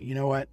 You know what?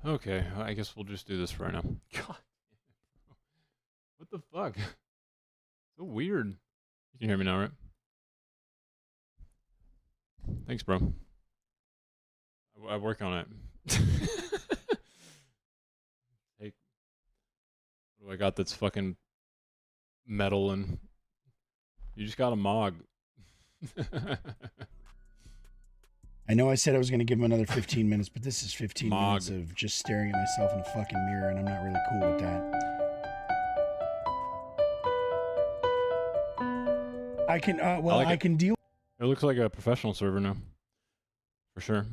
Okay, I guess we'll just do this for right now. God, what the fuck? So weird. You can hear me now, right? Thanks, bro. I work on it. Hey, what do I got that's fucking metal and you just got a Mog. I know I said I was going to give him another 15 minutes, but this is 15 Mog. minutes of just staring at myself in a fucking mirror, and I'm not really cool with that. I can, I like I it. can deal. It looks like a professional server now, for sure.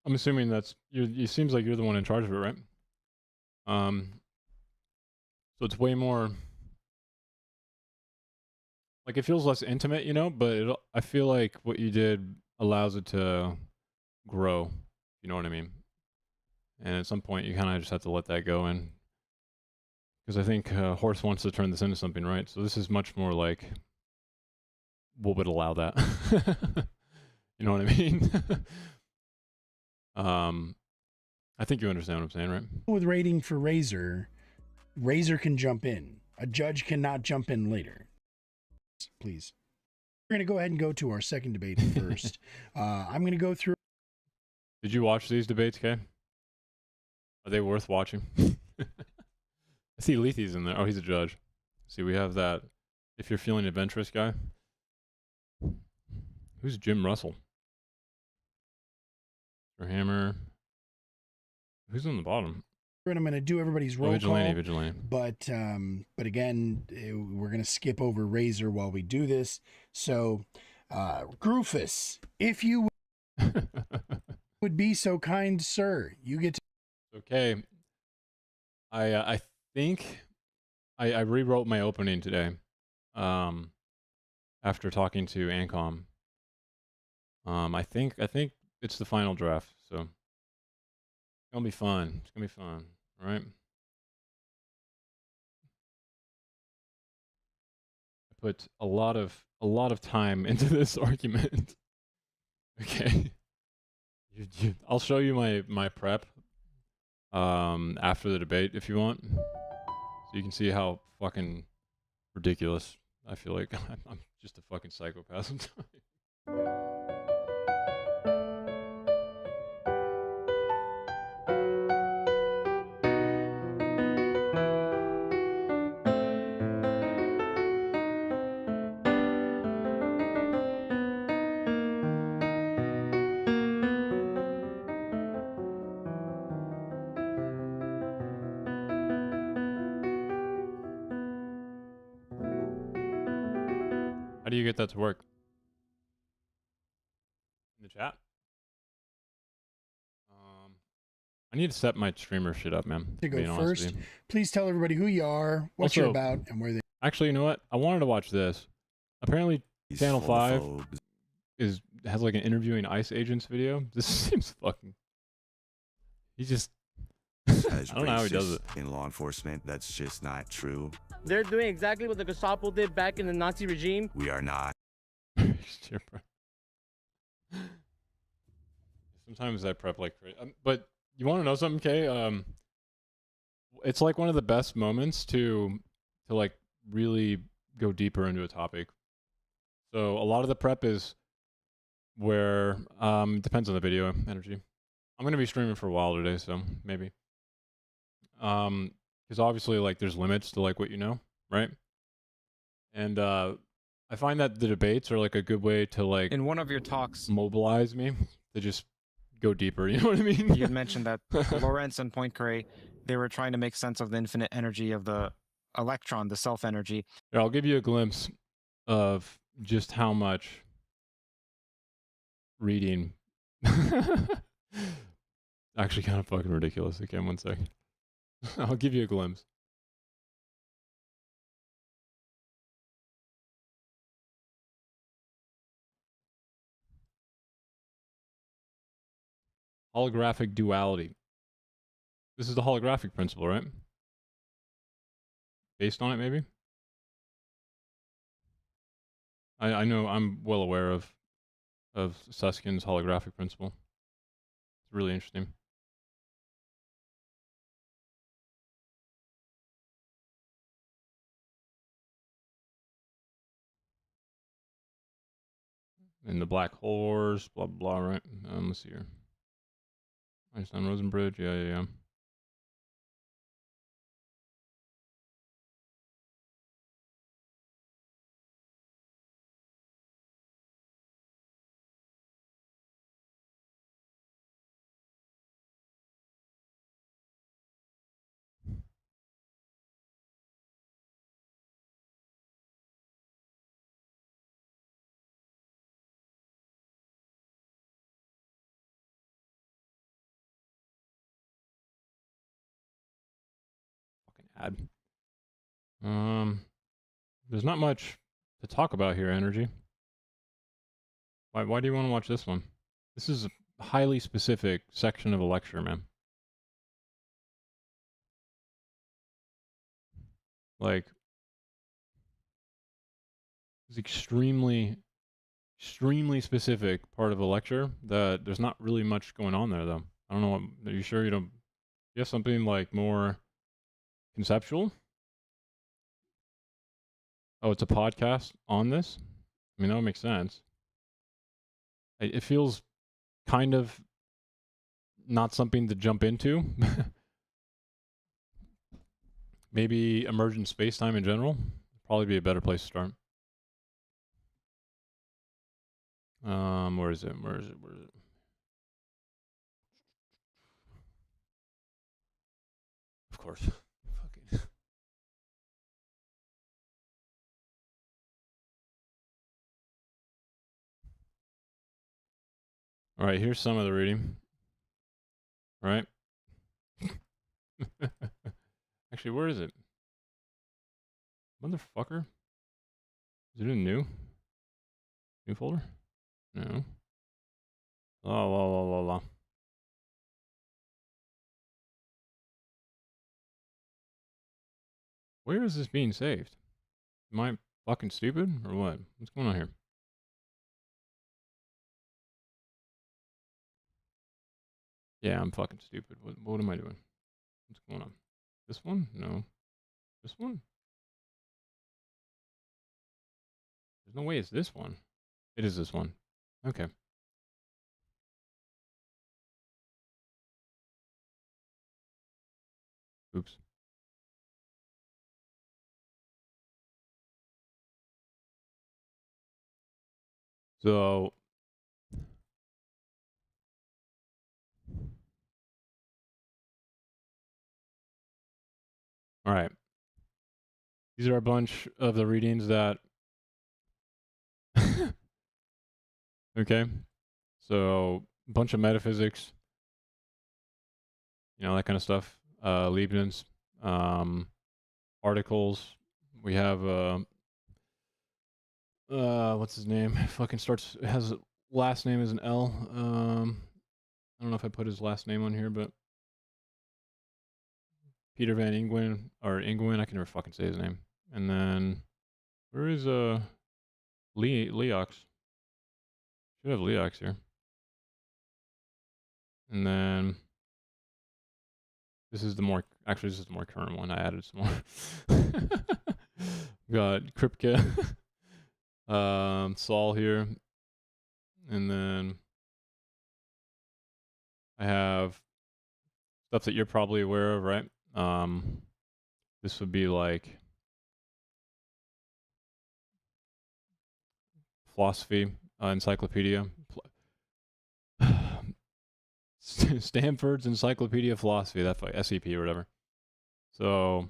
I'm assuming that's you. It seems like you're the one in charge of it, right? So it's way more like it feels less intimate, you know. But I feel like what you did allows it to grow. You know what I mean? And at some point, you kind of just have to let that go in, because I think Horse wants to turn this into something, right? So this is much more like what would allow that. You know what I mean? um, I think you understand what I'm saying, right? With rating for Razor, Razor can jump in. A judge cannot jump in later. Please. We're going to go ahead and go to our second debate first. I'm going to go through. Did you watch these debates, Kay? Are they worth watching? I see Lethe's in there. Oh, he's a judge. See, we have that. If you're feeling adventurous, guy. Who's Jim Russell? Or Hammer. Who's on the bottom? And I'm going to do everybody's roll Vigilante, call. Vigilante. But again, we're going to skip over Razor while we do this. So, Groofus, if you would be so kind, sir, you get to. Okay. I think I rewrote my opening today. After talking to Ancom. I think it's the final draft. So gonna be fun. It's gonna be fun, all right? I put a lot of time into this argument. Okay. I'll show you my prep after the debate if you want. So you can see how fucking ridiculous I feel like I'm just a fucking psychopath sometimes. How do you get that to work? In the chat? I need to set my streamer shit up, man. To go being honest with first, you. please tell everybody who you are, what you're Also- about, and where they. Actually, you know what? I wanted to watch this. Apparently, Channel 5 has like an interviewing ICE agents video. This seems fucking. He just. I don't know how he does it. In law enforcement, that's just not true. They're doing exactly what the Gestapo did back in the Nazi regime. We are not. Sometimes I prep like crazy. But you want to know something, Kay? It's like one of the best moments to like really go deeper into a topic. So a lot of the prep is where depends on the video energy. I'm gonna be streaming for a while today, so maybe. Because obviously like there's limits to like what you know, right? And I find that the debates are like a good way to like In one of your talks, mobilize me to just go deeper. You know what I mean? you had mentioned that Lorentz and Poincaré, they were trying to make sense of the infinite energy of the electron, the self energy. Here, I'll give you a glimpse of just how much reading. Actually, kind of fucking ridiculous. Okay, 1 second. I'll give you a glimpse. Holographic duality. This is the holographic principle, right? Based on it, maybe? I know I'm well aware of Susskind's holographic principle. It's really interesting. And the black horse, blah blah, right? Let's see here. Einstein Rosenbridge, yeah. Fucking ad. There's not much to talk about here, energy. Why do you want to watch this one? This is a highly specific section of a lecture, man. Like, it's extremely specific part of a lecture that there's not really much going on there, though. I don't know. Are you sure you don't? You have something like more conceptual? Oh, it's a podcast on this? I mean, that would make sense. It feels kind of not something to jump into. Maybe emergent space-time in general. Probably be a better place to start. Where is it? Of course. Fucking. All right, here's some of the reading. All right. Actually, where is it? Motherfucker. Is it in new? New folder? No. La la la la la. Where is this being saved? Am I fucking stupid or what? What's going on here? Yeah, I'm fucking stupid. What am I doing? What's going on? This one? No. This one? There's no way it's this one. It is this one. Okay. Oops. So all right. These are a bunch of the readings that okay. So a bunch of metaphysics, you know, that kind of stuff. Leibniz, articles. We have what's his name? Fucking starts has last name is an L. I don't know if I put his last name on here, but Peter Van Ingwen or Ingwen, I can never fucking say his name. And then where is Leox? Should have Leox here. And then this is the more current one. I added some more. Got Kripke, Saul here, and then I have stuff that you're probably aware of, right? This would be like philosophy encyclopedia. Stanford's Encyclopedia of Philosophy, that's like SEP or whatever. So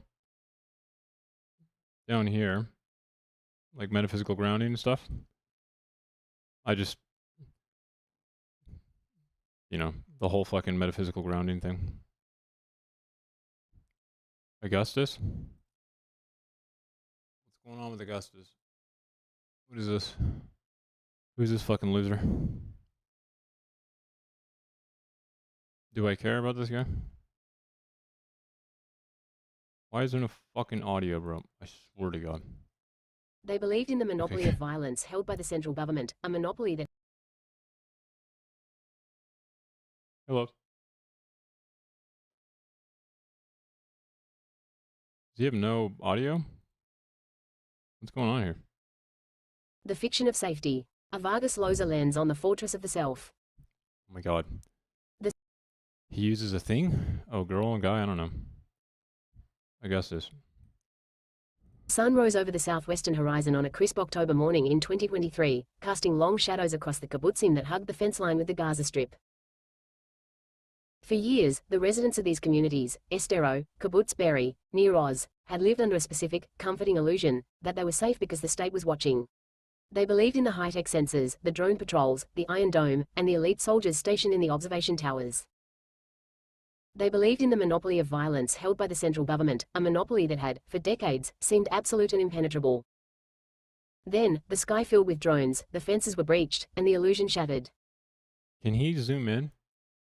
down here, like metaphysical grounding and stuff, I just, you know, the whole fucking metaphysical grounding thing. Augustus? What's going on with Augustus? What is this? Who's this fucking loser? Do I care about this guy? Why is there no fucking audio, bro? I swear to God. They believed in the monopoly of violence held by the central government, a monopoly that... Hello. Does he have no audio? What's going on here? The fiction of safety. A Vargas Llosa lens on the fortress of the self. Oh my God. The... He uses a thing? Oh, girl and guy? I don't know. Augustus. Sun rose over the southwestern horizon on a crisp October morning in 2023, casting long shadows across the kibbutzim that hugged the fence line with the Gaza Strip. For years, the residents of these communities, Estero, Kibbutz Be'eri, Nir Oz, had lived under a specific, comforting illusion that they were safe because the state was watching. They believed in the high-tech sensors, the drone patrols, the Iron Dome, and the elite soldiers stationed in the observation towers. They believed in the monopoly of violence held by the central government, a monopoly that had, for decades, seemed absolute and impenetrable. Then, the sky filled with drones, the fences were breached, and the illusion shattered. Can he zoom in?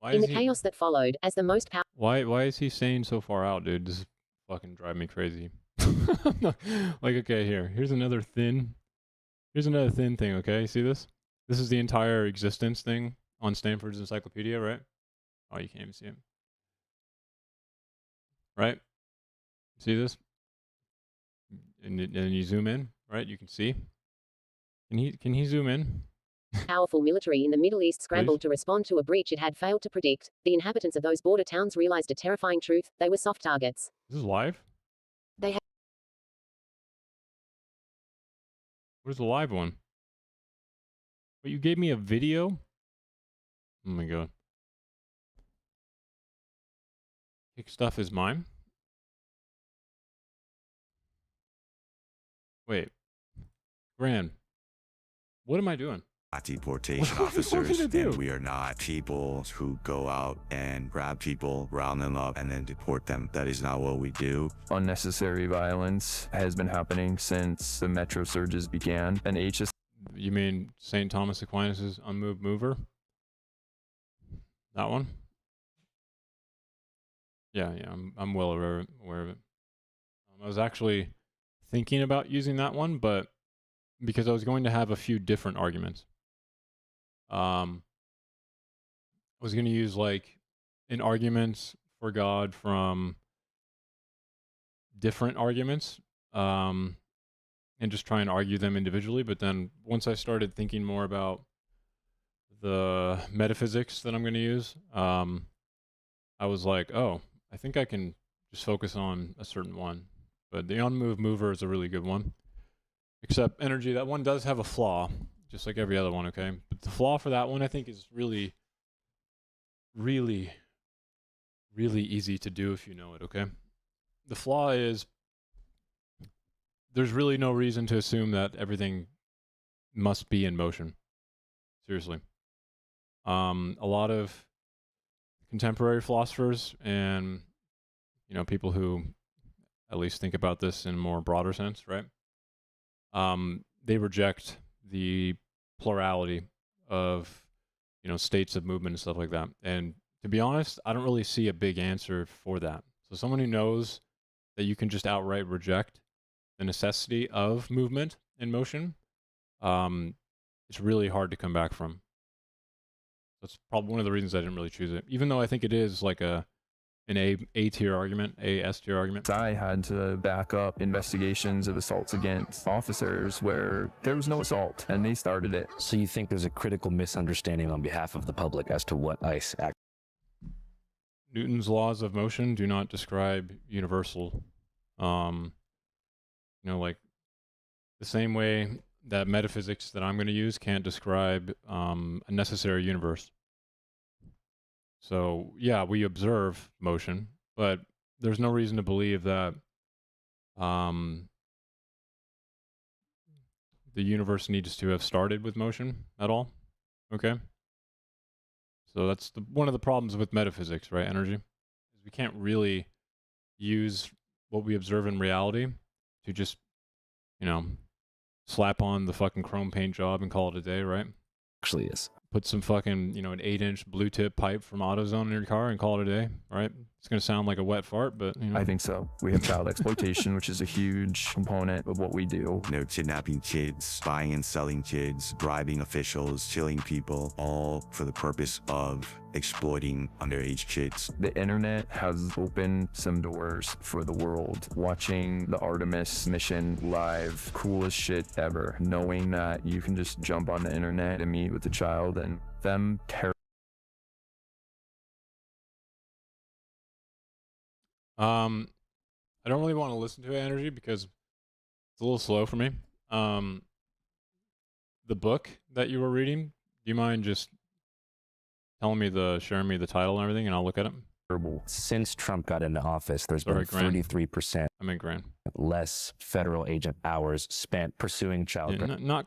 Why In is the chaos that followed, as the most powerful... Why is he staying so far out, dude? This is fucking driving me crazy. Like, okay, here's another thin thing, okay? See this? This is the entire existence thing on Stanford's encyclopedia, right? Oh, you can't even see it. Right? See this? And you zoom in, right? You can see. Can he zoom in? Powerful military in the Middle East scrambled to respond to a breach it had failed to predict. The inhabitants of those border towns realized a terrifying truth: they were soft targets. This is live? They had... Where's the live one? But you gave me a video? Oh my God. Kick stuff is mine? Wait. Gran, what am I doing? Deportation What do you want me officers, to do? and we are not people who go out and grab people, round them up, and then deport them. That is not what we do. Unnecessary violence has been happening since the metro surges began, and HS... You mean St. Thomas Aquinas' unmoved mover? That one? Yeah, I'm well aware of it. I was actually thinking about using that one, but because I was going to have a few different arguments. I was going to use like an argument for God from different arguments, and just try and argue them individually. But then once I started thinking more about the metaphysics that I'm going to use, I was like, oh, I think I can just focus on a certain one. But the unmoved mover is a really good one. Except energy, that one does have a flaw, just like every other one, okay? But the flaw for that one, I think, is really, really, really easy to do if you know it, okay? The flaw is there's really no reason to assume that everything must be in motion. Seriously. A lot of contemporary philosophers and, you know, people who at least think about this in a more broader sense, right? They reject the plurality of, you know, states of movement and stuff like that. And to be honest, I don't really see a big answer for that. So someone who knows that you can just outright reject the necessity of movement and motion, it's really hard to come back from. That's probably one of the reasons I didn't really choose it, even though I think it is like an A tier argument, S tier argument. I had to back up investigations of assaults against officers where there was no assault and they started it. So you think there's a critical misunderstanding on behalf of the public as to what ICE actually... Newton's laws of motion do not describe universal. You know, like the same way that metaphysics that I'm going to use can't describe a necessary universe. So yeah, we observe motion, but there's no reason to believe that the universe needs to have started with motion at all. Okay. So that's one of the problems with metaphysics, right? Energy. We can't really use what we observe in reality to just, you know, slap on the fucking chrome paint job and call it a day, right? is. Put some fucking, you know, an 8-inch blue tip pipe from AutoZone in your car and call it a day, right? It's going to sound like a wet fart, but, you know. I think so. We have child exploitation, which is a huge component of what we do. You know, kidnapping kids, buying and selling kids, bribing officials, killing people, all for the purpose of exploiting underage kids. The internet has opened some doors for the world. Watching the Artemis mission live, coolest shit ever. Knowing that you can just jump on the internet and meet with a child and them I don't really want to listen to Energy because it's a little slow for me. The book that you were reading, do you mind just sharing me the title and everything, and I'll look at it? terrible. Since Trump got into office, there's Sorry, been Grant. 33% I mean, Grant. less federal agent hours spent pursuing child Yeah,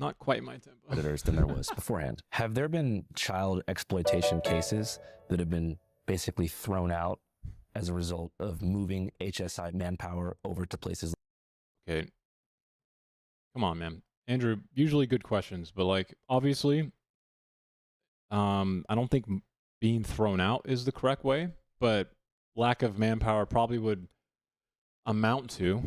not quite my tempo. predators than there was beforehand. Have there been child exploitation cases that have been basically thrown out as a result of moving HSI manpower over to places? Okay. Come on, man. Andrew, usually good questions, but like, obviously, I don't think being thrown out is the correct way, but lack of manpower probably would amount to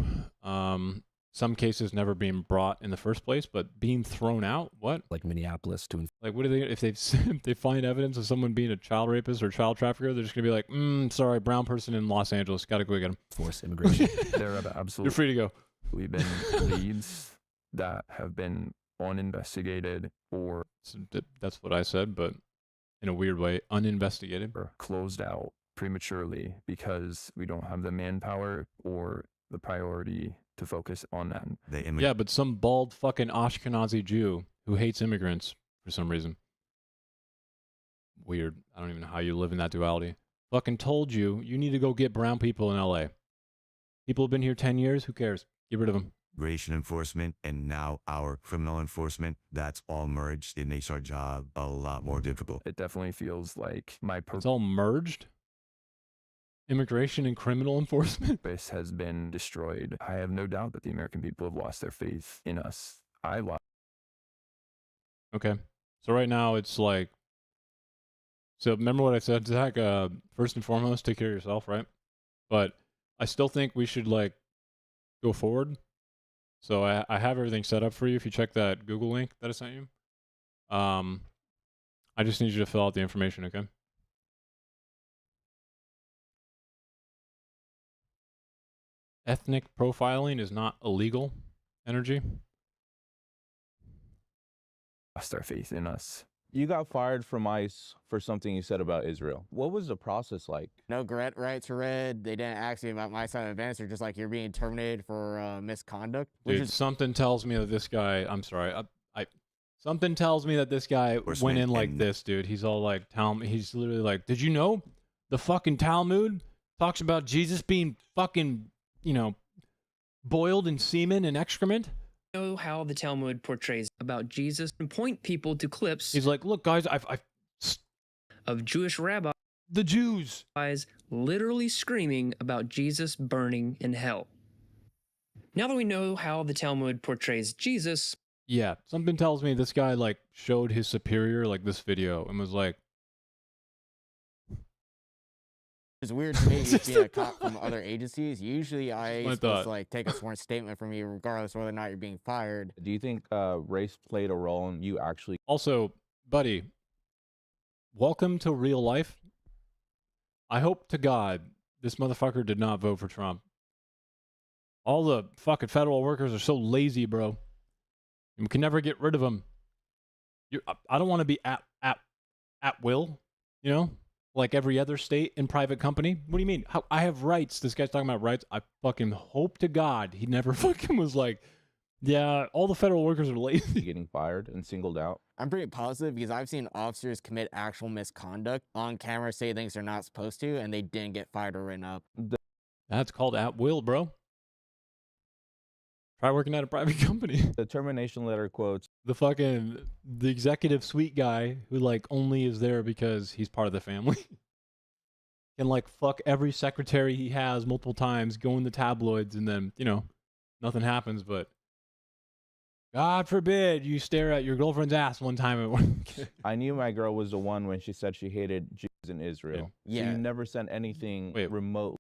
some cases never being brought in the first place, but being thrown out, what? Like Minneapolis to Like, what are they, if they find evidence of someone being a child rapist or child trafficker, they're just gonna be like, sorry, brown person in Los Angeles, gotta go get him. enforce immigration. There have absolutely You're free to go. been leads that have been uninvestigated or That's what I said, but in a weird way, uninvestigated. closed out prematurely because we don't have the manpower or the priority to focus on that. Yeah, but some bald fucking Ashkenazi Jew who hates immigrants for some reason. Weird. I don't even know how you live in that duality. Fucking told you need to go get brown people in LA. People have been here 10 years. Who cares? Get rid of them. Immigration enforcement and now our criminal enforcement, that's all merged. It makes our job a lot more difficult. It definitely feels like my It's all merged. Immigration and criminal enforcement. purpose has been destroyed. I have no doubt that the American people have lost their faith in us. I lost. Okay. So right now it's like, so remember what I said, Zach? First and foremost, take care of yourself, right? But I still think we should like go forward. So I have everything set up for you. If you check that Google link that I sent you, I just need you to fill out the information, okay? Ethnic profiling is not illegal, Energy. Lost our faith in us. You got fired from ICE for something you said about Israel. What was the process like? No grant rights were read. They didn't ask me about my side of events. They're just like, you're being terminated for misconduct. Which Dude, is something tells me that this guy, I'm sorry, something tells me that this guy went in like this, dude. He's all like, he's literally like, did you know the fucking Talmud talks about Jesus being fucking, you know, boiled in semen and excrement? Know how the Talmud portrays about Jesus and point people to clips. He's like, look, guys, of Jewish rabbis, the Jews, literally screaming about Jesus burning in hell. Now that we know how the Talmud portrays Jesus, yeah, something tells me this guy like showed his superior like this video and was like, it's weird to me being a cop from other agencies. Usually I my supposed thought. to like take a sworn statement from you regardless whether or not you're being fired. Do you think race played a role in you actually? Also, buddy, welcome to real life. I hope to God this motherfucker did not vote for Trump. All the fucking federal workers are so lazy, bro. We can never get rid of them. I don't want to be at will, you know, like every other state and private company. What do you mean? I have rights. This guy's talking about rights. I fucking hope to God he never fucking was like, yeah, all the federal workers are lazy. Getting fired and singled out? I'm pretty positive because I've seen officers commit actual misconduct on camera, say things they're not supposed to, and they didn't get fired or written up. That's called at will, bro. Try working at a private company. The termination letter quotes. The executive suite guy who like only is there because he's part of the family. Can like fuck every secretary he has multiple times, go in the tabloids, and then, you know, nothing happens, but God forbid you stare at your girlfriend's ass one time at work. I knew my girl was the one when she said she hated Jews in Israel. Yeah. So you never sent anything remote.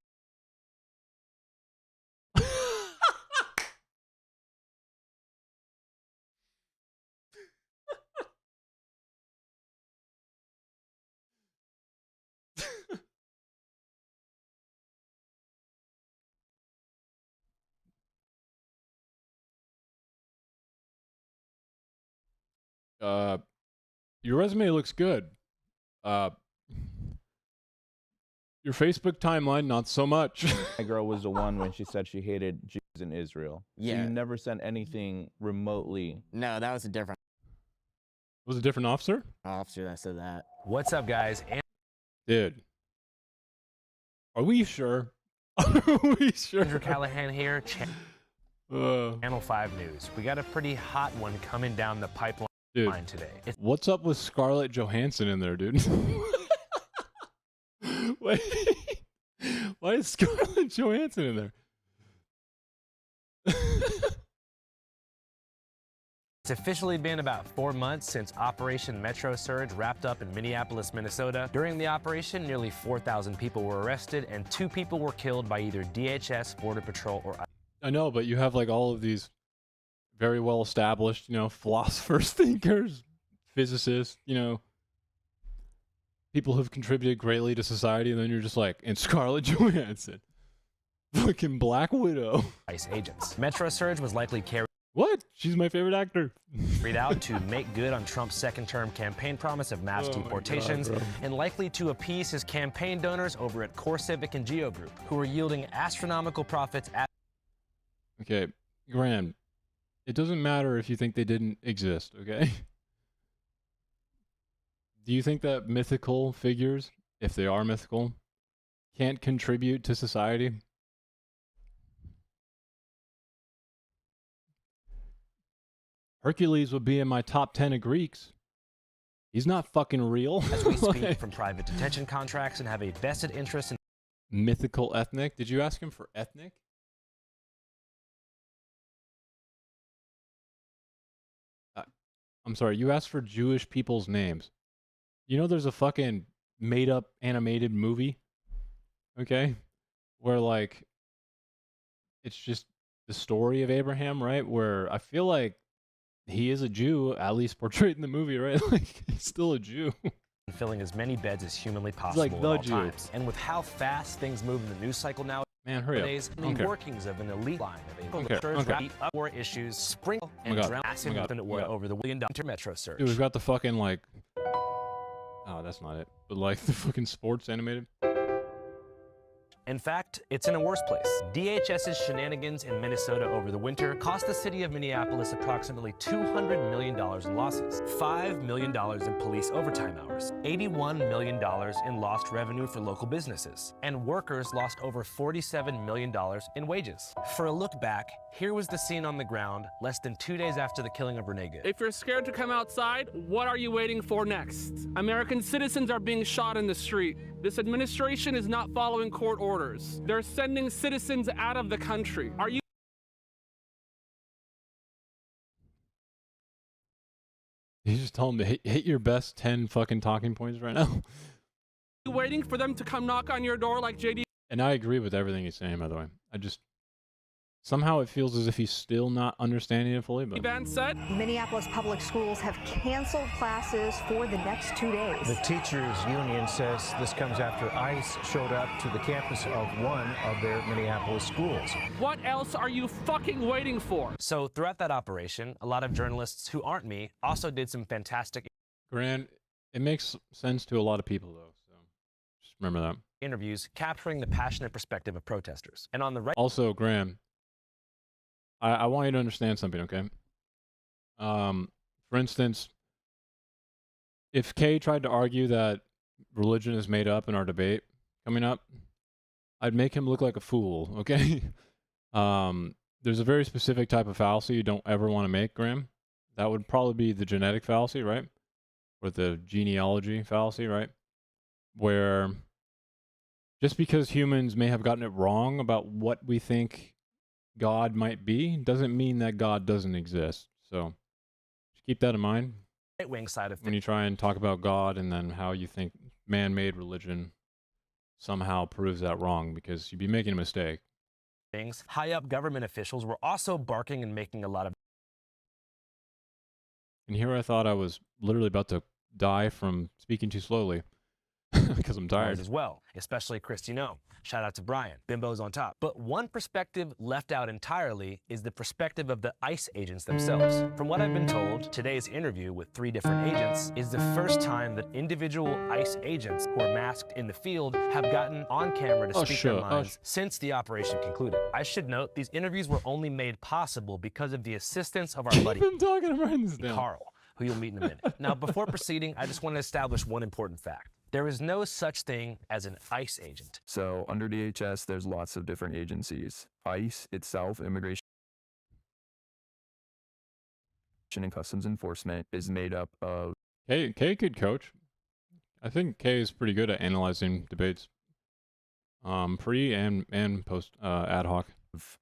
Your resume looks good. Your Facebook timeline, not so much. My girl was the one when she said she hated Jews in Israel. Yeah. So you never sent anything remotely. No, that was a different Was a different officer? officer that said that. What's up, guys? Dude. Are we sure? Are we sure? Andrew Callahan here, Channel 5 News. We got a pretty hot one coming down the pipeline today. What's up with Scarlett Johansson in there, dude? Wait, why is Scarlett Johansson in there? It's officially been about 4 months since Operation Metro Surge wrapped up in Minneapolis, Minnesota. During the operation, nearly 4,000 people were arrested and 2 people were killed by either DHS, Border Patrol, or... I know, but you have like all of these very well established, you know, philosophers, thinkers, physicists, you know, people who've contributed greatly to society, and then you're just like, and Scarlett Johansson, fucking Black Widow. ICE agents. Metro Surge was likely carried What? She's my favorite actor. out to make good on Trump's second-term campaign promise of mass Oh my deportations, God, bro. and likely to appease his campaign donors over at CoreCivic and Geo Group, who are yielding astronomical profits at... Okay, Graham, it doesn't matter if you think they didn't exist, okay? Do you think that mythical figures, if they are mythical, can't contribute to society? Hercules would be in my top 10 of Greeks. He's not fucking real. As we speak, from private detention contracts and have a vested interest in... Mythical ethnic? Did you ask him for ethnic? I'm sorry, you asked for Jewish people's names. You know there's a fucking made-up animated movie, okay? Where, like, it's just the story of Abraham, right? Where I feel like he is a Jew, at least portrayed in the movie, right? Like he's still a Jew. Filling as many beds as humanly possible like at the all Jew. times. And with how fast things move in the news cycle now, Man, hurry up. nowadays, I don't the care. workings of an elite line of Okay, okay. up war issues, sprinkle and God, drown oh massive my God, infinite oh my war God. over the $1 billion metro surge. Dude, we've got the fucking like. Oh, that's not it. But like the fucking sports animated. In fact, it's in a worse place. DHS's shenanigans in Minnesota over the winter cost the city of Minneapolis approximately $200 million in losses, $5 million in police overtime hours, $81 million in lost revenue for local businesses, and workers lost over $47 million in wages. For a look back, here was the scene on the ground less than 2 days after the killing of Renee Good. If you're scared to come outside, what are you waiting for next? American citizens are being shot in the street. This administration is not following court orders. They're sending citizens out of the country. Are you You just tell him to hit your best 10 fucking talking points right now. waiting for them to come knock on your door like JD And I agree with everything he's saying, by the way. I just somehow it feels as if he's still not understanding it fully. But Vance said? Minneapolis Public Schools have canceled classes for the next 2 days. The teachers union says this comes after ICE showed up to the campus of one of their Minneapolis schools. What else are you fucking waiting for? So throughout that operation, a lot of journalists who aren't me also did some fantastic Grant, it makes sense to a lot of people though. So just remember that. interviews capturing the passionate perspective of protesters. And on the right Also, Graham, I want you to understand something, okay? For instance, if Kay tried to argue that religion is made up in our debate coming up, I'd make him look like a fool, okay? There's a very specific type of fallacy you don't ever want to make, Graham. That would probably be the genetic fallacy, right? Or the genealogy fallacy, right? Where just because humans may have gotten it wrong about what we think God might be doesn't mean that God doesn't exist. So just keep that in mind wing side of when you try and talk about God and then how you think man-made religion somehow proves that wrong, because you'd be making a mistake. things, high up government officials were also barking and making a lot of And here I thought I was literally about to die from speaking too slowly because I'm tired. as well, especially Christy No. Shout out to Brian. Bimbo's on top. But one perspective left out entirely is the perspective of the ICE agents themselves. From what I've been told, today's interview with 3 different agents is the first time that individual ICE agents who are masked in the field have gotten on camera to speak their minds since the operation concluded. I should note, these interviews were only made possible because of the assistance of our buddy Carl, who you'll meet in a minute. Now, before proceeding, I just want to establish one important fact. There is no such thing as an ICE agent. So under DHS, there's lots of different agencies. ICE itself, Immigration and Customs Enforcement, is made up of Kay could coach. I think Kay is pretty good at analyzing debates. Pre and post ad hoc.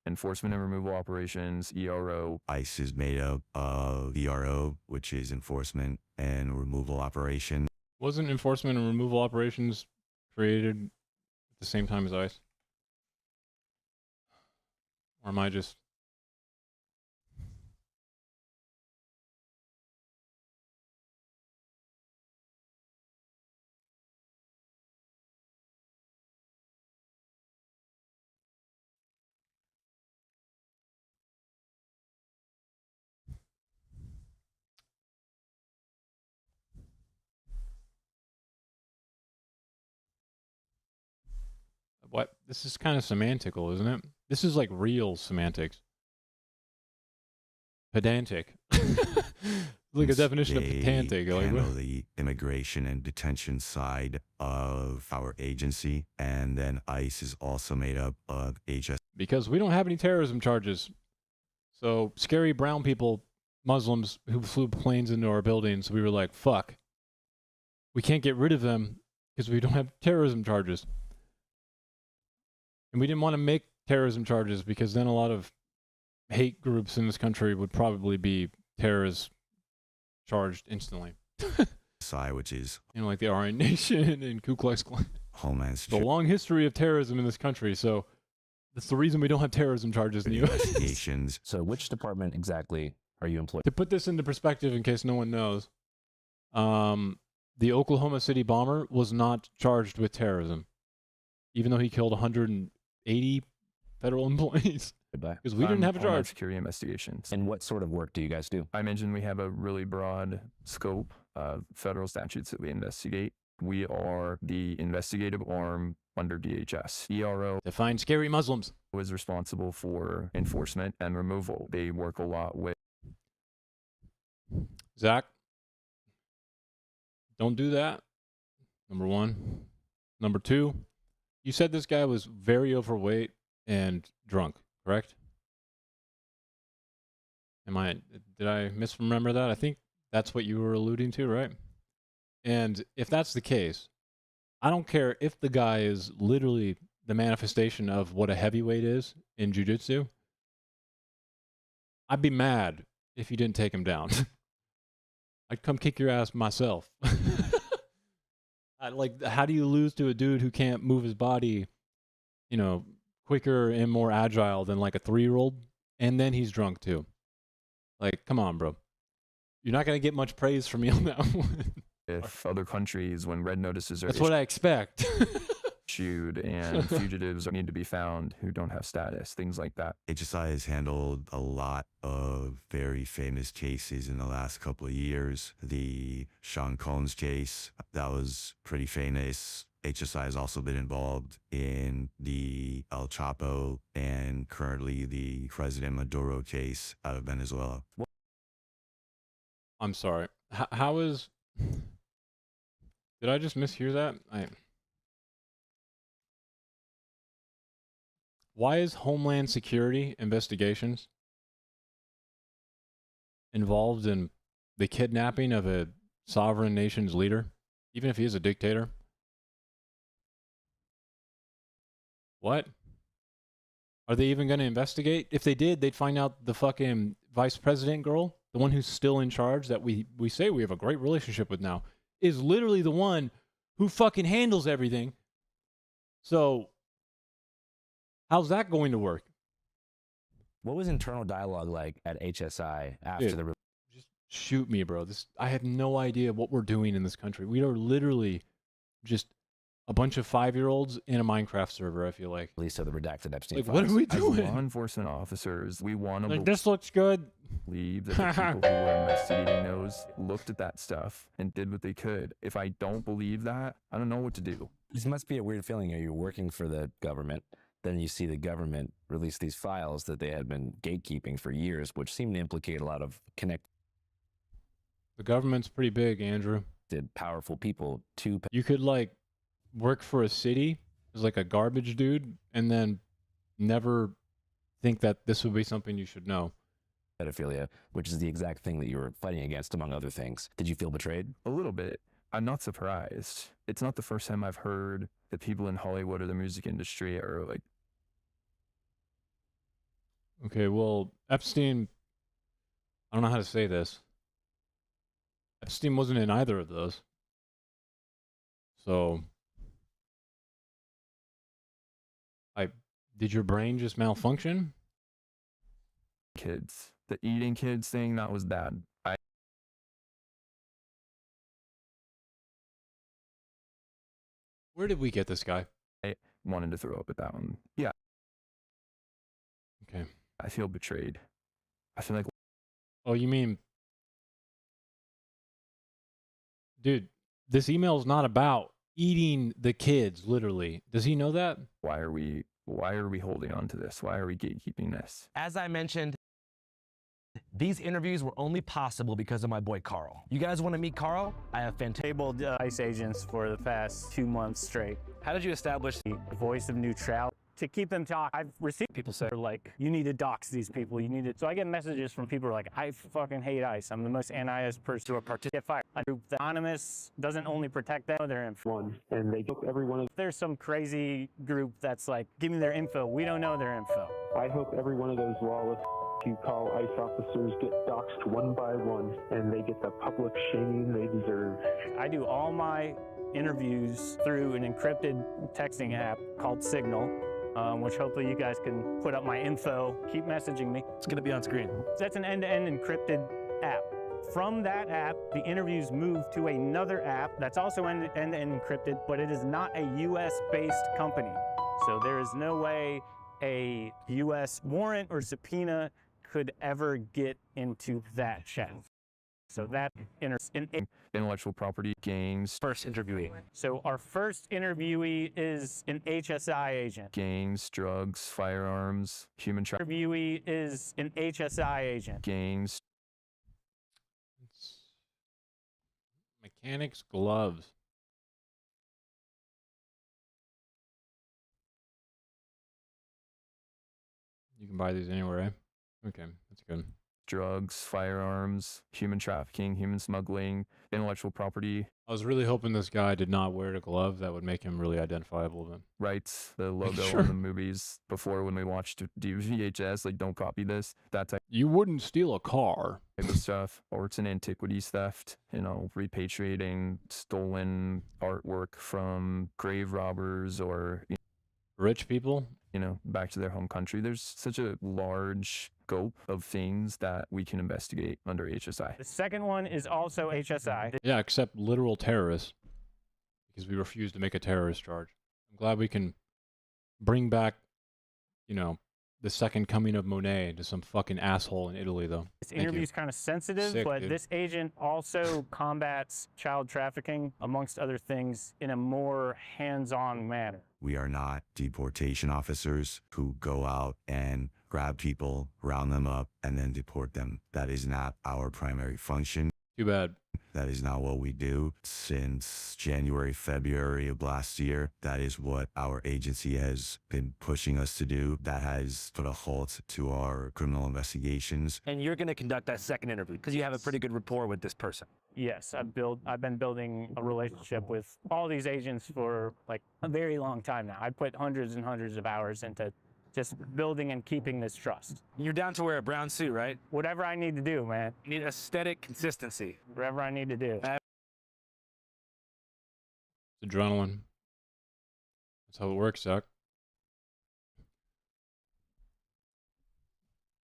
Enforcement and Removal Operations, ERO. ICE is made up of ERO, which is Enforcement and Removal Operation. Wasn't enforcement and removal operations created at the same time as ICE? Or am I just... What? This is kind of semantical, isn't it? This is like real semantics. Pedantic. Like a definition of They pedantic. Like, handle what? the immigration and detention side of our agency, and then ICE is also made up of HS. Because we don't have any terrorism charges. So scary brown people, Muslims who flew planes into our buildings, we were like, fuck. We can't get rid of them because we don't have terrorism charges. And we didn't want to make terrorism charges because then a lot of hate groups in this country would probably be terrorist charged instantly. Which is, you know, like the Aryan Nation and Ku Klux Klan. Homeland The long history of terrorism in this country. So That's the reason we don't have terrorism charges in the U.S. investigations. So which department exactly are you employed? To put this into perspective, in case no one knows, the Oklahoma City bomber was not charged with terrorism, even though he killed 180 federal employees. Because we didn't have a Homeland charge. Security investigations. And what sort of work do you guys do? I mentioned we have a really broad scope of federal statutes that we investigate. We are the investigative arm under DHS. ERO To find scary Muslims. was responsible for enforcement and removal. They work a lot with Zach, don't do that. Number one. Number two, you said this guy was very overweight and drunk, correct? Did I misremember that? I think that's what you were alluding to, right? And if that's the case, I don't care if the guy is literally the manifestation of what a heavyweight is in jiu-jitsu. I'd be mad if you didn't take him down. I'd come kick your ass myself. How do you lose to a dude who can't move his body, quicker and more agile than like a 3-year-old? And then he's drunk too. Like, come on, bro. You're not going to get much praise from me on that one. if other countries when red notices are That's what I expect. issued and fugitives need to be found who don't have status, things like that. HSI has handled a lot of very famous cases in the last couple of years. The Sean Combs case, that was pretty famous. HSI has also been involved in the El Chapo and currently the President Maduro case out of Venezuela. I'm sorry. How is... Did I just mishear that? Why is Homeland Security investigations involved in the kidnapping of a sovereign nation's leader, even if he is a dictator? What? Are they even going to investigate? If they did, they'd find out the fucking vice president girl, the one who's still in charge that we say we have a great relationship with now, is literally the one who fucking handles everything. So how's that going to work? What was internal dialogue like at HSI after the... Just shoot me, bro. I have no idea what we're doing in this country. We are literally just a bunch of 5-year-olds in a Minecraft server, I feel like. Release of the redacted Epstein Like, files. what are we As doing? law enforcement officers, we want to Like, this looks good. believe that the people who were investigating those looked at that stuff and did what they could. If I don't believe that, I don't know what to do. This must be a weird feeling. Are you working for the government? Then you see the government release these files that they had been gatekeeping for years, which seem to implicate a lot of connected The government's pretty big, Andrew. powerful people to You could, like, work for a city as, like, a garbage dude and then never think that this would be something you should know. pedophilia, which is the exact thing that you were fighting against, among other things. Did you feel betrayed? A little bit. I'm not surprised. It's not the first time I've heard that people in Hollywood or the music industry are like, Okay, well, Epstein, I don't know how to say this. Epstein wasn't in either of those. So, did your brain just malfunction? kids. The eating kids thing, that was bad. Where did we get this guy? I wanted to throw up at that one. Yeah. Okay. I feel betrayed. I feel like, Oh, you mean... Dude, this email is not about eating the kids, literally. Does he know that? why are we holding on to this? Why are we gatekeeping this? As I mentioned, these interviews were only possible because of my boy Carl. You guys want to meet Carl? I have fantabled ICE agents for the past 2 months straight. How did you establish The voice of neutrality. To keep them talk, I've received people say like, you need to dox these people. You need to. So I get messages from people who are like, I fucking hate ICE. I'm the most anti-ICE person to a participant. Get fired. A group that anonymous doesn't only protect them, their info. And they took every one of. There's some crazy group that's like, give me their info. We don't know their info. I hope every one of those lawless who call ICE officers get doxxed one by one, and they get the public shaming they deserve. I do all my interviews through an encrypted texting app called Signal. which hopefully you guys can put up my info. Keep messaging me. It's going to be on screen. That's an end-to-end encrypted app. From that app, the interviews move to another app that's also end-to-end encrypted, but it is not a US-based company. So there is no way a US warrant or subpoena could ever get into that chat. So that intellectual property gangs. First interviewee. So our first interviewee is an HSI agent. Gangs, drugs, firearms, human trafficking. Interviewee is an HSI agent. Gangs. Mechanics gloves. You can buy these anywhere, eh? Okay, that's good. Drugs, firearms, human trafficking, human smuggling, intellectual property. I was really hoping this guy did not wear a glove that would make him really identifiable then. Right, the logo Sure. on the movies before when we watched VHS, like don't copy this, that type. You wouldn't steal a car. Of stuff, or it's an antiquities theft, you know, repatriating stolen artwork from grave robbers or rich people, you know, back to their home country. There's such a large scope of things that we can investigate under HSI. The second one is also HSI. Yeah, except literal terrorists, because we refuse to make a terrorist charge. I'm glad we can bring back, you know, the second coming of Monet to some fucking asshole in Italy, though. This interview is kind of sensitive, Sick, but dude. this agent also combats child trafficking, amongst other things, in a more hands-on manner. We are not deportation officers who go out and grab people, round them up, and then deport them. That is not our primary function. Too bad. That is not what we do. Since January, February of last year, that is what our agency has been pushing us to do. That has put a halt to our criminal investigations. And you're going to conduct that second interview because you have a pretty good rapport with this person. Yes, I've been building a relationship with all these agents for like a very long time now. I put hundreds and hundreds of hours into just building and keeping this trust. You're down to wear a brown suit, right? Whatever I need to do, man. You need aesthetic consistency. Whatever I need to do. Adrenaline. That's how it works, Zach.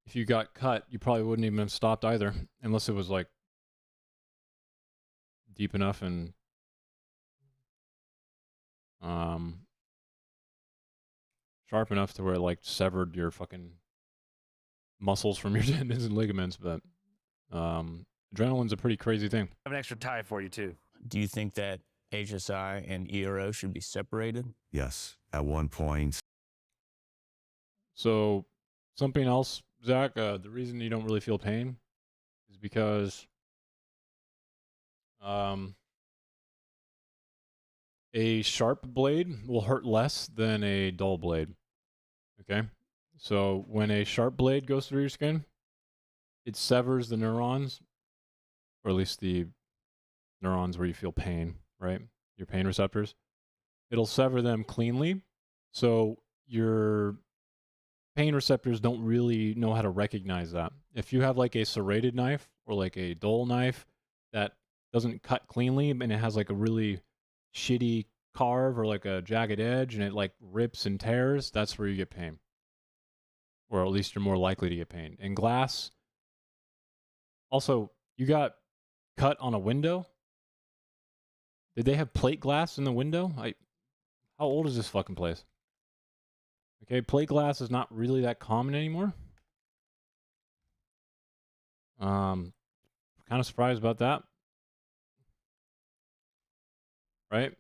If you got cut, you probably wouldn't even have stopped either, unless it was like deep enough and sharp enough to where it like severed your fucking muscles from your tendons and ligaments. But adrenaline's a pretty crazy thing. I have an extra tie for you too. Do you think that HSI and ERO should be separated? Yes, at one point. So something else, Zach, the reason you don't really feel pain is because a sharp blade will hurt less than a dull blade. Okay? So when a sharp blade goes through your skin, it severs the neurons, or at least the neurons where you feel pain, right? Your pain receptors. It'll sever them cleanly. So your pain receptors don't really know how to recognize that. If you have like a serrated knife or like a dull knife that doesn't cut cleanly and it has like a really shitty carve or like a jagged edge and it like rips and tears, that's where you get pain. Or at least you're more likely to get pain. And glass, also, you got cut on a window? Did they have plate glass in the window? How old is this fucking place? Okay, plate glass is not really that common anymore. Kind of surprised about that. Right?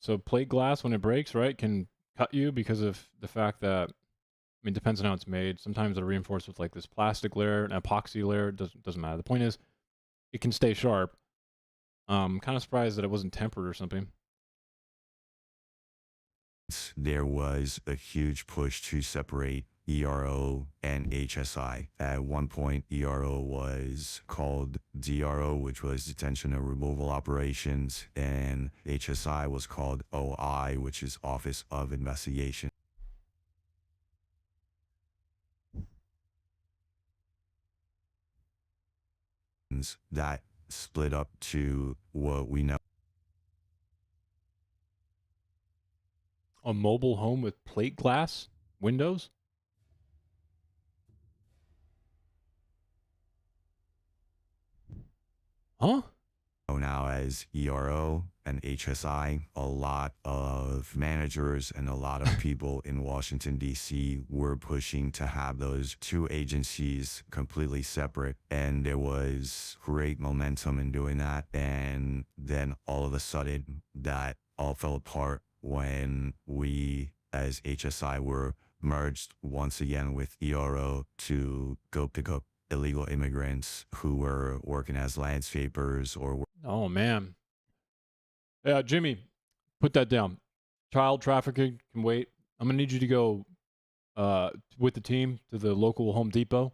So plate glass, when it breaks, right, can cut you because of the fact that, I mean, it depends on how it's made. Sometimes they're reinforced with like this plastic layer, an epoxy layer. It doesn't matter. The point is, it can stay sharp. Kind of surprised that it wasn't tempered or something. There was a huge push to separate ERO and HSI. At one point, ERO was called DRO, which was Detention and Removal Operations, and HSI was called OI, which is Office of Investigation. That split up to what we know. A mobile home with plate glass? Windows? Huh? Now as ERO and HSI, a lot of managers and a lot of people in Washington, D.C. were pushing to have those two agencies completely separate. And there was great momentum in doing that. And then all of a sudden, that all fell apart when we, as HSI, were merged once again with ERO to go pick up illegal immigrants who were working as landscapers or Oh, man. Yeah, Jimmy, put that down. Child trafficking can wait. I'm going to need you to go with the team to the local Home Depot.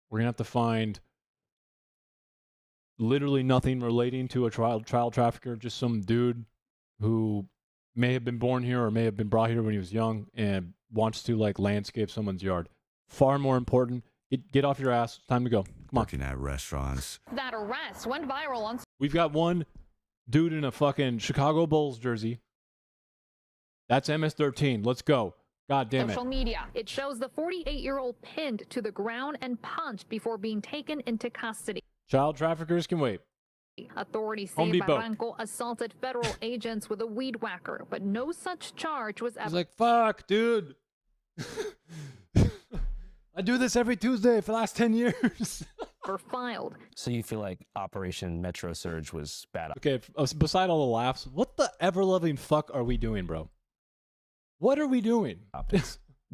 We're going to have to find literally nothing relating to a child trafficker, just some dude who may have been born here or may have been brought here when he was young and wants to, like, landscape someone's yard. Far more important. Get off your ass. It's time to go. Come on. working at restaurants. That arrest went viral on We've got one dude in a fucking Chicago Bulls jersey. That's MS-13. Let's go. God damn it. social media. It shows the 48-year-old pinned to the ground and punched before being taken into custody. Child traffickers can wait. Authorities Home say Depot. Barranco assaulted federal agents with a weed whacker, but no such charge was ever. He's like, fuck, dude. I do this every Tuesday for the last 10 years. filed. So you feel like Operation Metro Surge was bad? Okay, beside all the laughs, what the ever-loving fuck are we doing, bro? What are we doing?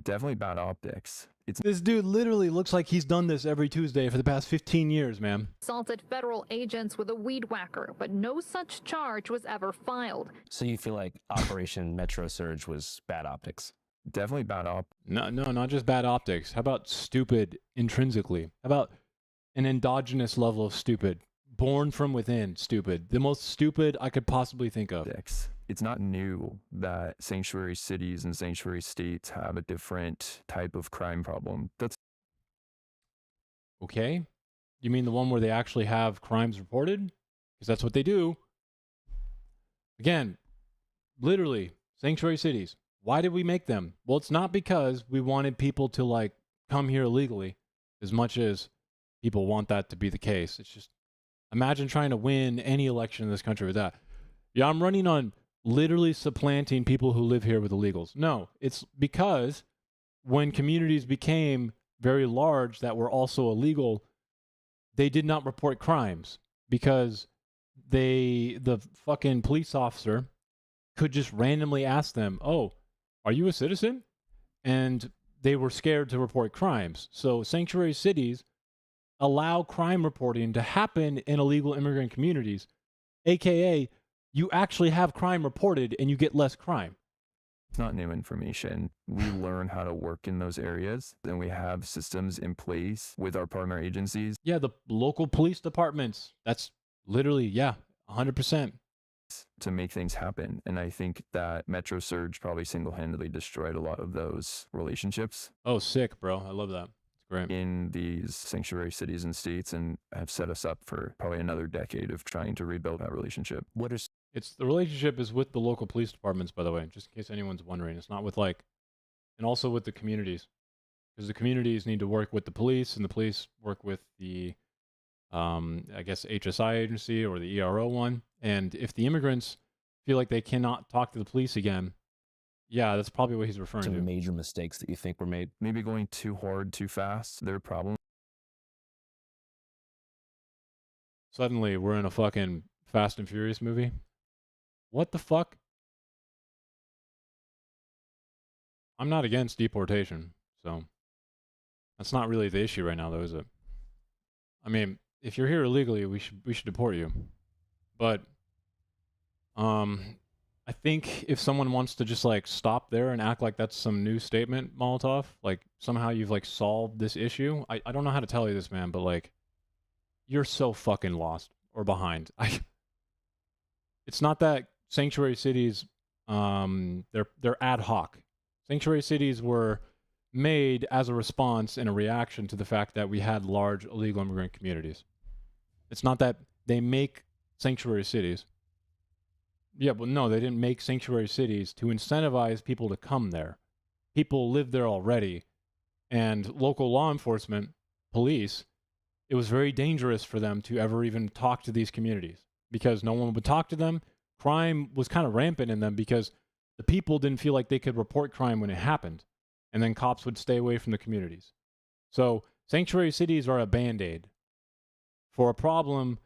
Definitely bad optics. This dude literally looks like he's done this every Tuesday for the past 15 years, man. Assaulted federal agents with a weed whacker, but no such charge was ever filed. So you feel like Operation Metro Surge was bad optics? Definitely bad No, not just bad optics. How about stupid intrinsically? How about an endogenous level of stupid? Born from within, stupid. The most stupid I could possibly think of. It's not new that sanctuary cities and sanctuary states have a different type of crime problem. That's Okay. You mean the one where they actually have crimes reported? Because that's what they do. Again, literally, sanctuary cities. Why did we make them? Well, it's not because we wanted people to, like, come here illegally as much as people want that to be the case. It's just, imagine trying to win any election in this country with that. Yeah, I'm running on literally supplanting people who live here with illegals. No, it's because when communities became very large that were also illegal, they did not report crimes because the fucking police officer could just randomly ask them, oh, are you a citizen? And they were scared to report crimes. So sanctuary cities allow crime reporting to happen in illegal immigrant communities, aka you actually have crime reported and you get less crime. It's not new information. We learn how to work in those areas, and we have systems in place with our partner agencies. Yeah, the local police departments. That's literally, yeah, 100%. To make things happen. And I think that Metro Surge probably single-handedly destroyed a lot of those relationships. Oh, sick, bro. I love that. It's great. In these sanctuary cities and states, and have set us up for probably another decade of trying to rebuild that relationship. It's the relationship is with the local police departments, by the way, just in case anyone's wondering. It's not with and also with the communities, because the communities need to work with the police, and the police work with the, I guess, HSI agency or the ERO one. And if the immigrants feel like they cannot talk to the police again, yeah, that's probably what he's referring to. Some major mistakes that you think were made? Maybe going too hard, too fast. Their problem. Suddenly, we're in a fucking Fast and Furious movie. What the fuck? I'm not against deportation, so that's not really the issue right now, though, is it? I mean, if you're here illegally, we should deport you. But I think if someone wants to just like stop there and act like that's some new statement, Molotov, like somehow you've like solved this issue. I don't know how to tell you this, man, but like you're so fucking lost or behind. It's not that sanctuary cities they're ad hoc. Sanctuary cities were made as a response and a reaction to the fact that we had large illegal immigrant communities. It's not that they make sanctuary cities. Yeah, well, no, they didn't make sanctuary cities to incentivize people to come there. people lived there already. And local law enforcement, police, it was very dangerous for them to ever even talk to these communities because no one would talk to them. Crime was kind of rampant in them because the people didn't feel like they could report crime when it happened. And then cops would stay away from the communities. So sanctuary cities are a Band-Aid for a problem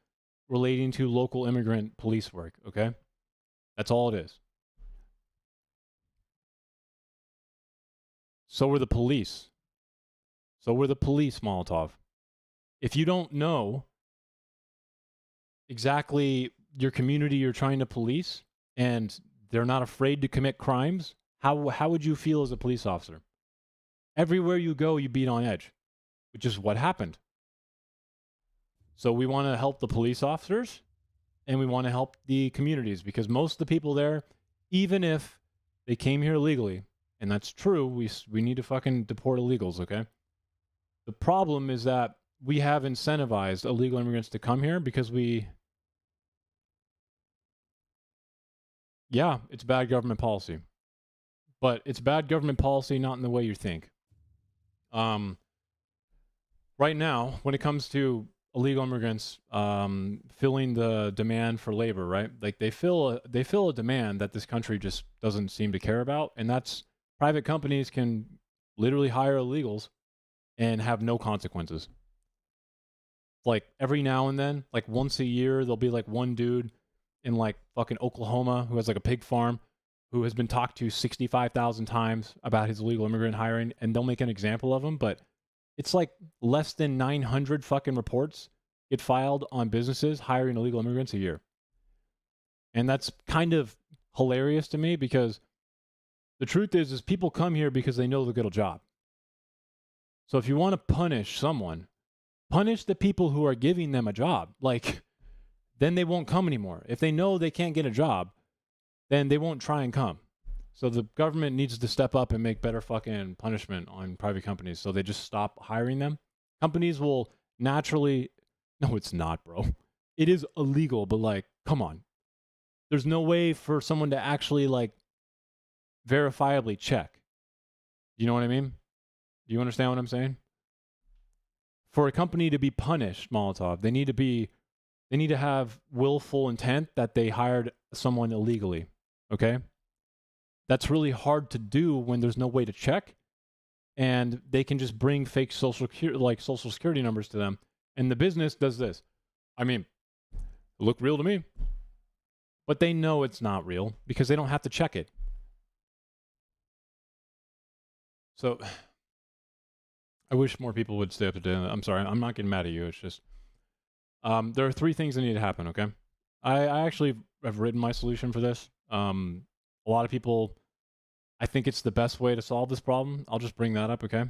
relating to local immigrant police work, okay? That's all it is. So were the police. So were the police, Molotov. If you don't know exactly your community you're trying to police and they're not afraid to commit crimes, how would you feel as a police officer? Everywhere you go, you beat on edge, which is what happened. So we want to help the police officers and we want to help the communities because most of the people there, even if they came here illegally, and that's true, we need to fucking deport illegals, okay? The problem is that we have incentivized illegal immigrants to come here because yeah, it's bad government policy. But it's bad government policy not in the way you think. Right now, when it comes to illegal immigrants filling the demand for labor, right? Like they fill a demand that this country just doesn't seem to care about, and that's private companies can literally hire illegals and have no consequences. Like every now and then, like once a year, there'll be like one dude in like fucking Oklahoma who has like a pig farm who has been talked to 65,000 times about his illegal immigrant hiring, and they'll make an example of him, but it's like less than 900 fucking reports get filed on businesses hiring illegal immigrants a year. And that's kind of hilarious to me because the truth is people come here because they know they'll get a job. So if you want to punish someone, punish the people who are giving them a job. Like, then they won't come anymore. If they know they can't get a job, then they won't try and come. So the government needs to step up and make better fucking punishment on private companies so they just stop hiring them. Companies will naturally... No, it's not, bro. It is illegal, but like, come on. There's no way for someone to actually like verifiably check. You know what I mean? Do you understand what I'm saying? For a company to be punished, Molotov, they need to have willful intent that they hired someone illegally. Okay? That's really hard to do when there's no way to check, and they can just bring fake social security numbers to them. And the business does this. I mean, look real to me. But they know it's not real because they don't have to check it. So I wish more people would stay up to date. I'm sorry, I'm not getting mad at you. It's just there are 3 things that need to happen, okay? I actually have written my solution for this. A lot of people, I think it's the best way to solve this problem. I'll just bring that up, okay?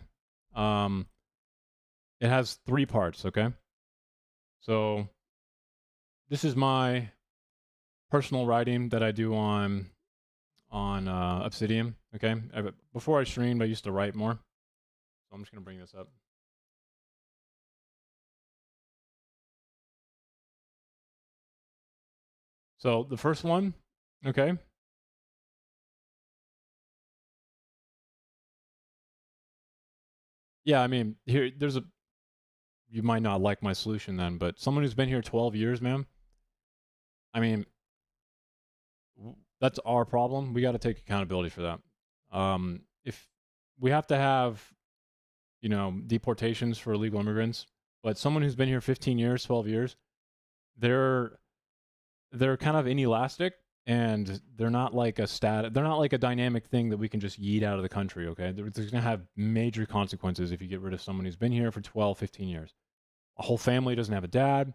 It has 3 parts, okay? So this is my personal writing that I do on Obsidian, okay? Before I streamed, I used to write more. So I'm just going to bring this up. So the first one, okay? Yeah, I mean, here, you might not like my solution then, but someone who's been here 12 years, man, I mean, that's our problem. We got to take accountability for that. If we have to have, deportations for illegal immigrants, but someone who's been here 15 years, 12 years, they're kind of inelastic, and they're not like they're not like a dynamic thing that we can just yeet out of the country, okay? There's going to have major consequences if you get rid of someone who's been here for 12, 15 years. A whole family doesn't have a dad,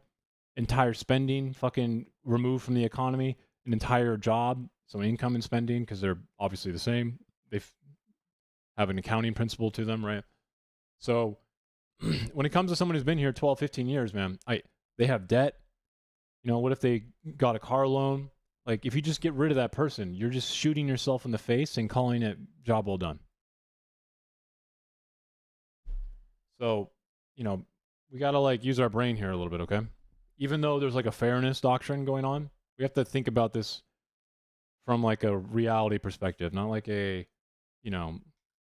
entire spending fucking removed from the economy, an entire job, so income and spending, because they're obviously the same. They have an accounting principle to them, right? So when it comes to someone who's been here 12, 15 years, man, they have debt. What if they got a car loan? Like, if you just get rid of that person, you're just shooting yourself in the face and calling it job well done. So, we got to use our brain here a little bit, okay? Even though there's a fairness doctrine going on, we have to think about this from a reality perspective, not a,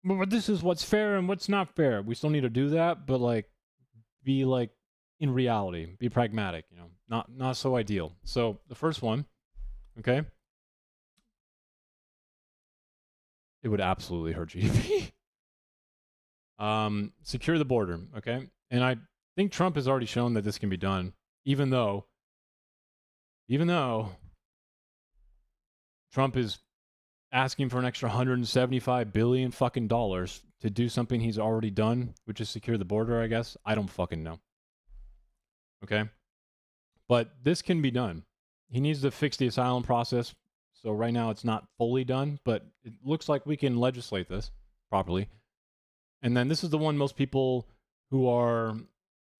but this is what's fair and what's not fair. We still need to do that, but like, be like in reality, be pragmatic. You know, not so ideal. So the first one, okay, it would absolutely hurt GDP. Secure the border, okay, and I think Trump has already shown that this can be done, even though Trump is asking for an extra 175 billion fucking dollars to do something he's already done, which is secure the border, I guess. I don't fucking know. Okay? But this can be done. He needs to fix the asylum process. So right now it's not fully done, but it looks like we can legislate this properly. And then this is the one most people who are,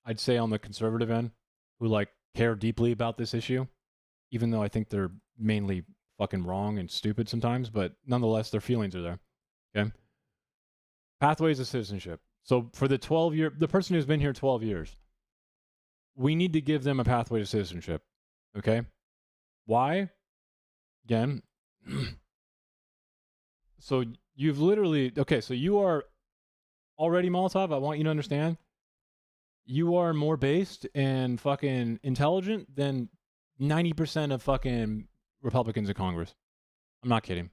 I'd say, on the conservative end, who like care deeply about this issue, even though I think they're mainly fucking wrong and stupid sometimes, but nonetheless, their feelings are there. Okay? Pathways to citizenship. So for the person who's been here 12 years, we need to give them a pathway to citizenship. Okay? Why? Again, so you've literally, okay, so you are already, Molotov, I want you to understand, you are more based and fucking intelligent than 90% of fucking Republicans in Congress. I'm not kidding.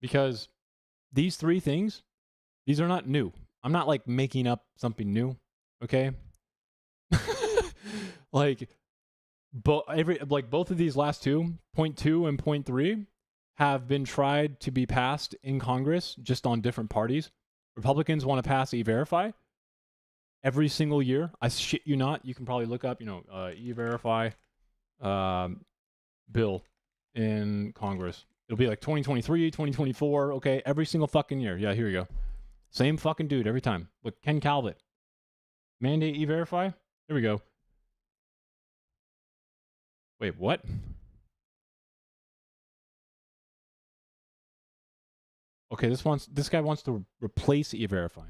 Because these three things, these are not new. I'm not like making up something new, okay? Like, both of these last two, point 2 and point 3, have been tried to be passed in Congress just on different parties. Republicans want to pass E-Verify every single year. I shit you not. You can probably look up, E-Verify bill in Congress. It'll be like 2023, 2024, okay? Every single fucking year. Yeah, here you go. Same fucking dude every time. Look, Ken Calvert. Mandate E-Verify. There we go. Wait, what? Okay, this guy wants to replace E-Verify.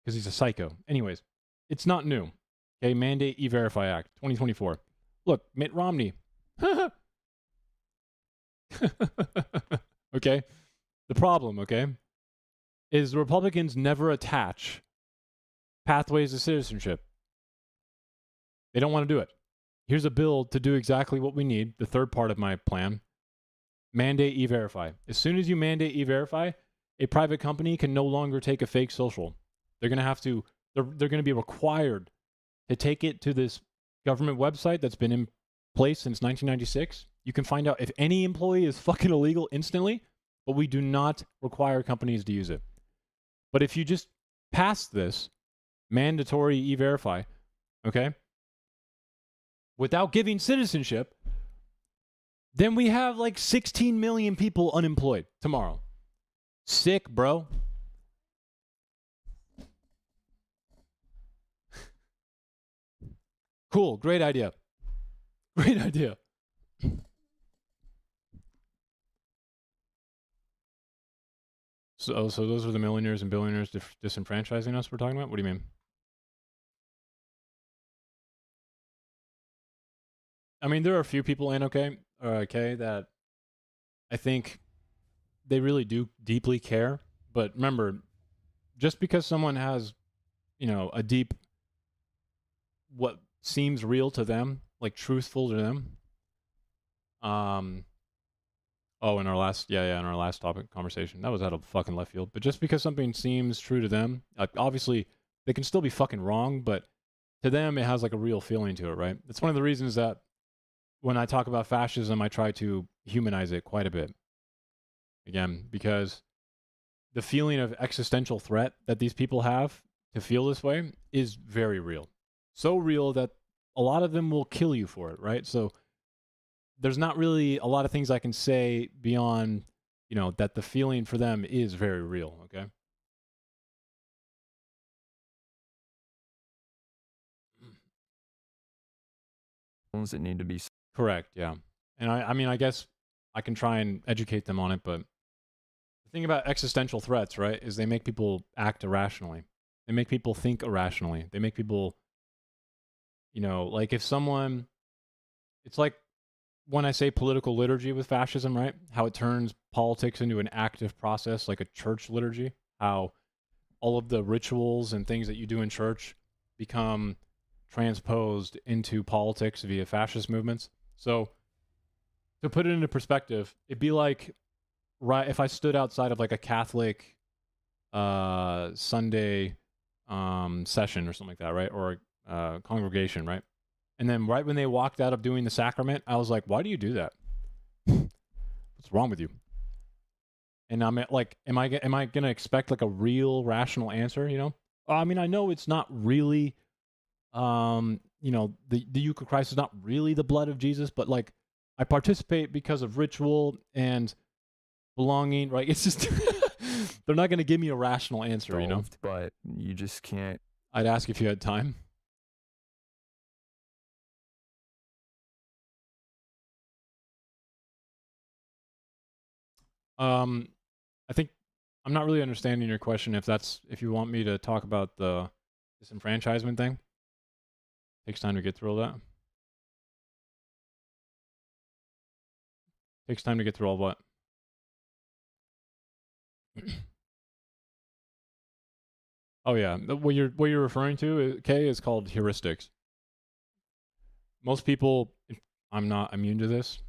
Because he's a psycho. Anyways, it's not new. Okay, Mandate E-Verify Act, 2024. Look, Mitt Romney. Okay? The problem, okay, is the Republicans never attach pathways to citizenship. They don't want to do it. Here's a bill to do exactly what we need, the third part of my plan. Mandate E-Verify. As soon as you mandate E-Verify, a private company can no longer take a fake social. They're going to have to, they're going to be required to take it to this government website that's been in place since 1996. You can find out if any employee is fucking illegal instantly, but we do not require companies to use it. But if you just pass this mandatory E-Verify, okay, without giving citizenship, then we have like 16 million people unemployed tomorrow. Sick, bro. Cool. Great idea. Great idea. So those are the millionaires and billionaires disenfranchising us we're talking about? What do you mean? I mean, there are a few people in okay that I think they really do deeply care. But remember, just because someone has, a deep, what seems real to them, like truthful to them. In our last topic conversation, that was out of fucking left field. But just because something seems true to them, obviously they can still be fucking wrong, but to them it has like a real feeling to it, right? It's one of the reasons that when I talk about fascism, I try to humanize it quite a bit. Again, because the feeling of existential threat that these people have to feel this way is very real. So real that a lot of them will kill you for it, right? So there's not really a lot of things I can say beyond, that the feeling for them is very real, okay? That need to be correct, yeah. And I guess I can try and educate them on it, but the thing about existential threats, right, is they make people act irrationally. They make people think irrationally. They make people, like if someone, it's like when I say political liturgy with fascism, right? How it turns politics into an active process, like a church liturgy. How all of the rituals and things that you do in church become transposed into politics via fascist movements. So, to put it into perspective, it'd be like, right, if I stood outside of like a Catholic Sunday session or something like that, right? Or congregation, right? And then right when they walked out of doing the sacrament, I was like, why do you do that? What's wrong with you? And I'm like, am I going to expect like a real rational answer, you know? I mean, I know it's not really, you know, the Eucharist is not really the blood of Jesus, but like I participate because of ritual and belonging, right? It's just, they're not going to give me a rational answer, you know? But you just can't. I'd ask if you had time. I think I'm not really understanding your question. If you want me to talk about the disenfranchisement thing, takes time to get through all that. Takes time to get through all what? Oh yeah, what you're referring to, Kay, is called heuristics. Most people, I'm not immune to this.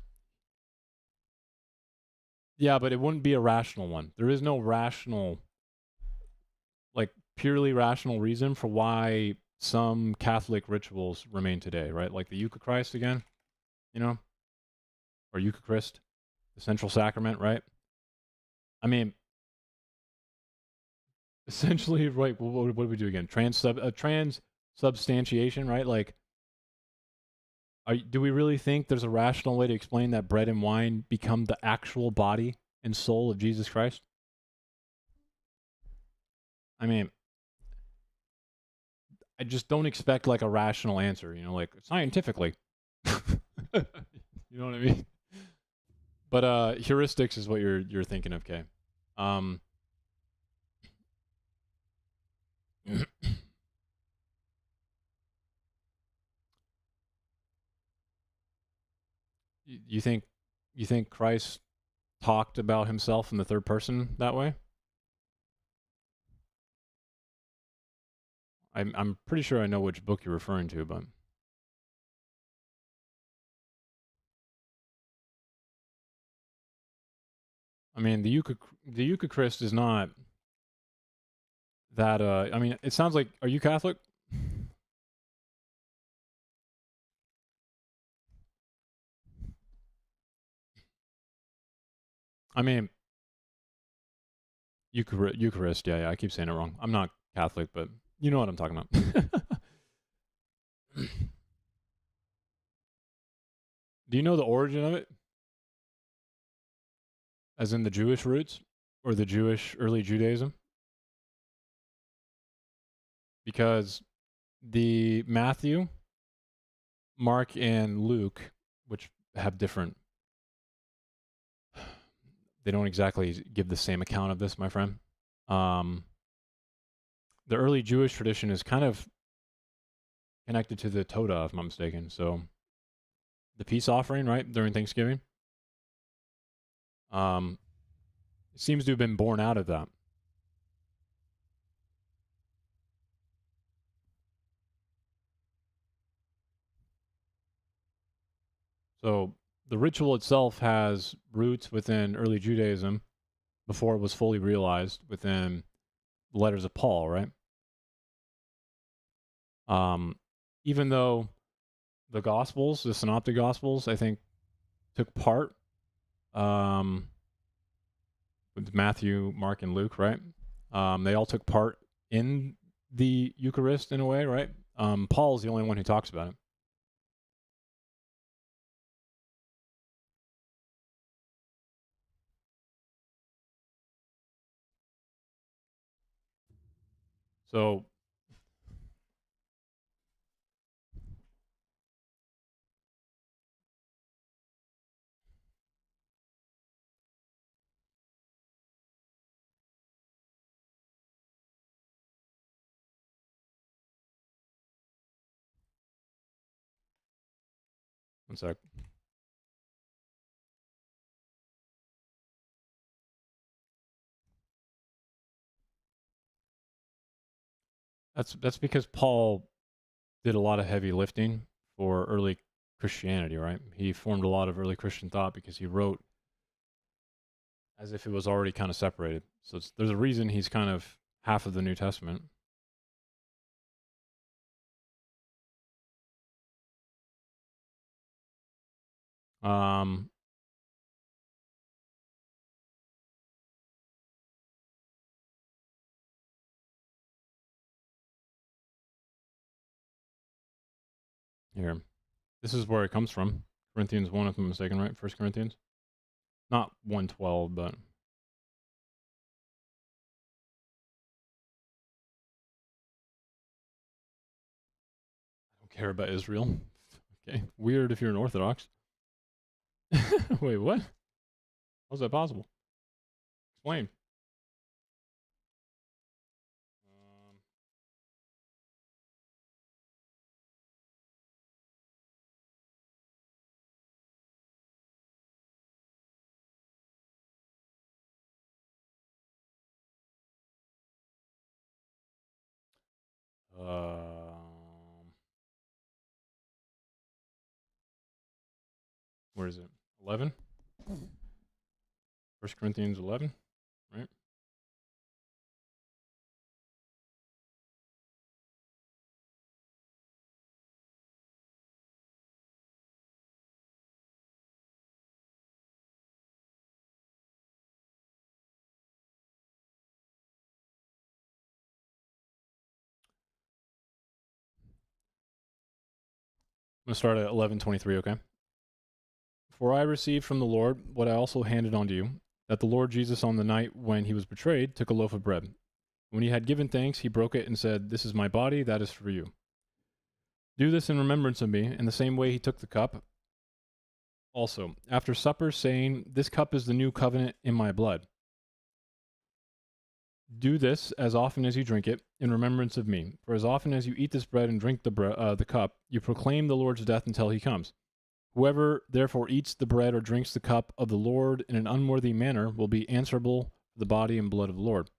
Yeah, but it wouldn't be a rational one. There is no rational, like purely rational reason for why some Catholic rituals remain today, right? Like the Eucharist again, you know, or Eucharist, the central sacrament, right? I mean, essentially, right? What do we do again? Transubstantiation, right? Like, do we really think there's a rational way to explain that bread and wine become the actual body and soul of Jesus Christ? I mean, I just don't expect like a rational answer, you know, like scientifically. You know what I mean? But heuristics is what you're thinking of, Kay. You think Christ talked about himself in the third person that way? I'm pretty sure I know which book you're referring to, but I mean the Eucharist is not that I mean it sounds like, are you Catholic? I mean Eucharist, yeah, I keep saying it wrong. I'm not Catholic, but you know what I'm talking about. Do you know the origin of it? As in the Jewish roots or the Jewish early Judaism? Because the Matthew, Mark, and Luke, which have different, they don't exactly give the same account of this, my friend. The early Jewish tradition is kind of connected to the Todah, if I'm not mistaken. So the peace offering, right, during Thanksgiving, it seems to have been born out of that. So the ritual itself has roots within early Judaism before it was fully realized within the letters of Paul, right? Even though the Gospels, the Synoptic Gospels, I think, took part with Matthew, Mark, and Luke, right? They all took part in the Eucharist in a way, right? Paul's the only one who talks about it. So one sec. That's because Paul did a lot of heavy lifting for early Christianity, right? He formed a lot of early Christian thought because he wrote as if it was already kind of separated. So there's a reason he's kind of half of the New Testament. Here. This is where it comes from. Corinthians 1, if I'm mistaken, right? 1 Corinthians? Not 1:12, but... I don't care about Israel. Okay. Weird if you're an Orthodox. Wait, what? How's that possible? Explain. Where is it? 11? 1 Corinthians 11, right? I'm going to start at 11:23, okay? For I received from the Lord what I also handed on to you, that the Lord Jesus on the night when he was betrayed took a loaf of bread. When he had given thanks, he broke it and said, "This is my body, that is for you. Do this in remembrance of me." In the same way he took the cup also after supper, saying, "This cup is the new covenant in my blood. Do this as often as you drink it in remembrance of me. For as often as you eat this bread and drink the cup, you proclaim the Lord's death until he comes. Whoever therefore eats the bread or drinks the cup of the Lord in an unworthy manner will be answerable for the body and blood of the Lord.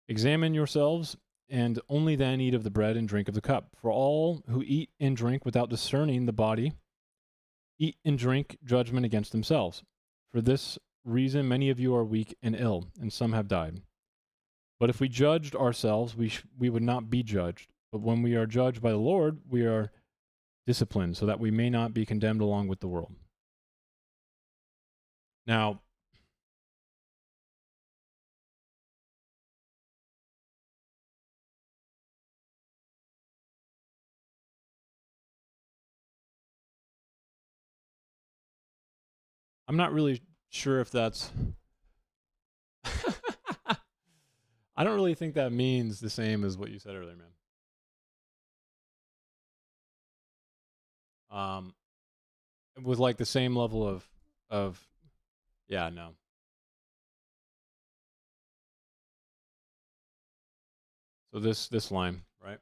Examine yourselves, and only then eat of the bread and drink of the cup. For all who eat and drink without discerning the body eat and drink judgment against themselves. For this reason many of you are weak and ill, and some have died. But if we judged ourselves, we would not be judged. But when we are judged by the Lord, we are disciplined, so that we may not be condemned along with the world." Now, I'm not really sure if that's... I don't really think that means the same as what you said earlier, man. With like the same level of yeah, no. So this line, right?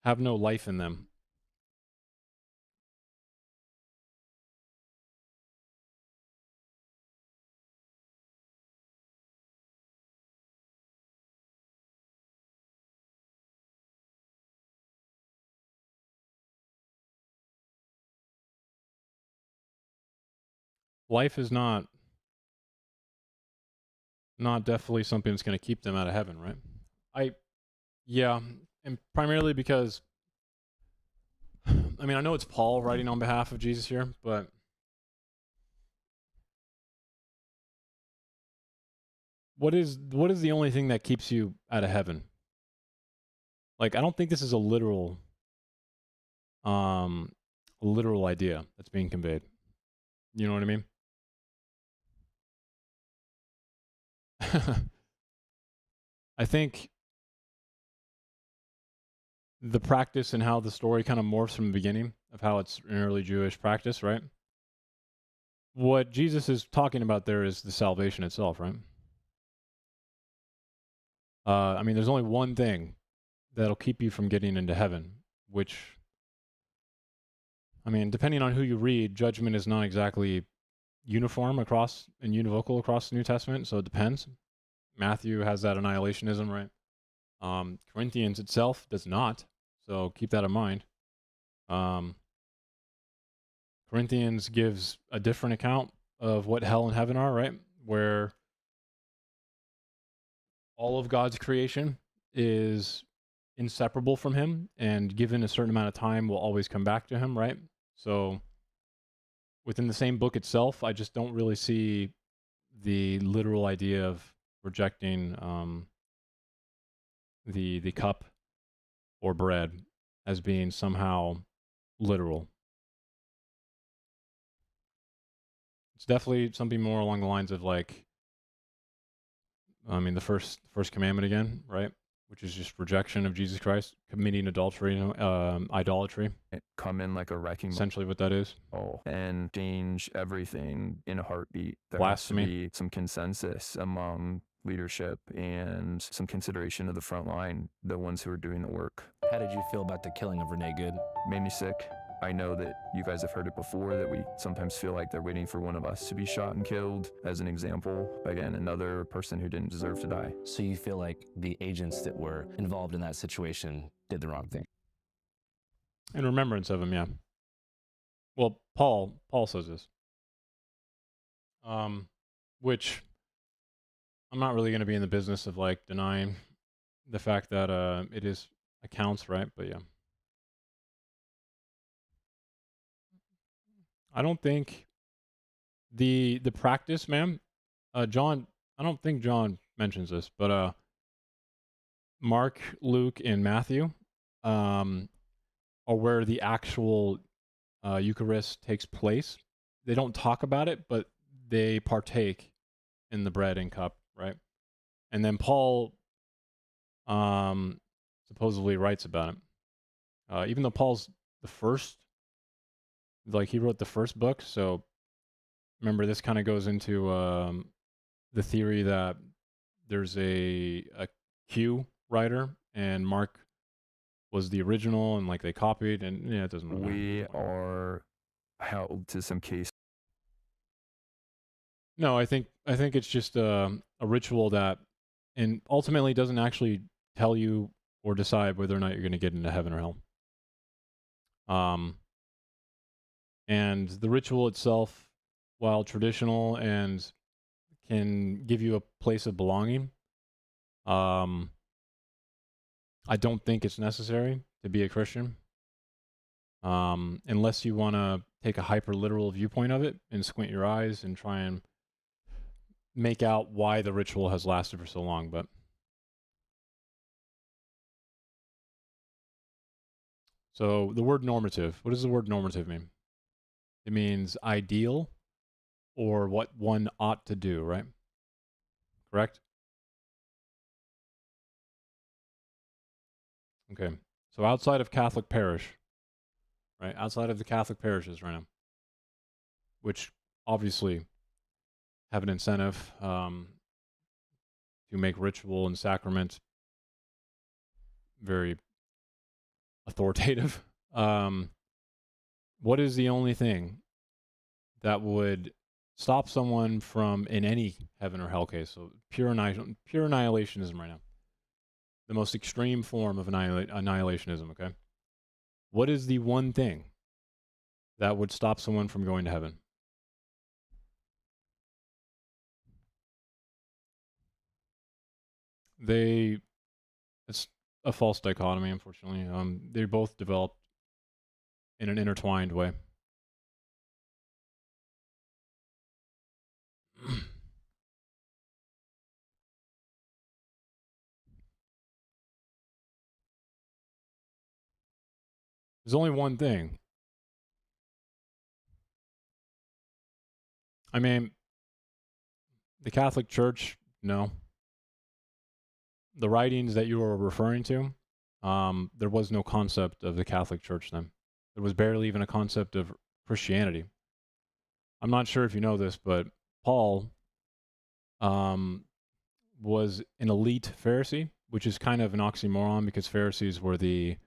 Have no life in them. Life is not definitely something that's going to keep them out of heaven, right? Yeah, and primarily because, I mean, I know it's Paul writing on behalf of Jesus here, but what is the only thing that keeps you out of heaven? Like, I don't think this is a literal idea that's being conveyed. You know what I mean? I think the practice and how the story kind of morphs from the beginning of how it's an early Jewish practice, right? What Jesus is talking about there is the salvation itself, right? I mean, there's only one thing that'll keep you from getting into heaven, which, I mean, depending on who you read, judgment is not exactly uniform across and univocal across the New Testament, so it depends. Matthew has that annihilationism, right? Corinthians itself does not, so keep that in mind. Corinthians gives a different account of what hell and heaven are, right? Where all of God's creation is inseparable from him, and given a certain amount of time will always come back to him, right? So within the same book itself, I just don't really see the literal idea of rejecting the cup or bread as being somehow literal. It's definitely something more along the lines of like, I mean, the first commandment again, right? Which is just rejection of Jesus Christ, committing adultery, idolatry. Come in like a wrecking ball. Essentially what that is. And change everything in a heartbeat. There Blasphemy. has to be some consensus among leadership and some consideration of the front line, the ones who are doing the work. How did you feel about the killing of Renee Good? Made me sick. I know that you guys have heard it before, that we sometimes feel like they're waiting for one of us to be shot and killed. As an example, again, another person who didn't deserve to die. So you feel like the agents that were involved in that situation did the wrong thing? In remembrance of him, yeah. Well, Paul says this. Which I'm not really going to be in the business of like denying the fact that it is accounts, right? But yeah. I don't think the practice, man, John, I don't think John mentions this, but Mark, Luke, and Matthew are where the actual Eucharist takes place. They don't talk about it, but they partake in the bread and cup, right? And then Paul supposedly writes about it. Even though Paul's the first, like he wrote the first book, so remember this kind of goes into the theory that there's a Q writer and Mark was the original and like they copied, and yeah, it doesn't matter. We are held to some case. No, I think it's just a ritual that, and ultimately doesn't actually tell you or decide whether or not you're going to get into heaven or hell. And the ritual itself, while traditional and can give you a place of belonging, I don't think it's necessary to be a Christian, unless you want to take a hyper literal viewpoint of it and squint your eyes and try and make out why the ritual has lasted for so long. But so the word normative, what does the word normative mean? It means ideal or what one ought to do, right? Correct? Okay. So outside of Catholic parish, right? Outside of the Catholic parishes right now, which obviously have an incentive to make ritual and sacrament very authoritative. What is the only thing that would stop someone from, in any heaven or hell case, so pure annihilationism right now, the most extreme form of annihilationism, okay? What is the one thing that would stop someone from going to heaven? It's a false dichotomy, unfortunately. They both developed in an intertwined way. There's only one thing. I mean, the Catholic Church, no. The writings that you were referring to, there was no concept of the Catholic Church then. There was barely even a concept of Christianity. I'm not sure if you know this, but Paul was an elite Pharisee, which is kind of an oxymoron because Pharisees were the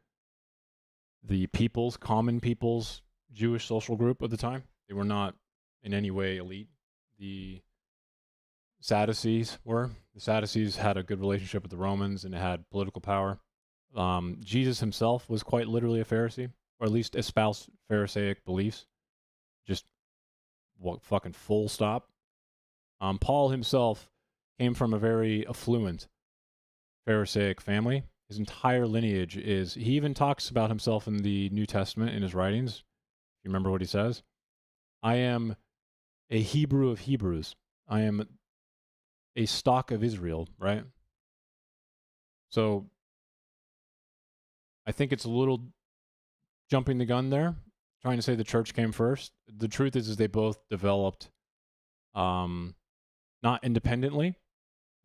common people's Jewish social group at the time. They were not in any way elite. The Sadducees were. The Sadducees had a good relationship with the Romans and had political power. Jesus himself was quite literally a Pharisee, or at least espoused Pharisaic beliefs. Just fucking full stop. Paul himself came from a very affluent Pharisaic family. His entire lineage is, he even talks about himself in the New Testament in his writings. You remember what he says? I am a Hebrew of Hebrews. I am a stock of Israel, right? So I think it's a little jumping the gun there, trying to say the church came first. The truth is they both developed not independently,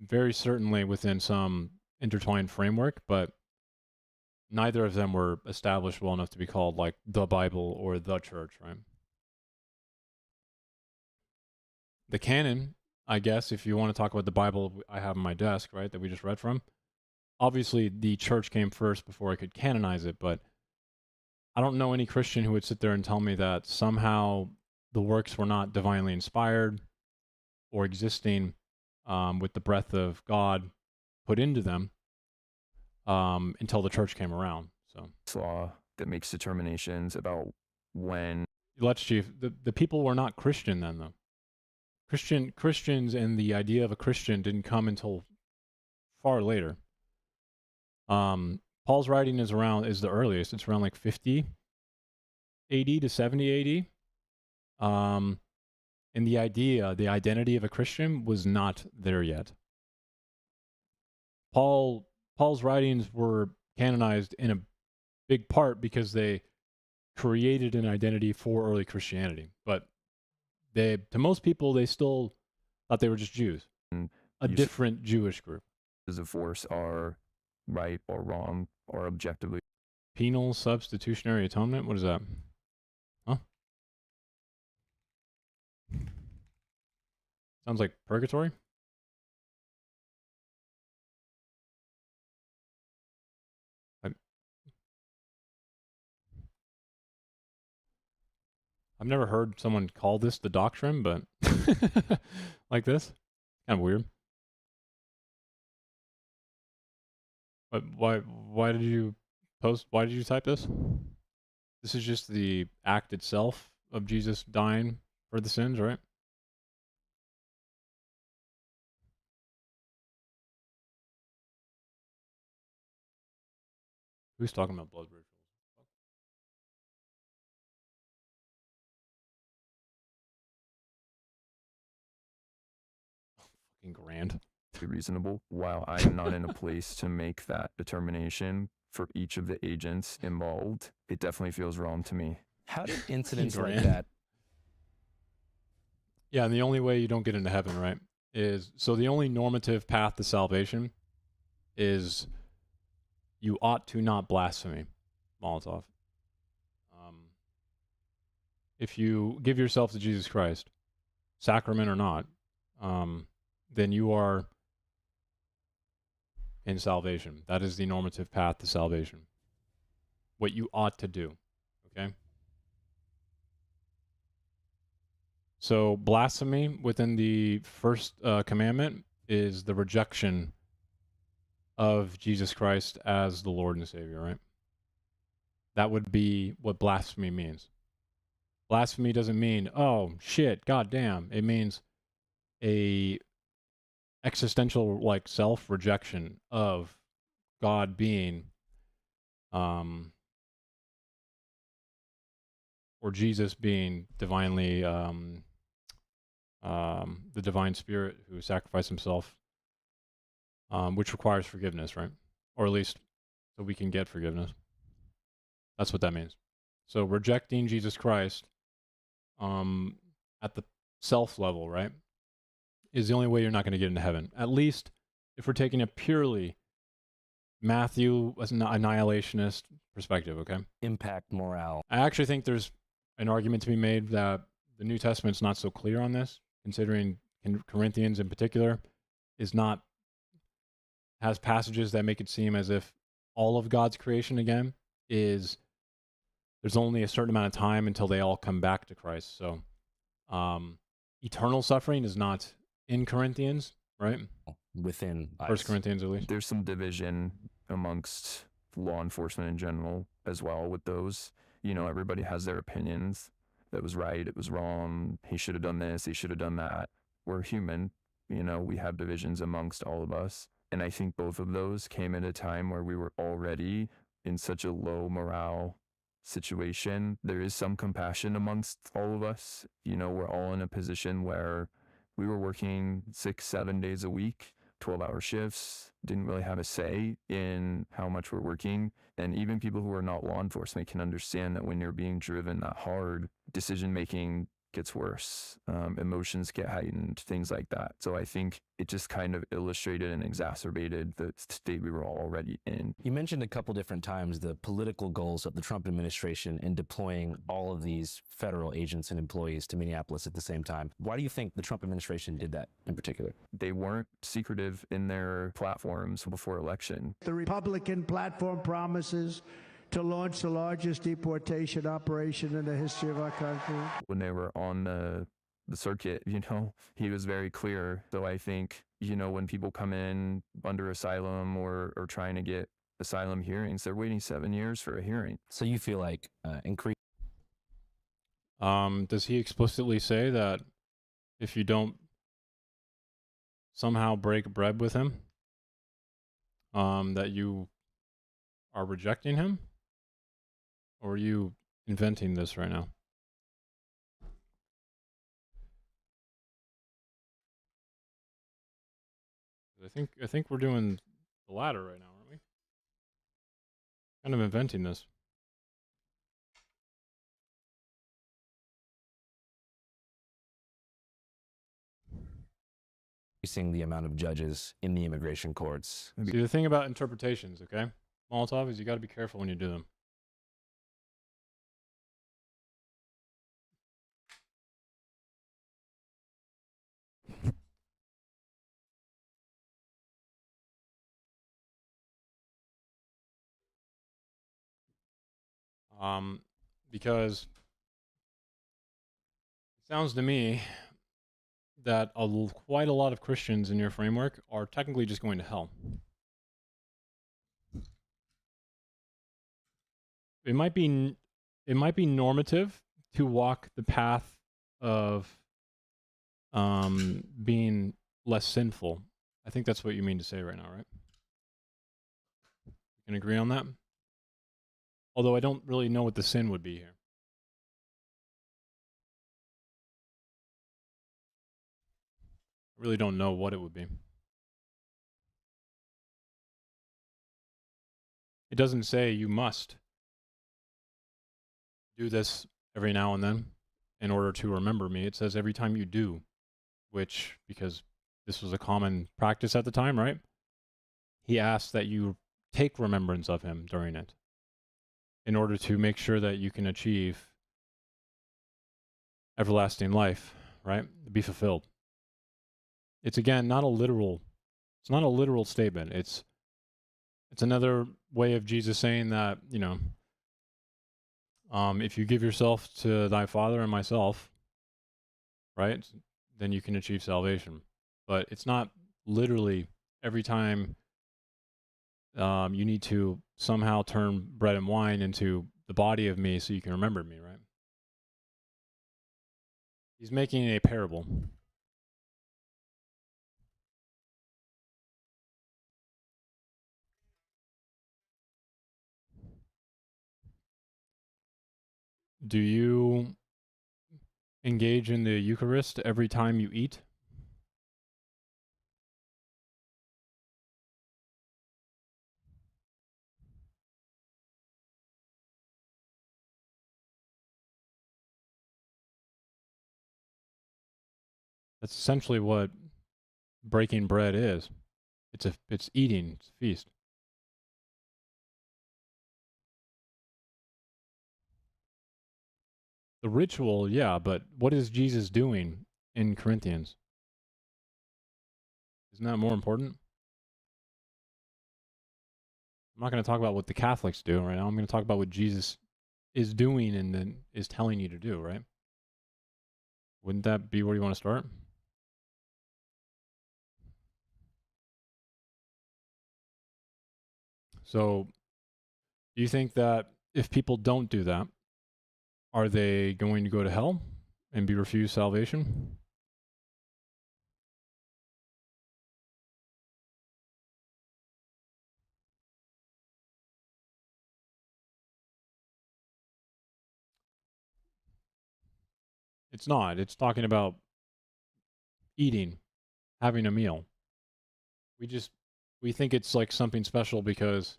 very certainly within some intertwined framework, but neither of them were established well enough to be called like the Bible or the church, right? The canon, I guess, if you want to talk about the Bible I have on my desk, right, that we just read from, obviously the church came first before I could canonize it, but I don't know any Christian who would sit there and tell me that somehow the works were not divinely inspired or existing with the breath of God put into them until the church came around. So law that makes determinations about when. Let's Chief, the people were not Christian then, though. Christians and the idea of a Christian didn't come until far later. Paul's writing is the earliest. It's around like 50 AD to 70 AD. And the identity of a Christian was not there yet. Paul's writings were canonized in a big part because they created an identity for early Christianity. But to most people, they still thought they were just Jews, a different Jewish group. Does of force are right or wrong or objectively. Penal substitutionary atonement? What is that? Huh? Sounds like purgatory? I've never heard someone call this the doctrine, but like this, kind of weird. But why did you type this? This is just the act itself of Jesus dying for the sins, right? Who's talking about blood rituals? Fucking grand. Reasonable. While I am not in a place to make that determination for each of the agents involved, it definitely feels wrong to me. How did incidents like that? Yeah, and the only way you don't get into heaven, right, is so the only normative path to salvation is you ought to not blaspheme, Molotov. If you give yourself to Jesus Christ, sacrament or not, then you are in salvation. That is the normative path to salvation. What you ought to do, okay? So blasphemy within the first commandment is the rejection of Jesus Christ as the Lord and Savior, right? That would be what blasphemy means. Blasphemy doesn't mean, oh, shit, goddamn. It means a existential, like, self-rejection of God being, or Jesus being divinely, the divine spirit who sacrificed himself, which requires forgiveness, right? Or at least so we can get forgiveness. That's what that means. So rejecting Jesus Christ at the self level, right, is the only way you're not going to get into heaven. At least if we're taking a purely Matthew annihilationist perspective, okay? Impact morale. I actually think there's an argument to be made that the New Testament's not so clear on this, considering Corinthians in particular has passages that make it seem as if all of God's creation again is there's only a certain amount of time until they all come back to Christ. So eternal suffering is not in Corinthians, right? Within First Corinthians, at least. There's some division amongst law enforcement in general as well with those. You know, everybody has their opinions. That was right, it was wrong, he should have done this, he should have done that. We're human, you know, we have divisions amongst all of us. And I think both of those came at a time where we were already in such a low morale situation. There is some compassion amongst all of us. You know, we're all in a position where we were working 6-7 days a week, 12-hour shifts, didn't really have a say in how much we're working. And even people who are not law enforcement can understand that when you're being driven that hard, decision-making gets worse, emotions get heightened, things like that. So I think it just kind of illustrated and exacerbated the state we were already in. You mentioned a couple different times the political goals of the Trump administration in deploying all of these federal agents and employees to Minneapolis at the same time. Why do you think the Trump administration did that in particular? They weren't secretive in their platforms before election. The Republican platform promises to launch the largest deportation operation in the history of our country. When they were on the circuit, you know, he was very clear. So I think, you know, when people come in under asylum or trying to get asylum hearings, they're waiting 7 years for a hearing. So you feel like increase. Does he explicitly say that if you don't somehow break bread with him, that you are rejecting him? Or are you inventing this right now? I think we're doing the latter right now, aren't we? Kind of inventing this. Increasing the amount of judges in the immigration courts. See, the thing about interpretations, okay, Molotov, is you got to be careful when you do them. Because it sounds to me that quite a lot of Christians in your framework are technically just going to hell. It might be normative to walk the path of being less sinful. I think that's what you mean to say right now, right? You can agree on that? Although I don't really know what the sin would be here. I really don't know what it would be. It doesn't say you must do this every now and then in order to remember me. It says every time you do, which, because this was a common practice at the time, right? He asked that you take remembrance of him during it, in order to make sure that you can achieve everlasting life, right? Be fulfilled. It's again not a literal statement. It's another way of Jesus saying that, you know, if you give yourself to thy Father and myself, right, then you can achieve salvation. But it's not literally every time you need to somehow turn bread and wine into the body of me so you can remember me, right? He's making a parable. Do you engage in the Eucharist every time you eat? That's essentially what breaking bread is. It's eating, it's a feast. The ritual, yeah, but what is Jesus doing in Corinthians? Isn't that more important? I'm not going to talk about what the Catholics do right now. I'm going to talk about what Jesus is doing and then is telling you to do, right? Wouldn't that be where you want to start? So, do you think that if people don't do that, are they going to go to hell and be refused salvation? It's not. It's talking about eating, having a meal. We think it's like something special because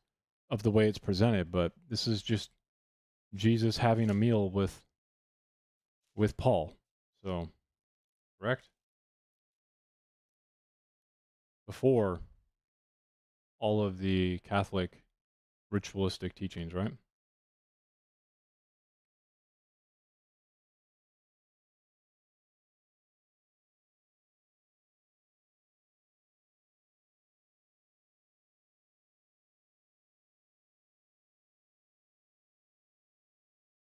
of the way it's presented, but this is just Jesus having a meal with Paul. So, correct? Before all of the Catholic ritualistic teachings, right?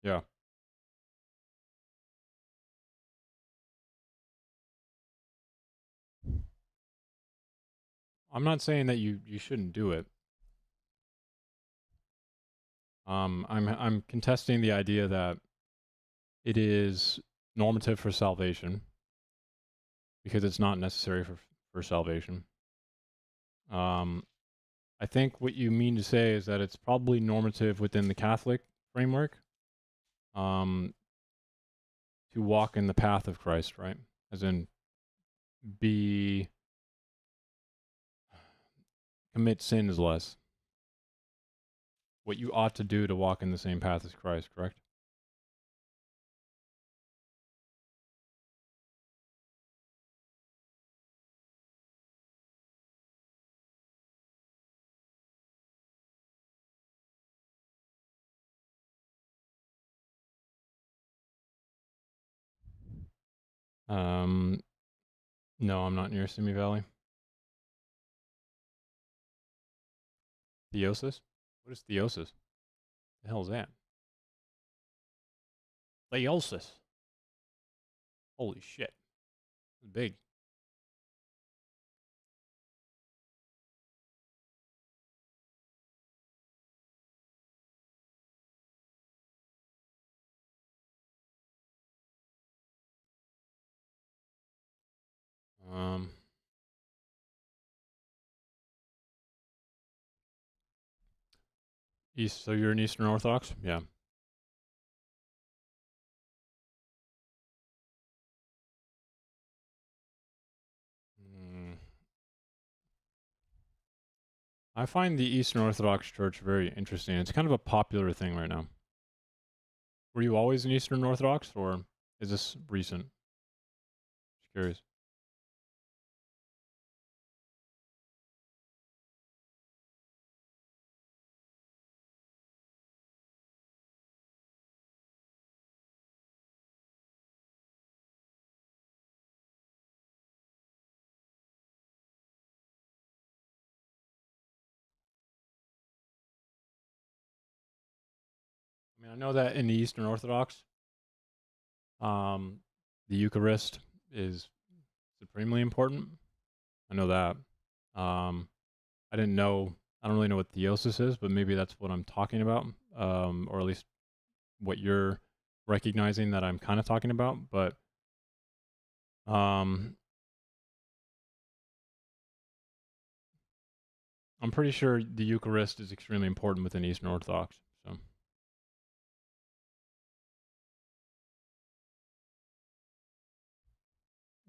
Yeah. I'm not saying that you shouldn't do it. I'm contesting the idea that it is normative for salvation because it's not necessary for salvation. I think what you mean to say is that it's probably normative within the Catholic framework, to walk in the path of Christ, right? As in, commit sins less. What you ought to do to walk in the same path as Christ, correct? No, I'm not near Simi Valley. Theosis? What is theosis? The hell is that? Theosis. Holy shit. It's big. So you're an Eastern Orthodox? Yeah. I find the Eastern Orthodox Church very interesting. It's kind of a popular thing right now. Were you always an Eastern Orthodox, or is this recent? Just curious. I mean, I know that in the Eastern Orthodox, the Eucharist is supremely important. I know that. I didn't know. I don't really know what theosis is, but maybe that's what I'm talking about, or at least what you're recognizing that I'm kind of talking about. But I'm pretty sure the Eucharist is extremely important within Eastern Orthodox. So.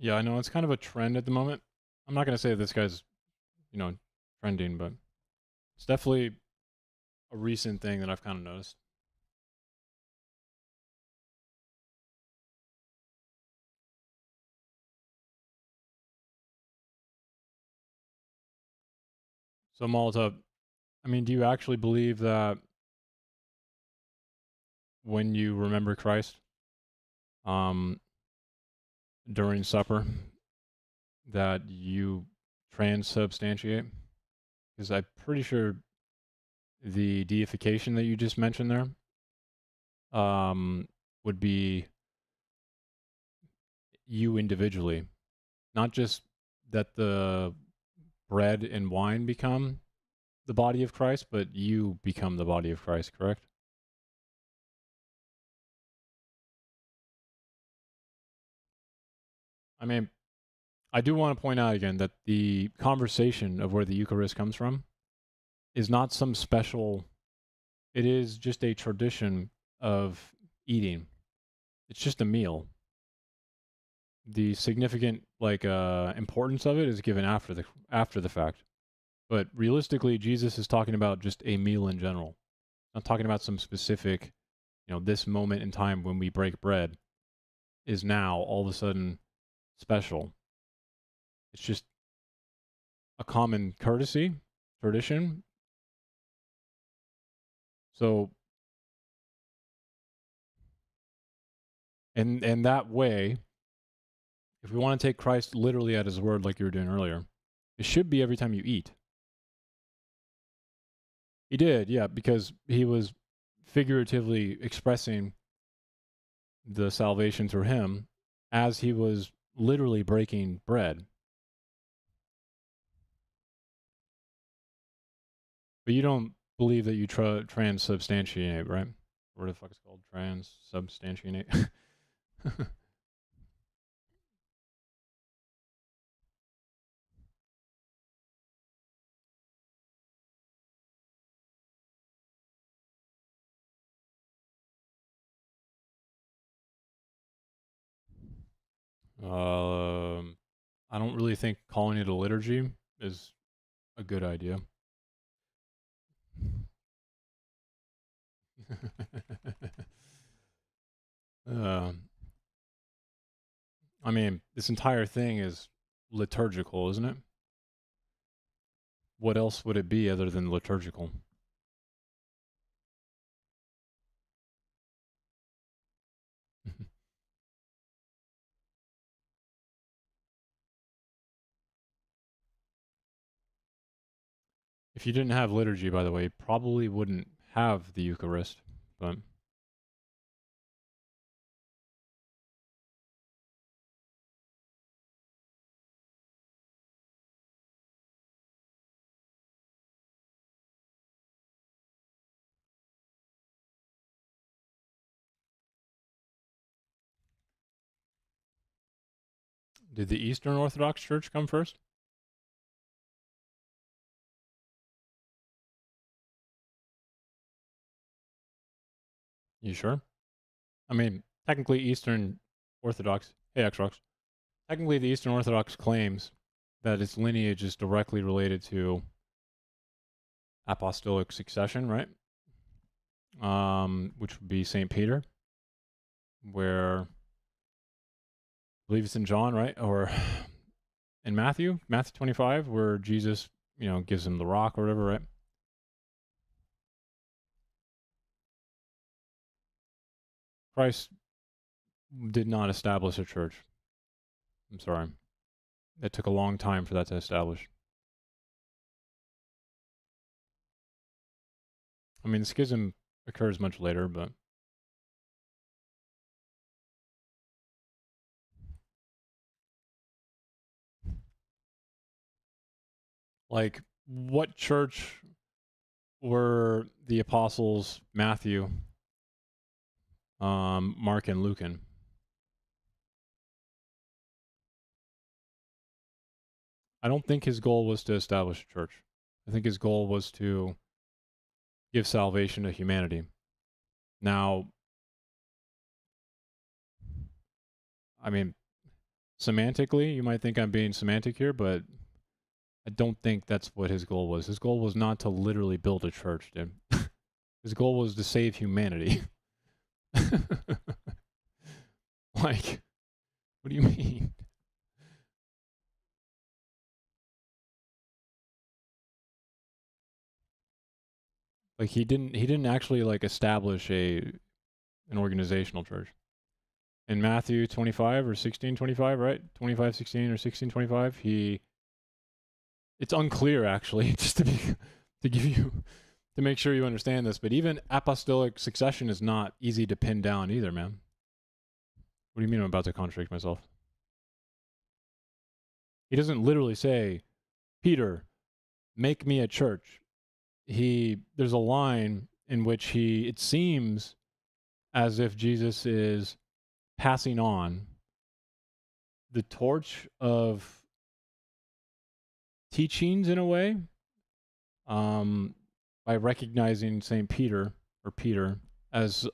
Yeah, I know it's kind of a trend at the moment. I'm not going to say this guy's, trending, but it's definitely a recent thing that I've kind of noticed. So Malta, I mean, do you actually believe that when you remember Christ, during supper, that you transubstantiate? Because I'm pretty sure the deification that you just mentioned there, would be you individually, not just that the bread and wine become the body of Christ, but you become the body of Christ, correct? I mean, I do want to point out again that the conversation of where the Eucharist comes from is not some special, it is just a tradition of eating. It's just a meal. The significant importance of it is given after the fact. But realistically, Jesus is talking about just a meal in general. Not talking about some specific, this moment in time when we break bread is now all of a sudden special. It's just a common courtesy, tradition. So, in that way, if we want to take Christ literally at his word like you were doing earlier, it should be every time you eat. He did, yeah, because he was figuratively expressing the salvation through him as he was literally breaking bread. But you don't believe that you transubstantiate, right? What the fuck is it called? Transubstantiate? I don't really think calling it a liturgy is a good idea. I mean, this entire thing is liturgical, isn't it? What else would it be other than liturgical? If you didn't have liturgy, by the way, you probably wouldn't have the Eucharist, but did the Eastern Orthodox Church come first? You sure? I mean, technically Eastern Orthodox, hey Xrox, technically the Eastern Orthodox claims that its lineage is directly related to apostolic succession, right? Which would be St. Peter, where I believe it's in John, right? Or in Matthew 25, where Jesus, gives him the rock or whatever, right? Christ did not establish a church. I'm sorry. It took a long time for that to establish. I mean, the schism occurs much later, but like, what church were the apostles Matthew, Mark, and Luke in? I don't think his goal was to establish a church. I think his goal was to give salvation to humanity. Now, I mean, semantically, you might think I'm being semantic here, but I don't think that's what his goal was. His goal was not to literally build a church, dude. His goal was to save humanity. Like, what do you mean? Like, he didn't actually establish an organizational church. In Matthew 25 or 16:25, right? 25:16 or 16:25, it's unclear actually, just to make sure you understand this, but even apostolic succession is not easy to pin down either, man. What do you mean I'm about to contradict myself? He doesn't literally say, Peter, make me a church. there's a line in which it seems as if Jesus is passing on the torch of teachings in a way, by recognizing Saint Peter or Peter as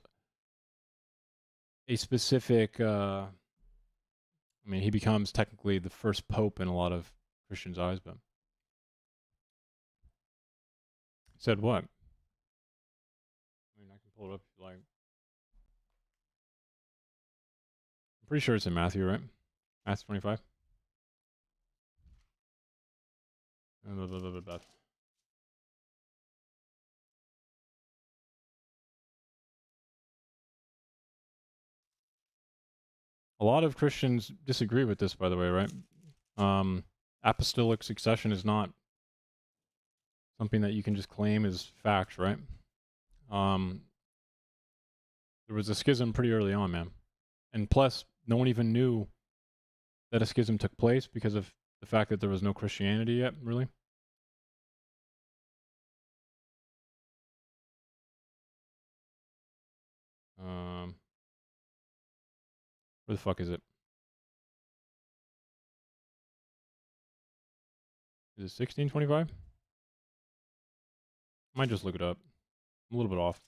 a specific. I mean, he becomes technically the first pope in a lot of Christians' eyes, but said what? I mean, I can pull it up if you like. I'm pretty sure it's in Matthew, right? Matthew 25. A lot of Christians disagree with this, by the way, right? Apostolic succession is not something that you can just claim as fact, right? There was a schism pretty early on, man. And plus, no one even knew that a schism took place because of the fact that there was no Christianity yet, really. Where the fuck is it? Is it 1625? Might just look it up. I'm a little bit off.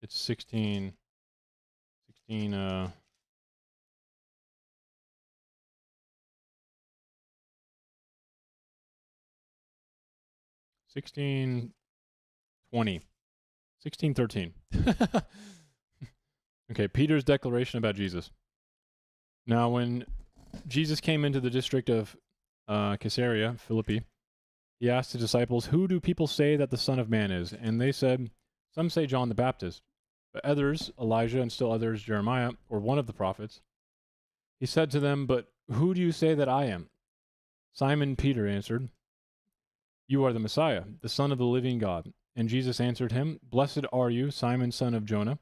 It's 16, 1620, 1613. Okay, Peter's declaration about Jesus. Now, when Jesus came into the district of Caesarea Philippi, he asked the disciples, "Who do people say that the Son of Man is?" And they said, "Some say John the Baptist, but others Elijah, and still others Jeremiah, or one of the prophets." He said to them, "But who do you say that I am?" Simon Peter answered, "You are the Messiah, the Son of the living God." And Jesus answered him, "Blessed are you, Simon, son of Jonah,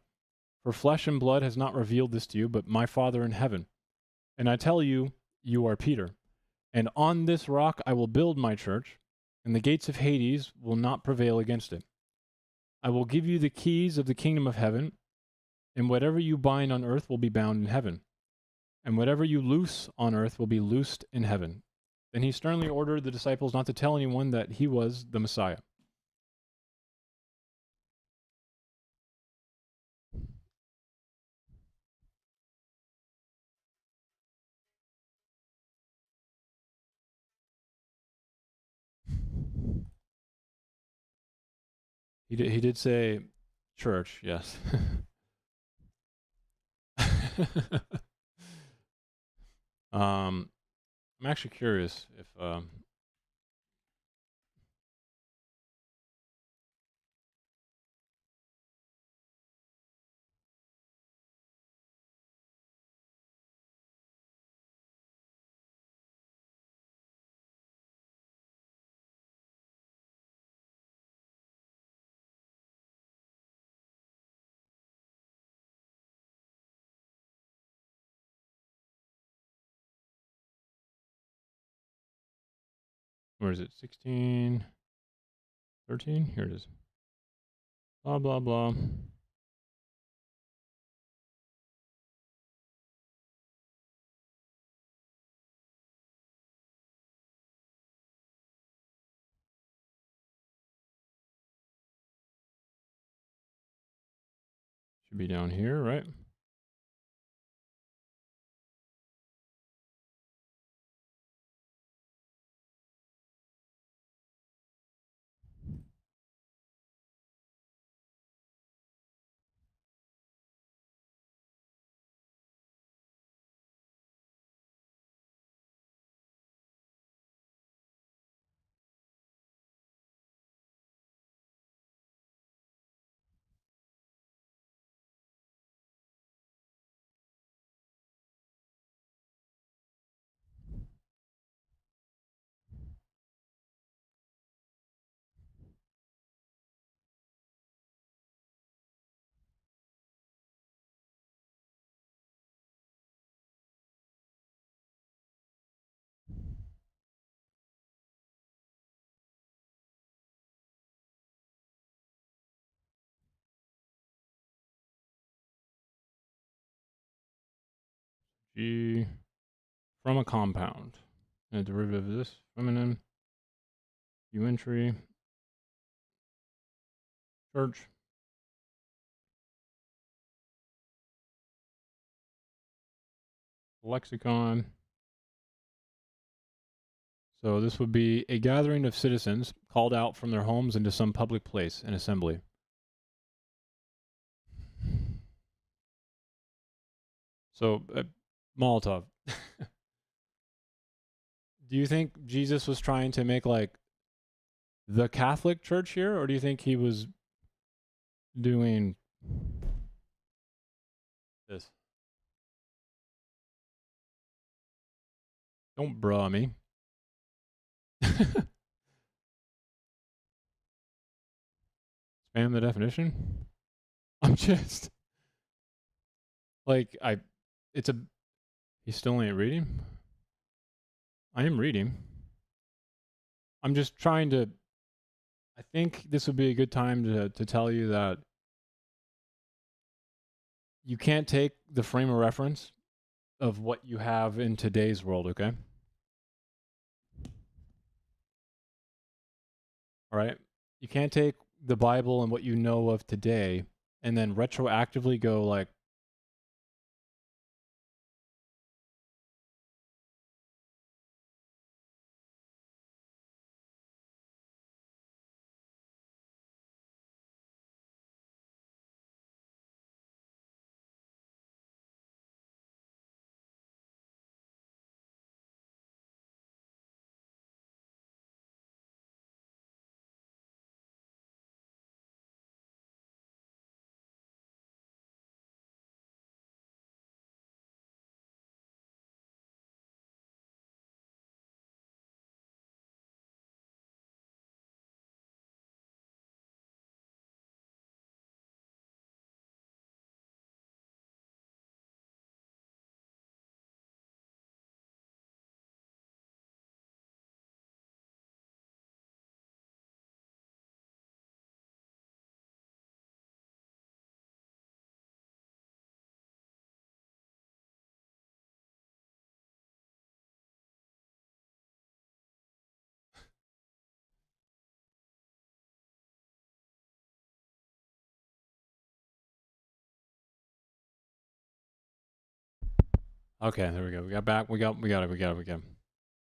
for flesh and blood has not revealed this to you, but my Father in heaven. And I tell you, you are Peter, and on this rock I will build my church, and the gates of Hades will not prevail against it. I will give you the keys of the kingdom of heaven, and whatever you bind on earth will be bound in heaven, and whatever you loose on earth will be loosed in heaven." Then he sternly ordered the disciples not to tell anyone that he was the Messiah. He did say church, yes. I'm actually curious if where is it? 16, 13? Here it is. Blah, blah, blah. Should be down here, right? She from a compound. And a derivative of this. Feminine. U entry. Church. Lexicon. So this would be a gathering of citizens called out from their homes into some public place, an assembly. So, Molotov. Do you think Jesus was trying to make like the Catholic Church here, or do you think he was doing this? Don't bruh me. Spam the definition? I'm just like he still ain't reading. I am reading. I'm just trying to I think this would be a good time to tell you that you can't take the frame of reference of what you have in today's world, okay? All right? You can't take the Bible and what you know of today and then retroactively go like, okay, there we go. We got back. We got it.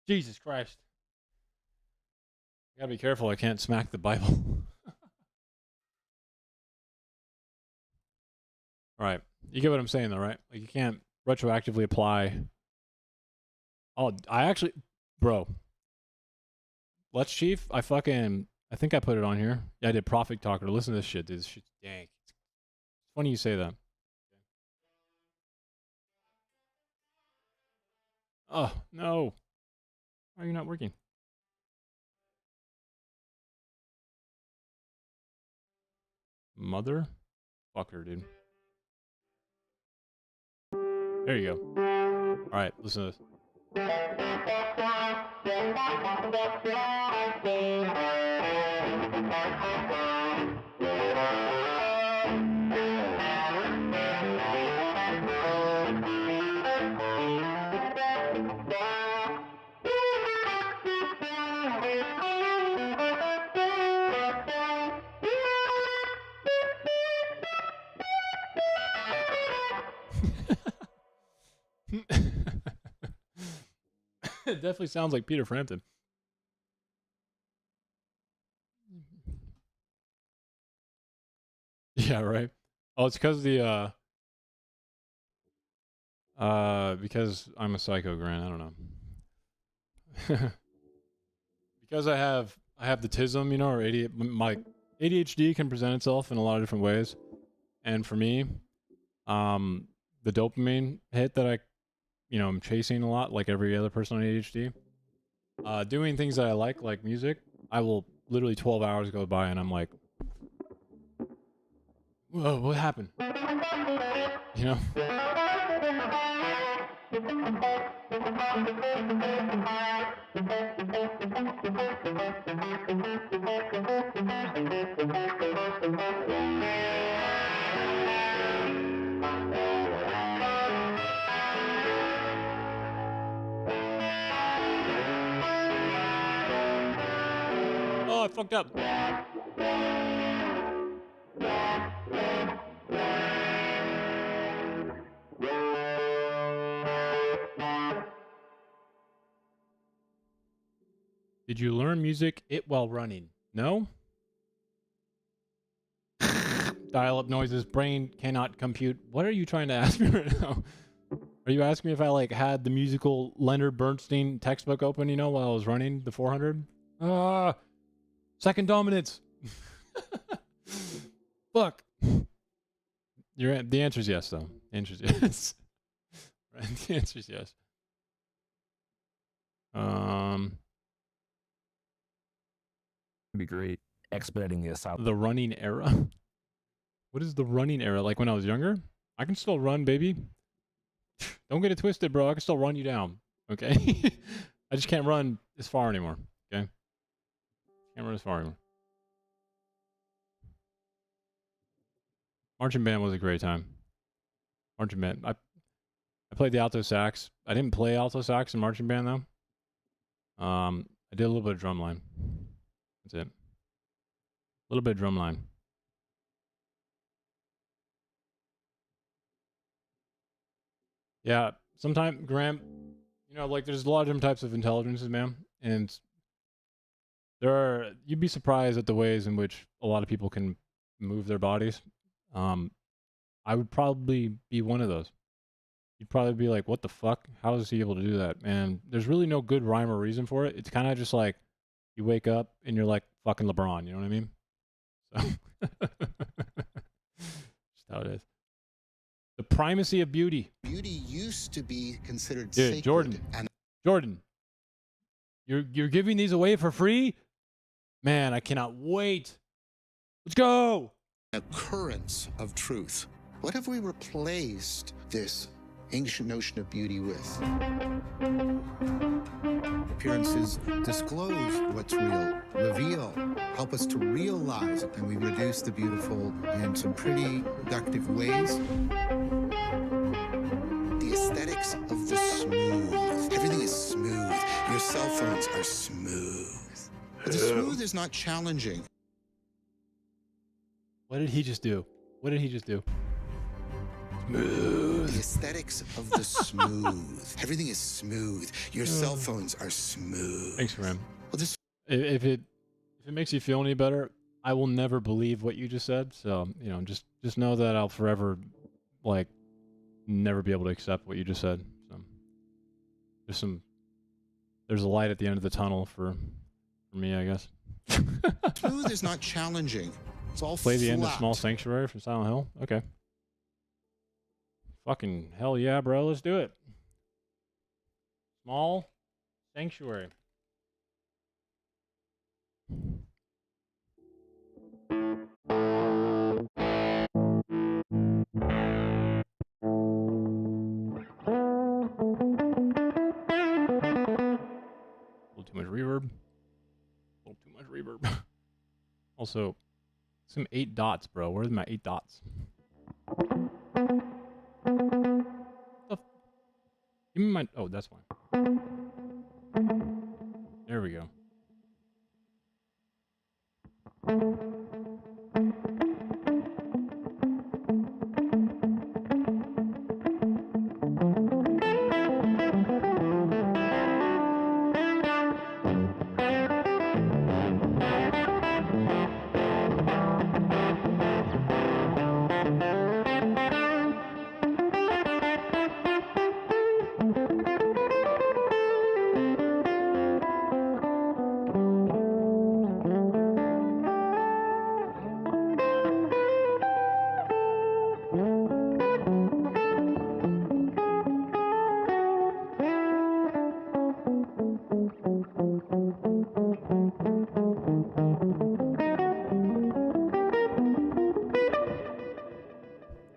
Jesus Christ. I gotta be careful. I can't smack the Bible. All right. You get what I'm saying, though, right? Like, you can't retroactively apply. Oh, I actually, bro. Let's Chief. I think I put it on here. Yeah, I did Prophet Talker. Listen to this shit, dude. This shit's dank. It's funny you say that. Oh, no. Why are you not working? Mother? Fucker, dude. There you go. Alright, listen to this. It definitely sounds like Peter Frampton. Yeah, right. Oh, it's because because I'm a psycho, Grant. I don't know. Because I have the tism, you know, or my ADHD can present itself in a lot of different ways, and for me, the dopamine hit that I'm chasing a lot, like every other person on ADHD. Doing things that I like music, I will literally 12 hours go by and I'm like, whoa, what happened? You know? Oh, I fucked up. Did you learn music while running? No? Dial-up noises, brain cannot compute. What are you trying to ask me right now? Are you asking me if I like had the musical Leonard Bernstein textbook open, you know, while I was running the 400? Second dominance. Fuck. The answer is yes, though. The answer is yes. Right, the answer is yes. It'd be great. Expediting the asylum. The running era? What is the running era? Like when I was younger? I can still run, baby. Don't get it twisted, bro. I can still run you down. Okay? I just can't run as far anymore. Okay? Can't run as far anymore. Marching band was a great time. Marching band. I played the alto sax. I didn't play alto sax in marching band though. I did a little bit of drumline. That's it. A little bit of drumline. Yeah, sometimes, Graham, you know, like there's a lot of different types of intelligences, man. And you'd be surprised at the ways in which a lot of people can move their bodies. I would probably be one of those. You'd probably be like, what the fuck? How is he able to do that? And there's really no good rhyme or reason for it. It's kind of just like you wake up and you're like fucking LeBron, you know what I mean? So, just how it is. The primacy of beauty. Beauty used to be considered Dude, sacred. Jordan, you're giving these away for free? Man, I cannot wait. Let's go. Occurrence of truth. What have we replaced this ancient notion of beauty with? Appearances disclose what's real, reveal, help us to realize it, and we reduce the beautiful in some pretty productive ways. The aesthetics of the smooth. Everything is smooth. Your cell phones are smooth. But the smooth is not challenging. What did he just do? What did he just do? Smooth. The aesthetics of the smooth. Everything is smooth. Your cell phones are smooth. Thanks, Graham. Well, this If it makes you feel any better, I will never believe what you just said. So, you know, just know that I'll forever, like, never be able to accept what you just said. So, there's a light at the end of the tunnel for me, I guess. smooth is not challenging. It's all Play the flat. end of Small Sanctuary from Silent Hill? Okay. Fucking hell yeah, bro. Let's do it. Small Sanctuary. A little too much reverb. A little too much reverb. Also, some 8 dots, bro. Where's my 8 dots? Give me my... Oh, that's fine. There we go.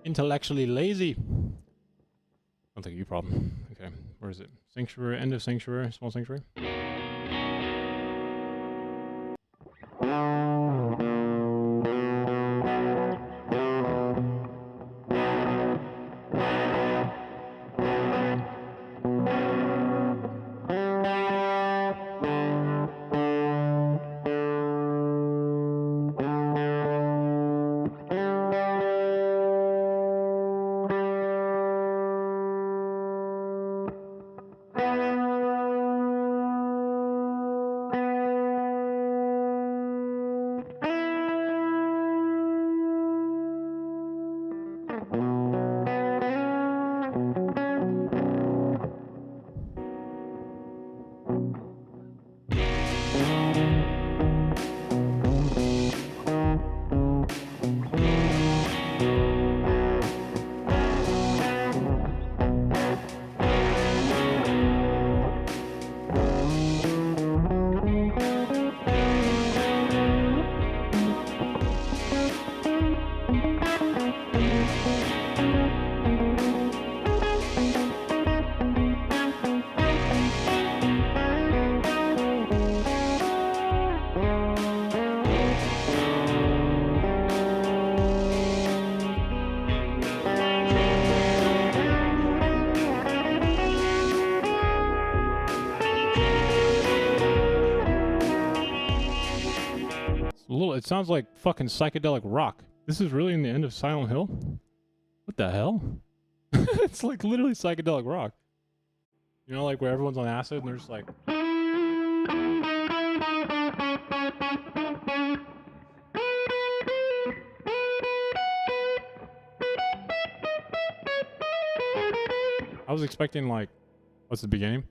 Intellectually lazy. Don't think you problem. Okay, where is it? Sanctuary, end of Sanctuary, Small Sanctuary. Hold on, it sounds like fucking psychedelic rock. This is really in the end of Silent Hill? What the hell? It's like literally psychedelic rock. You know, like where everyone's on acid and they're just like... I was expecting like... What's the beginning?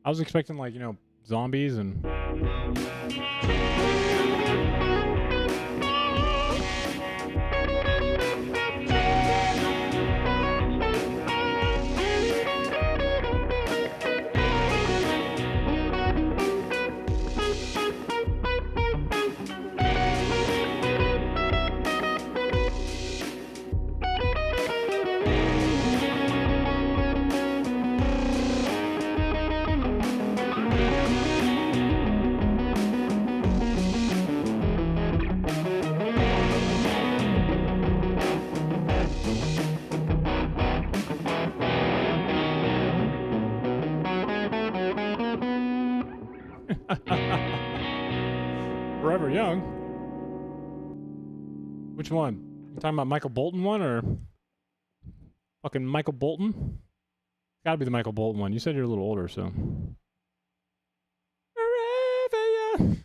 I was expecting like, you know, zombies and... Forever Young? Which one? You talking about Michael Bolton one or fucking Michael Bolton? It's gotta be the Michael Bolton one. You said you're a little older, so. Forever Young.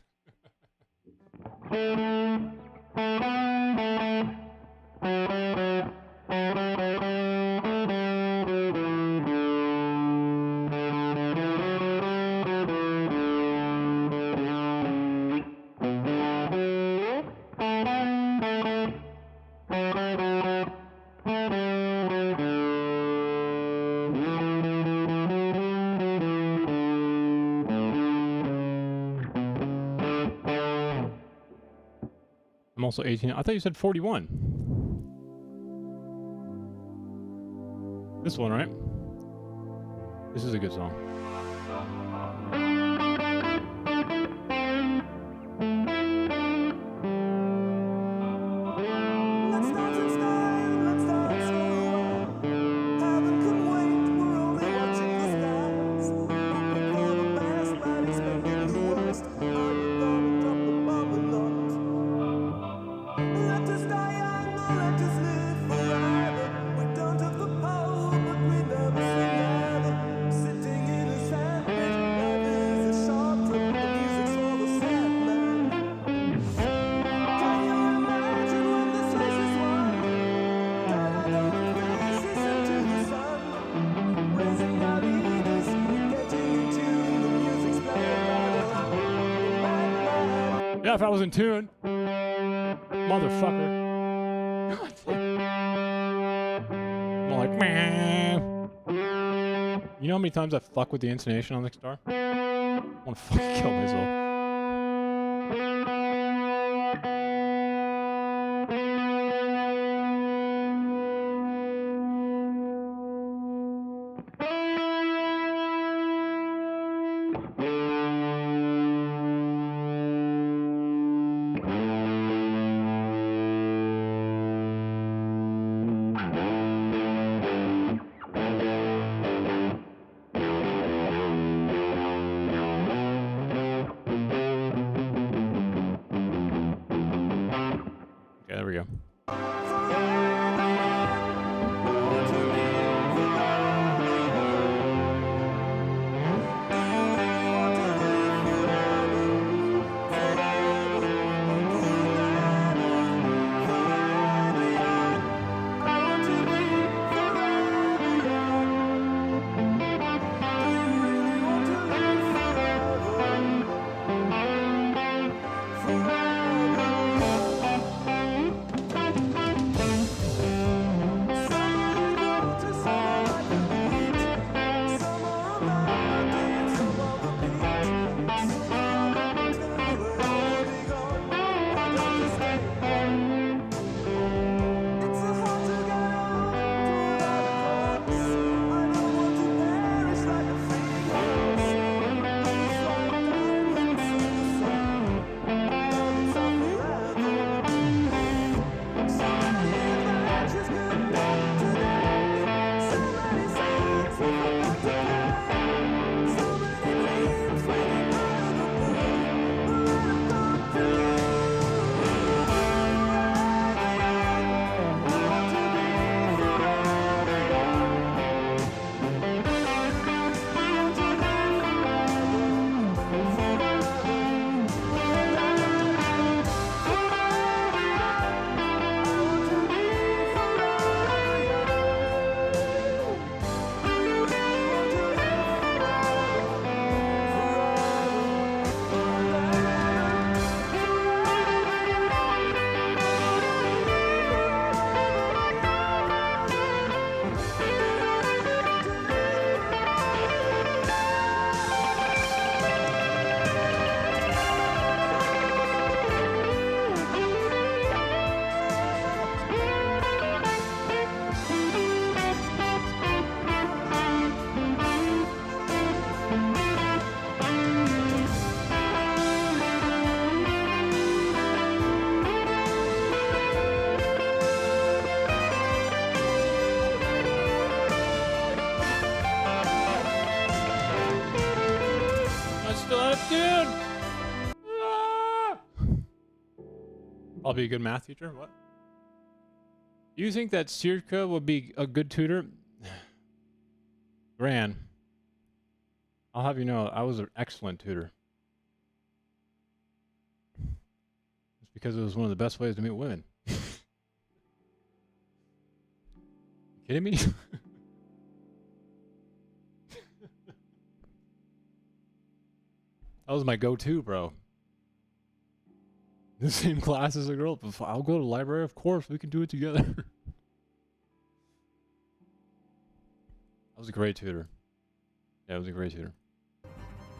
I'm also 18. I thought you said 41. This one, right? This is a good song. Yeah, if I was in tune. Motherfucker. God damn. I'm like, man. You know how many times I fuck with the intonation on the guitar? I want to fucking kill myself. I'll be a good math teacher. What? Do you think that Sirka would be a good tutor? Gran, I'll have you know, I was an excellent tutor. It's because it was one of the best ways to meet women. You kidding me? That was my go-to, bro. The same class as a girl. I'll go to the library, of course. We can do it together. I was a great tutor. Yeah, I was a great tutor.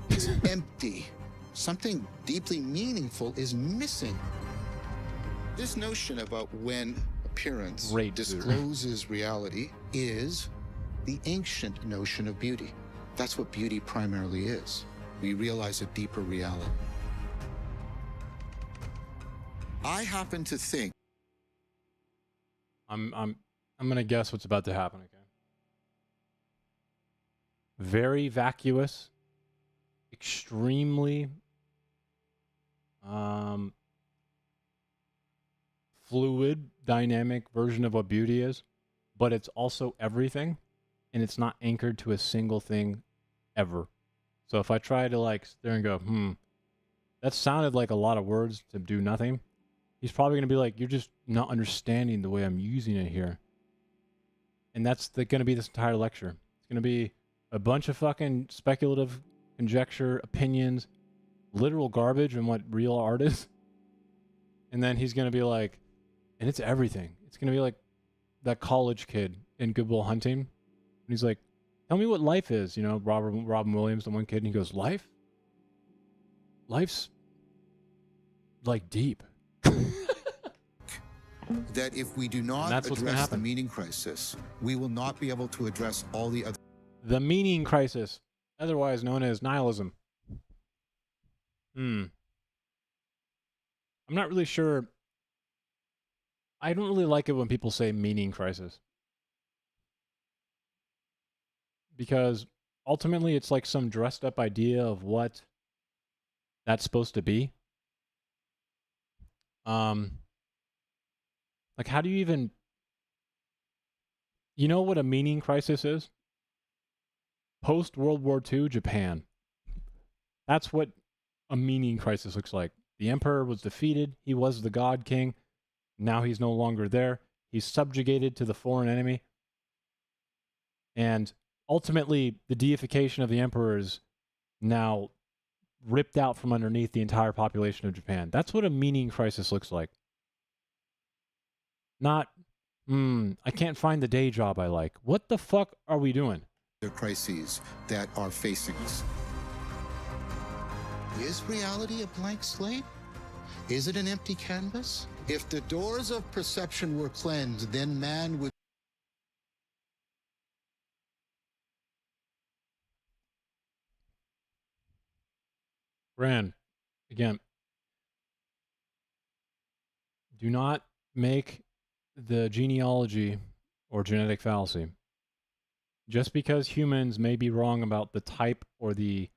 It's empty. Something deeply meaningful is missing. This notion about when appearance Great tutor. discloses reality is the ancient notion of beauty. That's what beauty primarily is. We realize a deeper reality. I happen to think I'm gonna guess what's about to happen, okay? Very vacuous, extremely fluid, dynamic version of what beauty is, but it's also everything, and it's not anchored to a single thing ever. So if I try to like sit there and go, that sounded like a lot of words to do nothing, he's probably going to be like, you're just not understanding the way I'm using it here. And that's going to be this entire lecture. It's going to be a bunch of fucking speculative conjecture, opinions, literal garbage and what real art is. And then he's going to be like, and it's everything. It's going to be like that college kid in Good Will Hunting. And he's like, tell me what life is. You know, Robin Williams, the one kid, and he goes, life? Life's like deep. that if we do not that's what's gonna address the happen. meaning crisis, we will not be able to address all the other. The meaning crisis, otherwise known as nihilism. I'm not really sure. I don't really like it when people say meaning crisis. Because ultimately it's like some dressed up idea of what that's supposed to be. Like, how do you even... You know what a meaning crisis is? Post-World War II Japan. That's what a meaning crisis looks like. The emperor was defeated. He was the god king. Now he's no longer there. He's subjugated to the foreign enemy. And ultimately, the deification of the emperor is now ripped out from underneath the entire population of Japan. That's what a meaning crisis looks like. Not, I can't find the day job I like. What the fuck are we doing? The crises that are facing us. Is reality a blank slate? Is it an empty canvas? If the doors of perception were cleansed, then man would. Rand, again, do not make the genealogy or genetic fallacy. Just because humans may be wrong about the type or the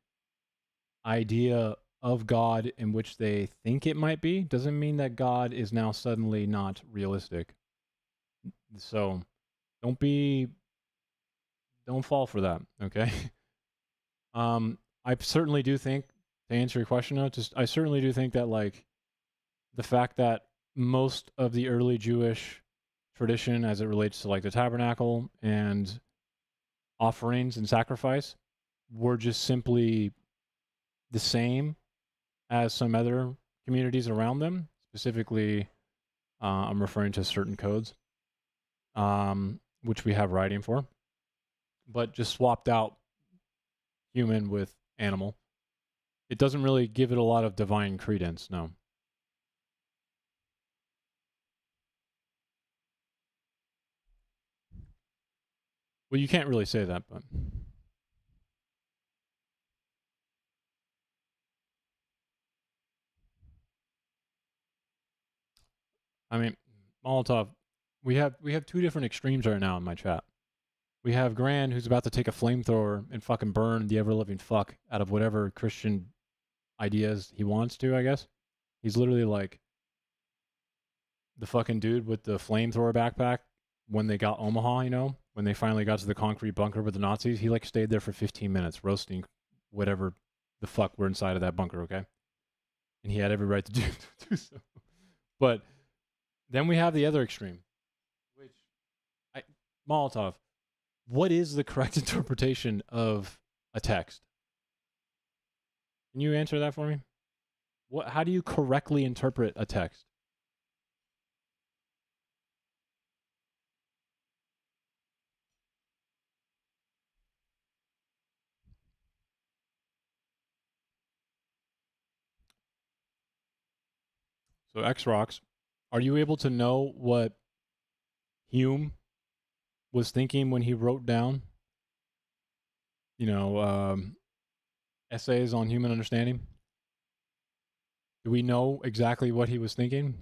idea of God in which they think it might be, doesn't mean that God is now suddenly not realistic. So don't fall for that, okay? I certainly do think, to answer your question though, I certainly do think that like the fact that most of the early Jewish tradition as it relates to like the tabernacle and offerings and sacrifice were just simply the same as some other communities around them. Specifically, I'm referring to certain codes, which we have writing for, but just swapped out human with animal. It doesn't really give it a lot of divine credence, no. Well, you can't really say that, but... I mean, Molotov, we have two different extremes right now in my chat. We have Gran, who's about to take a flamethrower and fucking burn the ever-living fuck out of whatever Christian ideas he wants to, I guess. He's literally like the fucking dude with the flamethrower backpack when they got Omaha, you know, when they finally got to the concrete bunker with the Nazis, he like stayed there for 15 minutes roasting whatever the fuck were inside of that bunker, okay? And he had every right to do so. But then we have the other extreme, which Molotov, what is the correct interpretation of a text? Can you answer that for me? How do you correctly interpret a text? So X-Rocks, are you able to know what Hume was thinking when he wrote down, you know, essays on human understanding? Do we know exactly what he was thinking?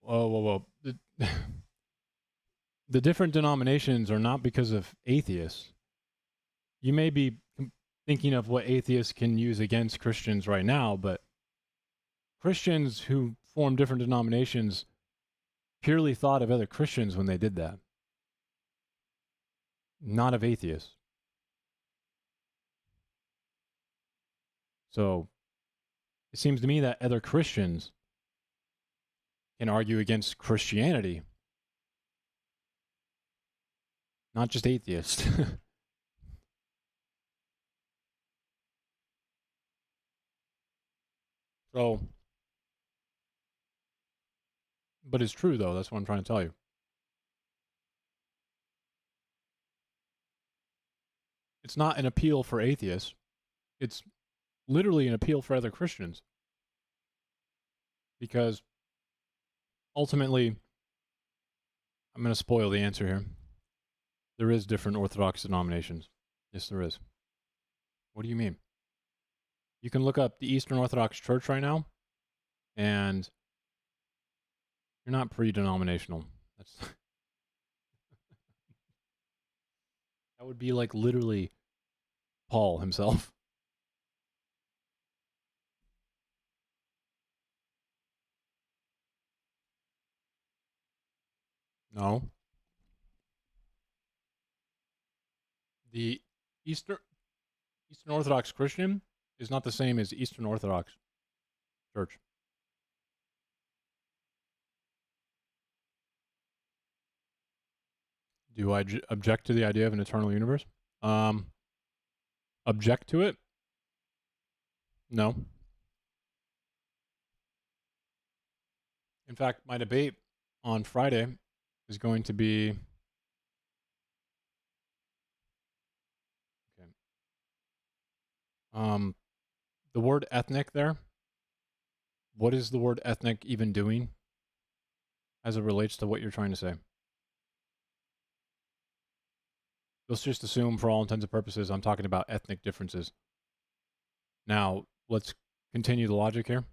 Whoa. The different denominations are not because of atheists. You may be thinking of what atheists can use against Christians right now, but Christians who form different denominations purely thought of other Christians when they did that, not of atheists. So it seems to me that other Christians can argue against Christianity, not just atheists. So, but it's true though, that's what I'm trying to tell you. It's not an appeal for atheists. It's literally an appeal for other Christians. Because ultimately, I'm going to spoil the answer here. There is different Orthodox denominations. Yes, there is. What do you mean? You can look up the Eastern Orthodox Church right now, and you're not pre-denominational. That's that would be like literally Paul himself. No. The Eastern Orthodox Christian is not the same as Eastern Orthodox Church. Do I object to the idea of an eternal universe? Object to it? No. In fact, my debate on Friday is going to be... Okay. The word ethnic there, what is the word ethnic even doing as it relates to what you're trying to say? Let's just assume for all intents and purposes I'm talking about ethnic differences. Now, let's continue the logic here.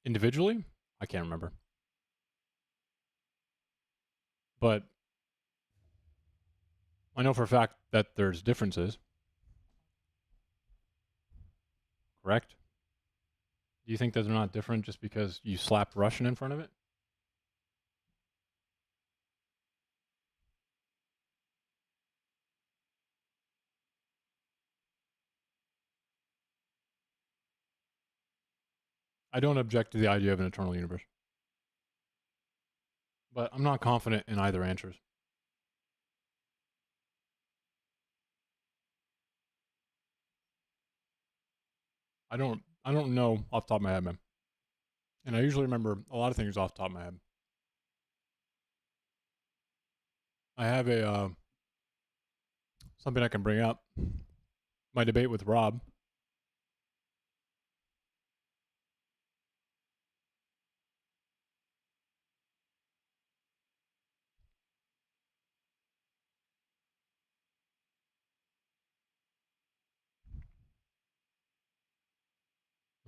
Individually? I can't remember. But I know for a fact that there's differences. Correct? Do you think that they're not different just because you slapped Russian in front of it? I don't object to the idea of an eternal universe. But I'm not confident in either answers. I don't know off the top of my head, man. And I usually remember a lot of things off the top of my head. I have a something I can bring up. My debate with Rob.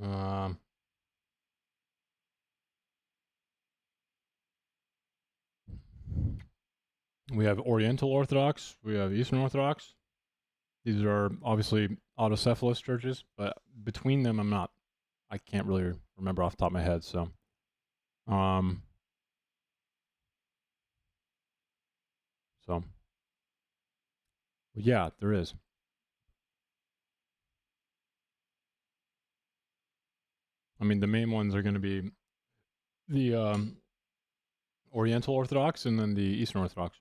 Um, we have Oriental Orthodox. We have Eastern Orthodox. These are obviously autocephalous churches, but between them, I can't really remember off the top of my head. So, um, so, yeah, there is. I mean, the main ones are going to be the Oriental Orthodox and then the Eastern Orthodox.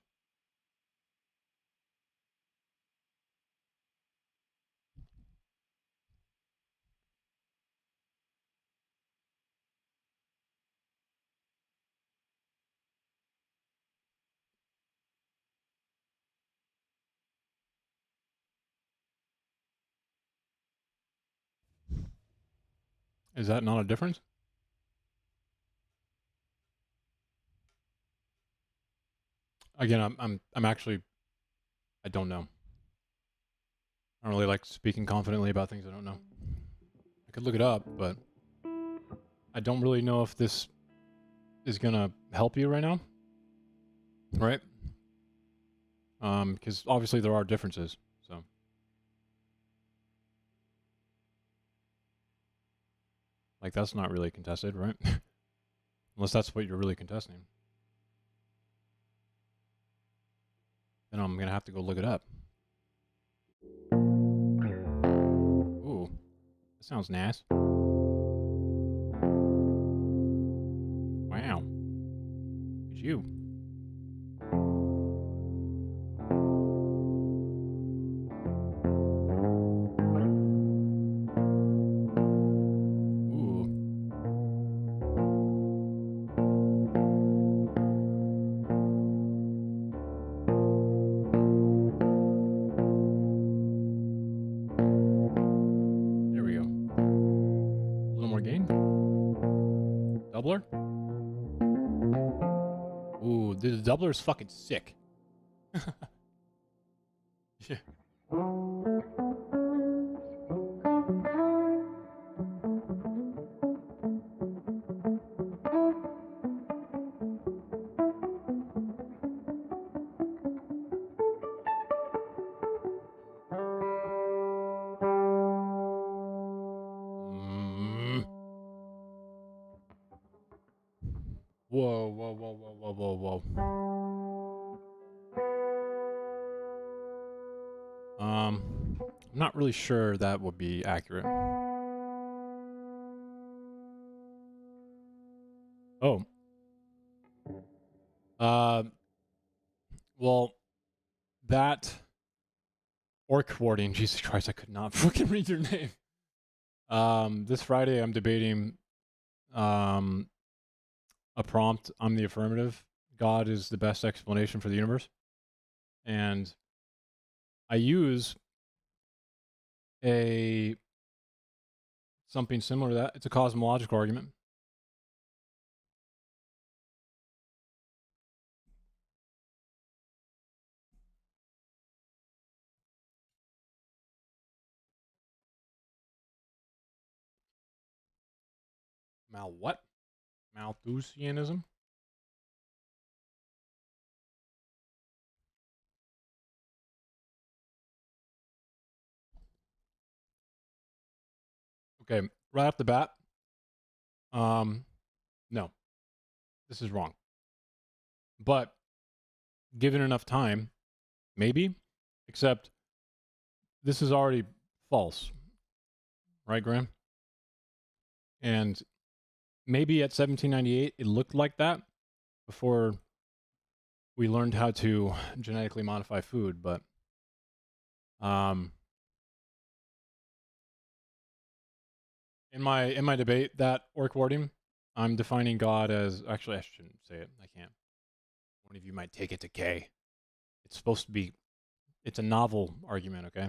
Is that not a difference? Again, I'm actually, I don't know. I don't really like speaking confidently about things I don't know. I could look it up, but I don't really know if this is gonna help you right now, right? Because obviously there are differences. So, like, that's not really contested, right? Unless that's what you're really contesting. Then I'm gonna have to go look it up. Ooh, that sounds nice. Wow. Look at you. There we go. A little more gain. Doubler. Ooh, the doubler is fucking sick. Yeah. Whoa, whoa, whoa, whoa, whoa, whoa, whoa. I'm not really sure that would be accurate. Oh. Well, that orc warding, Jesus Christ, I could not fucking read your name. This Friday I'm debating a prompt. I'm the affirmative. God is the best explanation for the universe. And I use something similar to that. It's a cosmological argument. What? Malthusianism? Okay, right off the bat, no, this is wrong. But given enough time, maybe, except this is already false, right, Graham? And maybe at 1798 it looked like that before we learned how to genetically modify food, but in my debate, that orc warding, I'm defining God as, actually I shouldn't say it, I can't. One of you might take it to K. It's supposed to be, it's a novel argument, okay?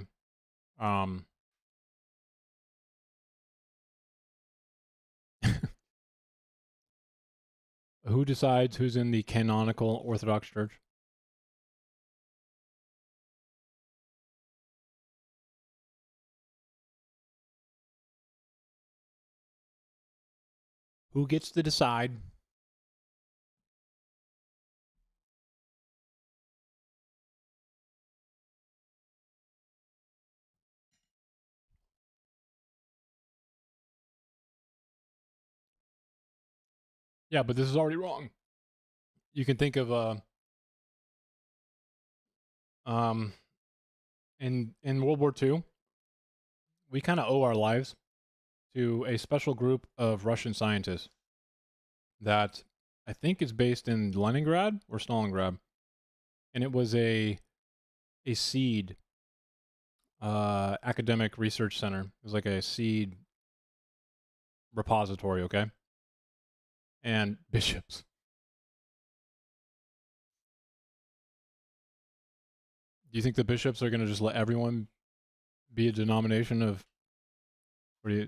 Who decides who's in the canonical Orthodox Church? Who gets to decide? Yeah, but this is already wrong. You can think of in World War II, we kind of owe our lives to a special group of Russian scientists that I think is based in Leningrad or Stalingrad, and it was a seed academic research center. It was like a seed repository, okay? And bishops. Do you think the bishops are going to just let everyone be a denomination of? Or do you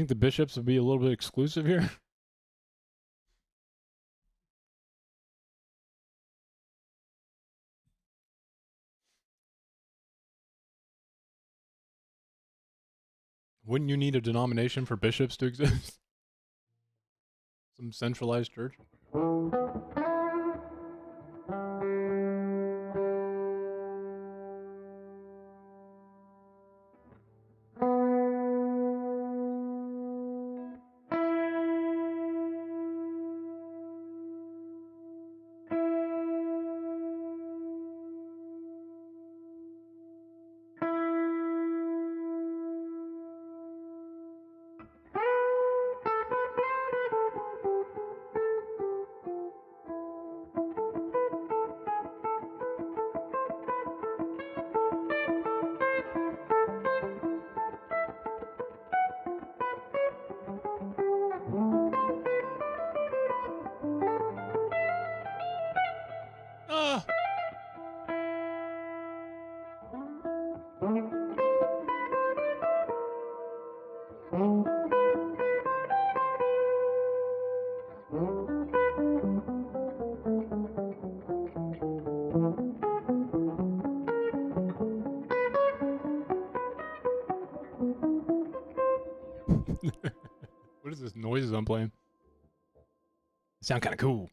think the bishops would be a little bit exclusive here? Wouldn't you need a denomination for bishops to exist? Some centralized church? What is this noises I'm playing? Sound kind of cool.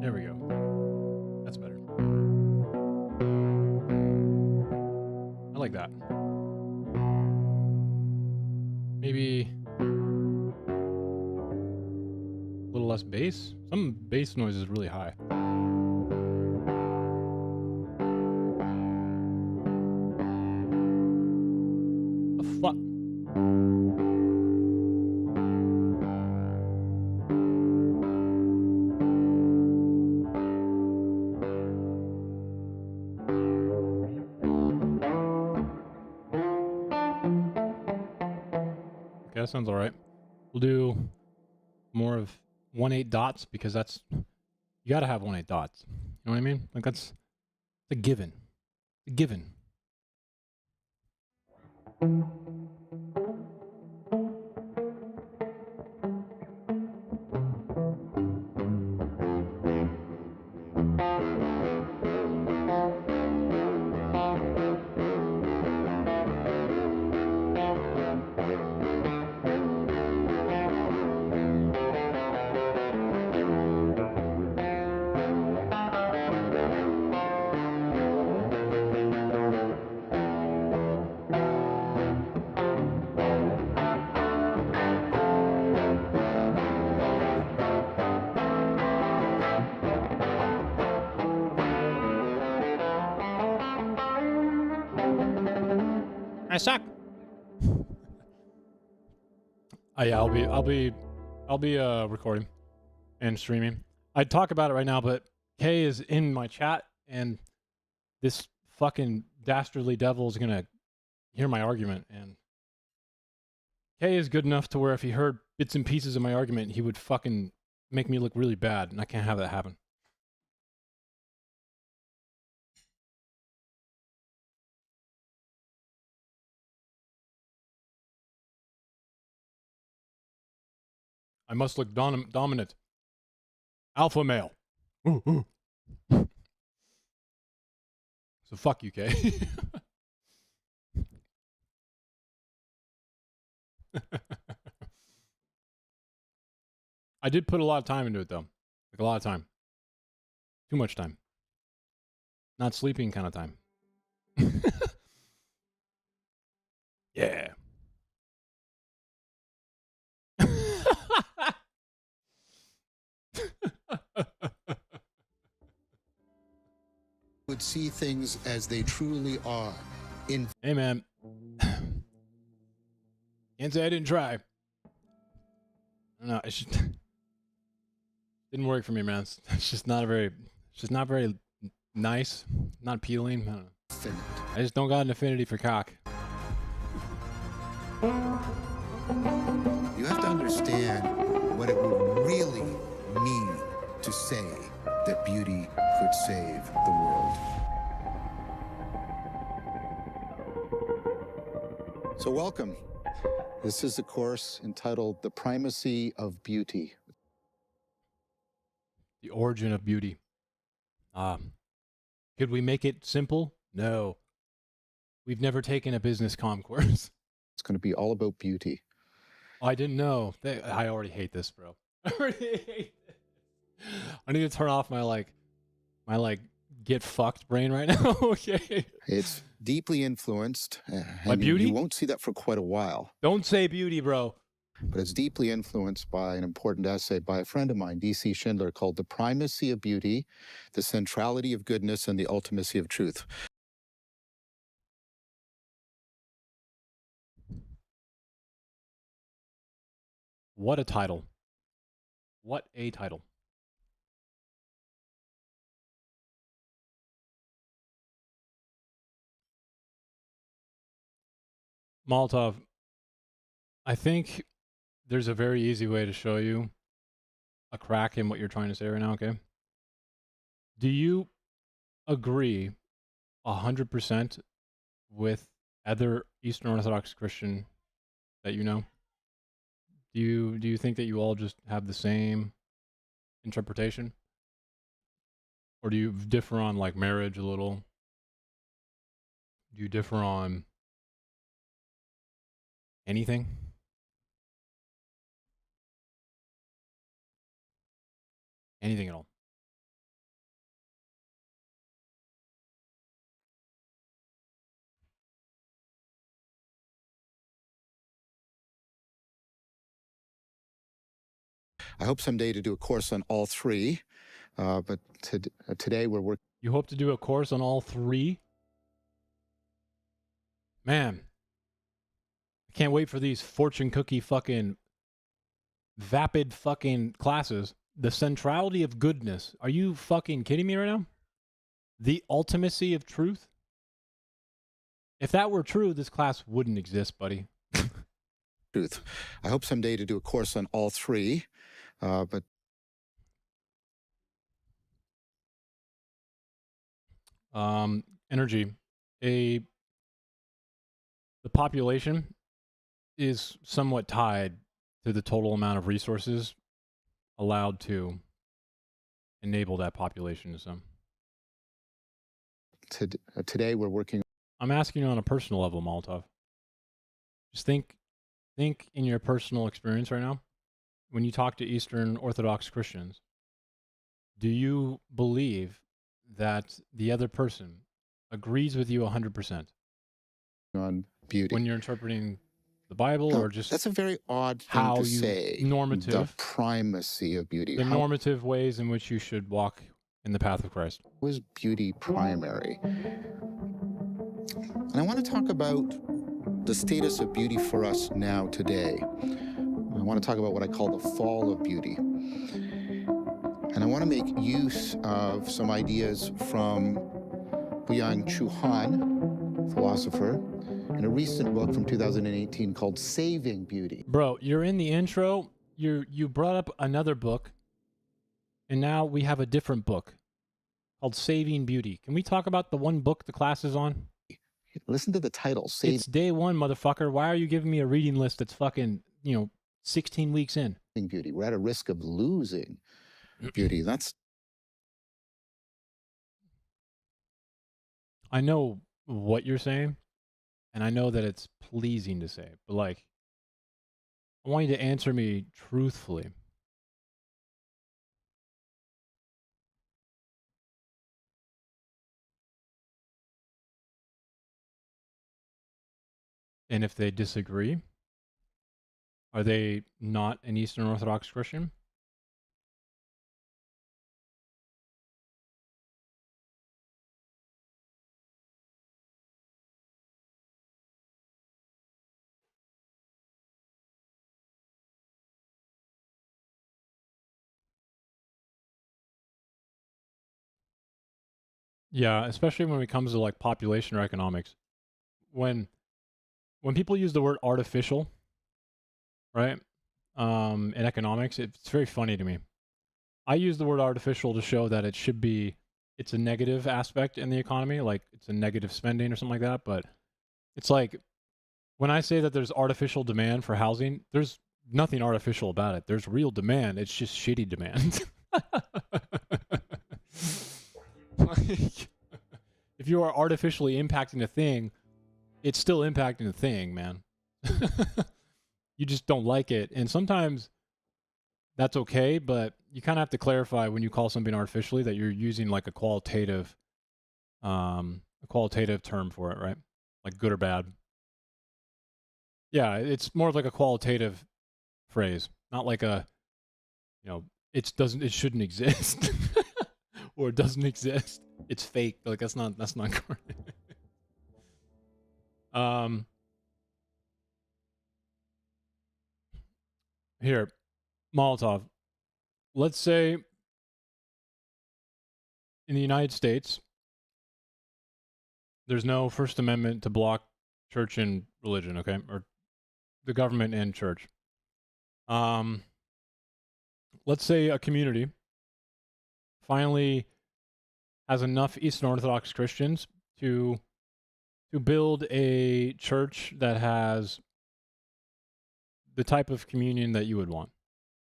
There we go. That's better. I like that. Maybe a little less bass. Some bass noise is really high. The fuck? Okay, that sounds all right. We'll do more of 1/8 dots because that's, you gotta have 1/8 dots. You know what I mean? Like that's a given. A given. I suck. Yeah, I'll be recording and streaming. I'd talk about it right now, but Kay is in my chat, and this fucking dastardly devil is gonna hear my argument. And Kay is good enough to where if he heard bits and pieces of my argument, he would fucking make me look really bad, and I can't have that happen. I must look dominant. Alpha male. Ooh, ooh. So fuck you, Kay. I did put a lot of time into it, though. Like, a lot of time. Too much time. Not sleeping kind of time. Yeah. Would see things as they truly are. Hey, man. Can't say I didn't try. I don't know. It just didn't work for me, man. It's just not very nice. Not appealing. I don't know. I just don't got an affinity for cock. You have to understand what it would really mean to say that beauty could save the world. So welcome. This is a course entitled The Primacy of Beauty. The origin of beauty. Could we make it simple? No. We've never taken a business comm course. It's going to be all about beauty. I didn't know. I already hate this, bro. I already hate this. I need to turn off my get fucked brain right now. Okay. It's deeply influenced. By beauty? You won't see that for quite a while. Don't say beauty, bro. But it's deeply influenced by an important essay by a friend of mine, D.C. Schindler, called The Primacy of Beauty, the Centrality of Goodness, and the Ultimacy of Truth. What a title. What a title. Molotov, I think there's a very easy way to show you a crack in what you're trying to say right now, okay? Do you agree 100% with other Eastern Orthodox Christian that you know? Do you think that you all just have the same interpretation? Or do you differ on like marriage a little? Do you differ on anything? Anything at all? I hope someday to do a course on all three, but today we're working. You hope to do a course on all three? Man, I can't wait for these fortune cookie fucking vapid fucking classes. The centrality of goodness. Are you fucking kidding me right now? The ultimacy of truth? If that were true, this class wouldn't exist, buddy. Truth. I hope someday to do a course on all three, but energy. The population is somewhat tied to the total amount of resources allowed to enable that population to some. Today we're working. I'm asking you on a personal level, Molotov. Just think in your personal experience right now. When you talk to Eastern Orthodox Christians, do you believe that the other person agrees with you 100%? On beauty. When you're interpreting the Bible, No, or just that's a very odd thing how to you say. normative The primacy of beauty. the How normative ways in which you should walk in the path of Christ? is beauty primary? And I want to talk about the status of beauty for us now today. I want to talk about what I call the fall of beauty. And I want to make use of some ideas from Byung-Chul Han, philosopher, in a recent book from 2018 called Saving Beauty. Bro, you're in the intro. You brought up another book, and now we have a different book called Saving Beauty. Can we talk about the one book the class is on? Listen to the title. It's day one, motherfucker. Why are you giving me a reading list that's fucking, 16 weeks in? beauty. We're at a risk of losing beauty. That's I know what you're saying, and I know that it's pleasing to say, but like, I want you to answer me truthfully. And if they disagree, are they not an Eastern Orthodox Christian? Yeah, especially when it comes to like population or economics. When people use the word artificial, right? In economics, it's very funny to me. I use the word artificial to show that it's a negative aspect in the economy, like it's a negative spending or something like that. But it's like when I say that there's artificial demand for housing, there's nothing artificial about it. There's real demand. It's just shitty demand. Like, if you are artificially impacting a thing, it's still impacting the thing, man. You just don't like it. And sometimes that's okay, but you kind of have to clarify when you call something artificially that you're using like a qualitative term for it, right? Like good or bad. Yeah, it's more of like a qualitative phrase, not like a, it shouldn't exist. Or it doesn't exist. It's fake. Like that's not correct. Here, Molotov. Let's say in the United States, there's no First Amendment to block church and religion, okay? Or the government and church. Let's say a community finally has enough Eastern Orthodox Christians to build a church that has the type of communion that you would want.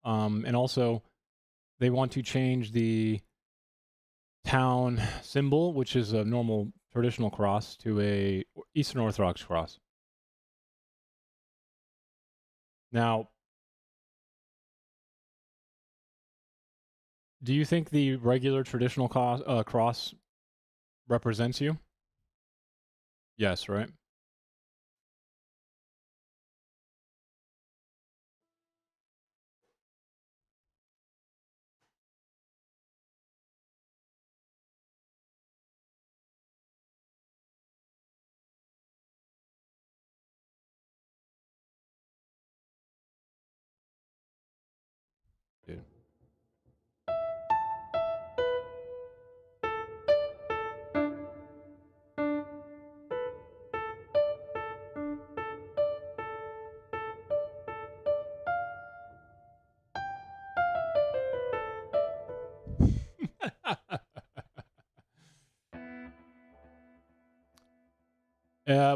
And also, they want to change the town symbol, which is a normal traditional cross, to a Eastern Orthodox cross. Now, do you think the regular traditional cross represents you? Yes, right? Dude.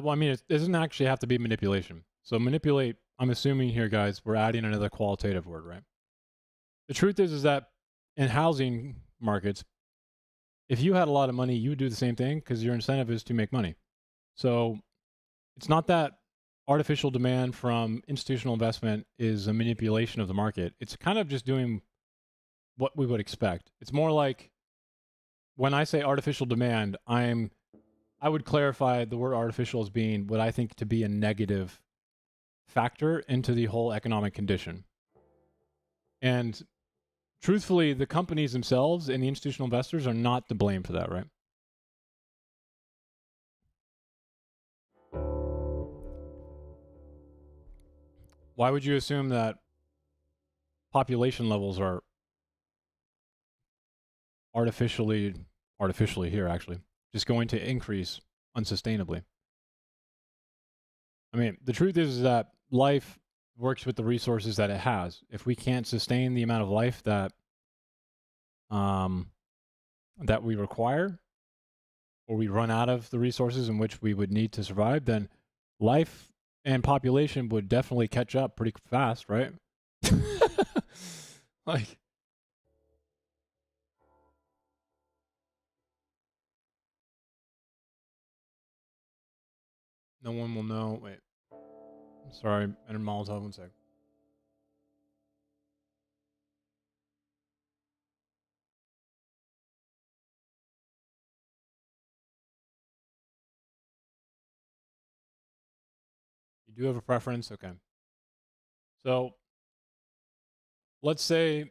Well, I mean, it doesn't actually have to be manipulation. So manipulate, I'm assuming here, guys, we're adding another qualitative word, right? The truth is that in housing markets, if you had a lot of money, you would do the same thing because your incentive is to make money. So it's not that artificial demand from institutional investment is a manipulation of the market. It's kind of just doing what we would expect. It's more like when I say artificial demand, I would clarify the word artificial as being what I think to be a negative factor into the whole economic condition. And truthfully, the companies themselves and the institutional investors are not to blame for that, right? Why would you assume that population levels are artificially here, actually, just going to increase unsustainably? I mean, the truth is that life works with the resources that it has. If we can't sustain the amount of life that that we require, or we run out of the resources in which we would need to survive, then life and population would definitely catch up pretty fast, right? Like, no one will know. Wait. I'm sorry. Enter Molotov. 1 sec. You do have a preference? Okay. So, let's say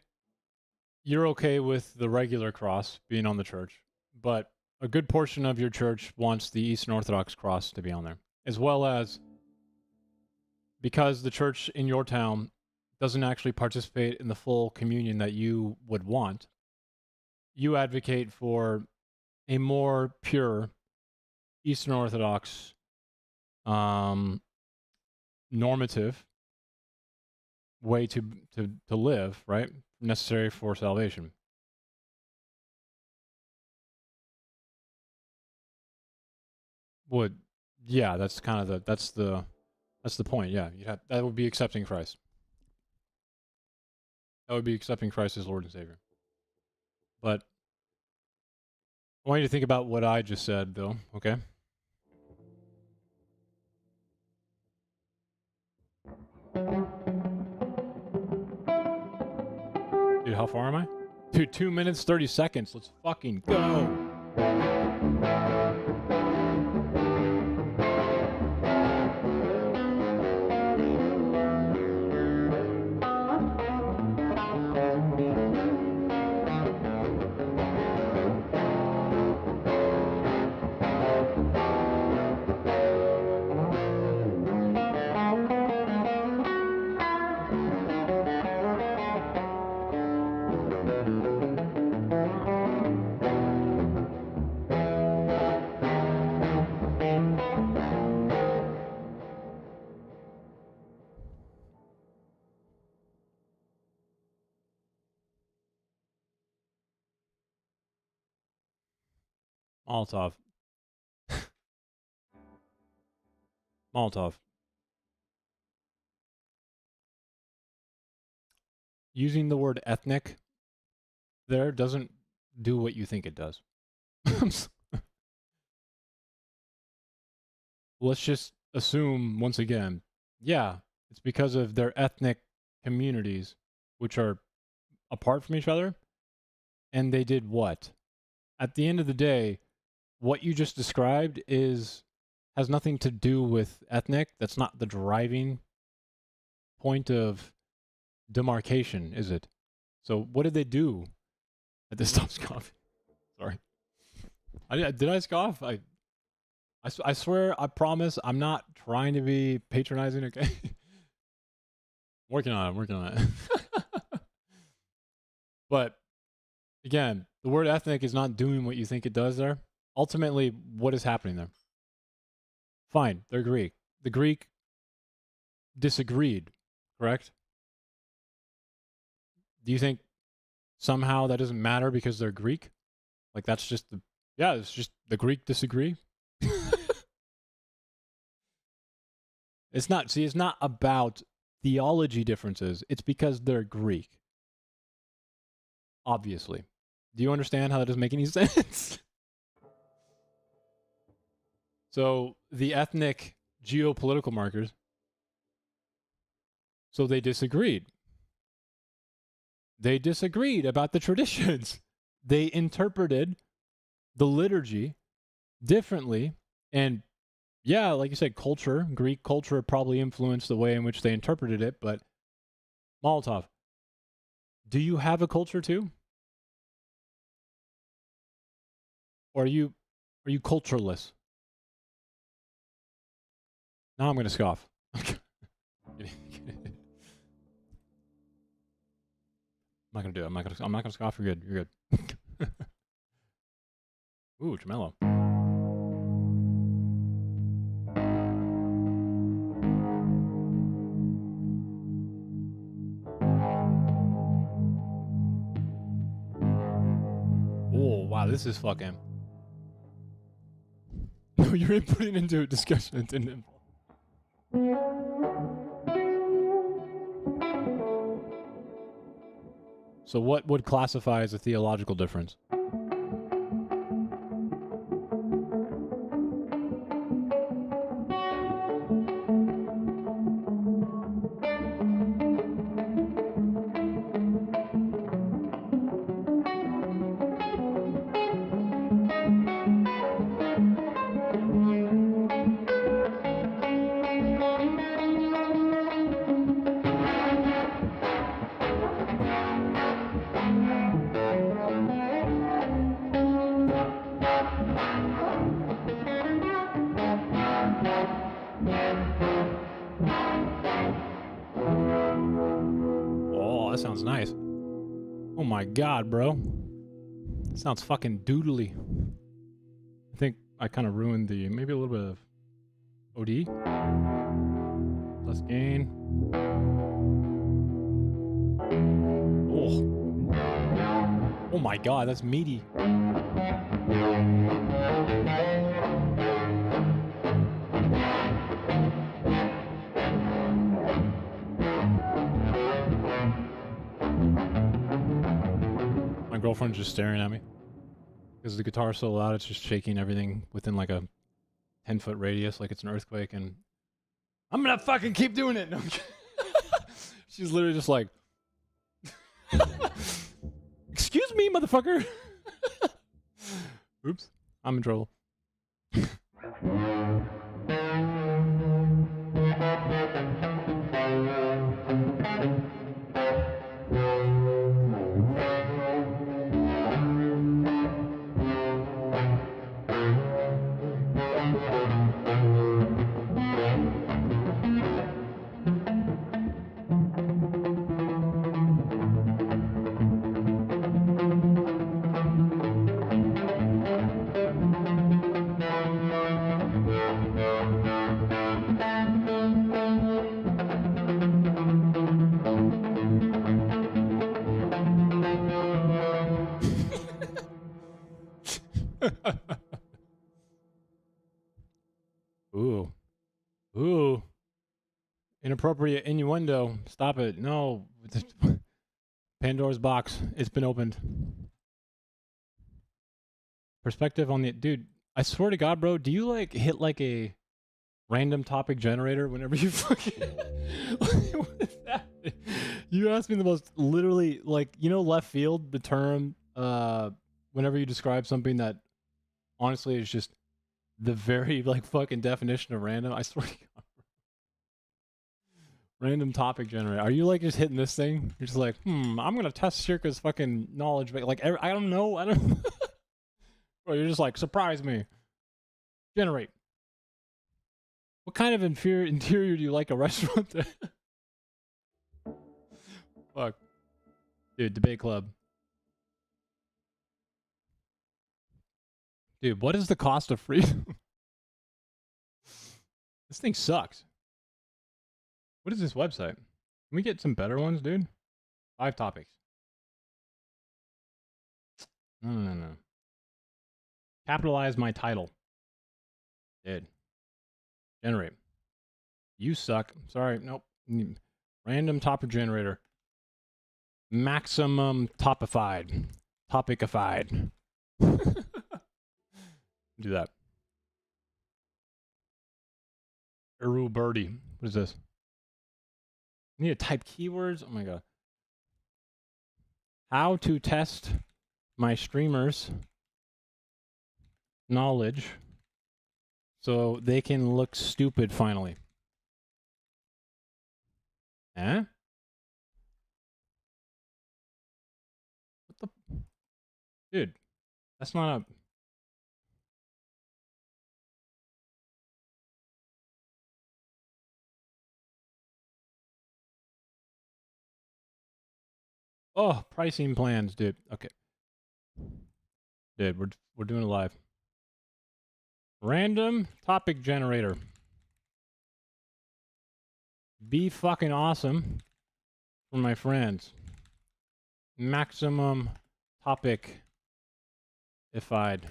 you're okay with the regular cross being on the church, but a good portion of your church wants the Eastern Orthodox cross to be on there, as well as because the church in your town doesn't actually participate in the full communion that you would want, you advocate for a more pure Eastern Orthodox normative way to live, right? Necessary for salvation. Would, yeah, that's kind of that's the point. Yeah, that would be accepting Christ. That would be accepting Christ as Lord and Savior. But I want you to think about what I just said, though. Okay. Dude, how far am I? Dude, 2 minutes, 30 seconds. Let's fucking go. Molotov. Molotov. Using the word ethnic there doesn't do what you think it does. Let's just assume, once again, yeah, it's because of their ethnic communities, which are apart from each other, and they did what? At the end of the day, what you just described has nothing to do with ethnic. That's not the driving point of demarcation, is it? So what did they do at this stop scoff? Sorry. Did I scoff? I swear, I promise, I'm not trying to be patronizing, okay? Working on it. But, again, the word ethnic is not doing what you think it does there. Ultimately, what is happening there? Fine, they're Greek. The Greek disagreed, correct? Do you think somehow that doesn't matter because they're Greek? Like that's just it's just the Greek disagree? It's not about theology differences. It's because they're Greek. Obviously. Do you understand how that doesn't make any sense? So the ethnic geopolitical markers, so they disagreed. They disagreed about the traditions. They interpreted the liturgy differently. And yeah, like you said, culture, Greek culture probably influenced the way in which they interpreted it. But Molotov, do you have a culture too? Or are you cultureless? Now I'm going to scoff. I'm not going to do it. I'm not going to scoff. You're good. You're good. Ooh, Jamelo. Oh, wow. This is fucking... No, you're putting into a discussion. It didn't involve. So what would classify as a theological difference? Oh, that sounds nice. Oh my god, bro. Sounds fucking doodly. I think I kind of ruined the, maybe a little bit of OD. Plus gain. Oh. Oh my god, that's meaty. My girlfriend's just staring at me because the guitar's so loud, it's just shaking everything within like a 10-foot radius, like it's an earthquake, and I'm gonna fucking keep doing it. No, I'm kidding. She's literally just like, excuse me, motherfucker. Oops, I'm in trouble. Ooh. Ooh. Inappropriate innuendo. Stop it. No. Pandora's box. It's been opened. Perspective on the... Dude, I swear to God, bro, do you, like, hit, like, a random topic generator whenever you fucking... What is that? You asked me the most literally, like, you know, left field, the term, whenever you describe something that honestly is just the very, like, fucking definition of random. I swear to God. Random topic generator. Are you, like, just hitting this thing? You're just like, I'm gonna test Shirka's fucking knowledge. But, like, I don't know. I don't... Or you're just like, surprise me. Generate. What kind of interior do you like a restaurant to... Fuck. Dude, debate club. Dude, what is the cost of freedom? This thing sucks. What is this website? Can we get some better ones, dude? 5 topics. No. Capitalize my title. Did. Generate. You suck. Sorry. Nope. Random topic generator. Maximum topified. Topicified. Do that. Eru Birdie. What is this? I need to type keywords. Oh my god. How to test my streamers' knowledge so they can look stupid finally. Eh? What the? Dude, that's not a... Oh, pricing plans, dude. Okay. Dude, we're doing it live. Random topic generator. Be fucking awesome for my friends. Maximum topic ified.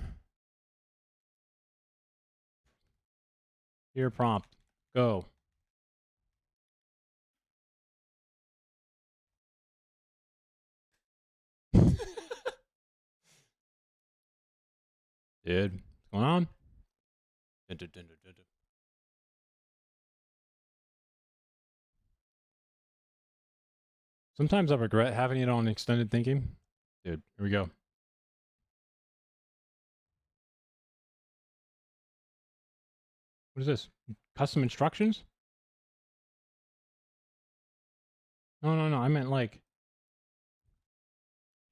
Here prompt. Go. Dude, what's going on? Dun, dun, dun, dun, dun, dun. Sometimes I regret having it on extended thinking. Dude, here we go. What is this? Custom instructions? No, no, no. I meant like,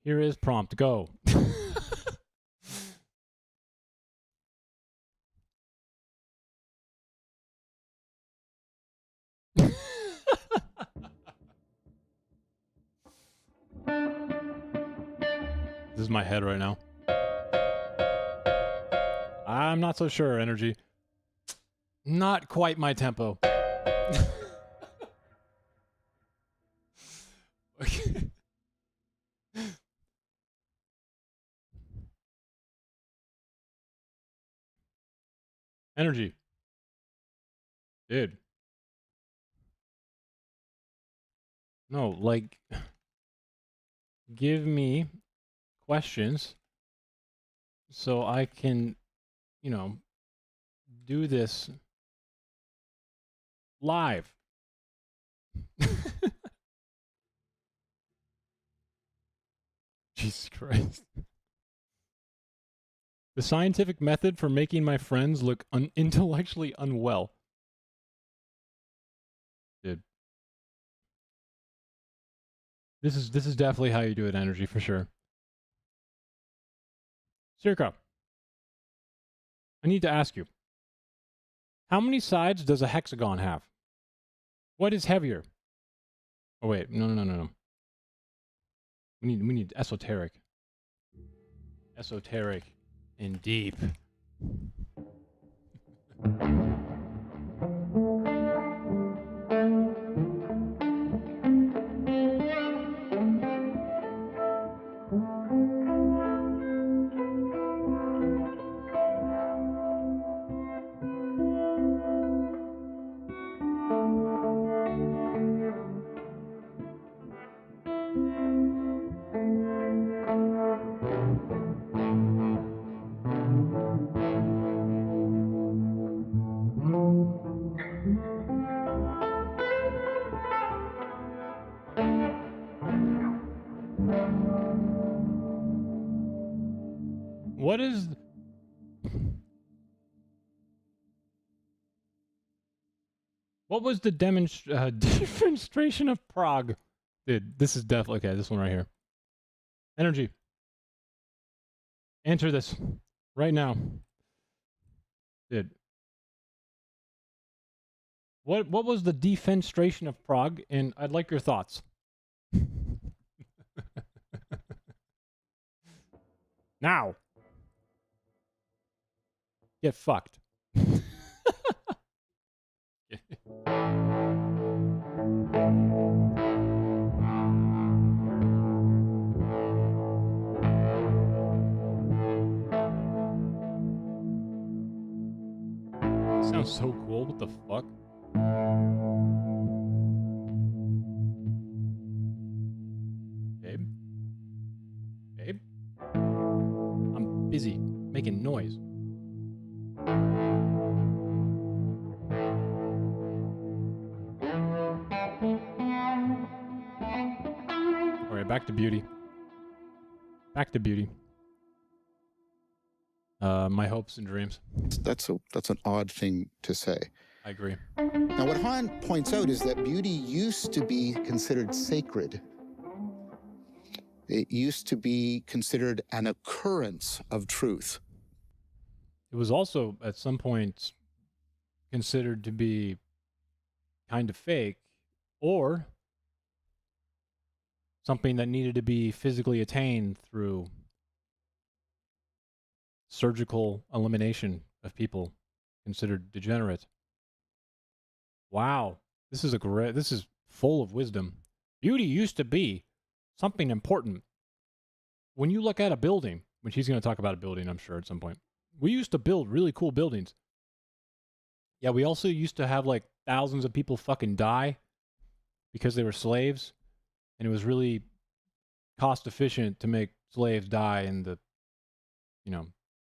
here is prompt, go. This is my head right now. I'm not so sure, energy. Not quite my tempo. Okay. Energy. Dude. No, like, give me questions so I can, you know, do this live. Jesus Christ. The scientific method for making my friends look intellectually unwell. Dude. This is definitely how you do it, energy, for sure. Circa, I need to ask you. How many sides does a hexagon have? What is heavier? Oh wait, no. We need esoteric. Esoteric and deep. What is... What was the demonstration of Prague? Dude, this is definitely... Okay, this one right here. Energy. Answer this. Right now. Dude. What was the defenstration of Prague? And I'd like your thoughts. Now. Get fucked. Sounds so cool. What the fuck? Babe? Babe? I'm busy making noise. Alright, back to beauty. Back to beauty. My hopes and dreams. That's an odd thing to say. I agree. Now, what Han points out is that beauty used to be considered sacred. It used to be considered an occurrence of truth. It was also, at some point, considered to be kind of fake, or something that needed to be physically attained through surgical elimination of people considered degenerate. Wow, this is full of wisdom. Beauty used to be something important. When you look at a building, which he's going to talk about a building, I'm sure, at some point. We used to build really cool buildings. Yeah, we also used to have like thousands of people fucking die because they were slaves. And it was really cost efficient to make slaves die in the,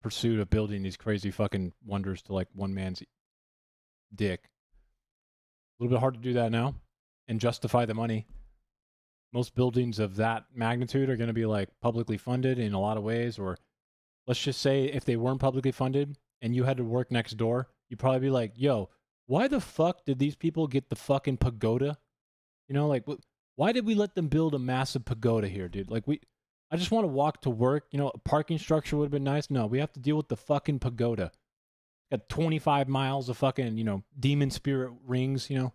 pursuit of building these crazy fucking wonders to like one man's dick. A little bit hard to do that now and justify the money. Most buildings of that magnitude are going to be like publicly funded in a lot of ways, or let's just say if they weren't publicly funded and you had to work next door, you'd probably be like, yo, why the fuck did these people get the fucking pagoda? You know, like, why did we let them build a massive pagoda here, dude? Like, I just want to walk to work. You know, a parking structure would have been nice. No, we have to deal with the fucking pagoda. Got 25 miles of fucking, you know, demon spirit rings, you know.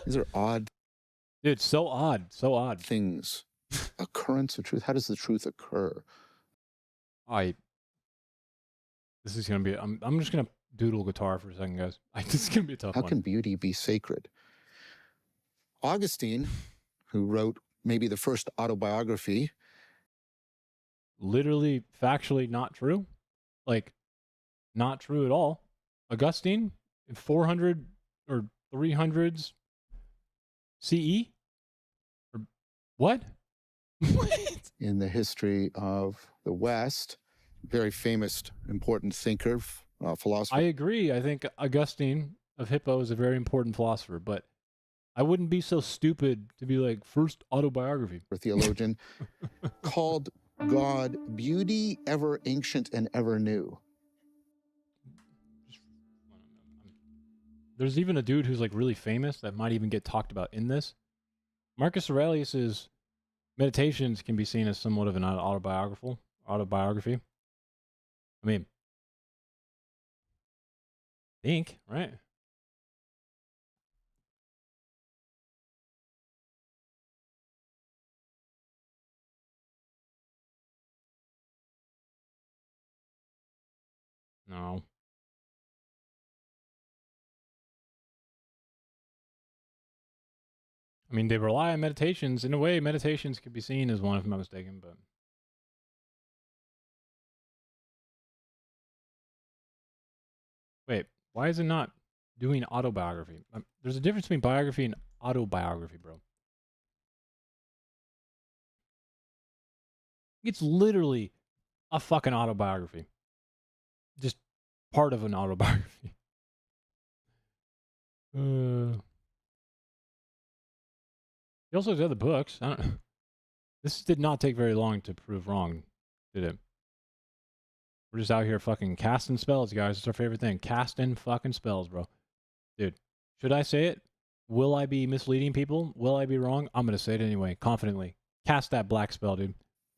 These are odd. Dude, so odd. So odd. Things. Occurrence of truth. How does the truth occur? This is going to be, I'm just going to doodle guitar for a second, guys. This is going to be a tough How one. can beauty be sacred? Augustine, who wrote maybe the first autobiography. Literally, factually not true. Like, not true at all. Augustine, 400 or 300s CE? Or what? In the history of the West, very famous, important thinker, philosopher. I agree. I think Augustine of Hippo is a very important philosopher, but I wouldn't be so stupid to be like, first autobiography. A theologian called God beauty ever ancient and ever new. There's even a dude who's like really famous that might even get talked about in this. Marcus Aurelius's Meditations can be seen as somewhat of an autobiography. I mean, think, right? No. I mean, they rely on meditations. In a way, meditations could be seen as one, if I'm not mistaken, but... Wait, why is it not doing autobiography? There's a difference between biography and autobiography, bro. It's literally a fucking autobiography. Just part of an autobiography. He also has other books. I don't. This did not take very long to prove wrong, did it? We're just out here fucking casting spells, guys. It's our favorite thing. Casting fucking spells, bro. Dude, should I say it? Will I be misleading people? Will I be wrong? I'm going to say it anyway, confidently. Cast that black spell, dude.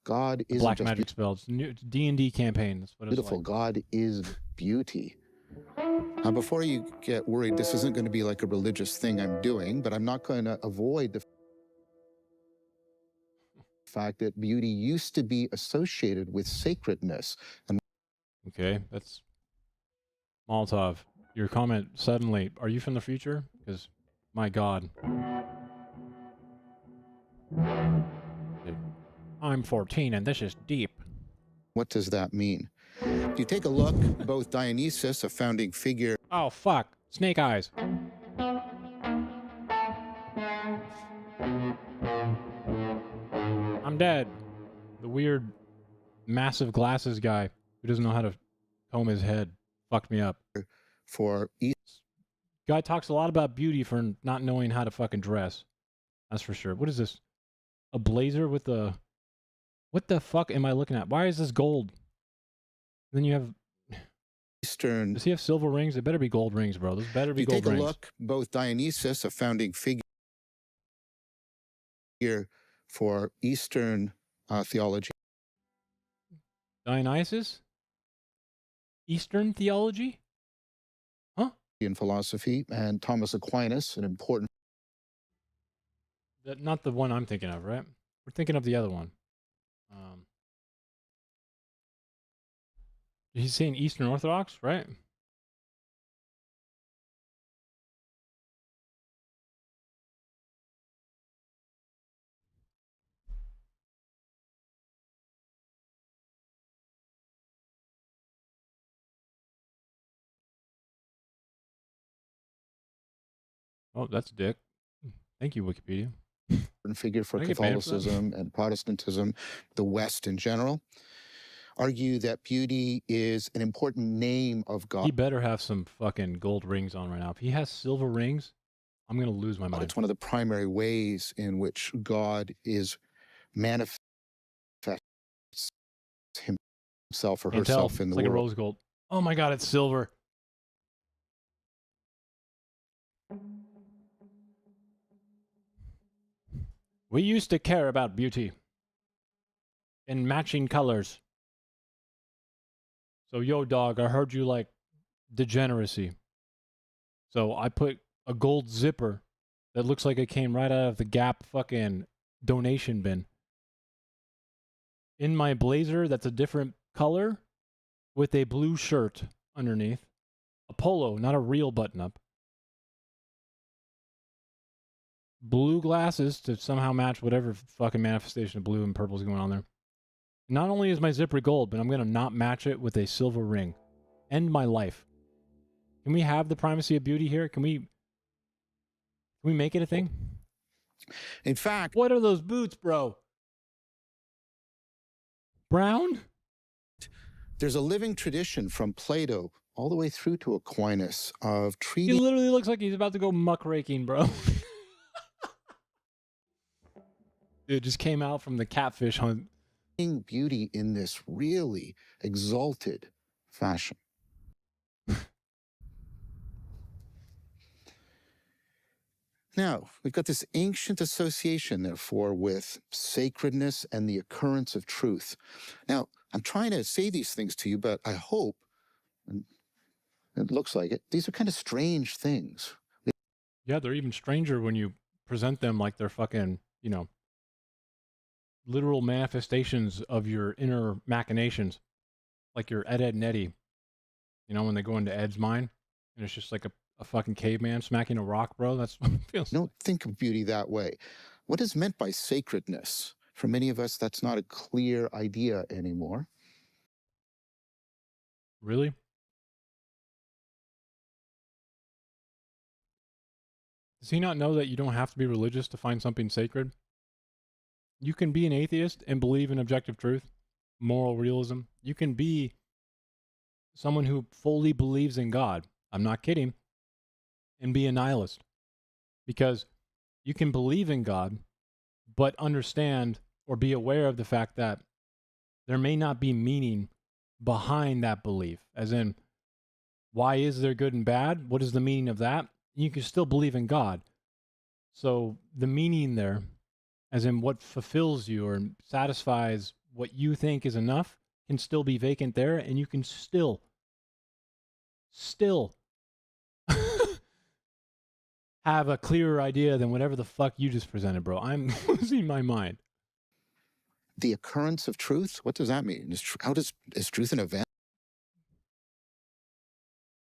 God is black magic spell. It's new D&D campaign. That's what beautiful. It's like. God is beauty. Now, before you get worried, this isn't going to be like a religious thing I'm doing, but I'm not going to avoid the fact that beauty used to be associated with sacredness. And okay, that's Molotov. Your comment suddenly, are you from the future? Because, my God. Dude, I'm 14 and this is deep. what does that mean? If you take a look, both Dionysus, a founding figure... Oh, fuck. Snake eyes. I'm dead. The weird, massive glasses guy who doesn't know how to comb his head fucked me up. For guy talks a lot about beauty for not knowing how to fucking dress. That's for sure. What is this? A blazer with a... What the fuck am I looking at? Why is this gold? Then you have... Eastern... Does he have silver rings? It better be gold rings, bro. Those better be if you gold take rings. a look, both Dionysus, a founding figure for Eastern theology. Dionysus? Eastern theology? Huh? In philosophy, and Thomas Aquinas, an important... Not the one I'm thinking of, right? We're thinking of the other one. He's saying Eastern Orthodox, right? Oh, that's Dick. Thank you, Wikipedia. Figure for I get paid for that. Catholicism and Protestantism, the West in general. argue that beauty is an important name of God. He better have some fucking gold rings on right now. If he has silver rings, I'm going to lose my mind. It's one of the primary ways in which God is manifests himself or Can't tell. herself in It's the like a world. rose gold. Oh my God, it's silver. We used to care about beauty in matching colors. So, yo, dog, I heard you like degeneracy. So I put a gold zipper that looks like it came right out of the Gap fucking donation bin in my blazer that's a different color with a blue shirt underneath. A polo, not a real button-up. Blue glasses to somehow match whatever fucking manifestation of blue and purple is going on there. Not only is my zipper gold, but I'm going to not match it with a silver ring. End my life. Can we have the primacy of beauty here? Can we make it a thing? In fact, what are those boots, bro? Brown? There's a living tradition from Plato all the way through to Aquinas of He treating literally looks like he's about to go muckraking, bro. It just came out from the catfish hunt. beauty in this really exalted fashion. Now, we've got this ancient association, therefore, with sacredness and the occurrence of truth. Now, I'm trying to say these things to you, but I hope, and it looks like it, these are kind of strange things. Yeah, they're even stranger when you present them like they're fucking, you know, literal manifestations of your inner machinations. Like your Ed, and Eddie. You know, when they go into Ed's mind, and it's just like a fucking caveman smacking a rock, bro. That's what it feels Don't think of beauty that way. What is meant by sacredness? For many of us, that's not a clear idea anymore. Really? Does he not know that you don't have to be religious to find something sacred? You can be an atheist and believe in objective truth, moral realism. You can be someone who fully believes in God. I'm not kidding. And be a nihilist. Because you can believe in God, but understand or be aware of the fact that there may not be meaning behind that belief. As in, why is there good and bad? What is the meaning of that? You can still believe in God. So the meaning there, as in what fulfills you or satisfies what you think is enough, can still be vacant there, and you can still have a clearer idea than whatever the fuck you just presented, bro. I'm losing my mind. The occurrence of truth? What does that mean? Is truth an event?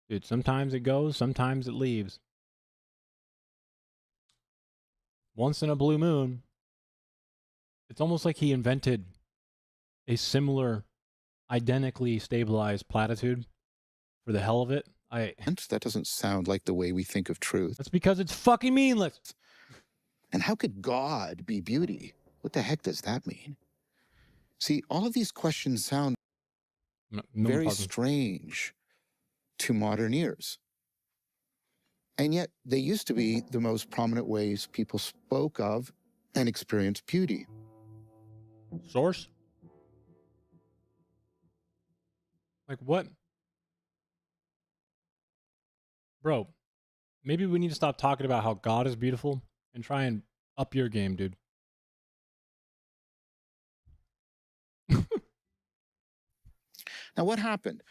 Dude, sometimes it goes, sometimes it leaves. Once in a blue moon, it's almost like he invented a similar, identically stabilized platitude for the hell of it. That doesn't sound like the way we think of truth. That's because it's fucking meaningless. And how could God be beauty? What the heck does that mean? See, all of these questions sound very strange to modern ears. And yet, they used to be the most prominent ways people spoke of and experienced beauty. Source? Like what? Bro, maybe we need to stop talking about how God is beautiful and try and up your game, dude. Now, what happened?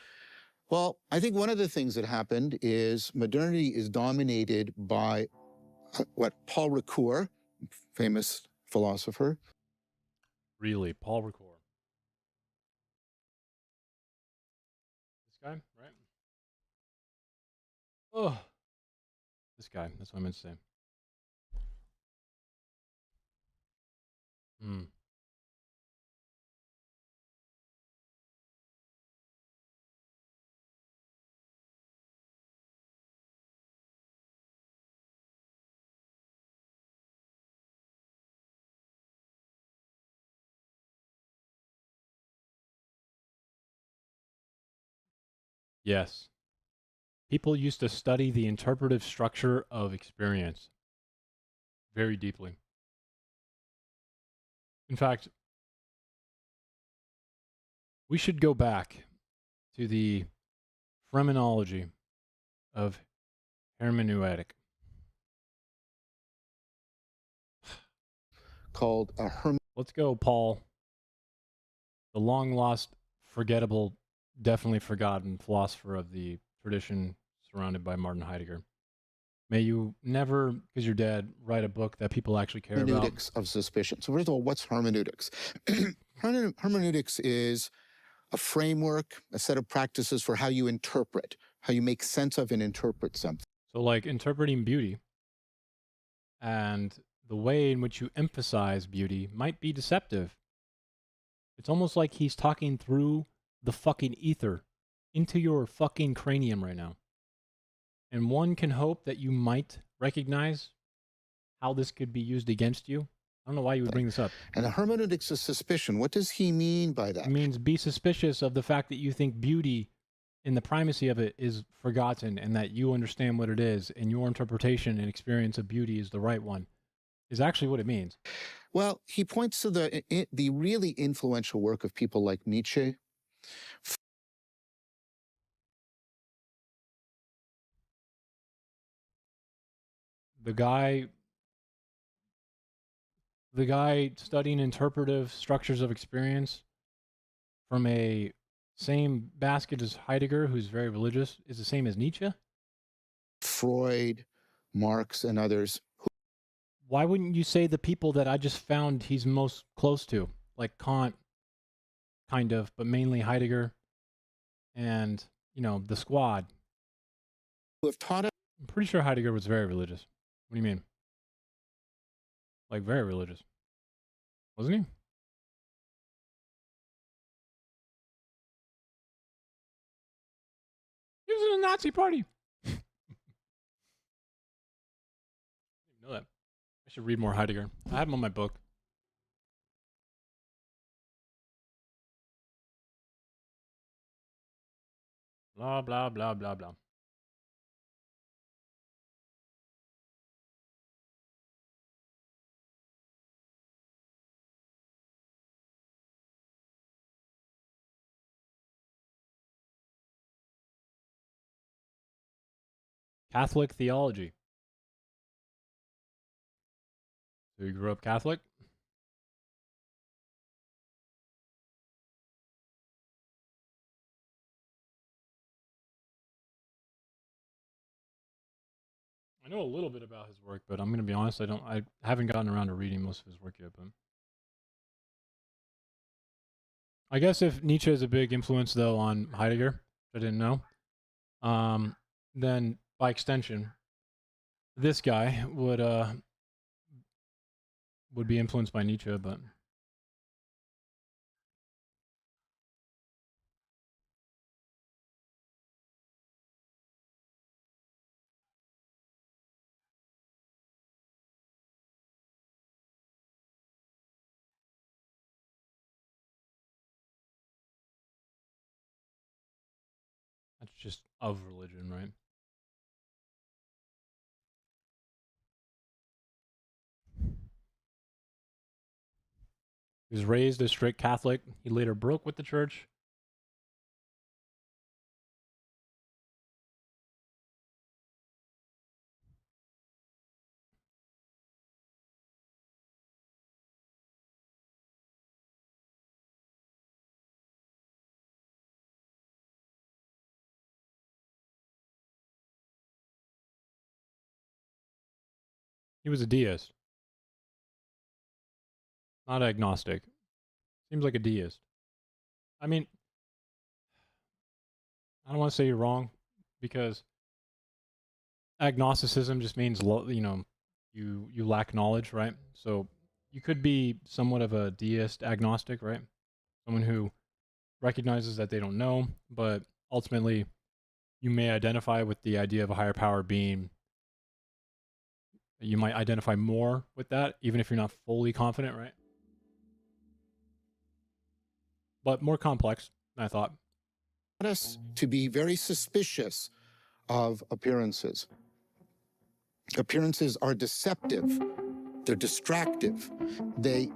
Well, I think one of the things that happened is modernity is dominated by what Paul Ricoeur, famous philosopher. Really, Paul Ricoeur. This guy, right? Oh, this guy. That's what I meant to say. Hmm. Yes. People used to study the interpretive structure of experience very deeply. In fact, we should go back to the phenomenology of hermeneutic. Called a Let's go, Paul. The long lost, forgettable, definitely forgotten philosopher of the tradition surrounded by Martin Heidegger. May you never, because you're dead, write a book that people actually care about. hermeneutics of suspicion. So first of all, what's hermeneutics? Hermeneutics is a framework, a set of practices for how you interpret, how you make sense of and interpret something. So like interpreting beauty and the way in which you emphasize beauty might be deceptive. It's almost like he's talking through the fucking ether into your fucking cranium right now. And one can hope that you might recognize how this could be used against you. I don't know why you would bring this up. And the hermeneutics of suspicion, what does he mean by that? It means be suspicious of the fact that you think beauty in the primacy of it is forgotten and that you understand what it is and your interpretation and experience of beauty is the right one, is actually what it means. Well, he points to the really influential work of people like Nietzsche. The guy studying interpretive structures of experience from a same basket as Heidegger, who's very religious, is the same as Nietzsche? Freud, Marx, and others. Why wouldn't you say the people that I just found he's most close to? Like Kant, kind of, but mainly Heidegger and, you know, the squad. Who have taught us. I'm pretty sure Heidegger was very religious. What do you mean? Like very religious. Wasn't he? He was in a Nazi party. I didn't know that. I should read more Heidegger. I have him on my book. Blah, blah, blah, blah, blah. Catholic theology. So you grew up Catholic? I know a little bit about his work, but I'm going to be honest, I haven't gotten around to reading most of his work yet, but I guess if Nietzsche is a big influence though on Heidegger, which I didn't know, then by extension, this guy would be influenced by Nietzsche, but that's just of religion, right? He was raised a strict Catholic. He later broke with the church. He was a deist. Not agnostic. Seems like a deist. I mean, I don't want to say you're wrong because agnosticism just means, you know, you lack knowledge, right? So you could be somewhat of a deist agnostic, right? Someone who recognizes that they don't know, but ultimately you may identify with the idea of a higher power being. You might identify more with that, even if you're not fully confident, right? But more complex than I thought. us to be very suspicious of appearances. Appearances are deceptive. They're distractive. They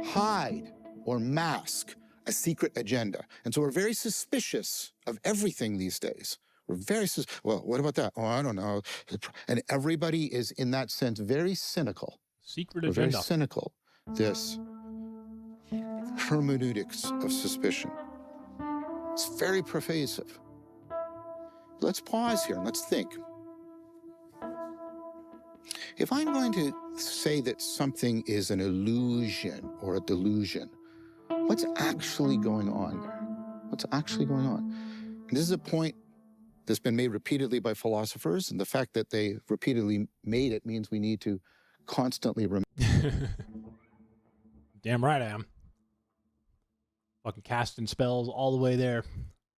hide or mask a secret agenda. And so we're very suspicious of everything these days. We're very, well, what about that? Oh, I don't know. And everybody is, in that sense, very cynical. Secret We're agenda. very cynical. This hermeneutics of suspicion. It's very pervasive. Let's pause here and let's think. If I'm going to say that something is an illusion or a delusion, what's actually going on there? What's actually going on? And this is a point that's been made repeatedly by philosophers, and the fact that they repeatedly made it means we need to constantly Damn right I am. Fucking casting spells all the way there.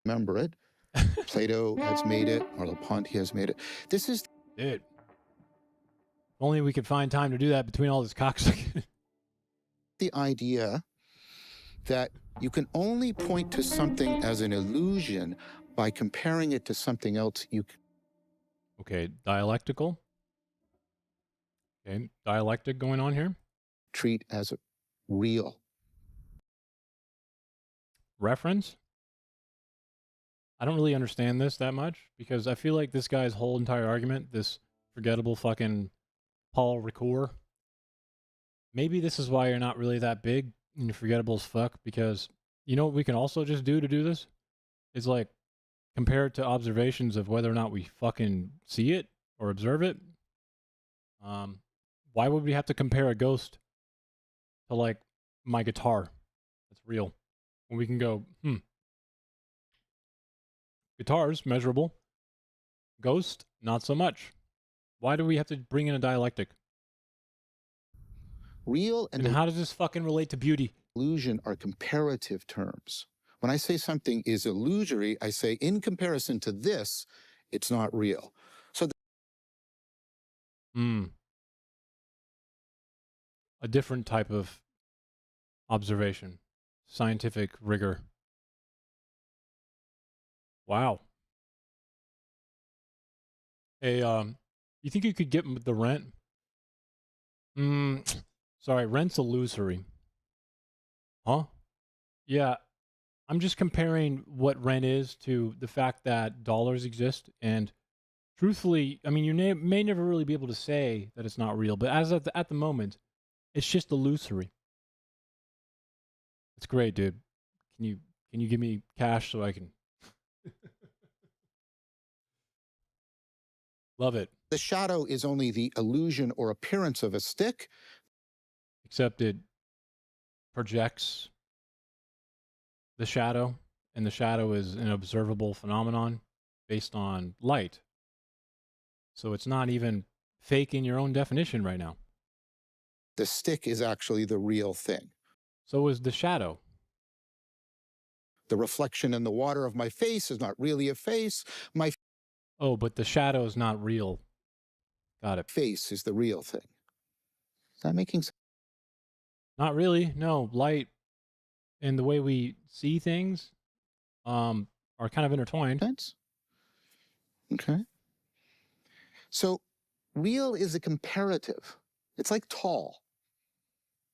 remember it. Plato has made it, or Merleau-Ponty has made it. This is... Dude. Only we could find time to do that between all this cocksucking. The idea that you can only point to something as an illusion by comparing it to something else you can Okay, dialectical. Okay, dialectic going on here. treat as real. Reference. I don't really understand this that much because I feel like this guy's whole entire argument, this forgettable fucking Paul Ricoeur, maybe this is why you're not really that big and you're forgettable as fuck, because you know what we can also just do to do this? It's like compare it to observations of whether or not we fucking see it or observe it. Why would we have to compare a ghost to like my guitar that's real when we can go, guitar's measurable, ghost not so much. Why do we have to bring in a dialectic? Real and how does this fucking relate to beauty? Illusion are comparative terms. When I say something is illusory, I say in comparison to this, it's not real. So a different type of observation, scientific rigor. Wow. Hey, you think you could get the rent? Sorry, rent's illusory. Huh? Yeah, I'm just comparing what rent is to the fact that dollars exist, and truthfully, I mean, you may never really be able to say that it's not real, but as at the moment, it's just illusory. It's great, dude. Can you give me cash so I can? Love it. the shadow is only the illusion or appearance of a stick. Except it projects the shadow, and the shadow is an observable phenomenon based on light. So it's not even fake in your own definition right now. The stick is actually the real thing. So is the shadow. The reflection in the water of my face is not really a face. My Oh, but the shadow is not real. Got it. face is the real thing. Is that making sense? Not really. No, light and the way we see things are kind of intertwined. Okay. So real is a comparative. It's like tall.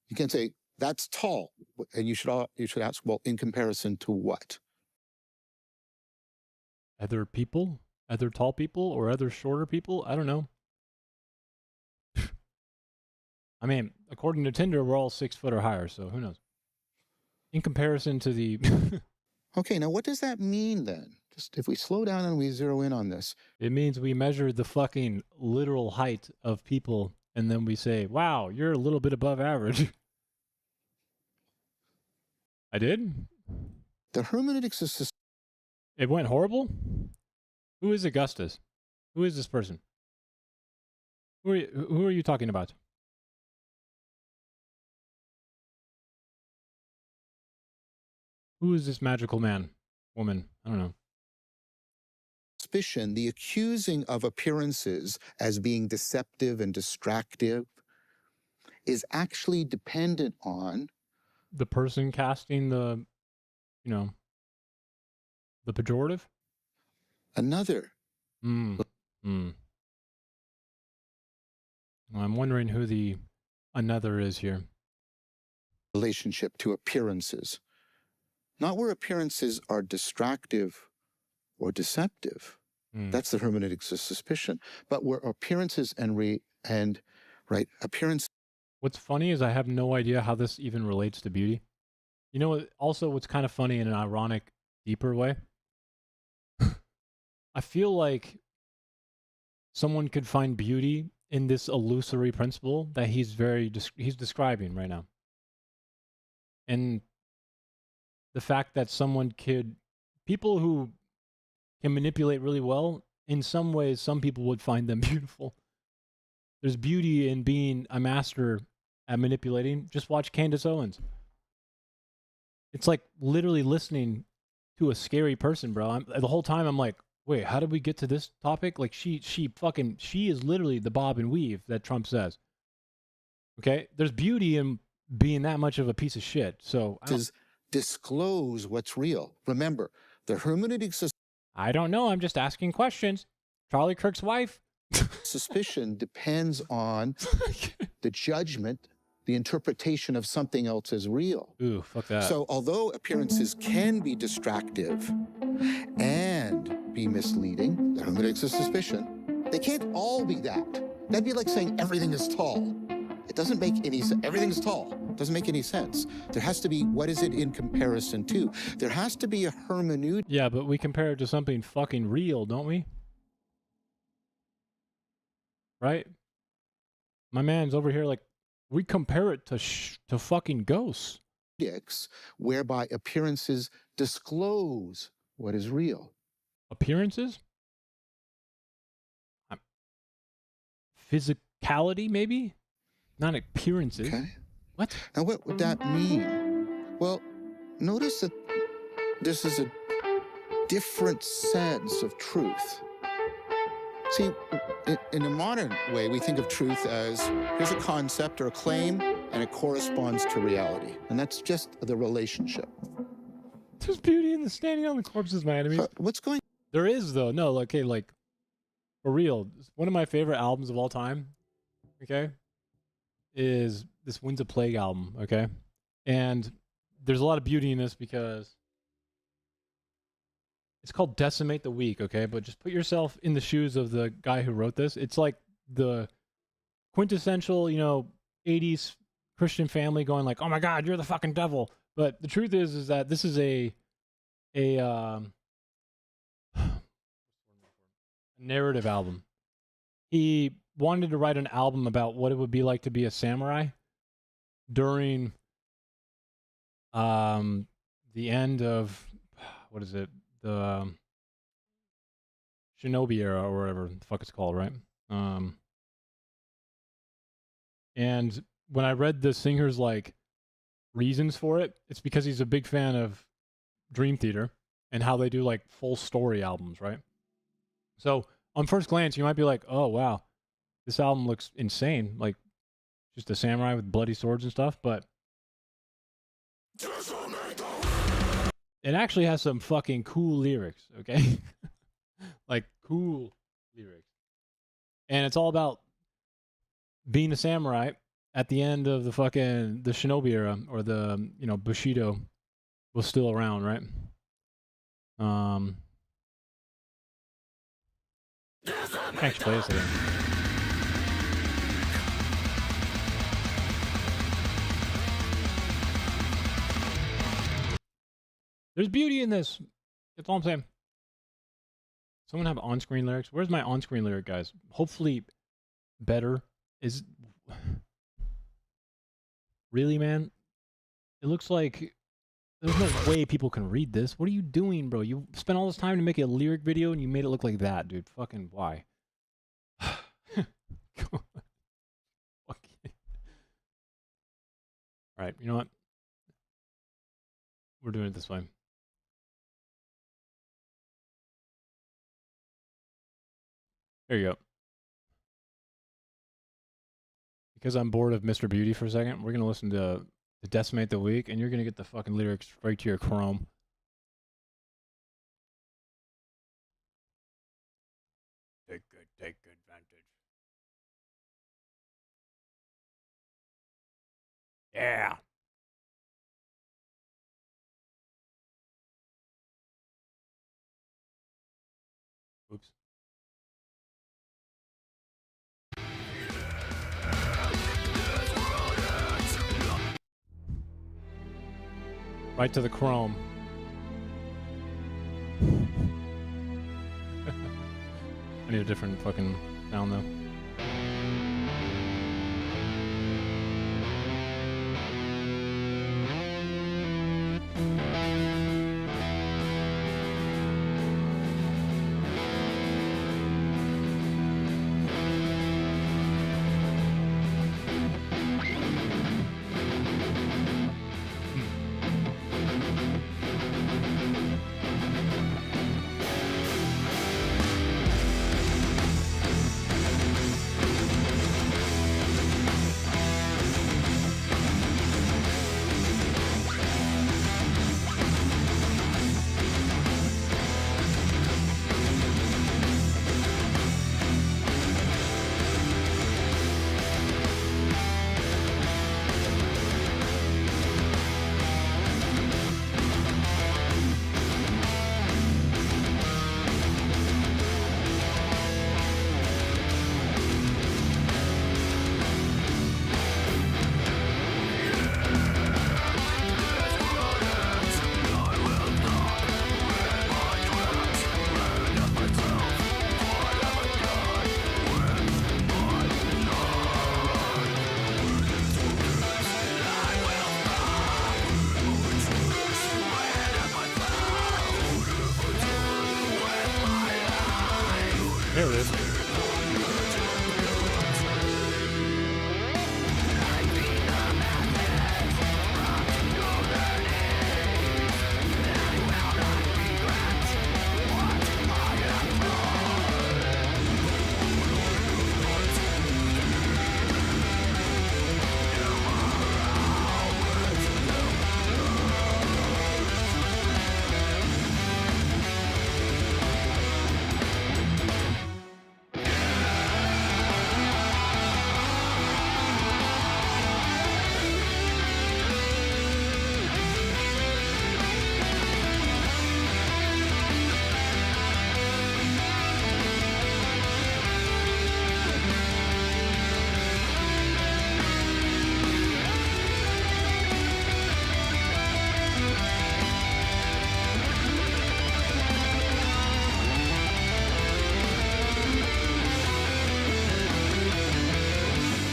You can say that's tall, and you should ask, well, in comparison to what? Other people, other tall people, or other shorter people. I don't know. I mean, according to Tinder, we're all 6 foot or higher, so who knows? In comparison to the... Okay, now what does that mean then? Just if we slow down and we zero in on this. It means we measure the fucking literal height of people, and then we say, wow, you're a little bit above average. I did? The hermeneutics is... It went horrible? Who is Augustus? Who is this person? Who are you talking about? Who is this magical man? Woman? I don't know. Suspicion, the accusing of appearances as being deceptive and distractive, is actually dependent on the person casting the The pejorative? Another. Well, I'm wondering who the another is here. Relationship to appearances. Not where appearances are distractive or deceptive. That's the hermeneutics of suspicion. But where appearances appearance. What's funny is I have no idea how this even relates to beauty. You know what? Also, what's kind of funny in an ironic, deeper way? I feel like someone could find beauty in this illusory principle that he's describing right now. And the fact that people who can manipulate really well, in some ways, some people would find them beautiful. There's beauty in being a master at manipulating. Just watch Candace Owens. It's like literally listening to a scary person, bro. The whole time I'm like, wait, how did we get to this topic? Like she is literally the bob and weave that Trump says. Okay? There's beauty in being that much of a piece of shit. So disclose what's real. Remember, the hermeneutics of I don't know. I'm just asking questions. Charlie Kirk's wife. Suspicion depends on the judgment, the interpretation of something else as real. Ooh, fuck that. So although appearances can be distractive and be misleading, the hermeneutics of suspicion, they can't all be that. That'd be like saying everything is tall. It doesn't make any sense. Everything's tall. It doesn't make any sense. There has to be, what is it in comparison to? There has to be a hermeneutic. Yeah, but we compare it to something fucking real, don't we? Right? My man's over here like, we compare it to fucking ghosts. Whereby appearances disclose what is real. Appearances? Physicality, maybe? Not appearances. Okay. What? Now, what would that mean? Well, notice that this is a different sense of truth. See, in a modern way, we think of truth as here's a concept or a claim, and it corresponds to reality. And that's just the relationship. There's beauty in the standing on the corpses, my enemies. What's going? There is, though. No, okay, like, for real. One of my favorite albums of all time, okay, is this Winds of Plague album, okay? And there's a lot of beauty in this because it's called Decimate the Weak, okay? But just put yourself in the shoes of the guy who wrote this. It's like the quintessential, 80s Christian family going like, oh my God, you're the fucking devil. But the truth is that this is a narrative album. He wanted to write an album about what it would be like to be a samurai during the end of, what is it? The Shinobi era or whatever the fuck it's called, right? And when I read the singer's like reasons for it, it's because he's a big fan of Dream Theater and how they do like full story albums, right? So on first glance, you might be like, oh wow, this album looks insane, like just a samurai with bloody swords and stuff, but it actually has some fucking cool lyrics, okay? Like cool lyrics. And it's all about being a samurai at the end of the Shinobi era, or the, Bushido was still around, right? Actually, play this again. There's beauty in this. That's all I'm saying. Someone have on-screen lyrics? Where's my on-screen lyric, guys? Hopefully better. Really, man? It looks like there's no way people can read this. What are you doing, bro? You spent all this time to make a lyric video and you made it look like that, dude. Fucking why? Alright, you know what? We're doing it this way. There you go. Because I'm bored of Mr. Beauty for a second, we're going to listen to Decimate the Weak, and you're going to get the fucking lyrics right to your Chrome. take advantage. Yeah. Oops. Right to the chrome. I need a different fucking sound though. There it is.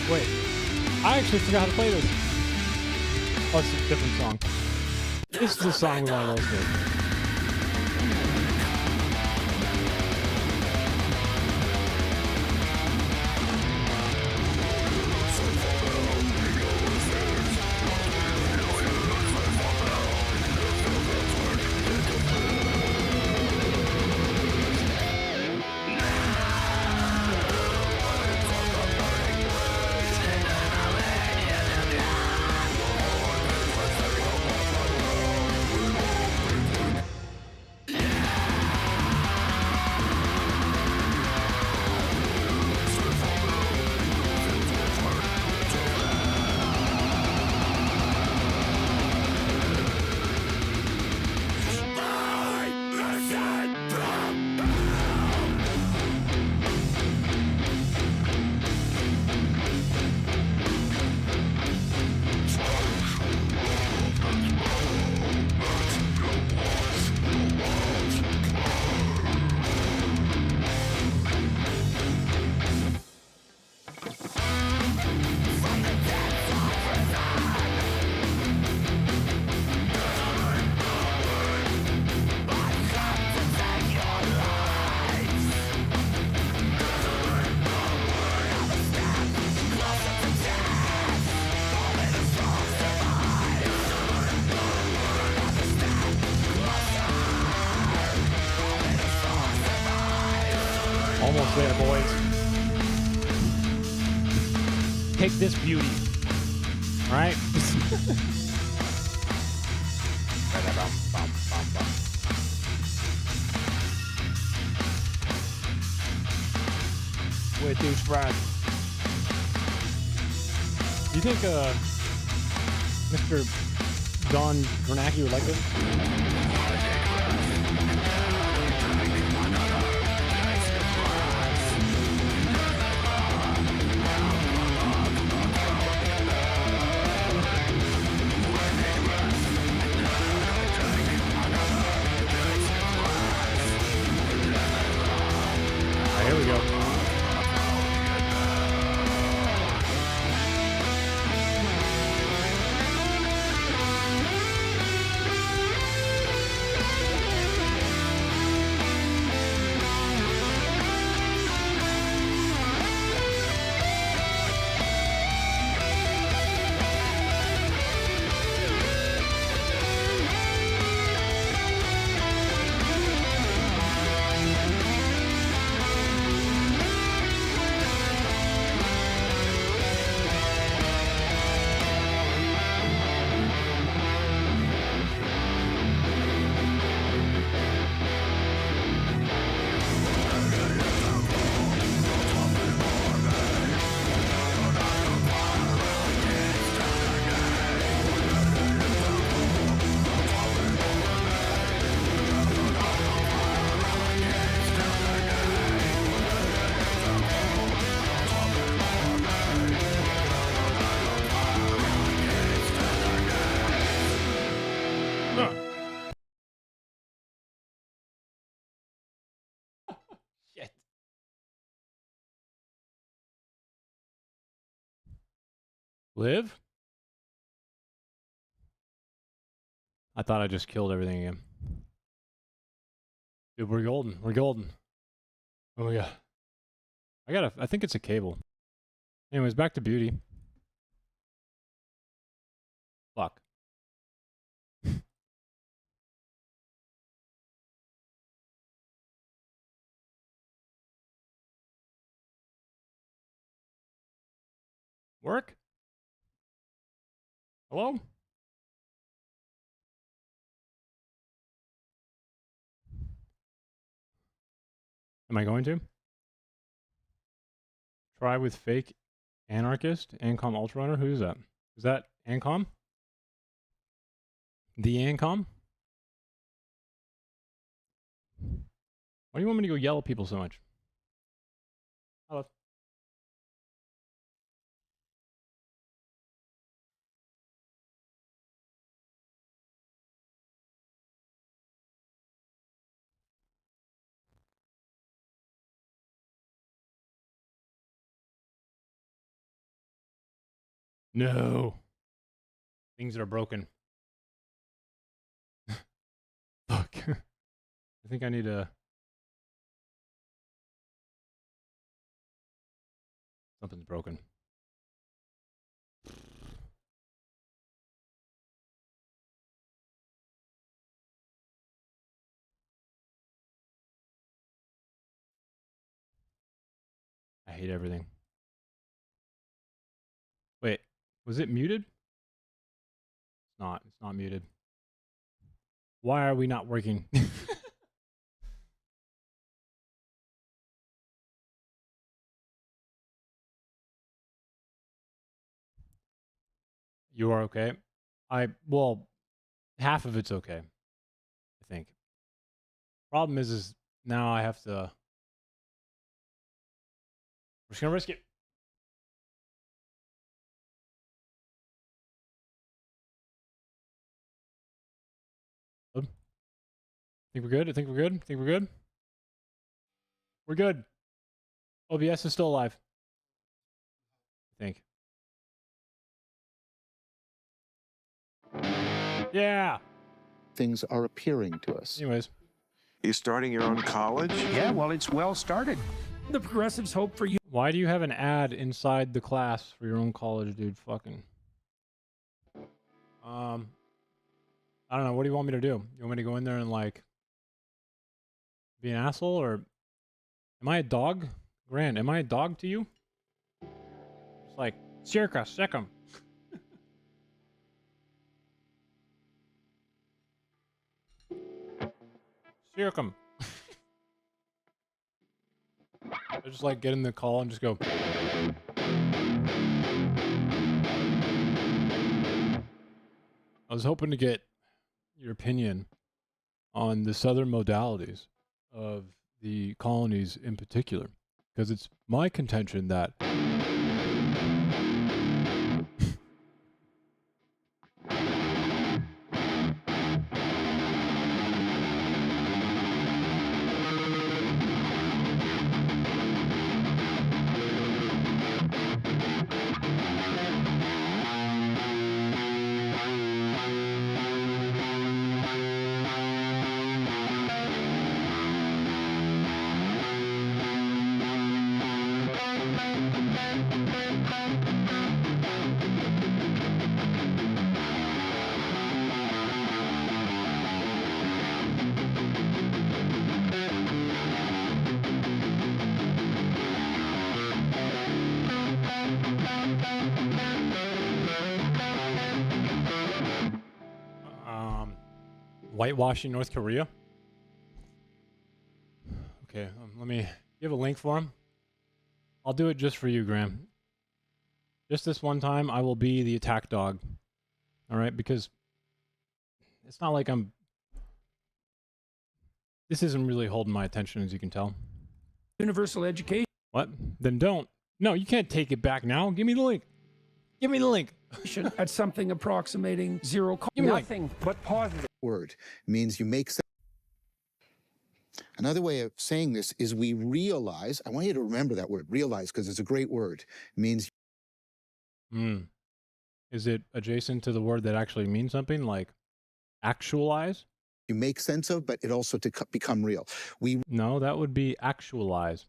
Wait, I actually forgot how to play this. Oh, it's a different song. This is the song we want to listen to. Almost there, boys. Take this beauty. All right? with douchebags. Do you think Mr. Don Bernanke would like this? Here we go. Shit. Live? I thought I just killed everything again. Dude, we're golden. We're golden. Oh yeah. I think it's a cable. Anyways, back to beauty. Fuck. Work? Hello? Am I going to? Try with fake anarchist, Ancom Ultrarunner? Who is that? Is that Ancom? The Ancom? Why do you want me to go yell at people so much? Hello. No. Things that are broken. Fuck. I think I need to... Something's broken. I hate everything. Wait, was it muted? It's not. It's not muted. Why are we not working? You are okay? Well, half of it's okay, I think. Problem is now I have to... We're just gonna risk it. Think we're good? I think we're good? Think we're good? We're good. OBS is still alive. I think. Yeah. Things are appearing to us. Anyways. You starting your own college? Yeah, well, it's well started. The progressives hope for you. Why do you have an ad inside the class for your own college, dude? Fucking. I don't know. What do you want me to do? You want me to go in there and like be an asshole, or am I a dog? Grant, am I a dog to you? It's like circa secum. Circum. I just like get in the call and just go. I was hoping to get your opinion on the southern modalities of the colonies in particular, because it's my contention that whitewashing North Korea. Okay, let me give a link for him. I'll do it just for you, Graham. Just this one time, I will be the attack dog. All right, because it's not like this isn't really holding my attention, as you can tell. Universal education. What? Then don't. No, you can't take it back now. Give me the link. Give me the link. At something approximating zero. Nothing but positive. Word means you make sense. Another way of saying this is we realize. I want you to remember that word, realize, because it's a great word. It means. Is it adjacent to the word that actually means something, like actualize? You make sense of, but it also to become real. No, that would be actualize.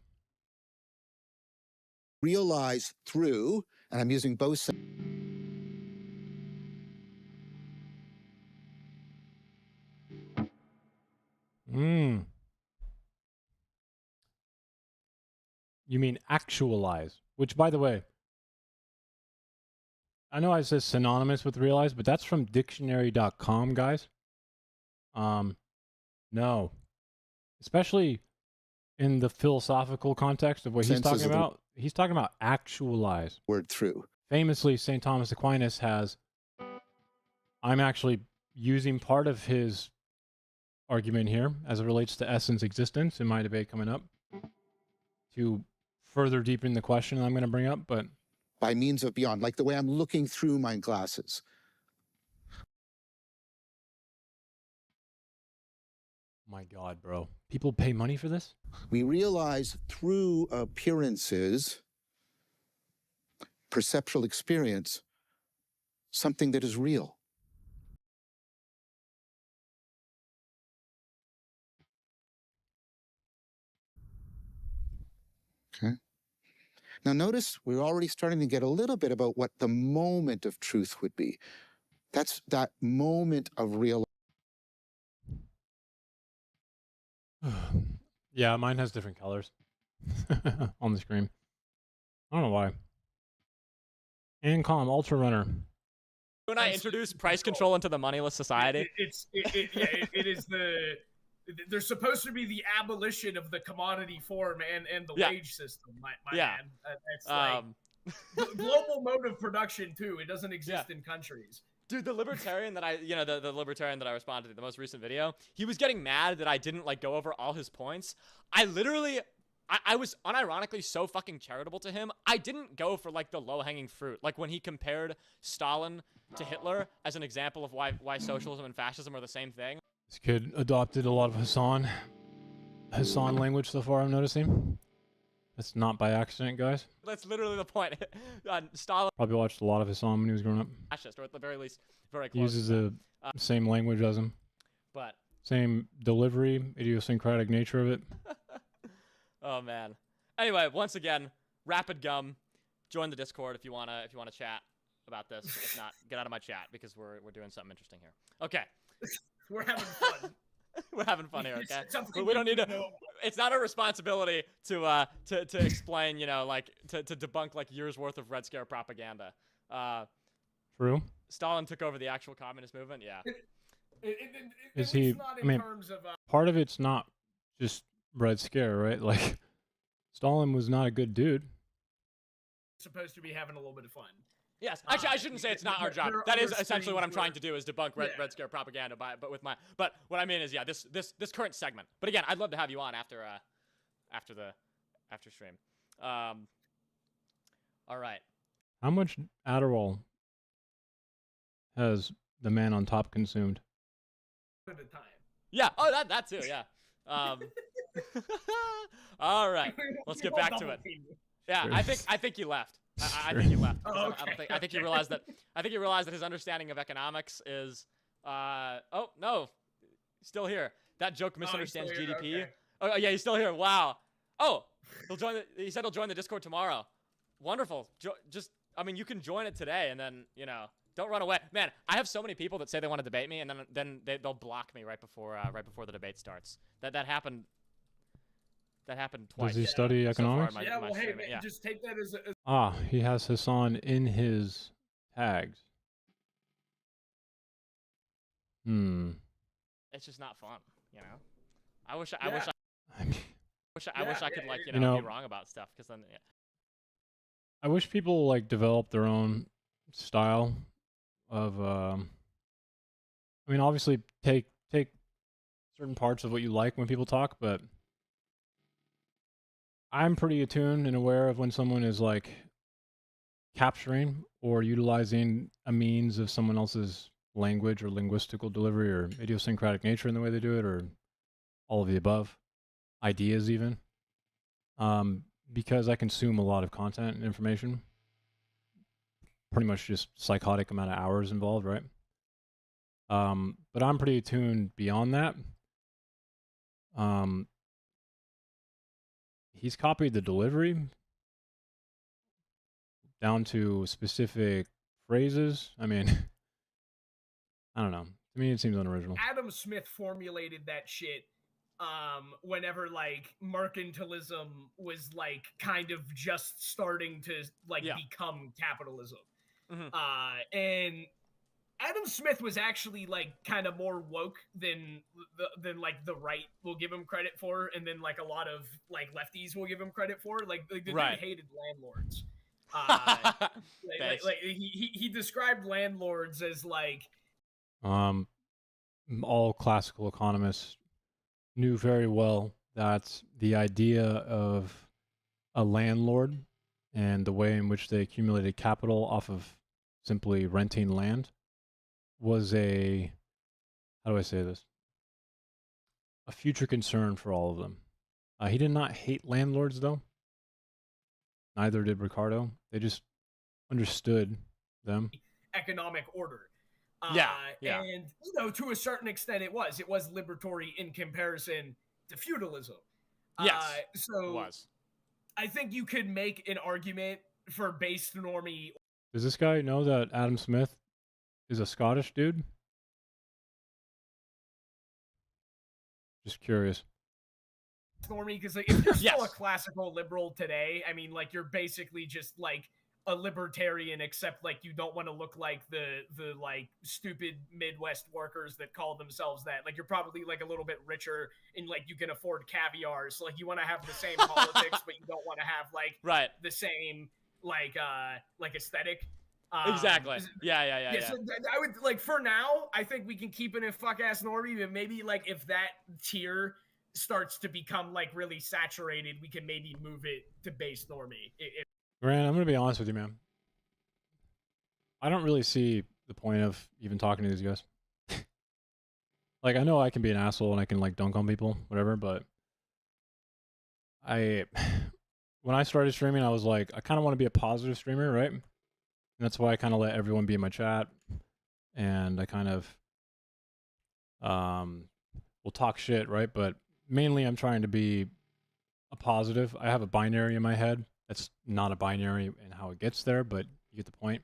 Realize through, and I'm using both. You mean actualize, which, by the way, I know I said synonymous with realize, but that's from dictionary.com, guys. No. Especially in the philosophical context of what he's talking about. He's talking about actualize. Word through. Famously, St. Thomas Aquinas has, I'm actually using part of his argument here as it relates to essence existence in my debate coming up to further deepen the question I'm going to bring up, but by means of beyond, like the way I'm looking through my glasses. My God, bro. People pay money for this? We realize through appearances, perceptual experience, something that is real. Okay. Now notice we're already starting to get a little bit about what the moment of truth would be. That's that moment of real. Yeah, mine has different colors on the screen. I don't know why. Ancom Ultra Runner. When I introduce price control into the moneyless society, it is the. There's supposed to be the abolition of the commodity form and the wage system, my man. It's like global mode of production too. It doesn't exist in countries. Dude, the libertarian that the libertarian that I responded to the most recent video, he was getting mad that I didn't like go over all his points. I was unironically so fucking charitable to him. I didn't go for like the low-hanging fruit. Like when he compared Stalin to Hitler as an example of why socialism and fascism are the same thing. This kid adopted a lot of Hassan language so far, I'm noticing. That's not by accident, guys. That's literally the point. Stalin probably watched a lot of Hassan when he was growing up. Fascist, or at the very least, very He close. uses the same language as him. But same delivery, idiosyncratic nature of it. Oh man. Anyway, once again, Rapid Gum, join the Discord if you wanna chat about this. If not, get out of my chat because we're doing something interesting here. Okay. We're having fun. We're having fun here, okay? Something We don't need to. know. It's not our responsibility to explain, like to debunk like years worth of Red Scare propaganda. True. Stalin took over the actual communist movement. Yeah. Is he? Not I in mean, terms of, part of it's not just Red Scare, right? Like, Stalin was not a good dude. Supposed to be having a little bit of fun. Yes, actually, I shouldn't say it's not our job. there are That is other essentially what I'm streams trying to do is debunk Red Scare propaganda. But what I mean is, yeah, this current segment. But again, I'd love to have you on after stream. All right. How much Adderall has the man on top consumed? At a time. Yeah. Oh, that too. Yeah. All right. Let's get back to it. Yeah, I think you left. I think you left. Oh, okay. I think you realized that. I think you realized that his understanding of economics is. Oh no, still here. That joke misunderstands GDP. Okay. Oh yeah, he's still here. Wow. Oh, he said he'll join the Discord tomorrow. Wonderful. I mean, you can join it today, and then don't run away, man. I have so many people that say they want to debate me, and then they'll block me right before the debate starts. That happened. That happened twice. Does he study economics? Well, hey, man, just take that as a. Ah, he has Hassan in his tags. It's just not fun, I wish I could be wrong about stuff, because then. Yeah. I wish people develop their own style of. I mean, obviously, take certain parts of what you like when people talk, but. I'm pretty attuned and aware of when someone is capturing or utilizing a means of someone else's language or linguistical delivery or idiosyncratic nature in the way they do it, or all of the above, ideas even. Because I consume a lot of content and information, pretty much just psychotic amount of hours involved, right? But I'm pretty attuned beyond that. He's copied the delivery down to specific phrases. I mean, I don't know. To me, it seems unoriginal. Adam Smith formulated that shit whenever mercantilism was kind of just starting to become capitalism. Mm-hmm. And Adam Smith was actually kind of more woke than the right will give him credit for, and then a lot of lefties will give him credit for. The dude hated landlords. He described landlords as all classical economists knew very well that the idea of a landlord and the way in which they accumulated capital off of simply renting land was a, how do I say this? A future concern for all of them. He did not hate landlords, though. Neither did Ricardo. They just understood them. Economic order. Yeah. And, to a certain extent it was liberatory in comparison to feudalism. Yes, so it was. I think you could make an argument for base normie. Does this guy know that Adam Smith is a Scottish dude? Just curious. Normie, because if you're still a classical liberal today, I mean, you're basically just a libertarian, except you don't want to look like the stupid Midwest workers that call themselves that. You're probably a little bit richer and you can afford caviar, so you want to have the same politics, but you don't want to have the same aesthetic. Exactly. Yeah. So I would for now. I think we can keep it in fuck ass normie, but maybe if that tier starts to become really saturated, we can maybe move it to base normie. Grant, I'm gonna be honest with you, man. I don't really see the point of even talking to these guys. I know I can be an asshole and I can dunk on people, whatever, but when I started streaming, I was I kind of want to be a positive streamer, right? And that's why I kind of let everyone be in my chat, and I kind of will talk shit, right? But mainly I'm trying to be a positive. I have a binary in my head. That's not a binary in how it gets there, but you get the point.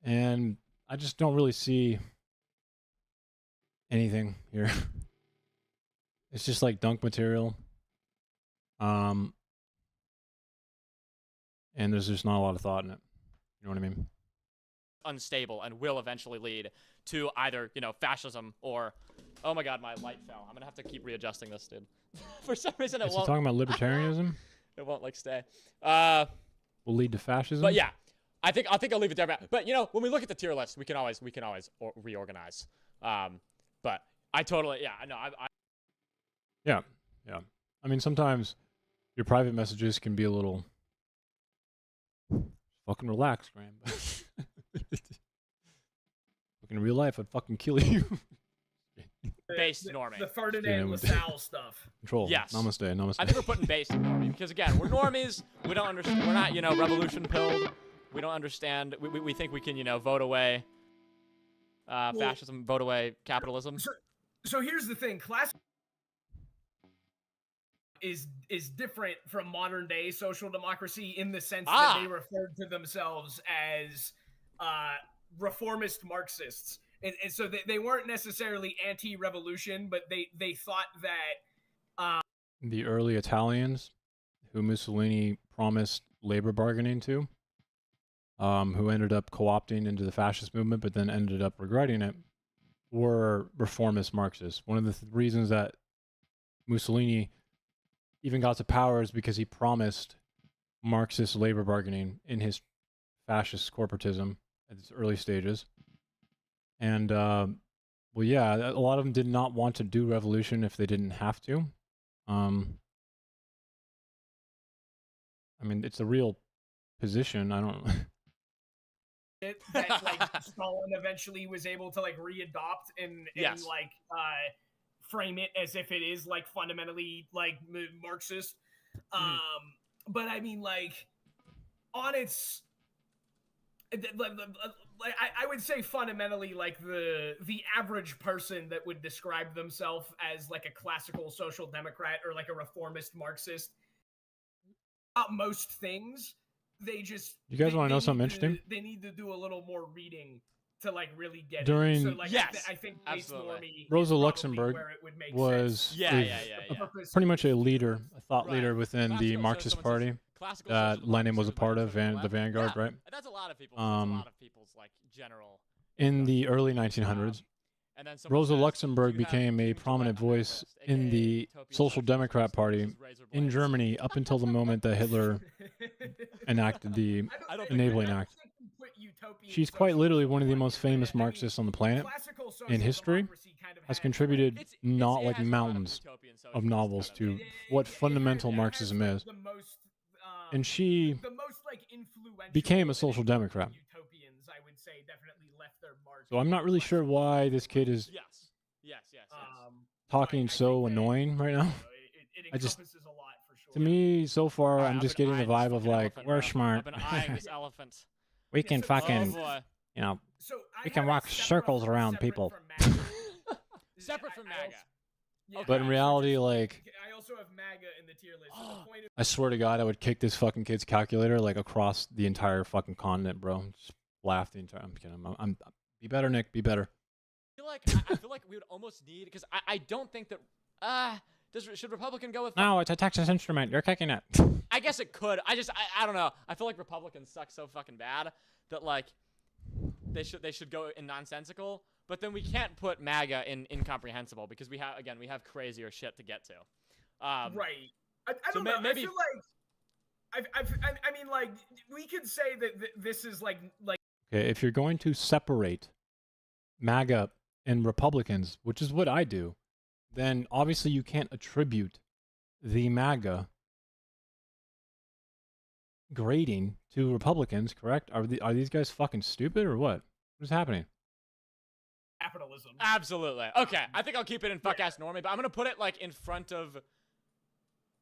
And I just don't really see anything here. It's just dunk material. And there's just not a lot of thought in it. You know what I mean? Unstable and will eventually lead to either, fascism or, oh my god, my light fell. I'm gonna have to keep readjusting this, dude. For some reason it Is won't. he talking about libertarianism? It won't like stay. Will lead to fascism. But yeah, I think I'll leave it there. But you know, when we look at the tier list, we can always reorganize. But I totally Yeah. I mean, sometimes your private messages can be a little fucking relax, Graham. In real life, I'd fucking kill you. Based normie. The Ferdinand LaSalle stuff. Control. Yes. Namaste. I think we're putting based in normie because again, we're normies. We don't understand. We're not, revolution pilled. We don't understand. We think we can, vote away fascism, vote away capitalism. So here's the thing: class is different from modern day social democracy in the sense that they referred to themselves as reformist Marxists. And so they weren't necessarily anti-revolution, but they thought that the early Italians, who Mussolini promised labor bargaining to, who ended up co-opting into the fascist movement, but then ended up regretting it, were reformist Marxists. One of the reasons that Mussolini even got to power is because he promised Marxist labor bargaining in his fascist corporatism at its early stages. And, well, yeah, a lot of them did not want to do revolution if they didn't have to. I mean, it's a real position. I don't that like Stalin eventually was able to like re-adopt and like frame it as if it is like fundamentally like Marxist. But I mean, like on its I would say fundamentally like the average person that would describe themselves as like a classical social democrat or like a reformist Marxist, about most things, they just You guys want to know something interesting? They need to do a little more reading to like really get During it. So like I think Rosa Luxemburg was pretty much a leader, a thought leader within the Marxist Party that Lenin was a part of, and the Vanguard, right? That's a lot of people. That's a lot of people's like general. In the early 1900s, Rosa Luxemburg became a prominent voice in the Social Democrat Party in Germany up until the moment that Hitler enacted the Enabling Act. She's quite literally one of the most famous Marxists on the planet in history, has contributed not like mountains of novels to what fundamental Marxism is. And she became a social democrat. So I'm not really sure why this kid is talking so annoying right now. I just, to me, so far, I'm just getting the vibe of like, we're smart. We can fucking, we can walk circles around people. Separate from MAGA. But in reality, like, I also have MAGA in the tier list. I swear to God, I would kick this fucking kid's calculator like across the entire fucking continent, bro. Just laugh the entire. I'm kidding. I'm be better, Nick. Be better. I feel like we would almost need because I don't think that should Republican go with? No, it's a Texas Instrument. You're kicking it. I guess it could. I don't know. I feel like Republicans suck so fucking bad that like they should go in nonsensical. But then we can't put MAGA in incomprehensible because we have crazier shit to get to. Right. I don't know. Maybe. I feel like I mean, like we could say that this is like. Okay, if you're going to separate MAGA and Republicans, which is what I do, then obviously you can't attribute the MAGA grading to Republicans, correct? Are these guys fucking stupid or what? What is happening? Capitalism. Absolutely. Okay, I think I'll keep it in fuck-ass normie, but I'm gonna put it like in front of.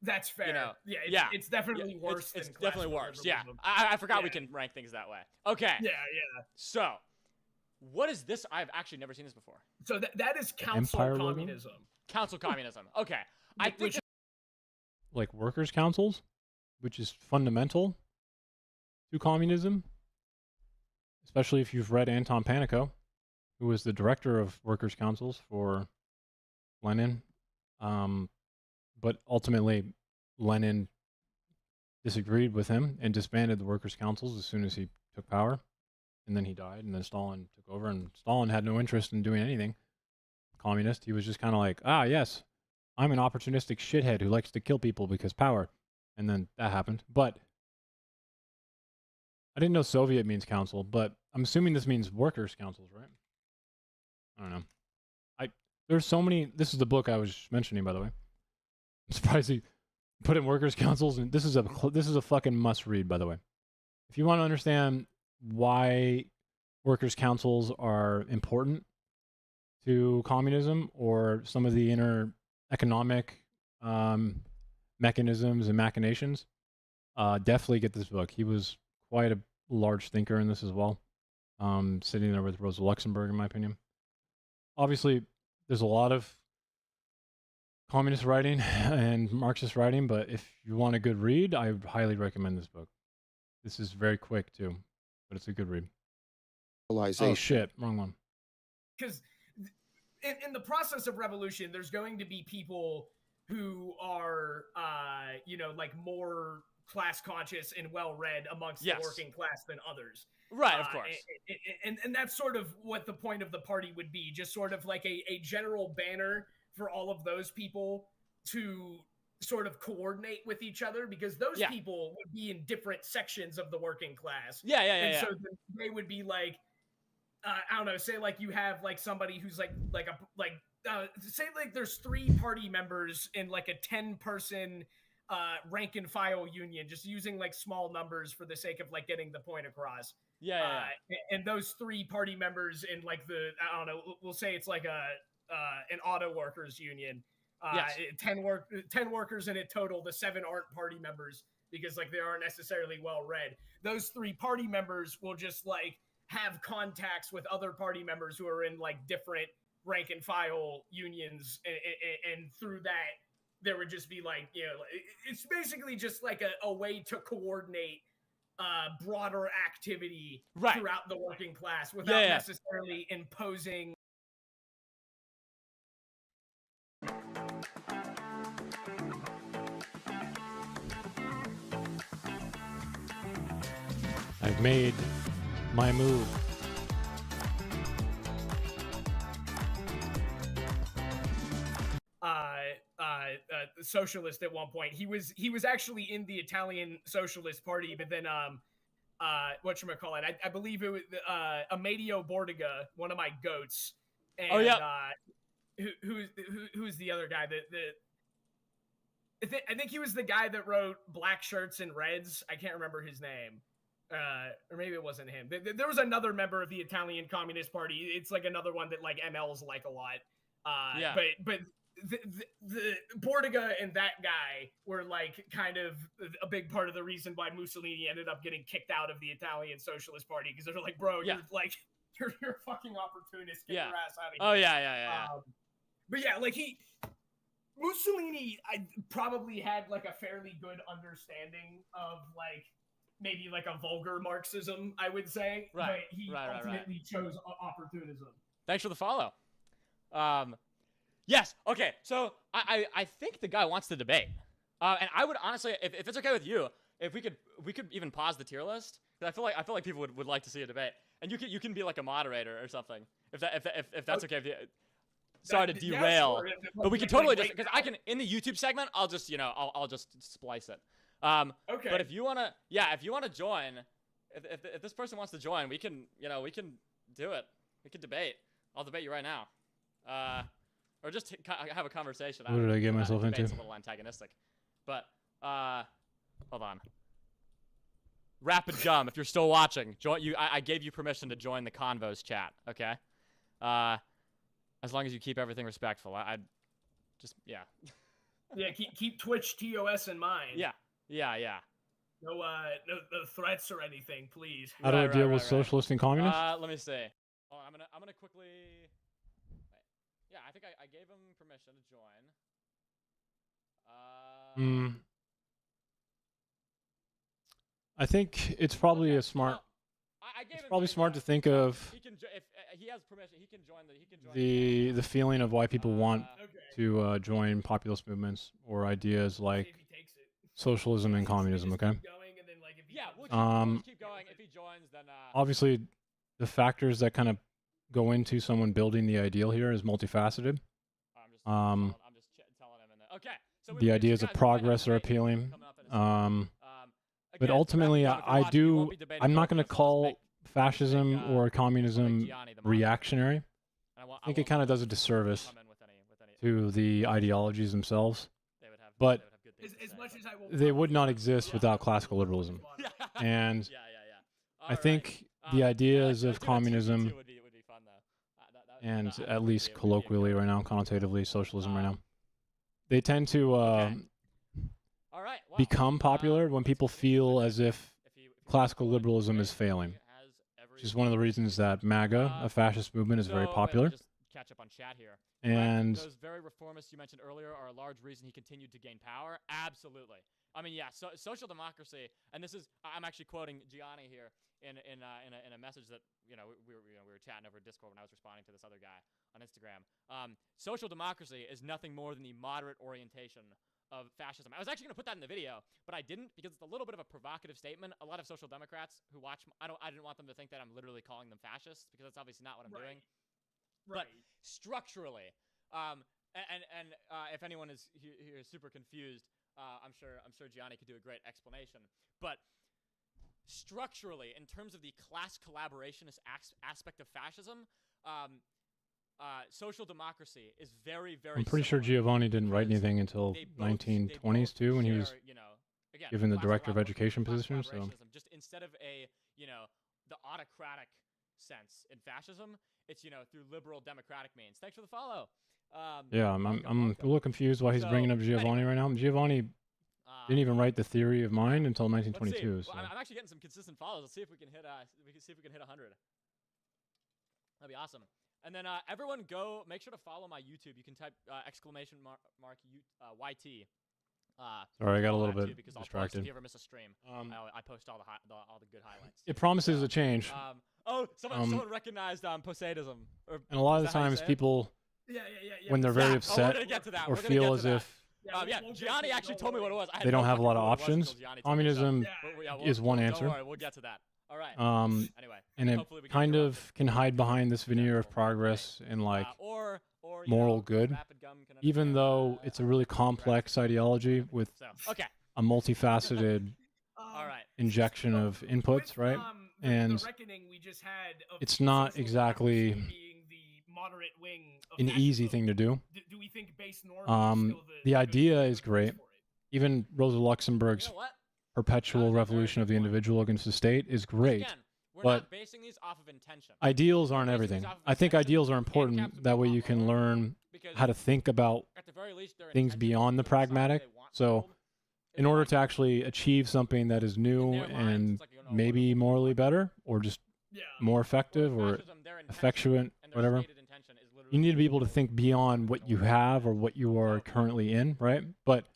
That's fair. It's definitely worse. It's definitely worse. Yeah, I forgot we can rank things that way. Okay. Yeah. So, what is this? I've actually never seen this before. So that is council communism. Council communism. Okay. I think like workers' councils, which is fundamental to communism, especially if you've read Anton Panenko, who was the director of workers' councils for Lenin. But ultimately, Lenin disagreed with him and disbanded the workers' councils as soon as he took power. And then he died, and then Stalin took over, and Stalin had no interest in doing anything communist. He was just kind of like, yes, I'm an opportunistic shithead who likes to kill people because power. and then that happened. But I didn't know Soviet means council, but I'm assuming this means workers' councils, right? I don't know. There's so many. This is the book I was mentioning, by the way. I'm surprised he put in workers' councils, and this is a fucking must read, by the way. If you want to understand why workers' councils are important to communism or some of the inner economic mechanisms and machinations, definitely get this book. He was quite a large thinker in this as well, sitting there with Rosa Luxemburg, in my opinion. Obviously, there's a lot of communist writing and Marxist writing, but if you want a good read, I highly recommend this book. This is very quick too, but it's a good read. Oh shit, wrong one. Because in the process of revolution, there's going to be people who are, like more class conscious and well-read amongst the working class than others. Right, of course. And that's sort of what the point of the party would be, just sort of like a general banner for all of those people to sort of coordinate with each other, because those people would be in different sections of the working class. Yeah. So they would be like, I don't know, say like you have like somebody who's say like there's 3 party members in like a 10-person rank and file union, just using like small numbers for the sake of like getting the point across. And those 3 party members in like I don't know, we'll say it's like an auto workers union. 10 workers in it total. The 7 aren't party members because like they aren't necessarily well read. Those 3 party members will just like have contacts with other party members who are in like different rank and file unions, and through that there would just be like, it's basically just like a way to coordinate broader activity throughout the working class without necessarily imposing. I've made my move. Socialist at one point. He was actually in the Italian Socialist Party, but then whatchamacallit, I believe it was Amadeo Bordiga, one of my goats. And, who's the other guy I think he was the guy that wrote Black Shirts and Reds. I can't remember his name. Or maybe it wasn't him. There was another member of the Italian Communist Party. It's like another one that like MLs like a lot. But the Bordiga and that guy were like kind of a big part of the reason why Mussolini ended up getting kicked out of the Italian Socialist Party, because they're like, bro, you're a fucking opportunist. Get your ass out of here. Oh yeah. But yeah, like Mussolini, I probably had like a fairly good understanding of like maybe like a vulgar Marxism, I would say. But he ultimately chose opportunism. Thanks for the follow. Yes. Okay. So I think the guy wants to debate, and I would honestly, if it's okay with you, if we could even pause the tier list, because I feel like people would like to see a debate, and you can be like a moderator or something, if that's okay with you. Sorry to derail, but we can totally just, because I can, in the YouTube segment, I'll just I'll just splice it. Okay. But if you wanna join, if this person wants to join, we can do it. We can debate. I'll debate you right now. Or just have a conversation. What did I get myself into? It's a little antagonistic. But, hold on. Rapid Gum, if you're still watching, I gave you permission to join the Convos chat, okay? As long as you keep everything respectful. I just, yeah. Yeah, keep Twitch TOS in mind. Yeah. No threats or anything, please. How do I deal with socialists and communists? Let me see. Oh, I'm gonna quickly. Yeah, I think I gave him permission to join. I think it's probably smart. It's probably smart to think of. He can if he has permission, he can join the feeling of why people want to join populist movements or ideas like socialism and communism. Okay. Yeah, we'll keep going. If he joins, then. Obviously, the factors that kind of go into someone building the ideal here is multifaceted. I'm just telling him. Okay. So the ideas of progress are appealing. But ultimately, I'm not going to call fascism or communism reactionary. I think it kind of does a disservice to the ideologies themselves. But they would not exist without classical liberalism. And I think the ideas of communism, and at least colloquially right now, connotatively, socialism right now, they tend to become popular when people feel as if classical liberalism is failing. Which is one of the reasons that MAGA, a fascist movement, is very popular. Catch up on chat here. And those very reformists you mentioned earlier are a large reason he continued to gain power. Absolutely. I mean, yeah, social democracy, and this is, I'm actually quoting Gianni here in a message that we were chatting over Discord when I was responding to this other guy on Instagram. Social democracy is nothing more than the moderate orientation of fascism. I was actually going to put that in the video, but I didn't because it's a little bit of a provocative statement. A lot of social democrats who watch, I didn't want them to think that I'm literally calling them fascists because that's obviously not what I'm doing. But structurally, if anyone is here super confused, I'm sure Gianni could do a great explanation. But structurally, in terms of the class collaborationist aspect of fascism, social democracy is very, very. I'm pretty sure Giovanni didn't write anything until 1920s too, when he was given the director of education position. So just instead of the autocratic sense in fascism, it's through liberal democratic means. Thanks for the follow. Yeah, I'm a little confused why he's bringing up Giovanni right now. Giovanni didn't even write the theory of mind until 1922. So. Well, I'm actually getting some consistent follows. Let's see if we can hit 100. That'd be awesome. And then everyone make sure to follow my YouTube. You can type exclamation mark YT. Sorry, I got a little bit distracted. If you ever miss a stream, I post all the good highlights. It promises a change. Someone recognized Poseidism. And a lot of the times people, when they're very upset or feel as if Gianni actually told me what it was. They don't have a lot of options. Communism is one answer. Don't worry, we'll get to that. All right. Anyway, and it kind of can hide behind this veneer of progress and like moral good, even though it's a really complex ideology with a multifaceted injection of inputs, right? And it's not exactly an easy thing to do. The idea is great. Even Rosa Luxemburg's perpetual revolution of the individual against the state is great. But ideals aren't everything. I think ideals are important. That way you can learn how to think about things beyond the pragmatic. So in order to actually achieve something that is new and maybe morally better or just more effective or effectuant, whatever, you need to be able to think beyond what you have or what you are currently in, right? But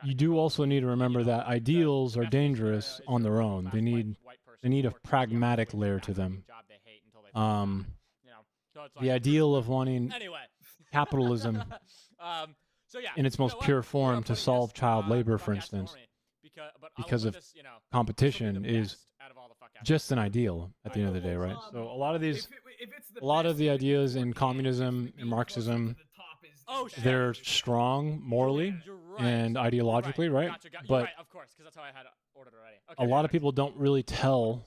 you do also need to remember that ideals are dangerous on their own. They need a pragmatic layer to them. The ideal of wanting capitalism in its most pure form to solve child labor, for instance, because of competition, is just an ideal at the end of the day, right? So a lot of the ideas in communism and Marxism, they're strong morally and ideologically, right? But of course, because that's how I had ordered already. A lot of people don't really tell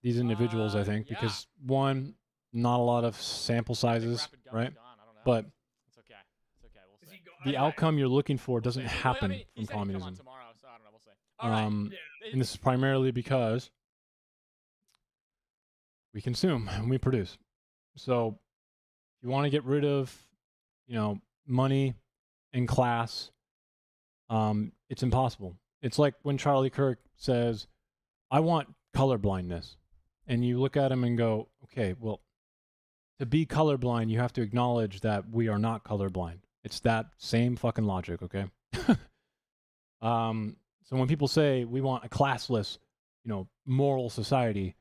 these individuals, I think, because one, not a lot of sample sizes, right? But the outcome you're looking for doesn't happen from communism. And this is primarily because we consume and we produce. So if you want to get rid of, money and class, it's impossible. It's like when Charlie Kirk says, I want colorblindness. And you look at him and go, okay, well, to be colorblind, you have to acknowledge that we are not colorblind. It's that same fucking logic, okay? So when people say we want a classless, moral society,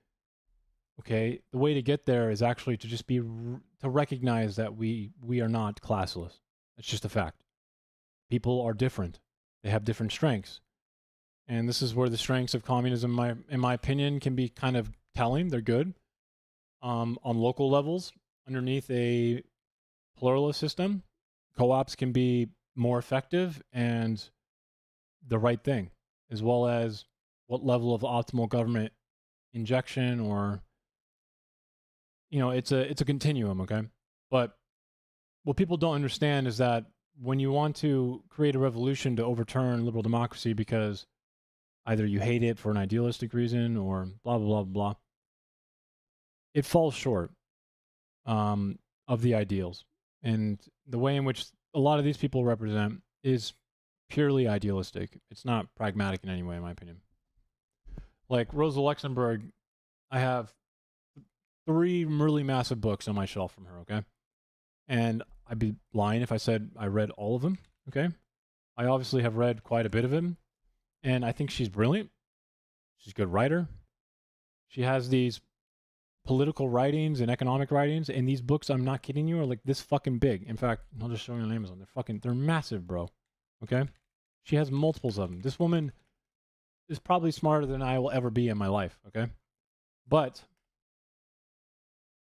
okay, the way to get there is actually to just to recognize that we are not classless. It's just a fact. People are different. They have different strengths. And this is where the strengths of communism, in my opinion, can be kind of telling. They're good. On local levels, underneath a pluralist system, co-ops can be more effective and the right thing, as well as what level of optimal government injection, or, you know, it's a continuum, okay? But what people don't understand is that when you want to create a revolution to overturn liberal democracy because either you hate it for an idealistic reason or blah, blah, blah, blah, it falls short of the ideals. And the way in which a lot of these people represent is purely idealistic. It's not pragmatic in any way, in my opinion. Like Rosa Luxemburg, I have 3 really massive books on my shelf from her, okay? And I'd be lying if I said I read all of them, okay? I obviously have read quite a bit of them, and I think she's brilliant. She's a good writer. She has these political writings and economic writings, and these books, I'm not kidding you, are like this fucking big. In fact, I'll just show you on Amazon. They're massive, bro, okay? She has multiples of them. This woman is probably smarter than I will ever be in my life, okay? But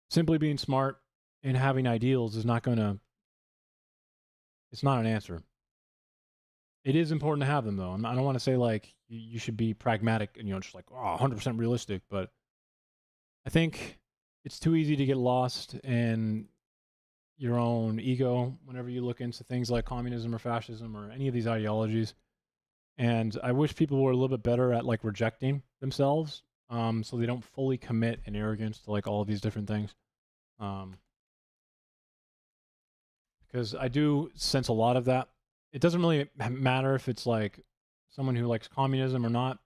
simply being smart and having ideals is not it's not an answer. It is important to have them, though. I don't want to say, like, you should be pragmatic and, you know, just like, 100% realistic, but I think it's too easy to get lost in your own ego whenever you look into things like communism or fascism or any of these ideologies. And I wish people were a little bit better at, like, rejecting themselves, so they don't fully commit in arrogance to, like, all of these different things. Because I do sense a lot of that. It doesn't really matter if it's like someone who likes communism or not.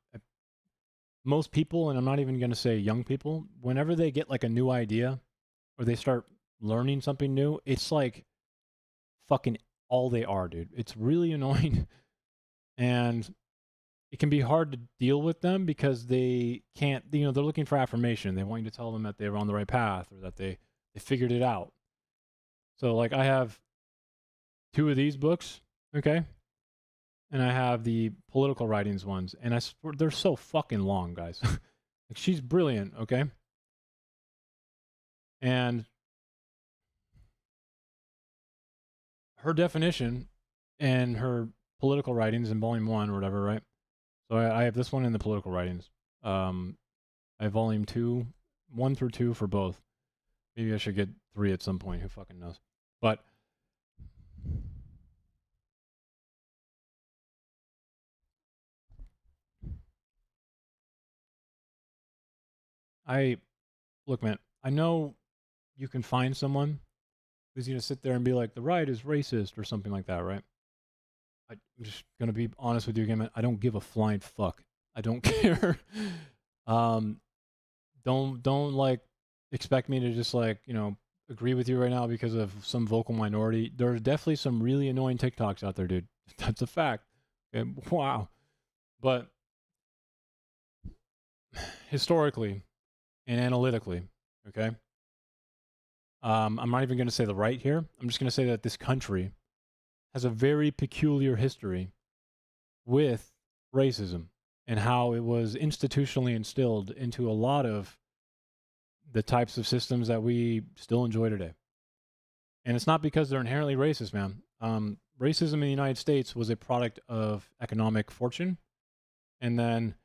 Most people, and I'm not even going to say young people, whenever they get like a new idea or they start learning something new, it's like fucking all they are, dude. It's really annoying. And it can be hard to deal with them because they can't, you know, they're looking for affirmation. They want you to tell them that they're on the right path or that they figured it out. So like I have 2 of these books, okay? And I have the political writings ones, and they're so fucking long, guys. Like, she's brilliant, okay? And her definition and her political writings in volume 1 or whatever, right? So I have this one in the political writings. I have volume 2, 1 through 2 for both. Maybe I should get 3 at some point. Who fucking knows? But look, man, I know you can find someone who's going to sit there and be like, the right is racist or something like that, right? I'm just going to be honest with you again, man. I don't give a flying fuck. I don't care. Don't like expect me to just like, you know, agree with you right now because of some vocal minority. There's definitely some really annoying TikToks out there, dude. That's a fact. Okay? Wow. But historically and analytically, okay? I'm not even going to say the right here. I'm just going to say that this country has a very peculiar history with racism and how it was institutionally instilled into a lot of the types of systems that we still enjoy today. And it's not because they're inherently racist, man. Racism in the United States was a product of economic fortune. And then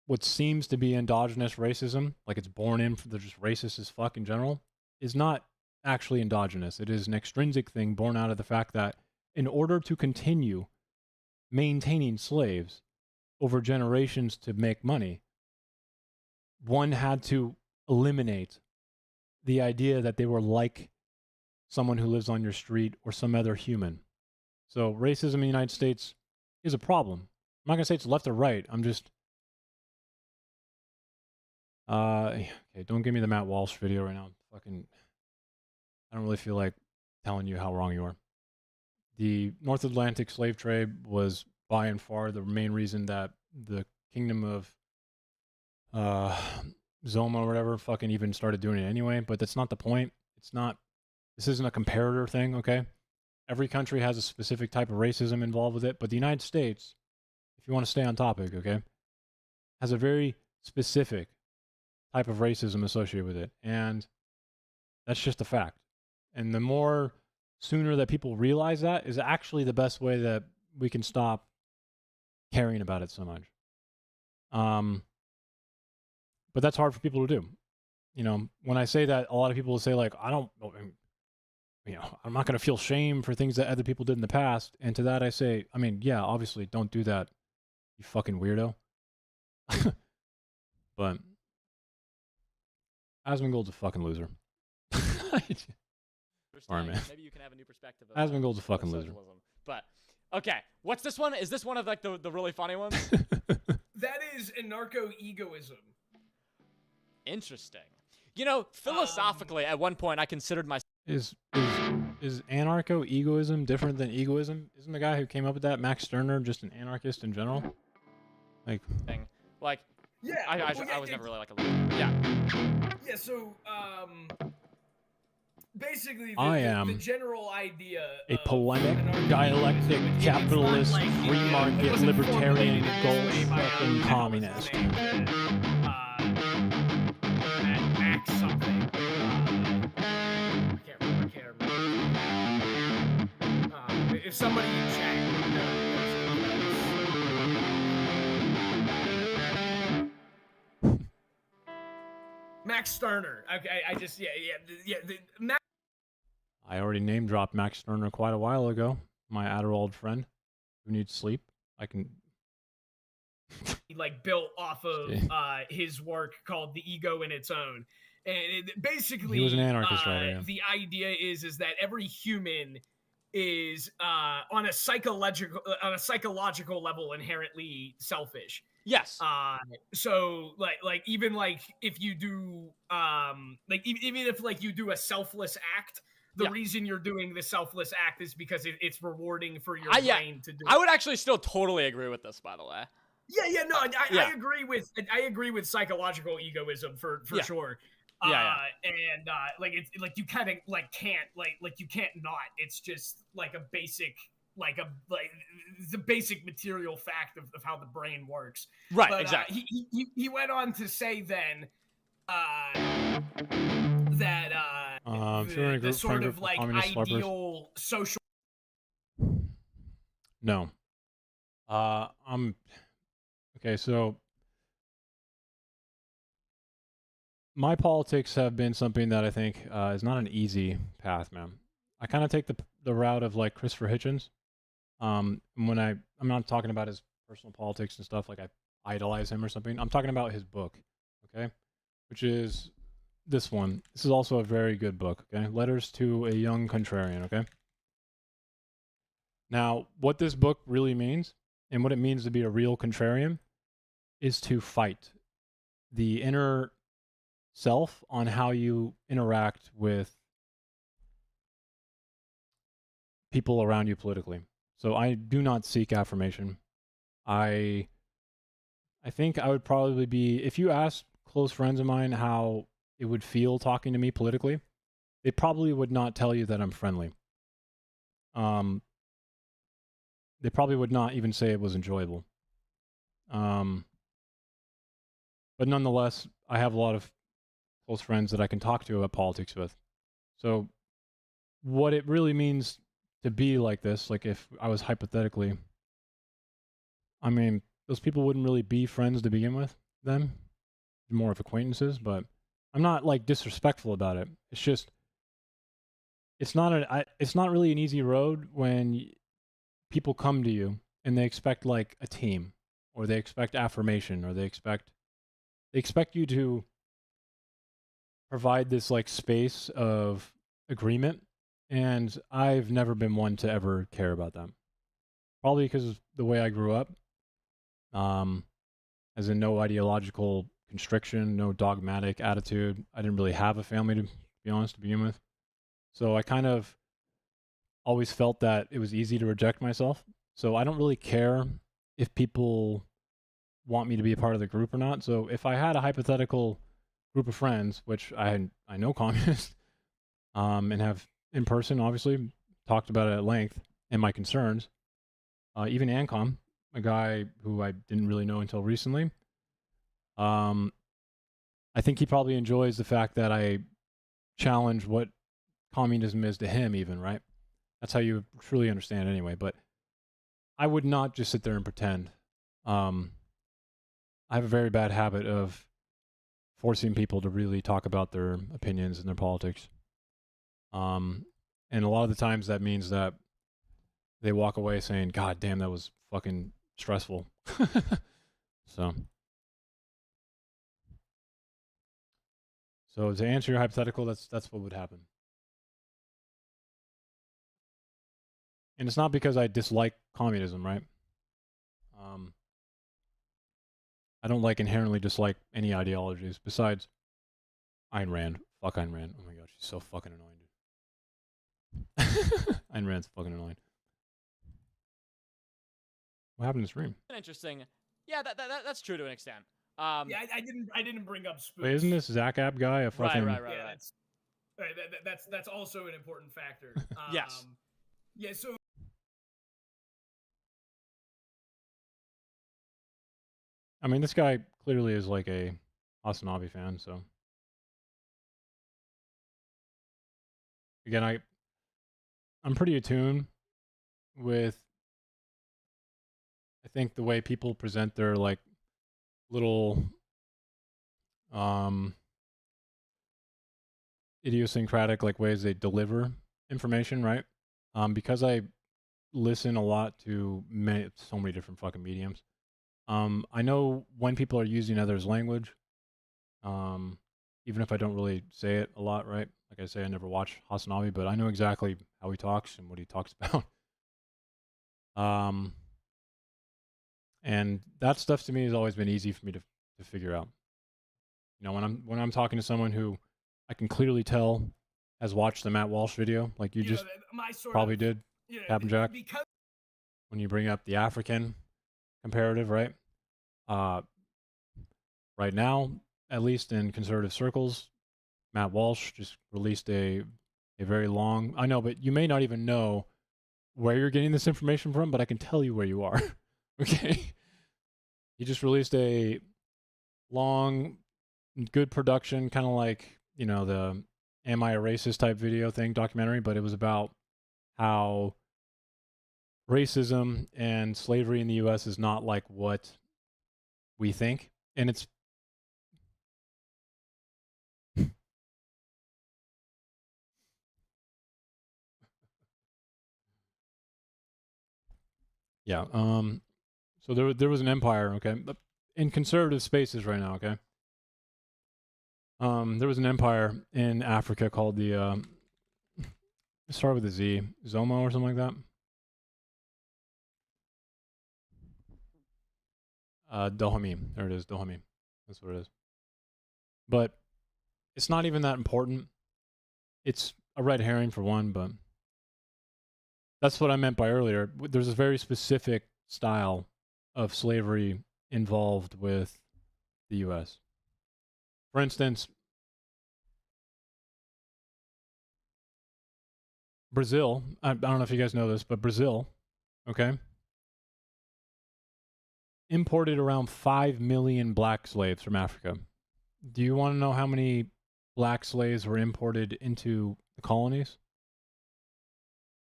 what seems to be endogenous racism, like it's born in, they're just racist as fuck in general, is not actually endogenous. It is an extrinsic thing born out of the fact that in order to continue maintaining slaves over generations to make money, one had to eliminate the idea that they were like someone who lives on your street or some other human. So racism in the United States is a problem. I'm not going to say it's left or right. I'm just... okay, don't give me the Matt Walsh video right now. Fucking... I don't really feel like telling you how wrong you are. The North Atlantic slave trade was by and far the main reason that the kingdom of Zoma or whatever fucking even started doing it anyway, but that's not the point. This isn't a comparator thing, okay? Every country has a specific type of racism involved with it, but the United States, if you want to stay on topic, okay, has a very specific type of racism associated with it, and that's just a fact. And the more sooner that people realize that is actually the best way that we can stop caring about it so much. But that's hard for people to do. You know, when I say that, a lot of people will say like, I'm not going to feel shame for things that other people did in the past. And to that I say, I mean, yeah, obviously don't do that, you fucking weirdo. But Asmongold's a fucking loser. Sorry, man. Maybe you can have a new perspective. Asmongold's a fucking loser. Socialism. But okay, what's this one? Is this one of like the really funny ones? That is anarcho-egoism. Interesting. You know, philosophically, at one point, I considered myself. Is anarcho-egoism different than egoism? Isn't the guy who came up with that, Max Stirner, just an anarchist in general? Like, yeah, I was never really like a leader. Yeah. Yeah. So, basically, I am the general idea. A polemic, dialectic, capitalist, free market, libertarian, goal-fucking communist. Max something. I can't remember. If somebody in chat knows. Max Stirner. Okay, Max. I already name dropped Max Stirner quite a while ago. My Adderall friend who needs sleep. I can. He built off of his work called The Ego in Its Own, and basically he was an anarchist, right? Yeah. The idea is that every human is on a psychological level inherently selfish. Yes. So even if you do even if you do a selfless act, the reason you're doing the selfless act is because it's rewarding for your brain to do. I would actually still totally agree with this, by the way. I agree with psychological egoism for sure. And it's you kind of can't you can't not. It's just a basic the basic material fact of how the brain works. Right. But, exactly. He went on to say then that the sort of ideal social. No. Okay, so my politics have been something that I think is not an easy path, man. I kind of take the route of Christopher Hitchens. I'm not talking about his personal politics and stuff, I idolize him or something. I'm talking about his book, okay? Which is this one. This is also a very good book, okay? Letters to a Young Contrarian, okay? Now, what this book really means, and what it means to be a real contrarian, is to fight the inner self on how you interact with people around you politically. So I do not seek affirmation. I think I would probably be, if you ask close friends of mine how it would feel talking to me politically, they probably would not tell you that I'm friendly. They probably would not even say it was enjoyable. But nonetheless, I have a lot of close friends that I can talk to about politics with. So what it really means to be like this, if I was hypothetically, I mean, those people wouldn't really be friends to begin with then, more of acquaintances, but I'm not disrespectful about it. It's just, it's not really an easy road when people come to you and they expect a team, or they expect affirmation, or they expect you to provide this space of agreement, and I've never been one to ever care about that. Probably because of the way I grew up, as in no ideological constriction, no dogmatic attitude. I didn't really have a family, to be honest, to begin with. So I kind of always felt that it was easy to reject myself. So I don't really care if people want me to be a part of the group or not. So if I had a hypothetical group of friends, which I know communists, and have in person, obviously, talked about it at length, and my concerns, even Ancom, a guy who I didn't really know until recently, I think he probably enjoys the fact that I challenge what communism is to him even, right? That's how you truly understand anyway. But I would not just sit there and pretend. I have a very bad habit of forcing people to really talk about their opinions and their politics. And a lot of the times that means that they walk away saying, God damn, that was fucking stressful. So to answer your hypothetical, that's what would happen. And it's not because I dislike communism, right? I don't inherently dislike any ideologies besides Ayn Rand. Fuck Ayn Rand. Oh my god, she's so fucking annoying, dude. Ayn Rand's fucking annoying. What happened to stream? Interesting. Yeah, that's true to an extent. Yeah, I didn't bring up spooks. Wait, isn't this Zach App guy a fucking... Right. Yeah, that's also an important factor. Yes. Yeah, so... I mean, this guy clearly is like a Hasanabi fan, so... Again, I'm pretty attuned with, I think, the way people present their, like, little idiosyncratic, like, ways they deliver information, right? Because I listen a lot to so many different fucking mediums. I know when people are using others' language, even if I don't really say it a lot, right? Like I say, I never watch Hasanabi, but I know exactly how he talks and what he talks about. And that stuff to me has always been easy for me to figure out. You know, when I'm talking to someone who I can clearly tell has watched the Matt Walsh video, like you just probably did, Captain Jack, when you bring up the African comparative, right? Right now, at least in conservative circles, Matt Walsh just released a very long... I know, but you may not even know where you're getting this information from, but I can tell you where you are. Okay? He just released a long, good production, kind of like, you know, the Am I a Racist type video thing, documentary, but it was about how racism and slavery in the U.S. is not like what we think. And it's... Yeah, so there was an empire, okay? In conservative spaces right now, okay? There was an empire in Africa called the, start with a Z, Zomo or something like that. Dahomey, there it is, Dahomey. That's what it is. But it's not even that important. It's a red herring for one, but that's what I meant by earlier. There's a very specific style of slavery involved with the U.S. For instance, Brazil, I don't know if you guys know this, but Brazil, okay, imported around 5 million black slaves from Africa. Do you want to know how many black slaves were imported into the colonies?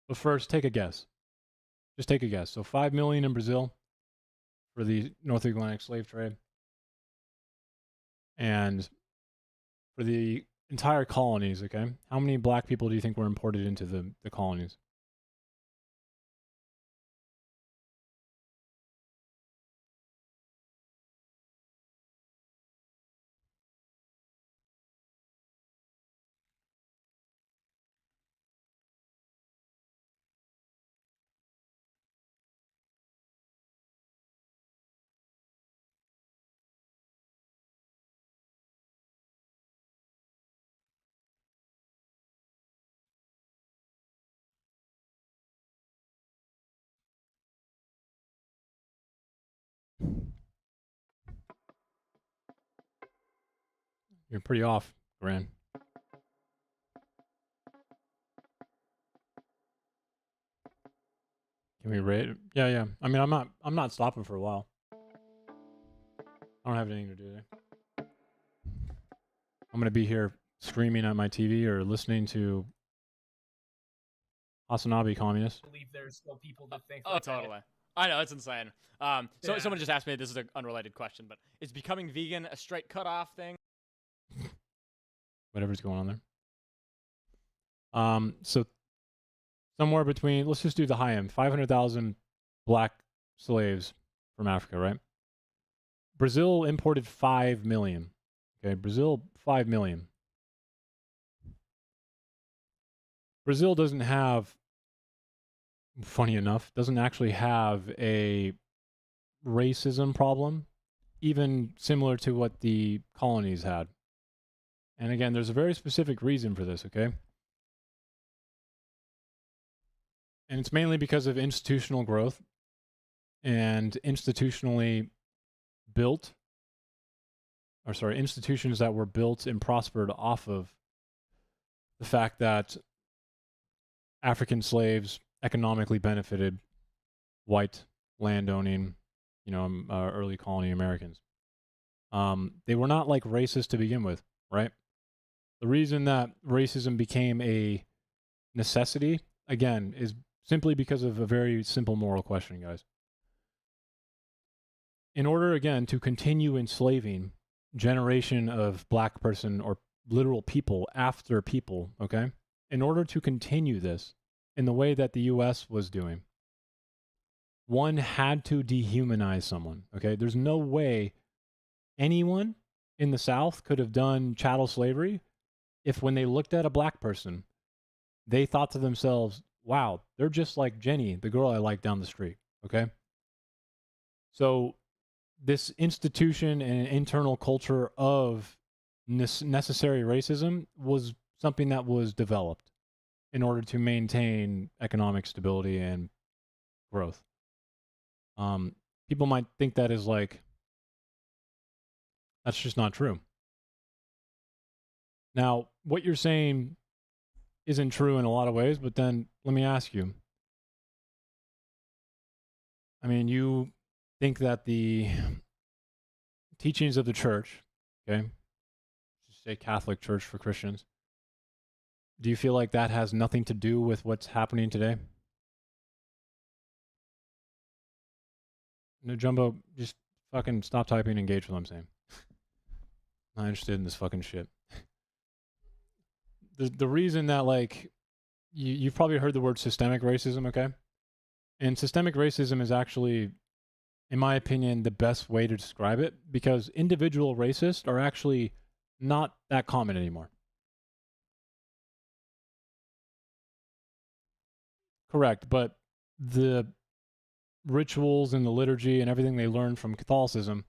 But first, take a guess. Just take a guess. So 5 million in Brazil for the North Atlantic slave trade. And for the entire colonies, okay, how many black people do you think were imported into the colonies? You're pretty off, Gran. Can we rate it? Yeah. I mean, I'm not stopping for a while. I don't have anything to do today. I'm gonna be here screaming at my TV or listening to Hasanabe communist. I believe there's still people that think. Oh, like that. totally. I know, it's insane. So Yeah. someone just asked me, this is an unrelated question, but is becoming vegan a straight cutoff thing? Whatever's going on there. So somewhere between, let's just do the high end, 500,000 black slaves from Africa, right? Brazil imported 5 million. Okay, Brazil, 5 million. Brazil doesn't have, funny enough, doesn't actually have a racism problem, even similar to what the colonies had. And again, there's a very specific reason for this, okay? And it's mainly because of institutional growth and institutionally built, or sorry, institutions that were built and prospered off of the fact that African slaves economically benefited white landowning, early colony Americans. They were not like racist to begin with, right? The reason that racism became a necessity, again, is simply because of a very simple moral question, guys. In order, again, to continue enslaving generation of black person or literal people after people, okay? In order to continue this in the way that the U.S. was doing, one had to dehumanize someone, okay? There's no way anyone in the South could have done chattel slavery if when they looked at a black person, they thought to themselves, wow, they're just like Jenny, the girl I like down the street, okay? So this institution and internal culture of necessary racism was something that was developed in order to maintain economic stability and growth. People might think that is like, that's just not true. Now, what you're saying isn't true in a lot of ways, but then let me ask you. I mean, you think that the teachings of the church, okay, just say Catholic Church for Christians, do you feel like that has nothing to do with what's happening today? No, Jumbo, just fucking stop typing and engage with what I'm saying. Not interested in this fucking shit. The reason that, like, you've probably heard the word systemic racism, okay? And systemic racism is actually, in my opinion, the best way to describe it, because individual racists are actually not that common anymore. Correct, but the rituals and the liturgy and everything they learned from Catholicism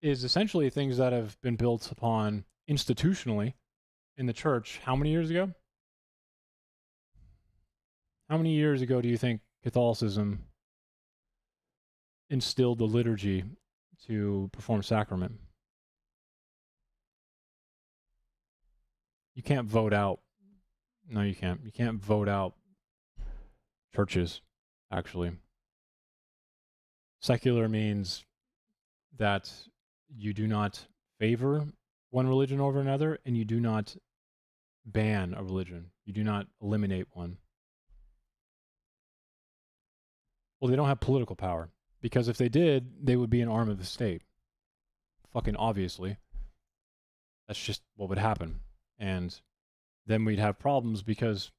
is essentially things that have been built upon institutionally in the church. How many years ago? How many years ago do you think Catholicism instilled the liturgy to perform sacrament? You can't vote out. No, you can't. You can't vote out churches, actually. Secular means that you do not favor one religion over another, and you do not ban a religion. You do not eliminate one. Well, they don't have political power, because if they did, they would be an arm of the state. Fucking obviously. That's just what would happen. And then we'd have problems because,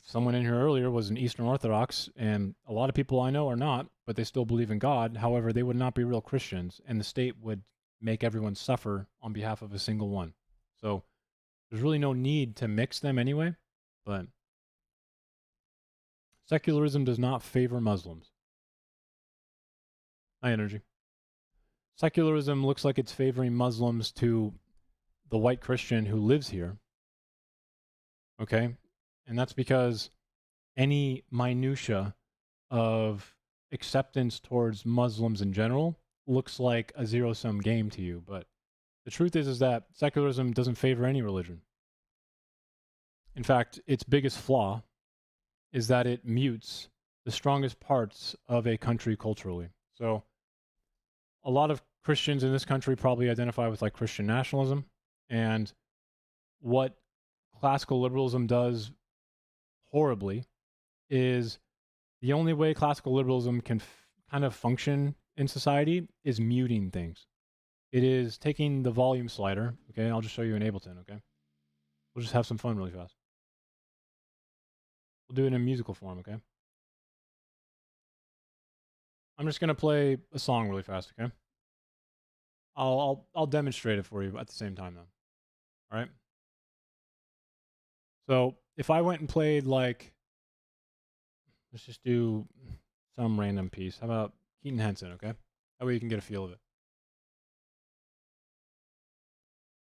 someone in here earlier was an Eastern Orthodox, and a lot of people I know are not, but they still believe in God. However, they would not be real Christians, and the state would make everyone suffer on behalf of a single one. So there's really no need to mix them anyway, but secularism does not favor Muslims. High energy. Secularism looks like it's favoring Muslims to the white Christian who lives here. Okay? And that's because any minutia of acceptance towards Muslims in general looks like a zero-sum game to you. But the truth is that secularism doesn't favor any religion. In fact, its biggest flaw is that it mutes the strongest parts of a country culturally. So a lot of Christians in this country probably identify with like Christian nationalism, and what classical liberalism does horribly is the only way classical liberalism can kind of function in society is muting things. It is taking the volume slider. Okay, I'll just show you in Ableton. Okay, we'll just have some fun really fast. We'll do it in musical form. Okay, I'm just gonna play a song really fast. Okay, I'll demonstrate it for you at the same time though. All right. So if I went and played like, let's just do some random piece. How about Keaton Henson? Okay, that way you can get a feel of it.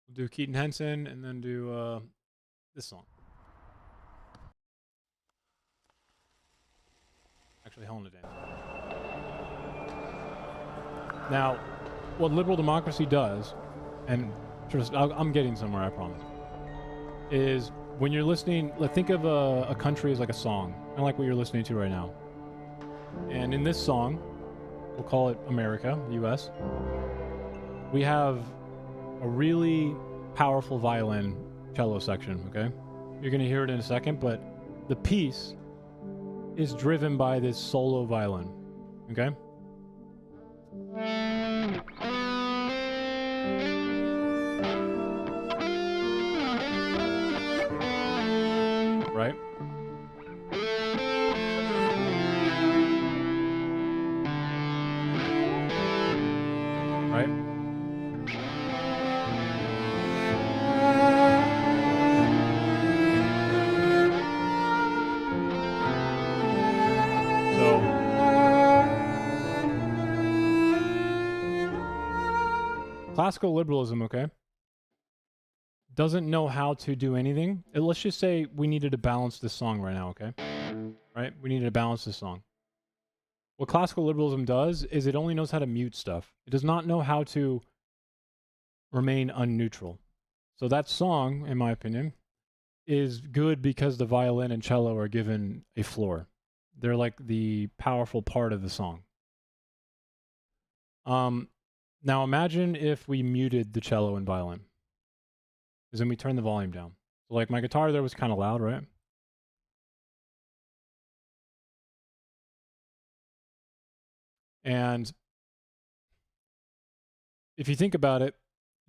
We'll do Keaton Henson and then do this song. Actually, Hell in a Dance. Now, what liberal democracy does, and just, I'm getting somewhere, I promise, is when you're listening, like, think of a country as like a song, kind of like what you're listening to right now. And in this song, we'll call it America, US, we have a really powerful violin cello section, okay? You're going to hear it in a second, but the piece is driven by this solo violin, okay? Right? Right? Classical liberalism, okay, doesn't know how to do anything. Let's just say we needed to balance this song right now, okay? Right? We needed to balance this song. What classical liberalism does is it only knows how to mute stuff. It does not know how to remain unneutral. So that song, in my opinion, is good because the violin and cello are given a floor. They're like the powerful part of the song. Now imagine if we muted the cello and violin. Because then we turn the volume down. So like my guitar there was kind of loud, right? And if you think about it,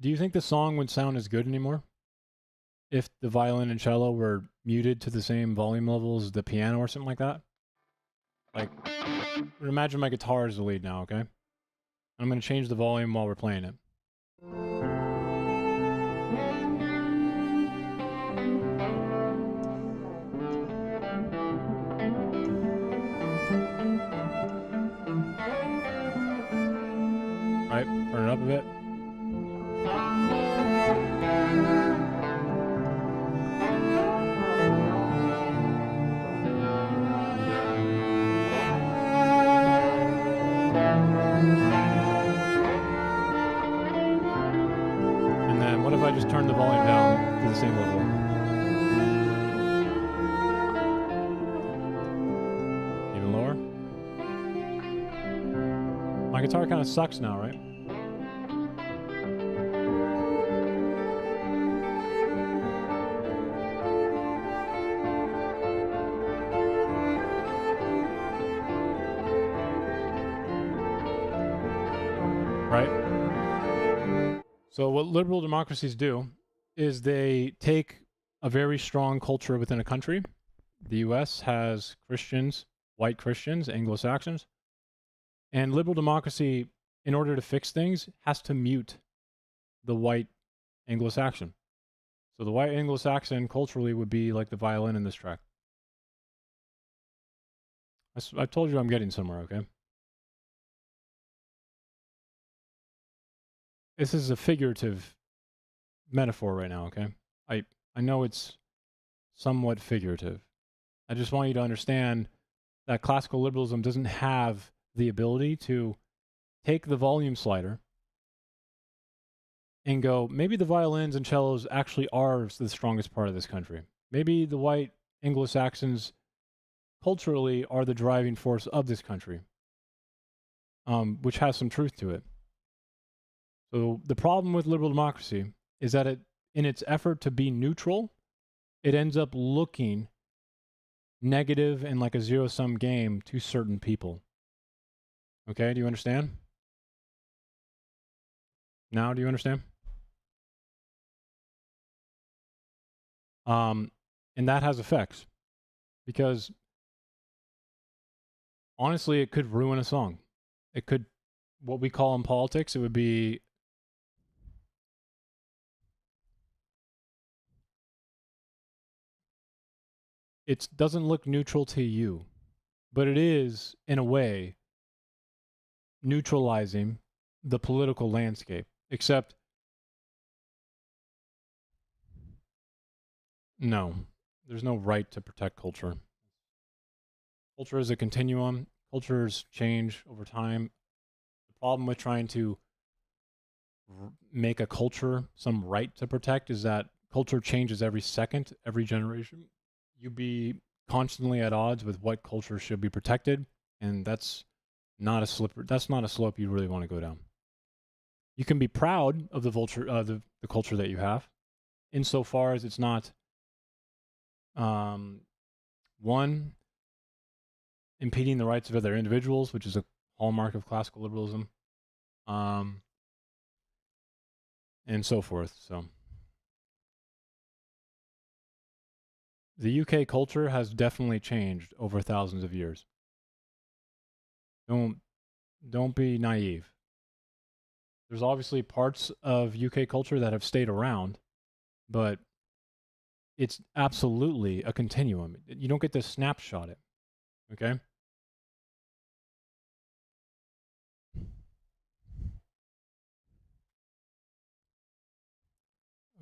do you think the song would sound as good anymore if the violin and cello were muted to the same volume level as the piano or something like that? Like, imagine my guitar is the lead now, okay? I'm going to change the volume while we're playing it. Right, turn it up a bit. And then what if I just turn the volume down to the same level? Even lower? My guitar kind of sucks now, right? Right? So what liberal democracies do is they take a very strong culture within a country. The US has Christians, white Christians, Anglo-Saxons. And liberal democracy, in order to fix things, has to mute the white Anglo-Saxon. So the white Anglo-Saxon culturally would be like the violin in this track. I told you I'm getting somewhere, okay? This is a figurative metaphor right now, okay? I know it's somewhat figurative. I just want you to understand that classical liberalism doesn't have the ability to take the volume slider and go, maybe the violins and cellos actually are the strongest part of this country. Maybe the white Anglo-Saxons culturally are the driving force of this country, which has some truth to it. So the problem with liberal democracy is that in its effort to be neutral, it ends up looking negative and like a zero-sum game to certain people. Okay, do you understand? Now, do you understand? And that has effects, because honestly, it could ruin a song. It could, what we call in politics, it would be it doesn't look neutral to you, but it is, in a way, neutralizing the political landscape. Except, no, there's no right to protect culture. Culture is a continuum. Cultures change over time. The problem with trying to make a culture some right to protect is that culture changes every second, every generation. You'd be constantly at odds with what culture should be protected, and that's not a slope you really want to go down. You can be proud of the culture that you have, insofar as it's not one, impeding the rights of other individuals, which is a hallmark of classical liberalism, and so forth. So the UK culture has definitely changed over thousands of years. Don't be naive. There's obviously parts of UK culture that have stayed around, but it's absolutely a continuum. You don't get to snapshot it. Okay?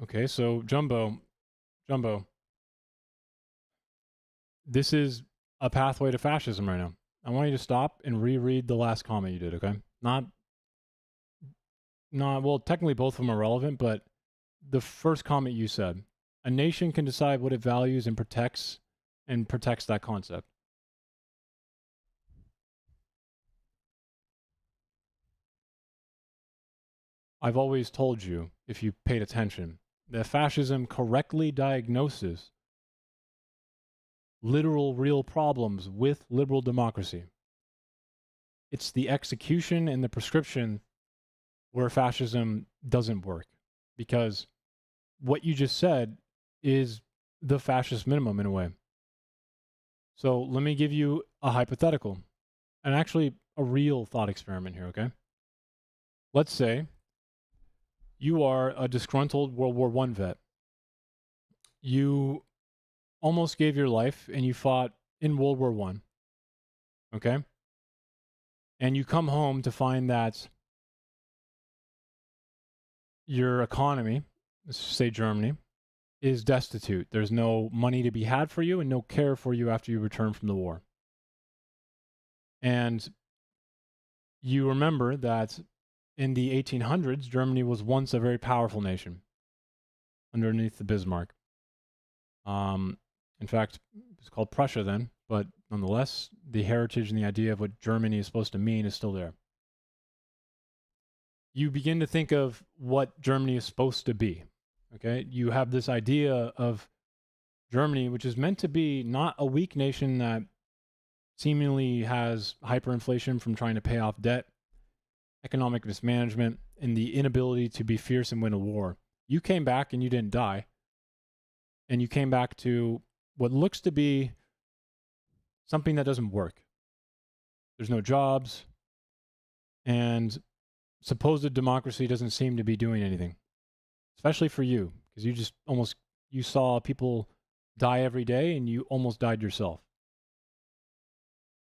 Okay, so Jumbo, this is a pathway to fascism right now. I want you to stop and reread the last comment you did, okay? Well, technically both of them are relevant, but the first comment you said, a nation can decide what it values and protects that concept. I've always told you, if you paid attention, that fascism correctly diagnoses literal, real problems with liberal democracy. It's the execution and the prescription where fascism doesn't work. Because what you just said is the fascist minimum in a way. So let me give you a hypothetical, and actually a real thought experiment here, okay? Let's say you are a disgruntled World War I vet. You almost gave your life and you fought in World War I, okay? And you come home to find that your economy, let's say Germany, is destitute. There's no money to be had for you and no care for you after you return from the war. And you remember that in the 1800s, Germany was once a very powerful nation underneath the Bismarck. In fact, it's called Prussia then, but nonetheless, the heritage and the idea of what Germany is supposed to mean is still there. You begin to think of what Germany is supposed to be. Okay, you have this idea of Germany, which is meant to be not a weak nation that seemingly has hyperinflation from trying to pay off debt, economic mismanagement, and the inability to be fierce and win a war. You came back and you didn't die. And you came back to what looks to be something that doesn't work. There's no jobs, and supposed democracy doesn't seem to be doing anything. Especially for you, because you saw people die every day and you almost died yourself.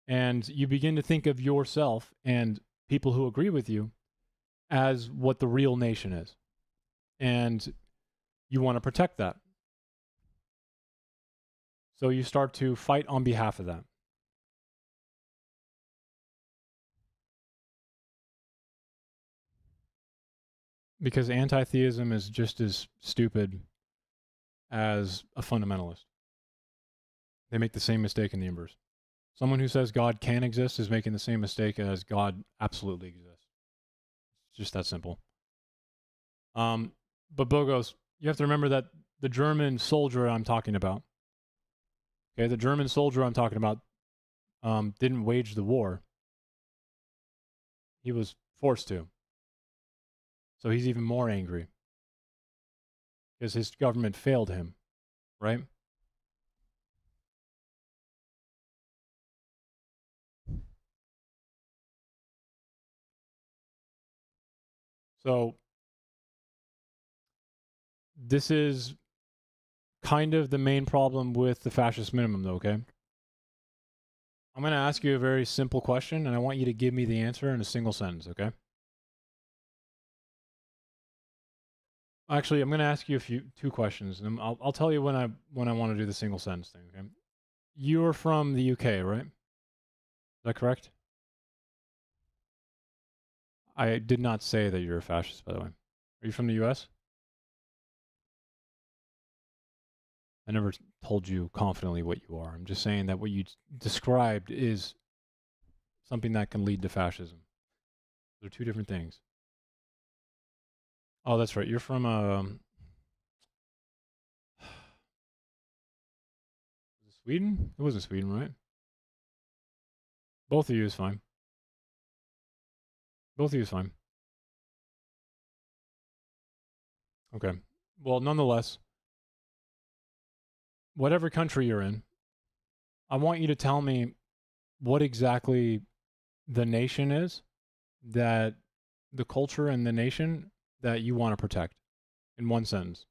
And you begin to think of yourself and people who agree with you as what the real nation is. And you want to protect that. So you start to fight on behalf of that. Because anti-theism is just as stupid as a fundamentalist. They make the same mistake in the inverse. Someone who says God can exist is making the same mistake as God absolutely exists. It's just that simple. But Bogos, you have to remember that the German soldier I'm talking about, Okay, the German soldier I'm talking about didn't wage the war. He was forced to. So he's even more angry. Because his government failed him, right? So this is kind of the main problem with the fascist minimum, though, okay? I'm going to ask you a very simple question, and I want you to give me the answer in a single sentence, okay? Actually, I'm going to ask you two questions, and I'll tell you when I want to do the single sentence thing, okay? You're from the UK, right? Is that correct? I did not say that you're a fascist, by the way. Are you from the US? I never told you confidently what you are. I'm just saying that what you described is something that can lead to fascism. They're two different things. Oh, that's right. You're from Sweden? It wasn't Sweden, right? Both of you is fine. Both of you is fine. Okay. Well, nonetheless, whatever country you're in, I want you to tell me what exactly the nation is, that the culture and the nation that you want to protect in one sentence.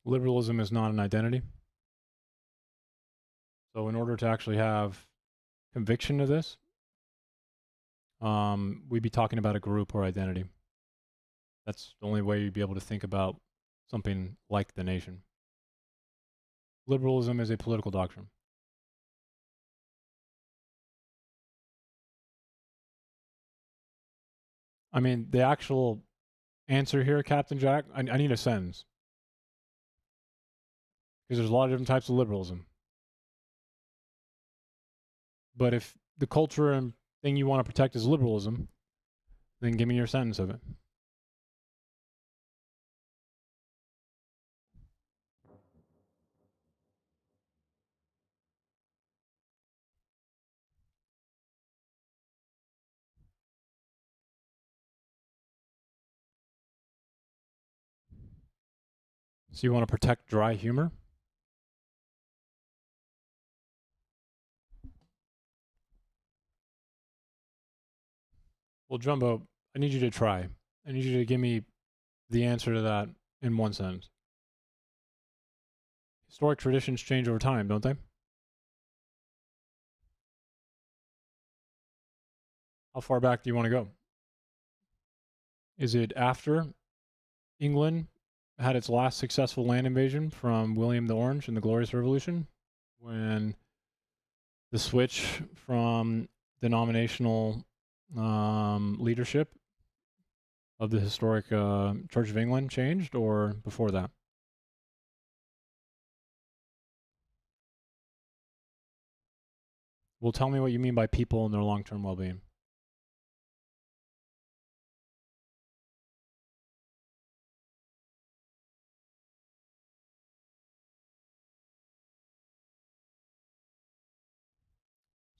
Liberalism is not an identity. So in order to actually have conviction of this, we'd be talking about a group or identity. That's the only way you'd be able to think about something like the nation. Liberalism is a political doctrine. I mean, the actual answer here, Captain Jack, I need a sentence. Because there's a lot of different types of liberalism. But if the culture and thing you want to protect is liberalism, then give me your sentence of it. So you want to protect dry humor? Well, Jumbo, I need you to try. I need you to give me the answer to that in one sentence. Historic traditions change over time, don't they? How far back do you want to go? Is it after England had its last successful land invasion from William the Orange in the Glorious Revolution, when the switch from denominational leadership of the historic Church of England changed, or before that? Well, tell me what you mean by people and their long-term well-being.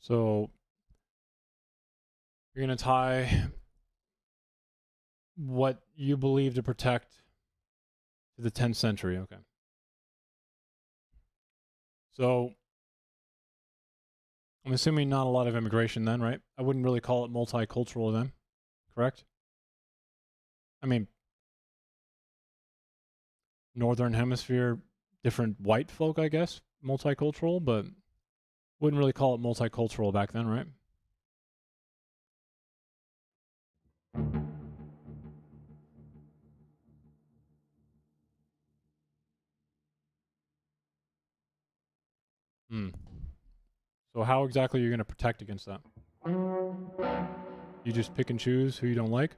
So you're going to tie what you believe to protect to the 10th century. Okay. So I'm assuming not a lot of immigration then, right? I wouldn't really call it multicultural then, correct? I mean, Northern Hemisphere, different white folk, I guess, multicultural, but wouldn't really call it multicultural back then, right? So how exactly are you going to protect against that? You just pick and choose who you don't like?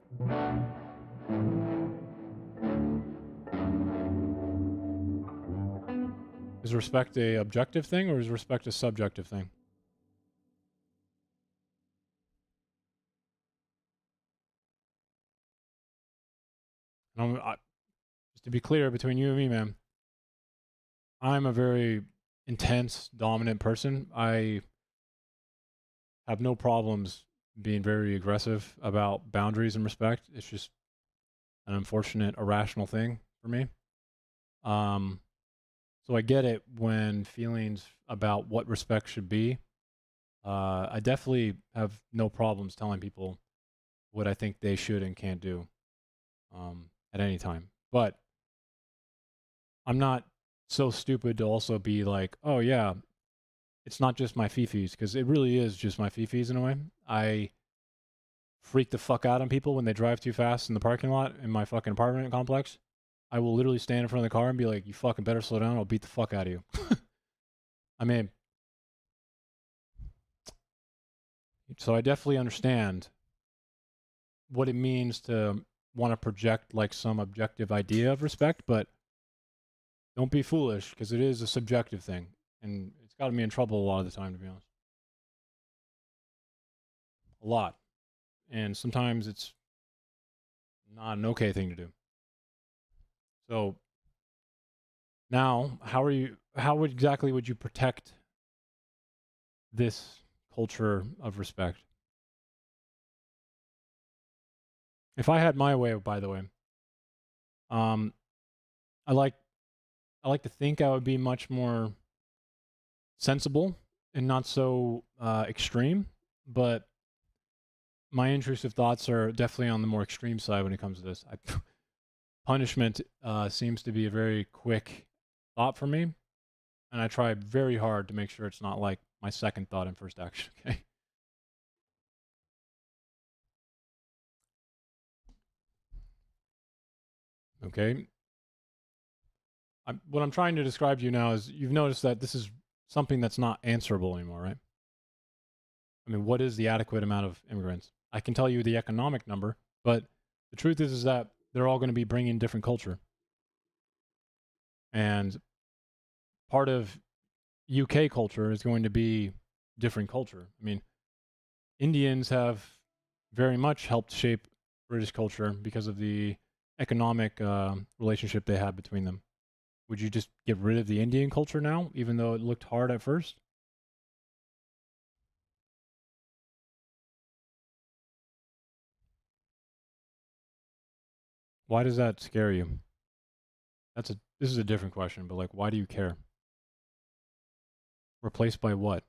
Is respect a objective thing or is respect a subjective thing? And just to be clear between you and me, man, I'm a very intense, dominant person. I have no problems being very aggressive about boundaries and respect. It's just an unfortunate, irrational thing for me. So I get it when feelings about what respect should be. I definitely have no problems telling people what I think they should and can't do at any time. But I'm not so stupid to also be like, oh yeah, it's not just my fifis, because it really is just my fifis in a way. I freak the fuck out on people when they drive too fast in the parking lot in my fucking apartment complex. I will literally stand in front of the car and be like, you fucking better slow down, I'll beat the fuck out of you. I mean, so I definitely understand what it means to want to project like some objective idea of respect, but don't be foolish, because it is a subjective thing, and it's gotten me in trouble a lot of the time, to be honest. A lot. And sometimes it's not an okay thing to do. So now, how exactly would you protect this culture of respect? If I had my way, by the way, I like to think I would be much more sensible and not so extreme, but my intrusive thoughts are definitely on the more extreme side when it comes to this. Punishment seems to be a very quick thought for me, and I try very hard to make sure it's not like my second thought and first action, okay? Okay. What I'm trying to describe to you now is you've noticed that this is something that's not answerable anymore, right? I mean, what is the adequate amount of immigrants? I can tell you the economic number, but the truth is that they're all going to be bringing different culture. And part of UK culture is going to be different culture. I mean, Indians have very much helped shape British culture because of the economic relationship they have between them. Would you just get rid of the Indian culture now, even though it looked hard at first? Why does that scare you? This is a different question, but like, why do you care? Replaced by what?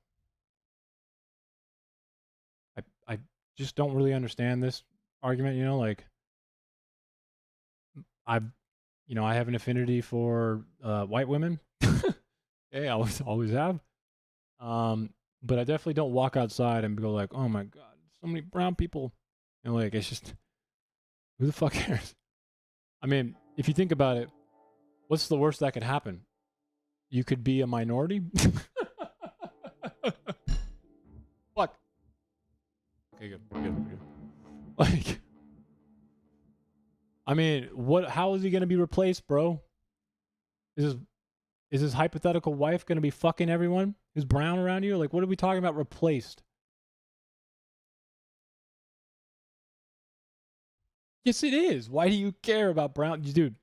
I just don't really understand this argument, you know, like I have an affinity for white women. Yeah, I always have. But I definitely don't walk outside and go like, oh my God, so many brown people. And like, it's just, who the fuck cares? I mean, if you think about it, what's the worst that could happen? You could be a minority. Fuck. Okay, good. Like, I mean, how is he going to be replaced, bro? Is his hypothetical wife going to be fucking everyone who's brown around you? Like, what are we talking about replaced? Yes, it is. Why do you care about brown? Dude,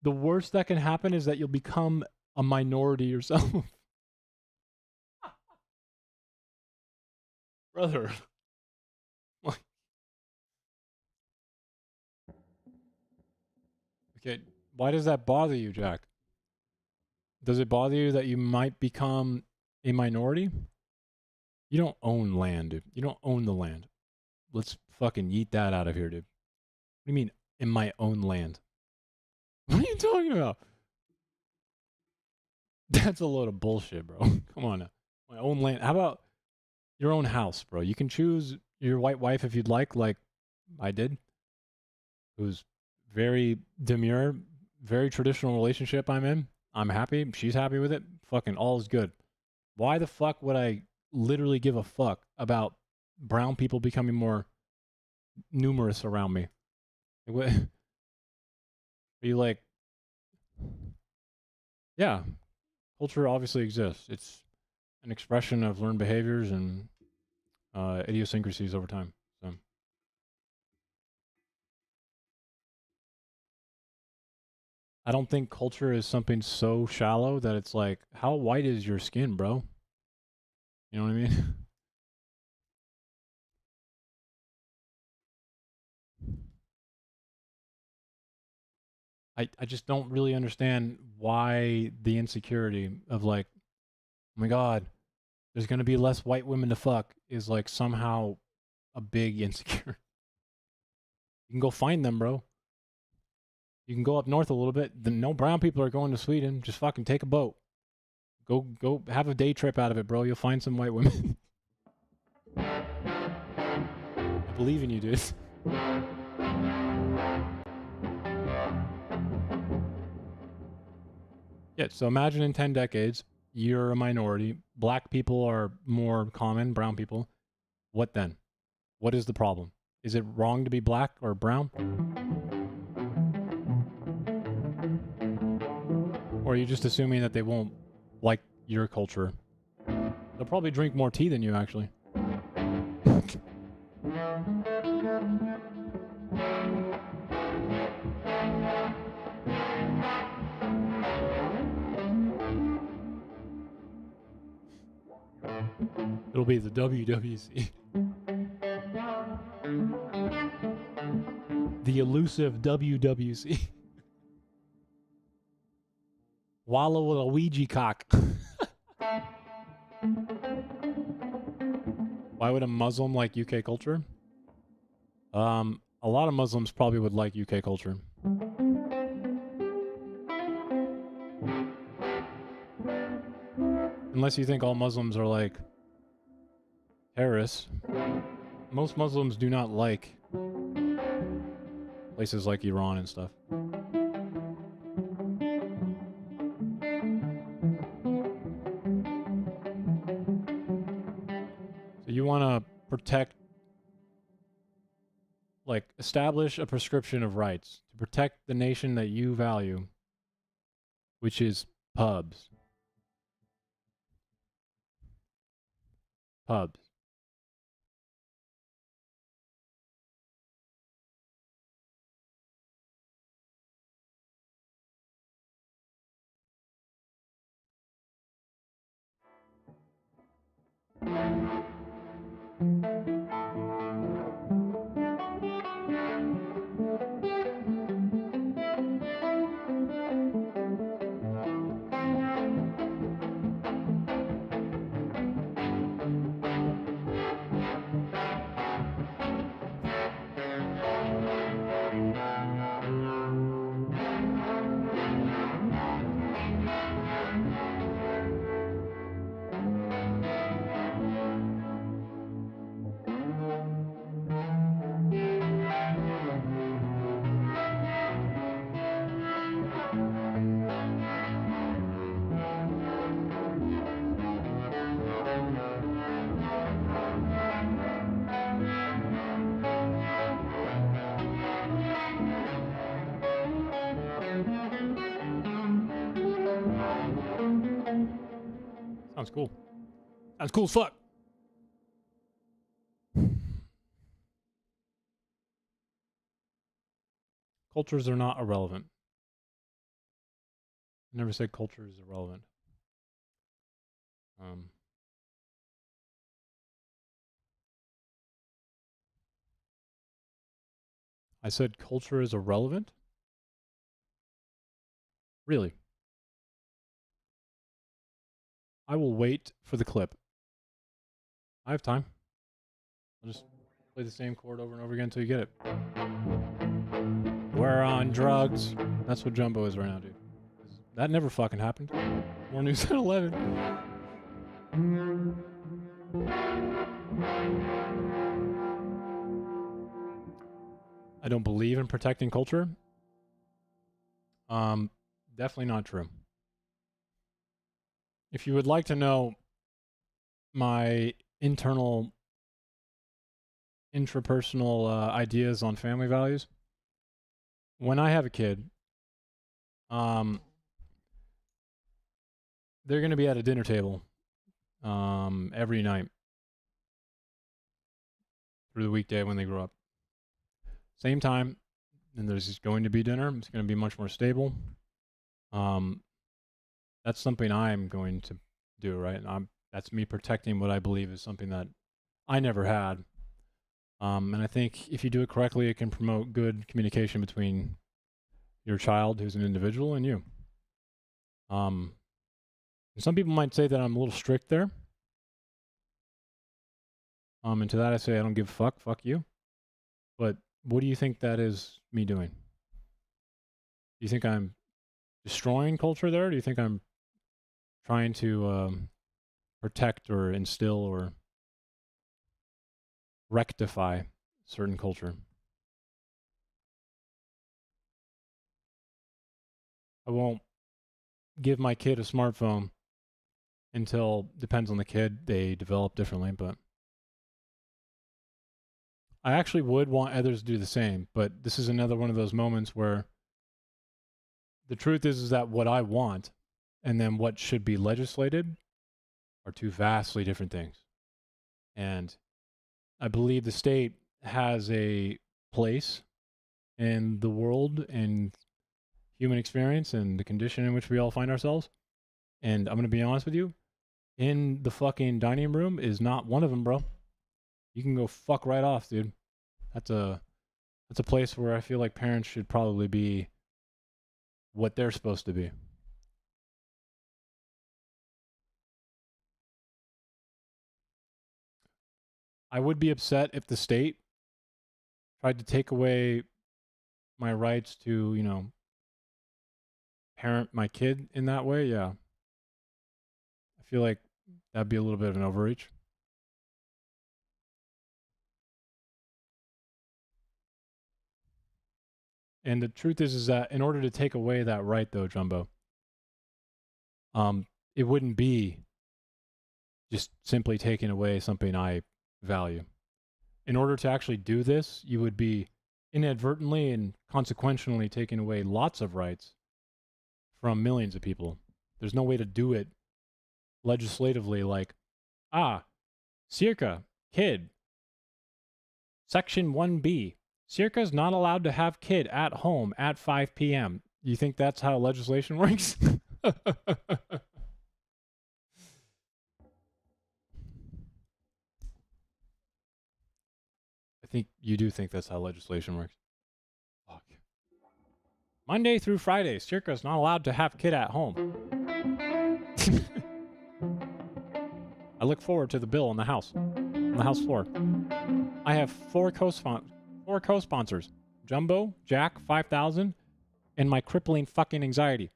the worst that can happen is that you'll become a minority yourself. Brother. Okay, why does that bother you, Jack? Does it bother you that you might become a minority? You don't own land, dude. You don't own the land. Let's fucking yeet that out of here, dude. What do you mean, in my own land? What are you talking about? That's a load of bullshit, bro. Come on now. My own land. How about your own house, bro? You can choose your white wife if you'd like I did. Who's very demure, very traditional relationship I'm in. I'm happy. She's happy with it. Fucking all is good. Why the fuck would I literally give a fuck about brown people becoming more numerous around me? What? Are you like, yeah, culture obviously exists. It's an expression of learned behaviors and idiosyncrasies over time. So I don't think culture is something so shallow that it's like, how white is your skin, bro? You know what I mean? I just don't really understand why the insecurity of like, oh my God, there's going to be less white women to fuck is like somehow a big insecurity. You can go find them, bro. You can go up north a little bit. No brown people are going to Sweden. Just fucking take a boat. Go have a day trip out of it, bro. You'll find some white women. I believe in you, dude. Yeah, so imagine in 10 decades, you're a minority. Black people are more common, brown people. What then? What is the problem? Is it wrong to be black or brown? Or are you just assuming that they won't like your culture? They'll probably drink more tea than you, actually. It'll be the WWC. The elusive WWC. Wallow with a Ouija cock. Why would a Muslim like UK culture? A lot of Muslims probably would like UK culture. Unless you think all Muslims are like terrorists. Most Muslims do not like places like Iran and stuff. So you want to protect, like, establish a prescription of rights to protect the nation that you value, which is pubs. Pubs. Sounds cool. Sounds cool as fuck. Cultures are not irrelevant. I never said culture is irrelevant. I said culture is irrelevant? Really? I will wait for the clip. I have time. I'll just play the same chord over and over again until you get it. We're on drugs. That's what Jumbo is right now, dude. That never fucking happened. More news at 11. I don't believe in protecting culture. Definitely not true. If you would like to know my internal, intrapersonal ideas on family values, when I have a kid, they're going to be at a dinner table every night through the weekday when they grow up. Same time, and there's going to be dinner. It's going to be much more stable. That's something I'm going to do, right? That's me protecting what I believe is something that I never had. And I think if you do it correctly, it can promote good communication between your child, who's an individual, and you. And some people might say that I'm a little strict there. And to that I say I don't give a fuck. Fuck you. But what do you think that is me doing? Do you think I'm destroying culture there? Do you think I'm trying to protect or instill or rectify certain culture? I won't give my kid a smartphone until, depends on the kid, they develop differently, but I actually would want others to do the same. But this is another one of those moments where the truth is that what I want and then what should be legislated are two vastly different things. And I believe the state has a place in the world and human experience and the condition in which we all find ourselves. And I'm going to be honest with you, in the fucking dining room is not one of them, bro. You can go fuck right off, dude. That's a place where I feel like parents should probably be what they're supposed to be. I would be upset if the state tried to take away my rights to, you know, parent my kid in that way. Yeah. I feel like that'd be a little bit of an overreach. And the truth is that in order to take away that right, though, Jumbo, it wouldn't be just simply taking away something I value. In order to actually do this, you would be inadvertently and consequentially taking away lots of rights from millions of people. There's no way to do it legislatively like, Circa, kid, Section 1B. Circa's not allowed to have kid at home at 5 p.m. You think that's how legislation works? I think you do think that's how legislation works. Fuck. Monday through Friday, Circa's not allowed to have kid at home. I look forward to the bill on the House floor. I have four co-sponsors. Jumbo, Jack, 5,000, and my crippling fucking anxiety.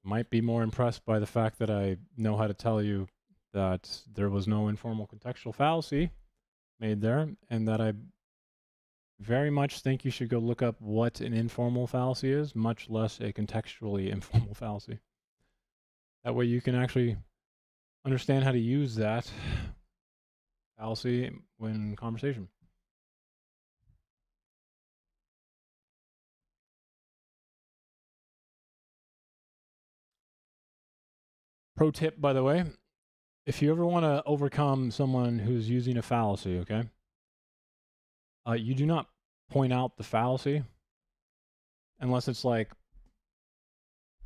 Might be more impressed by the fact that I know how to tell you that there was no informal contextual fallacy made there, and that I very much think you should go look up what an informal fallacy is, much less a contextually informal fallacy. That way you can actually understand how to use that fallacy when in conversation. Pro tip, by the way, if you ever want to overcome someone who's using a fallacy, okay, you do not point out the fallacy unless it's like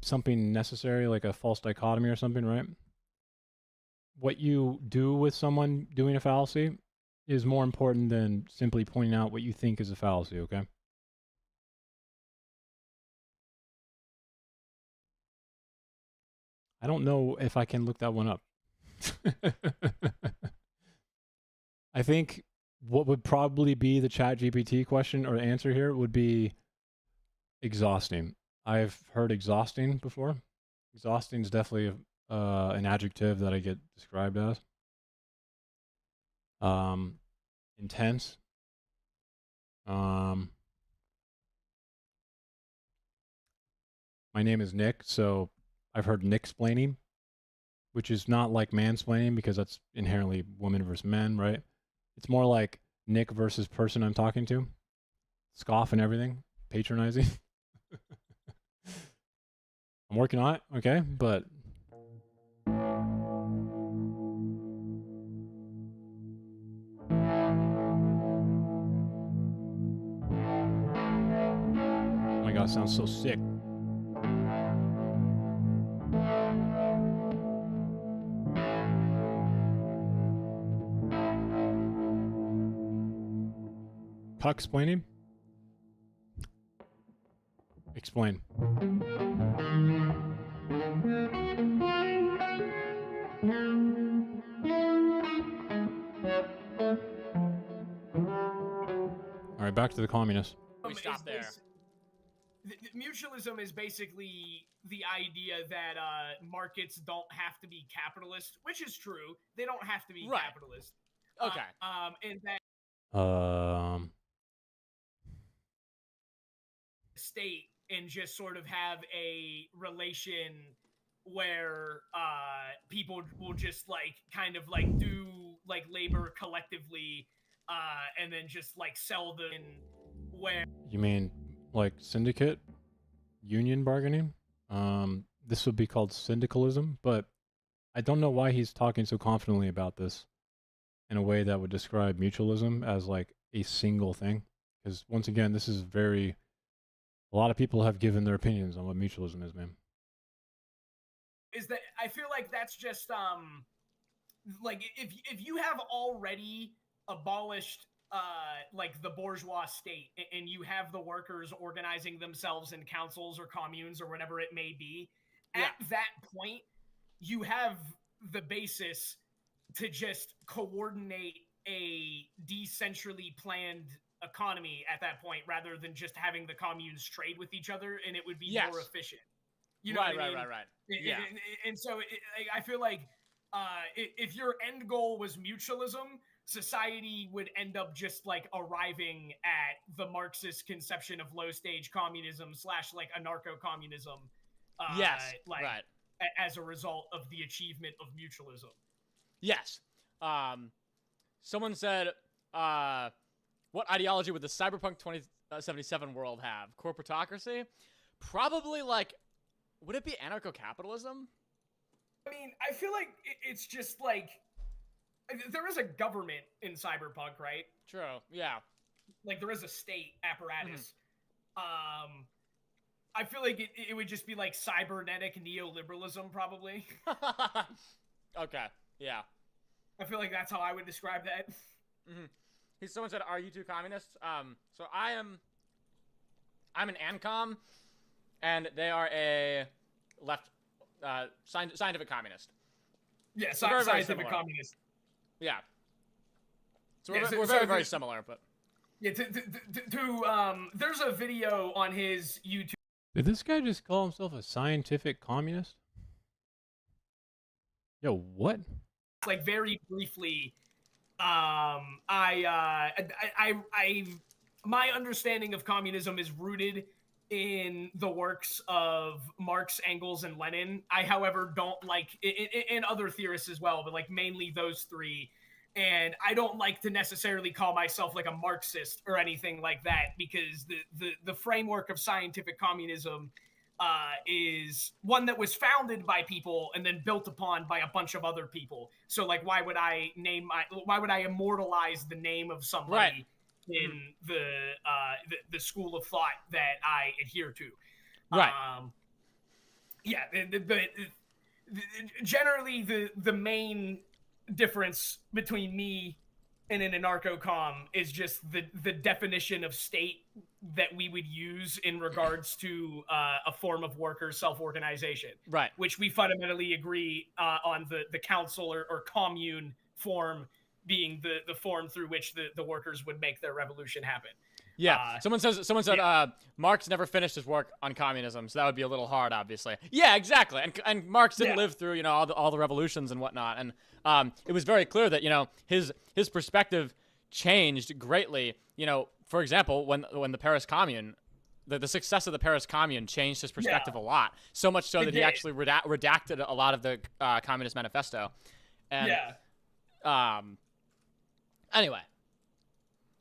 something necessary, like a false dichotomy or something, right? What you do with someone doing a fallacy is more important than simply pointing out what you think is a fallacy, okay? I don't know if I can look that one up. I think what would probably be the ChatGPT question or answer here would be exhausting. I've heard exhausting before. Exhausting is definitely an adjective that I get described as. Intense. My name is Nick, so I've heard Nick-splaining, which is not like mansplaining because that's inherently women versus men, right? It's more like Nick versus person I'm talking to. Scoff and everything. Patronizing. I'm working on it, okay? But oh my god, it sounds so sick. Puck-splaining? Explain. All right, back to the communists. We stop there. Mutualism is basically the idea that markets don't have to be capitalist, which is true. They don't have to be capitalist. Okay. And that state and just sort of have a relation where people will just like kind of like do like labor collectively and then just like sell them where You mean like syndicate, union bargaining? This would be called syndicalism, but I don't know why he's talking so confidently about this in a way that would describe mutualism as like a single thing. Because once again, this is a lot of people have given their opinions on what mutualism is, man. is that I feel like that's just like if you have already abolished like the bourgeois state and you have the workers organizing themselves in councils or communes or whatever it may be, at that point you have the basis to just coordinate a decentrally planned economy at that point rather than just having the communes trade with each other, and it would be more efficient. You know what I mean? Right. Yeah. And so I feel like if your end goal was mutualism, society would end up just like arriving at the Marxist conception of low stage communism / like anarcho-communism. As a result of the achievement of mutualism. Yes. Someone said, what ideology would the Cyberpunk 2077 world have? Corporatocracy? Probably like, would it be anarcho-capitalism? I mean, I feel like it's just like, there is a government in Cyberpunk, right? True, yeah. Like there is a state apparatus. I feel like it would just be like cybernetic neoliberalism, probably. Okay, yeah. I feel like that's how I would describe that. Someone said, "Are you two communists?" So I'm an ANCOM, and they are a left scientific communist. Yeah, So very, very scientific similar. communist. Yeah. So Yeah, we're very, very similar, but yeah. There's a video on his YouTube. Did this guy just call himself a scientific communist? Yo, what? Like very briefly, my understanding of communism is rooted in the works of Marx, Engels, and Lenin. I, however, don't like, and other theorists as well, but like mainly those three. And I don't like to necessarily call myself like a Marxist or anything like that, because the framework of scientific communism is one that was founded by people and then built upon by a bunch of other people. So like, why would I immortalize the name of somebody in the school of thought that I adhere to? Generally the main difference between me and an anarcho-com is just the definition of state that we would use in regards to a form of worker self-organization, which we fundamentally agree on the council or commune form being the form through which the workers would make their revolution happen. Yeah. Someone said Marx never finished his work on communism, so that would be a little hard, obviously. Yeah, exactly. And Marx didn't live through, all the revolutions and whatnot. And it was very clear that, his perspective changed greatly. For example, when the Paris Commune, the success of the Paris Commune changed his perspective a lot. So much so that he actually redacted a lot of the Communist Manifesto. And, anyway.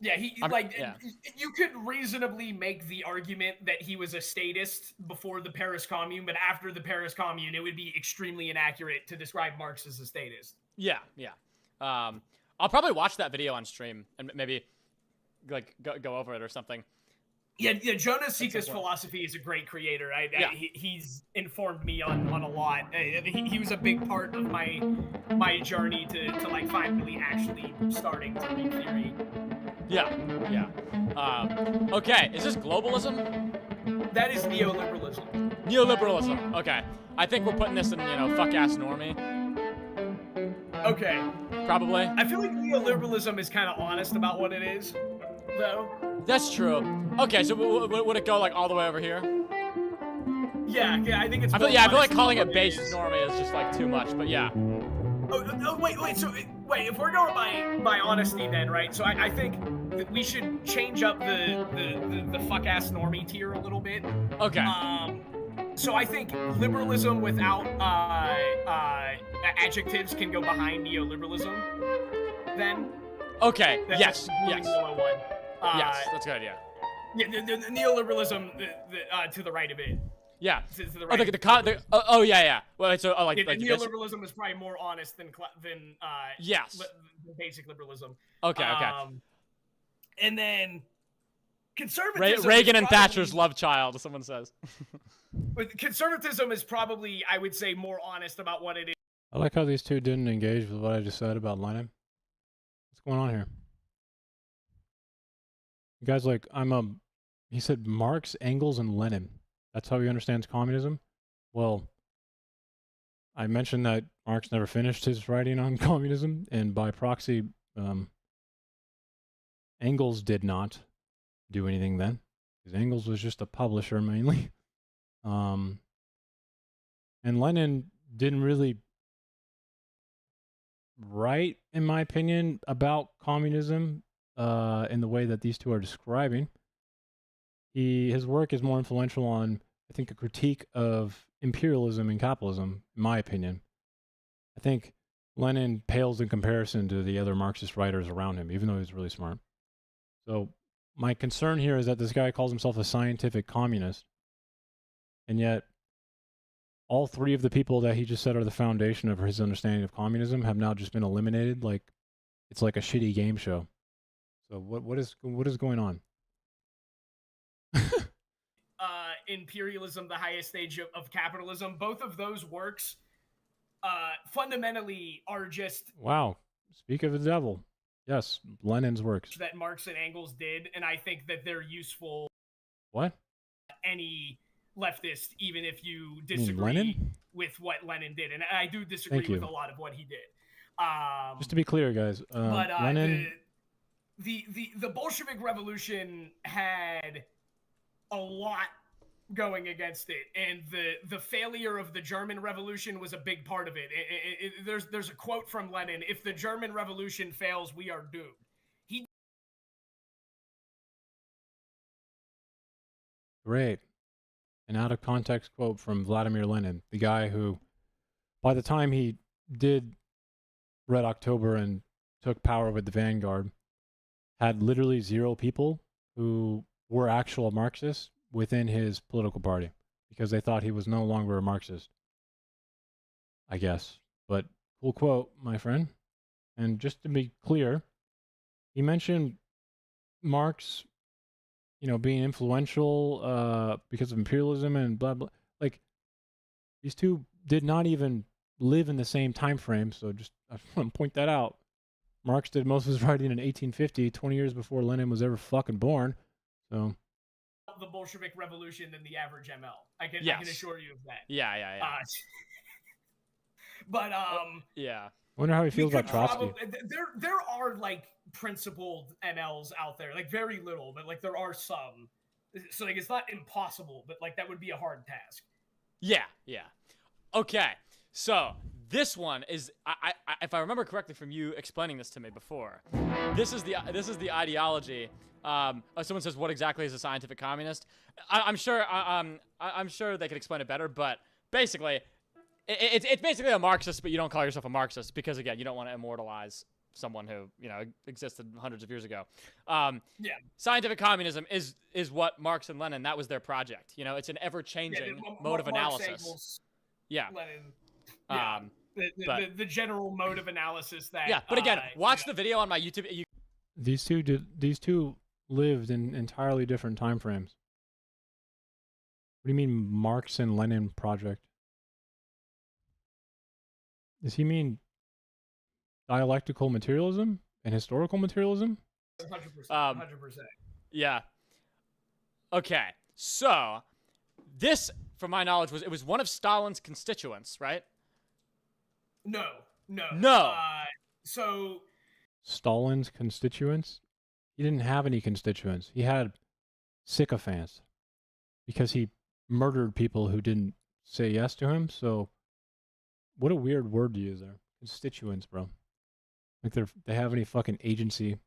Yeah, you could reasonably make the argument that he was a statist before the Paris Commune, but after the Paris Commune, it would be extremely inaccurate to describe Marx as a statist. Yeah. I'll probably watch that video on stream and maybe go over it or something. Yeah. Jonas Sika's philosophy is a great creator. He's informed me on a lot. He was a big part of my journey to finally actually starting to read theory. Yeah. Okay, is this globalism? That is neoliberalism. Neoliberalism. Okay, I think we're putting this in fuck ass normie. Okay. Probably. I feel like neoliberalism is kind of honest about what it is, though. That's true. Okay, so would it go all the way over here? Yeah, I think it's. I feel like calling it base normie is just too much, but yeah. Oh, wait. So if we're going by honesty, then right? So I think that we should change up the fuck ass normie tier a little bit. Okay. So I think liberalism without adjectives can go behind neoliberalism. Then. Okay. Yes. Yes, that's a good idea. Yeah, the neoliberalism to the right of it. Yeah. To the right. Yeah. Well, so neoliberalism is probably more honest than yes. Basic liberalism. Okay. And then conservatism. Reagan and Thatcher's love child, someone says. Conservatism is probably, I would say, more honest about what it is. I like how these two didn't engage with what I just said about Lenin. What's going on here? You guys he said Marx, Engels, and Lenin. That's how he understands communism? Well, I mentioned that Marx never finished his writing on communism, and by proxy, Engels did not do anything then, because Engels was just a publisher mainly. And Lenin didn't really write, in my opinion, about communism in the way that these two are describing. His work is more influential on, I think, a critique of imperialism and capitalism, in my opinion. I think Lenin pales in comparison to the other Marxist writers around him, even though he's really smart. So my concern here is that this guy calls himself a scientific communist, and yet all three of the people that he just said are the foundation of his understanding of communism have now just been eliminated. It's like a shitty game show. So what is going on? Imperialism, the highest stage of capitalism. Both of those works fundamentally are just... Wow. Speak of the devil. Yes, Lenin's works. That Marx and Engels did, and I think that they're useful... What? Any leftist, even if you disagree with what Lenin did. And I do disagree with a lot of what he did. Just to be clear, guys, Lenin... The Bolshevik Revolution had a lot going against it, and the failure of the German Revolution was a big part of it. There's a quote from Lenin: "If the German Revolution fails, we are doomed." Great. An out of context quote from Vladimir Lenin, the guy who, by the time he did Red October and took power with the Vanguard, had literally 0 people who were actual Marxists within his political party because they thought he was no longer a Marxist, I guess. But cool quote, my friend. And just to be clear, he mentioned Marx, being influential because of imperialism and blah, blah. These two did not even live in the same time frame, so I want to point that out. Marx did most of his writing in 1850, 20 years before Lenin was ever fucking born. So the Bolshevik Revolution than the average ML. I can assure you of that. Yeah. But yeah. I wonder how he feels about Trotsky. There are like principled MLs out there, like very little, but like there are some. So like it's not impossible, but like that would be a hard task. Yeah. Okay. So this one is, I if I remember correctly from you explaining this to me before, this is the ideology. Someone says, "What exactly is a scientific communist?" I'm sure they could explain it better, but basically, it's basically a Marxist, but you don't call yourself a Marxist because again, you don't want to immortalize someone who existed hundreds of years ago. Scientific communism is what Marx and Lenin, that was their project. It's an ever-changing mode of analysis. Engels, yeah. Lenin, the general mode of analysis that. Yeah, but again, watch the video on my YouTube. These two lived in entirely different time frames. What do you mean Marx and Lenin project? Does he mean dialectical materialism and historical materialism? 100%. Yeah. Okay. So this, from my knowledge, was one of Stalin's constituents, right? No. So Stalin's constituents? He didn't have any constituents. He had sycophants because he murdered people who didn't say yes to him. So what a weird word to use there. Constituents, bro. Like they have any fucking agency.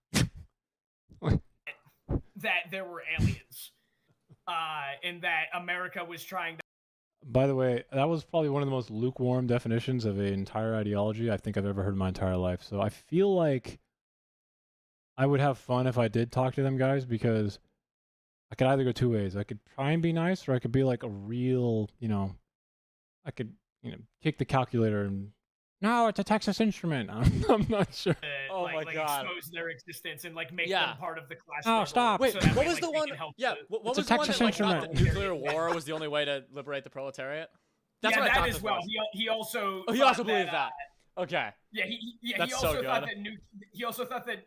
That there were aliens. And that America was trying to. By the way, that was probably one of the most lukewarm definitions of an entire ideology I think I've ever heard in my entire life. So I feel like I would have fun if I did talk to them guys, because I could either go two ways. I could try and be nice, or I could be like a real, I could, kick the calculator and, no, it's a Texas Instrument. I'm not sure. Oh my God. Expose their existence and like make them part of the class. Oh, stop. Wait, so what was the one? Yeah, what was the one that like, thought that nuclear war was the only way to liberate the proletariat? That's what I thought as well. He also. He also believed that. Okay. Yeah, he also thought that he also thought that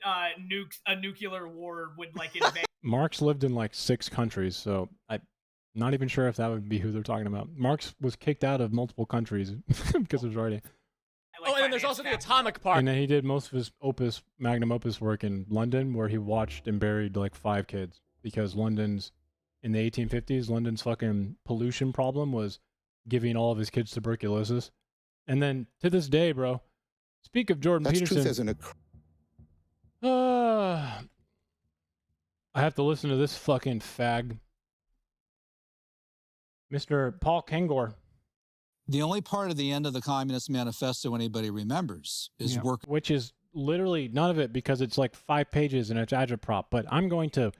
a nuclear war would like invade. Marx lived in like 6 countries, so I'm not even sure if that would be who they're talking about. Marx was kicked out of multiple countries because of his writing. And then there's also the atomic part. And then he did most of his magnum opus work in London, where he watched and buried like 5 kids, because in the 1850s, London's fucking pollution problem was giving all of his kids tuberculosis. And then to this day, bro, speak of Jordan Peterson. Truth as an I have to listen to this fucking fag. Mr. Paul Kengor. The only part of the end of the Communist Manifesto anybody remembers is work. Which is literally none of it, because it's like 5 pages and it's agitprop. But I'm going to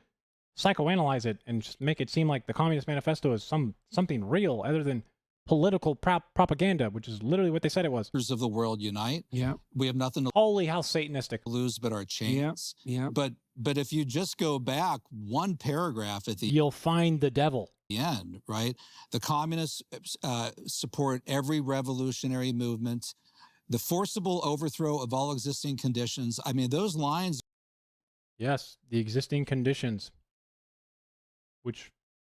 psychoanalyze it and just make it seem like the Communist Manifesto is something real other than political propaganda, which is literally what they said it was. Of the world unite. Yeah. We have nothing to Holy how Satanistic. lose but our chains. Yeah. But if you just go back one paragraph at the you'll find the devil. End, right? The communists support every revolutionary movement, the forcible overthrow of all existing conditions. I mean, those lines. Yes, the existing conditions. Which,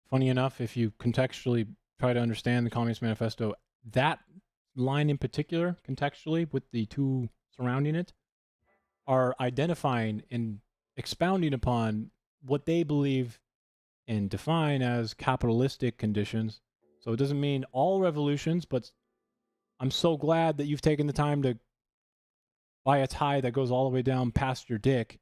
funny enough, if you contextually try to understand the Communist Manifesto, that line in particular, contextually, with the 2 surrounding it, are identifying and expounding upon what they believe and define as capitalistic conditions. So it doesn't mean all revolutions, but I'm so glad that you've taken the time to buy a tie that goes all the way down past your dick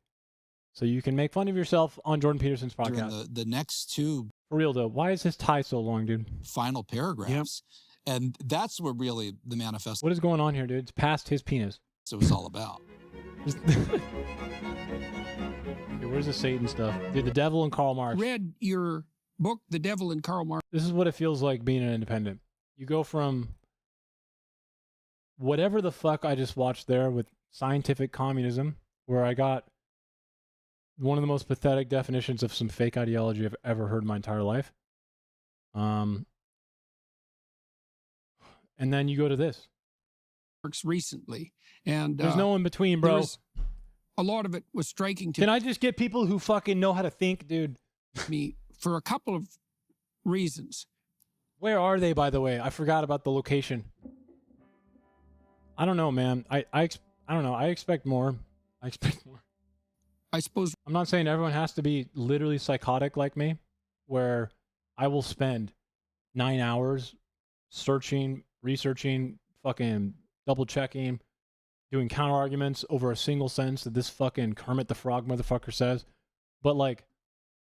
so you can make fun of yourself on Jordan Peterson's podcast. The next 2. For real though, why is his tie so long, dude? Final paragraphs. Yep. And that's what really the manifesto. What is going on here, dude? It's past his penis. So it's all about. Where's the Satan stuff? Dude, the devil and Karl Marx. Read your book, The Devil and Karl Marx. This is what it feels like being an independent. You go from whatever the fuck I just watched there with scientific communism, where I got one of the most pathetic definitions of some fake ideology I've ever heard in my entire life. And then you go to this. Recently. And there's no in between, bro. A lot of it was striking to Can I just get people who fucking know how to think, dude? me for a couple of reasons. Where are they, by the way? I forgot about the location. I don't know, man. I don't know. I expect more. I expect more. I suppose I'm not saying everyone has to be literally psychotic like me, where I will spend 9 hours searching, researching, fucking double checking, doing counter arguments over a single sentence that this fucking Kermit the Frog motherfucker says. But like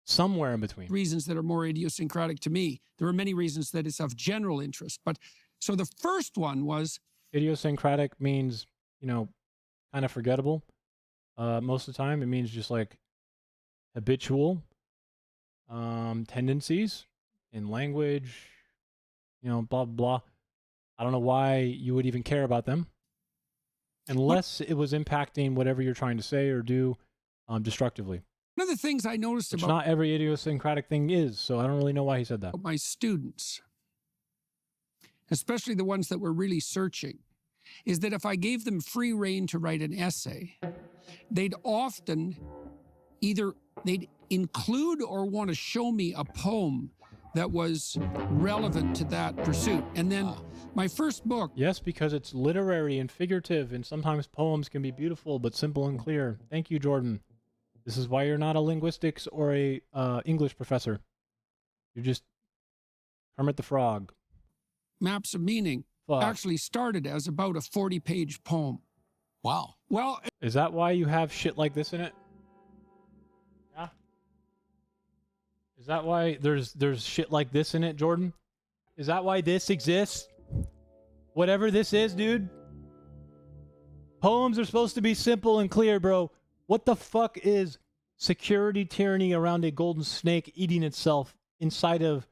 somewhere in between. Reasons that are more idiosyncratic to me. There are many reasons that it's of general interest. But so the first one was idiosyncratic means, you know, kind of forgettable. Most of the time, it means just like habitual tendencies in language, you know, blah, blah. I don't know why you would even care about them unless it was impacting whatever you're trying to say or do destructively. one of the things I noticed Which about not every idiosyncratic thing is, so I don't really know why he said that. my students, especially the ones that were really searching, is that if I gave them free rein to write an essay, they'd often they'd include or want to show me a poem that was relevant to that pursuit. And then my first book. Yes, because it's literary and figurative, and sometimes poems can be beautiful but simple and clear. Thank you, Jordan. This is why you're not a linguistics or a English professor. You're just Kermit the Frog. Maps of Meaning actually started as about a 40-page poem. Wow. Well, is that why you have shit like this in it? Yeah. Is that why there's shit like this in it, Jordan? Is that why this exists? Whatever this is, dude. Poems are supposed to be simple and clear, bro. What the fuck is security tyranny around a golden snake eating itself inside of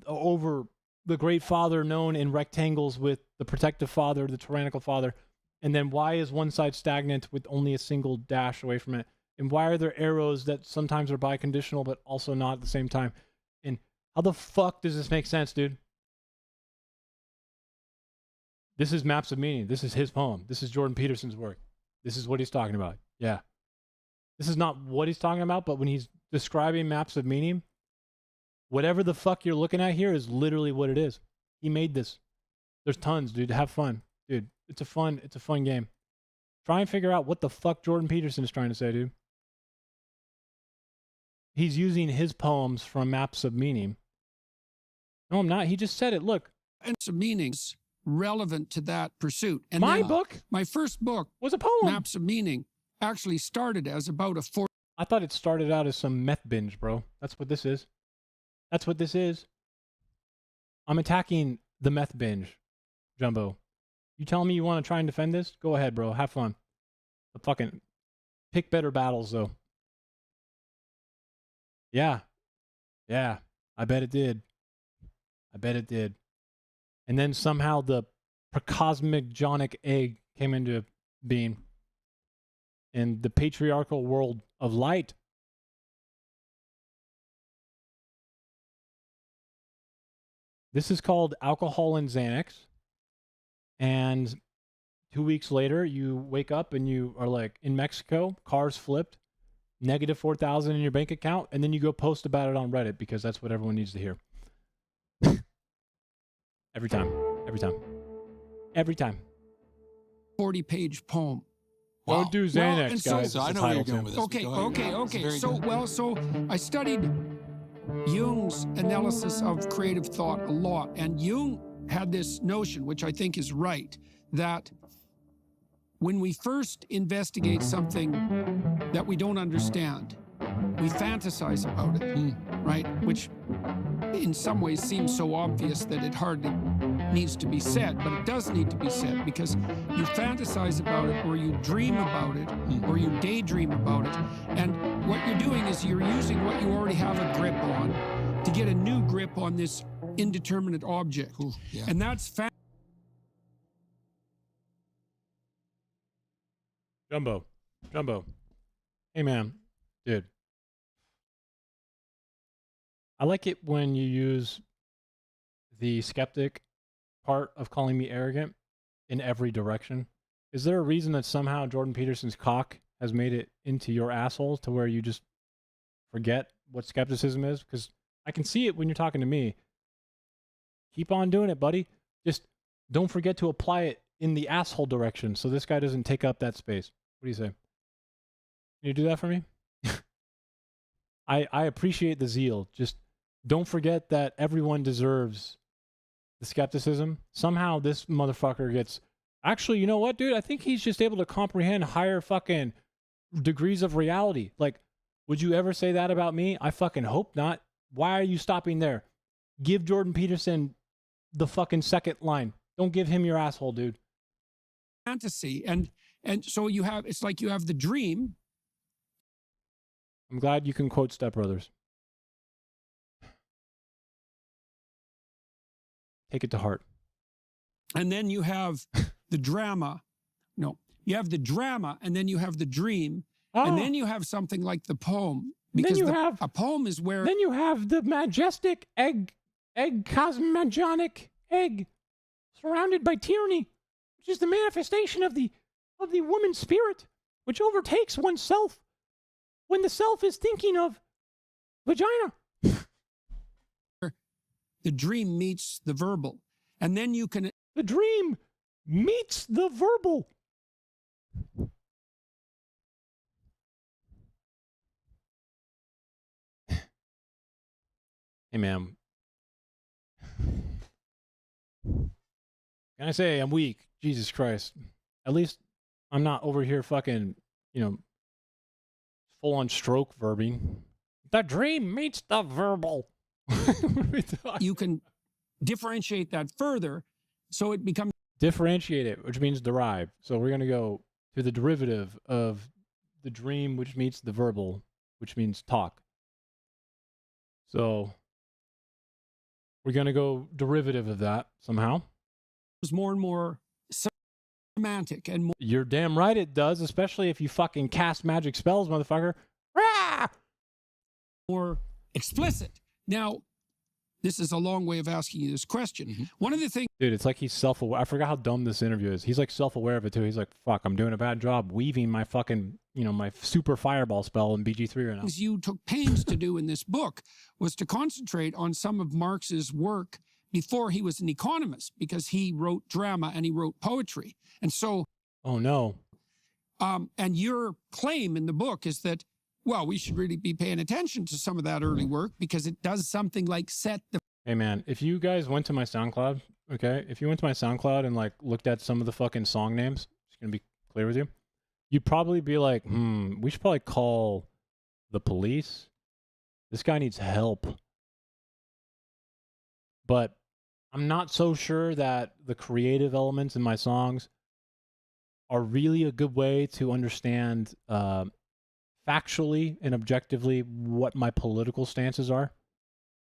over the great father known in rectangles with the protective father, the tyrannical father? And then why is one side stagnant with only a single dash away from it? And why are there arrows that sometimes are biconditional but also not at the same time? And how the fuck does this make sense, dude? This is Maps of Meaning. This is his poem. This is Jordan Peterson's work. This is what he's talking about. Yeah. This is not what he's talking about, but when he's describing Maps of Meaning, whatever the fuck you're looking at here is literally what it is. He made this. There's tons, dude. Have fun. Dude, it's a fun game. Try and figure out what the fuck Jordan Peterson is trying to say, dude. He's using his poems from Maps of Meaning. No, I'm not. He just said it. Look. Maps of Meanings relevant to that pursuit. And my then book? My first book was a poem. Maps of Meaning actually started as about a 40. I thought it started out as some meth binge, bro. That's what this is. That's what this is. I'm attacking the meth binge, Jumbo. You telling me you want to try and defend this? Go ahead, bro. Have fun. But fucking pick better battles, though. Yeah. Yeah. I bet it did. I bet it did. And then somehow the precosmic jonic egg came into being in the patriarchal world of light. This is called alcohol and Xanax. And 2 weeks later, you wake up and you are like in Mexico, cars flipped, negative 4,000 in your bank account, and then you go post about it on Reddit because that's what everyone needs to hear. Every time. Every time. Every time. 40-page poem. Wow. Don't do Xanax, guys. So I know where you're going with this. Okay. So I studied Jung's analysis of creative thought a lot, and Jung had this notion, which I think is right, that when we first investigate something that we don't understand, we fantasize about it, right? Which in some ways seems so obvious that it hardly needs to be said, but it does need to be said because you fantasize about it or you dream about it or you daydream about it. And what you're doing is you're using what you already have a grip on to get a new grip on this indeterminate object. And that's Jumbo. Hey, man. Dude. I like it when you use the skeptic part of calling me arrogant in every direction. Is there a reason that somehow Jordan Peterson's cock has made it into your asshole to where you just forget what skepticism is? Because I can see it when you're talking to me. Keep on doing it, buddy. Just don't forget to apply it in the asshole direction so this guy doesn't take up that space. What do you say? Can you do that for me? I appreciate the zeal. Just don't forget that everyone deserves the skepticism. Somehow this motherfucker gets... Actually, you know what, dude? I think he's just able to comprehend higher fucking degrees of reality. Like, would you ever say that about me? I fucking hope not. Why are you stopping there? Give Jordan Peterson the fucking second line. Don't give him your asshole, dude. Fantasy. And so you have, it's like you have the dream. I'm glad you can quote Step Brothers. Take it to heart. And then you have the drama. No, you have the drama, and then you have the dream, and then you have something like the poem. Because then you have a poem is where... Then you have the majestic egg cosmogonic egg surrounded by tyranny, which is the manifestation of the woman's spirit, which overtakes oneself when the self is thinking of vagina. The dream meets the verbal. And then you can... The dream meets the verbal. Hey, man. Can I say I'm weak? Jesus Christ. At least I'm not over here fucking, full on stroke verbing. The dream meets the verbal. You can differentiate that further so it becomes... Differentiate it, which means derive. So we're going to go to the derivative of the dream, which meets the verbal, which means talk. So we're going to go derivative of that somehow. It's more and more semantic and more... You're damn right it does, especially if you fucking cast magic spells, motherfucker. Rah! More explicit. Now, this is a long way of asking you this question. One of the things... Dude, it's like he's self-aware. I forgot how dumb this interview is. He's like self-aware of it too. He's like, fuck, I'm doing a bad job weaving my fucking, my super fireball spell in BG3 right now. Things you took pains to do in this book was to concentrate on some of Marx's work before he was an economist, because he wrote drama and he wrote poetry. And so... Oh, no. And your claim in the book is that, well, we should really be paying attention to some of that early work because it does something like set the... Hey, man, if you guys went to my SoundCloud, okay? If you went to my SoundCloud and, looked at some of the fucking song names, just gonna be clear with you, you'd probably be like, we should probably call the police. This guy needs help. But I'm not so sure that the creative elements in my songs are really a good way to understand factually and objectively what my political stances are.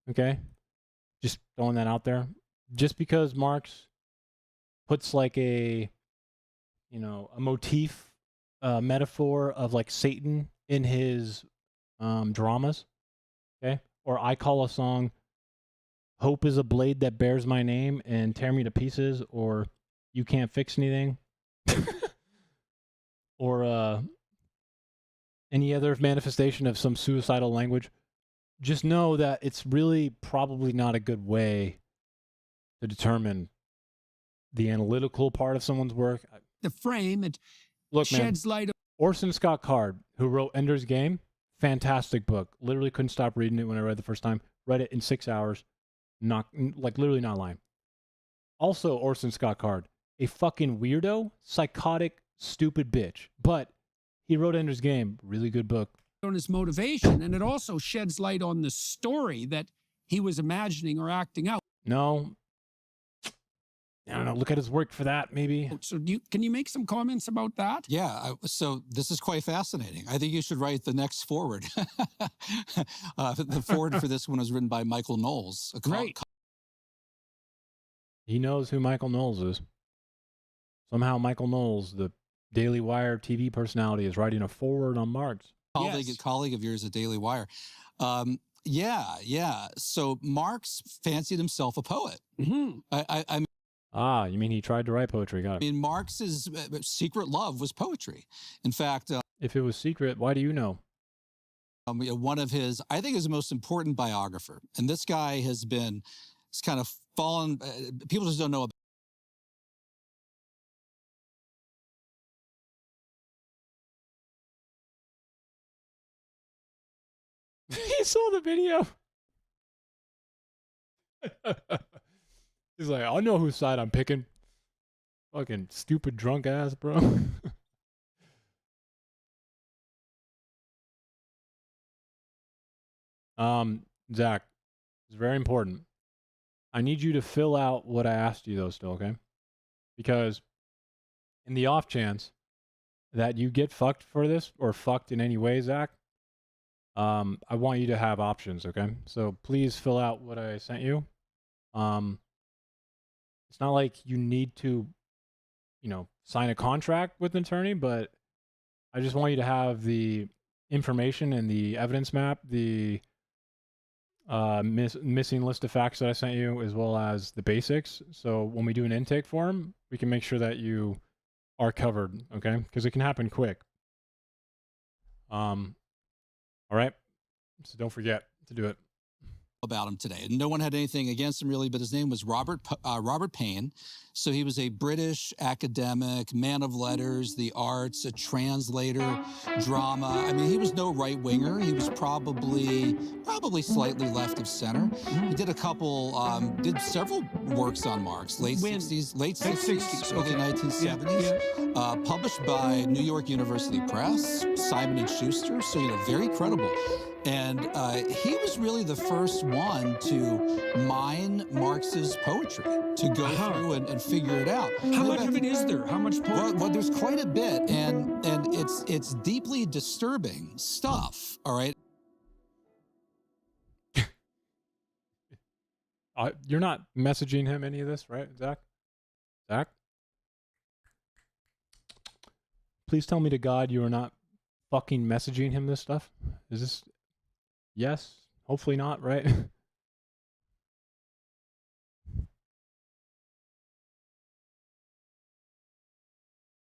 Okay? Just throwing that out there. Just because Marx puts a motif, metaphor of Satan in his dramas, okay? Or I call a song "Hope is a blade that bears my name and tear me to pieces," or "You can't fix anything," or any other manifestation of some suicidal language. Just know that it's really probably not a good way to determine the analytical part of someone's work. The frame, it Look, sheds man, light... Orson Scott Card, who wrote Ender's Game, fantastic book. Literally couldn't stop reading it when I read it the first time. Read it in 6 hours. Literally not lying. Also, Orson Scott Card, a fucking weirdo, psychotic, stupid bitch. But he wrote Ender's Game. Really good book. On his motivation, and it also sheds light on the story that he was imagining or acting out. No. I don't know. Look at his work for that, maybe. So can you make some comments about that? Yeah. So this is quite fascinating. I think you should write the next forward. The forward for this one was written by Michael Knowles. Right. He knows who Michael Knowles is. Somehow Michael Knowles, the Daily Wire TV personality, is writing a forward on Marx. Colleague of yours at Daily Wire. Yeah. So Marx fancied himself a poet. You mean he tried to write poetry? Got it. I mean, Marx's secret love was poetry. In fact... if it was secret, why do you know? One of his, I think, is the most important biographer. And this guy has been, it's kind of fallen, people just don't know about He saw the video. He's like, I know whose side I'm picking. Fucking stupid drunk ass, bro. Zach, it's very important. I need you to fill out what I asked you though still, okay? Because in the off chance that you get fucked for this or fucked in any way, Zach, I want you to have options, okay? So please fill out what I sent you. It's not like you need to, you know, sign a contract with an attorney, but I just want you to have the information and the evidence map, the missing list of facts that I sent you, as well as the basics. So when we do an intake form, we can make sure that you are covered, okay? Because it can happen quick. All right. So don't forget to do it. About him today. No one had anything against him really, but his name was Robert Payne. So he was a British academic, man of letters, the arts, a translator, drama. I mean, he was no right winger. He was probably slightly left of center. He did a couple, did several works on Marx, late 60s, early 1970s. Published by New York University Press, Simon & Schuster. So, you know, very credible. And he was really the first one to mine Marx's poetry, to go through and figure it out. How much of it is there? How much poetry? Well, there's quite a bit, and it's deeply disturbing stuff. All right. You're not messaging him any of this, right, Zach? Zach? Please tell me to God you are not fucking messaging him this stuff. Is this... Yes? Hopefully not, right?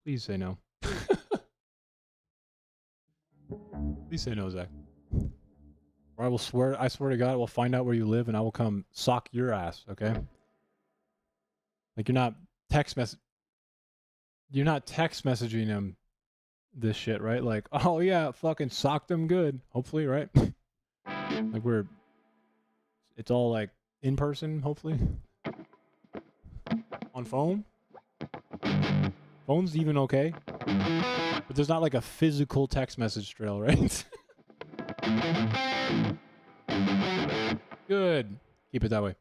Please say no. Please say no, Zach. Or I swear to God, I will find out where you live and I will come sock your ass, okay? Like you're not text messaging him this shit, right? Like, oh yeah, fucking socked him good. Hopefully, right? Like it's all like in person, hopefully. On phone? Phone's even okay. But there's not like a physical text message trail, right? Good. Keep it that way.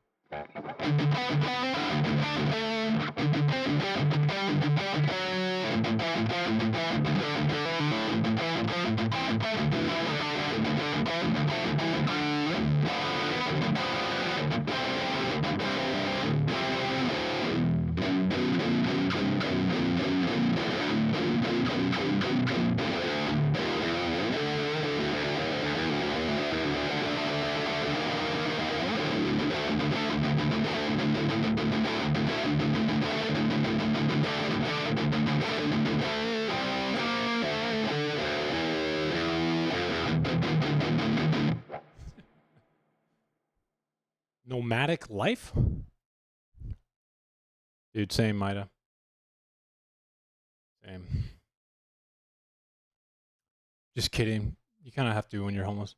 Nomadic life? Dude, same, Mida. Same. Just kidding. You kind of have to when you're homeless.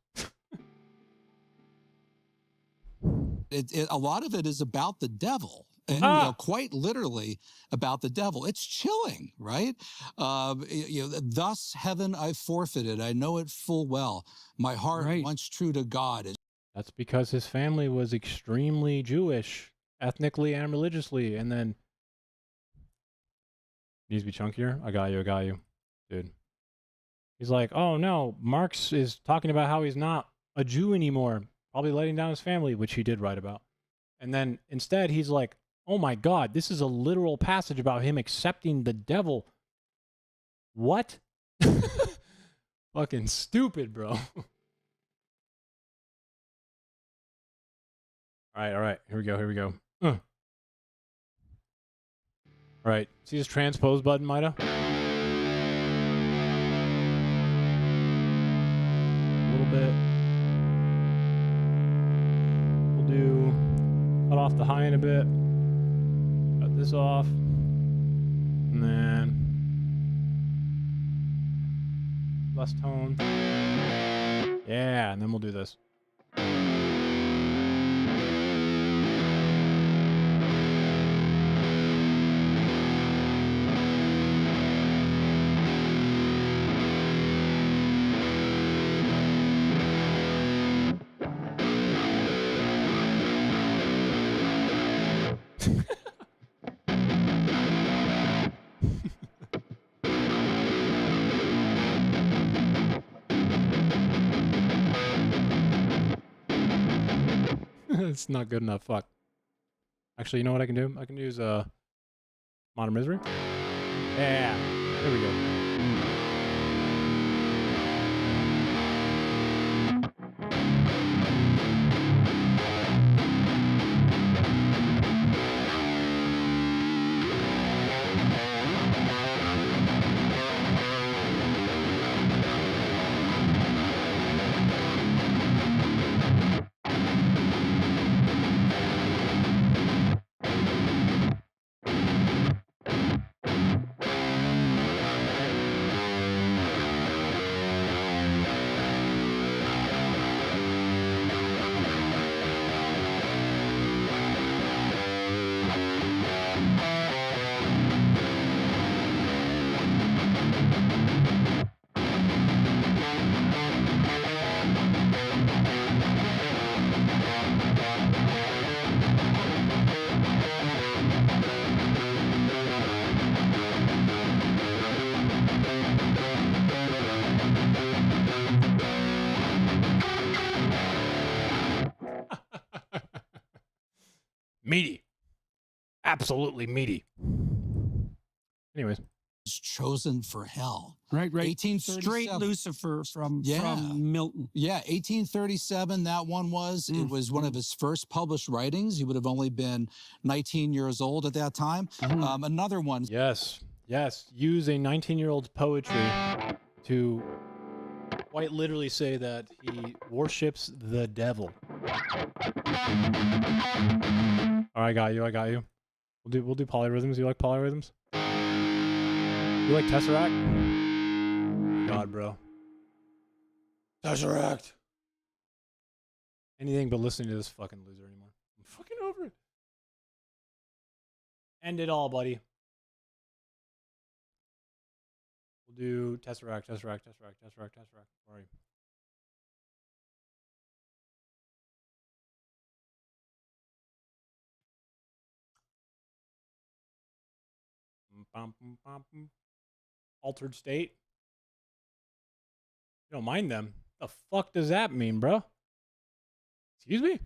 A lot of it is about the devil. And you know, quite literally about the devil. It's chilling, right? You know, thus heaven I forfeited. I know it full well. My heart once true to God is. That's because his family was extremely Jewish, ethnically and religiously, and then needs to be chunkier. I got you, dude. He's like, oh no, Marx is talking about how he's not a Jew anymore, probably letting down his family, which he did write about. And then instead, he's like, oh my God, this is a literal passage about him accepting the devil. What? Fucking stupid, bro. All right. Here we go. All right. See this transpose button, Mida? A little bit. We'll do cut off the high end a bit. Cut this off. And then less tone. Yeah, and then we'll do this. It's not good enough. Fuck. Actually, you know what I can do? I can use Modern Misery. Yeah. There we go. Meaty. Absolutely meaty. Anyways. Chosen for hell. Right. 1837. Straight Lucifer from Milton. Yeah, 1837, that one was. It was one of his first published writings. He would have only been 19 years old at that time. Another one. Yes. Use a 19-year-old's poetry to quite literally say that he worships the devil. All right, I got you. We'll do polyrhythms. You like polyrhythms? You like Tesseract? God, bro. Tesseract. Anything but listening to this fucking loser anymore. I'm fucking over it. End it all, buddy. We'll do Tesseract. Where are you? Altered state. You don't mind them. The fuck does that mean, bro? Excuse me?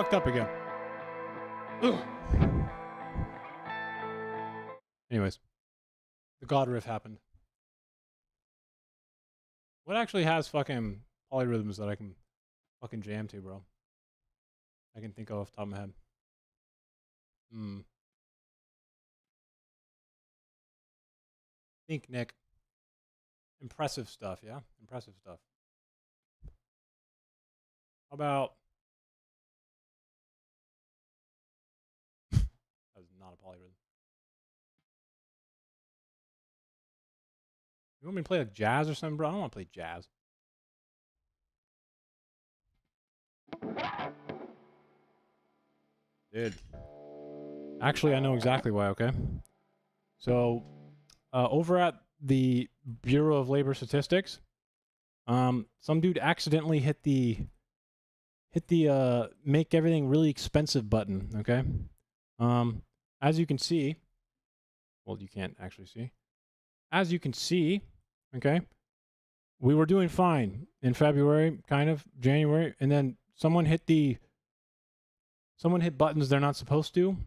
fucked up again. Ugh. Anyways, the God riff happened. What actually has fucking polyrhythms that I can fucking jam to, bro? I can think of off the top of my head. Think, Nick. Impressive stuff, yeah? Impressive stuff. How about... That's not a polyrhythm. You want me to play like jazz or something, bro? I don't want to play jazz. Dude. Actually, I know exactly why, okay? So, over at the Bureau of Labor Statistics, some dude accidentally hit the make everything really expensive button, okay? As you can see, well, you can't actually see. As you can see, okay, we were doing fine in February, kind of, January, and then someone hit buttons they're not supposed to,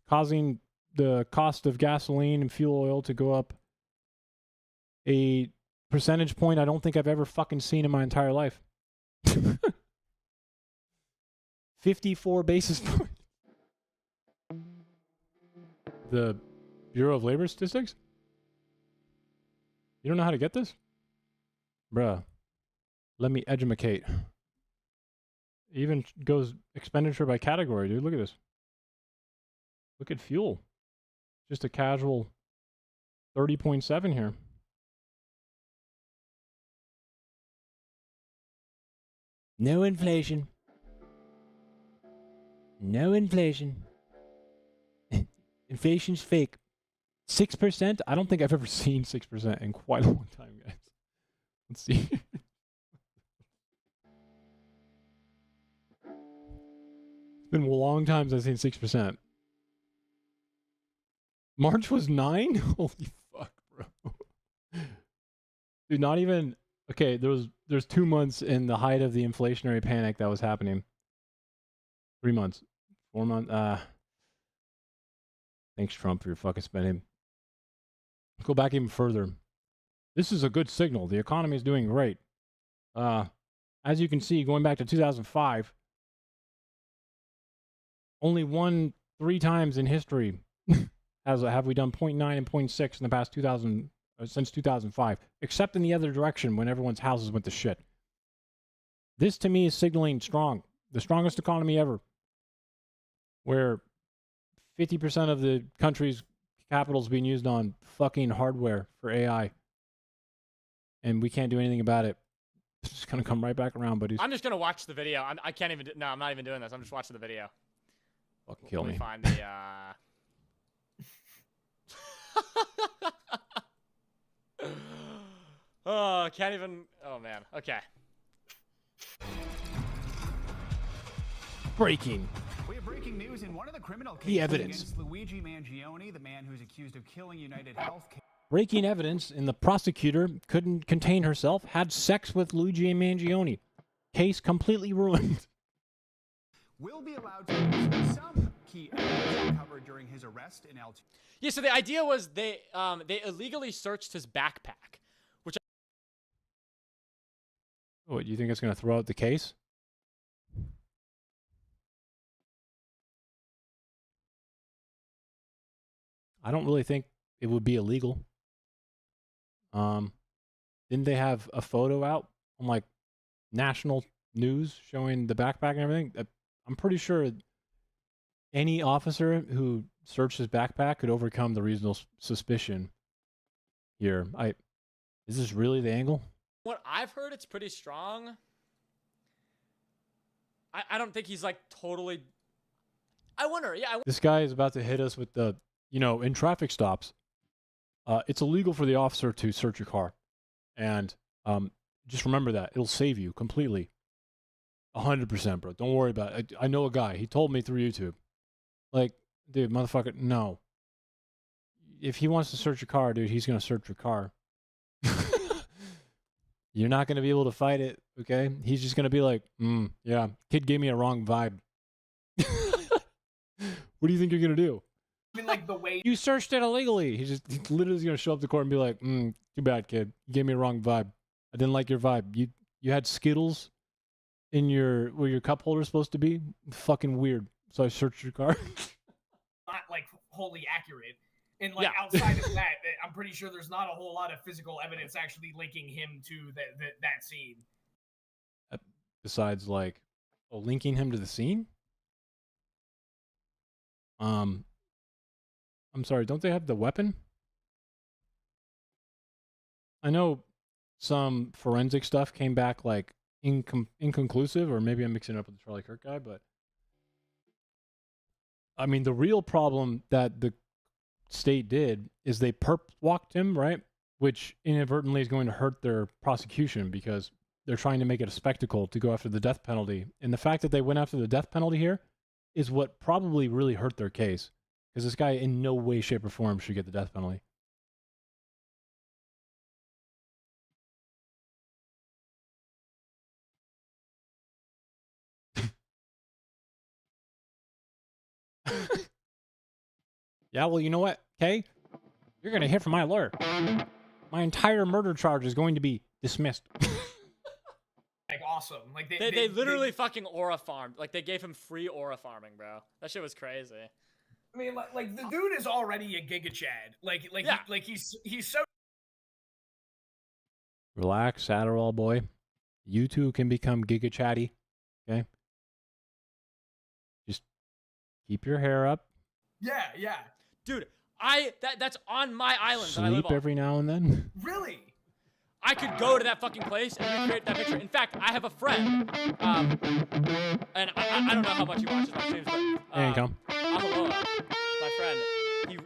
causing the cost of gasoline and fuel oil to go up a percentage point I don't think I've ever fucking seen in my entire life. 54 basis points. The Bureau of Labor Statistics? You don't know how to get this? Bruh. Let me educate. Even goes expenditure by category, dude. Look at this. Look at fuel. Just a casual 30.7 here. No inflation. No inflation. Inflation's fake. 6%? I don't think I've ever seen 6% in quite a long time, guys. Let's see. It's been a long time since I've seen 6%. March was 9? Holy fuck, bro. Dude, not even... Okay, there's 2 months in the height of the inflationary panic that was happening. 3 months. 4 months. Thanks, Trump, for your fucking spending. Go back even further. This is a good signal. The economy is doing great. As you can see, going back to 2005, only 3 times in history have we done 0.9 and 0.6 in the past since 2005, except in the other direction when everyone's houses went to shit. This to me is signaling strong, the strongest economy ever, where 50% of the country's capital is being used on fucking hardware for AI, and we can't do anything about it. It's just gonna come right back around, buddies. I'm just gonna watch the video. I can't even. No, I'm not even doing this. I'm just watching the video. Fucking kill me. Find the. Oh, can't even. Oh man. Okay. Breaking. We have breaking news in one of the criminal cases The evidence. against Luigi Mangione, the man who's accused of killing United Health. Breaking evidence, and the prosecutor couldn't contain herself, had sex with Luigi Mangione. Case completely ruined. Will be allowed to use some key evidence uncovered during his arrest in El. Yeah. So the idea was they illegally searched his backpack, which. What, you think it's going to throw out the case? I don't really think it would be illegal. Didn't they have a photo out on like national news showing the backpack and everything? I'm pretty sure any officer who searched his backpack could overcome the reasonable suspicion here. Is this really the angle? What I've heard, it's pretty strong. I don't think he's like totally. I wonder. Yeah. This guy is about to hit us with the, in traffic stops, it's illegal for the officer to search your car. And just remember that. It'll save you completely. 100%, bro. Don't worry about it. I know a guy. He told me through YouTube. Like, dude, motherfucker, no. If he wants to search your car, dude, he's going to search your car. You're not going to be able to fight it, okay? He's just going to be like, yeah, kid gave me a wrong vibe. What do you think you're going to do? I mean, like the way You searched it illegally. He's literally going to show up to court and be like, too bad, kid. You gave me a wrong vibe. I didn't like your vibe. You had Skittles in where your cup holder is supposed to be. Fucking weird. So I searched your car. not like wholly accurate. And like outside of that, I'm pretty sure there's not a whole lot of physical evidence actually linking him to that scene. Besides, like, linking him to the scene? I'm sorry, don't they have the weapon? I know some forensic stuff came back, like, inconclusive, or maybe I'm mixing it up with the Charlie Kirk guy, but I mean, the real problem that the state did is they perp walked him, right? Which inadvertently is going to hurt their prosecution because they're trying to make it a spectacle to go after the death penalty. And the fact that they went after the death penalty here is what probably really hurt their case, because this guy in no way, shape, or form should get the death penalty. Yeah, well, you know what, Kay? You're going to hear from my lawyer. My entire murder charge is going to be dismissed. Like, awesome. Like, they literally fucking aura farmed. Like, they gave him free aura farming, bro. That shit was crazy. I mean, like the dude is already a Giga Chad. He's so. Relax, Adderall boy. You too can become Giga Chatty. Okay? Just keep your hair up. Yeah. Dude, that's on my island that I live Sleep on. every now and then. Really? I could go to that fucking place and recreate that picture. In fact, I have a friend, and I don't know how much he watches my streams, but Hey, come. Ahaloa, my friend,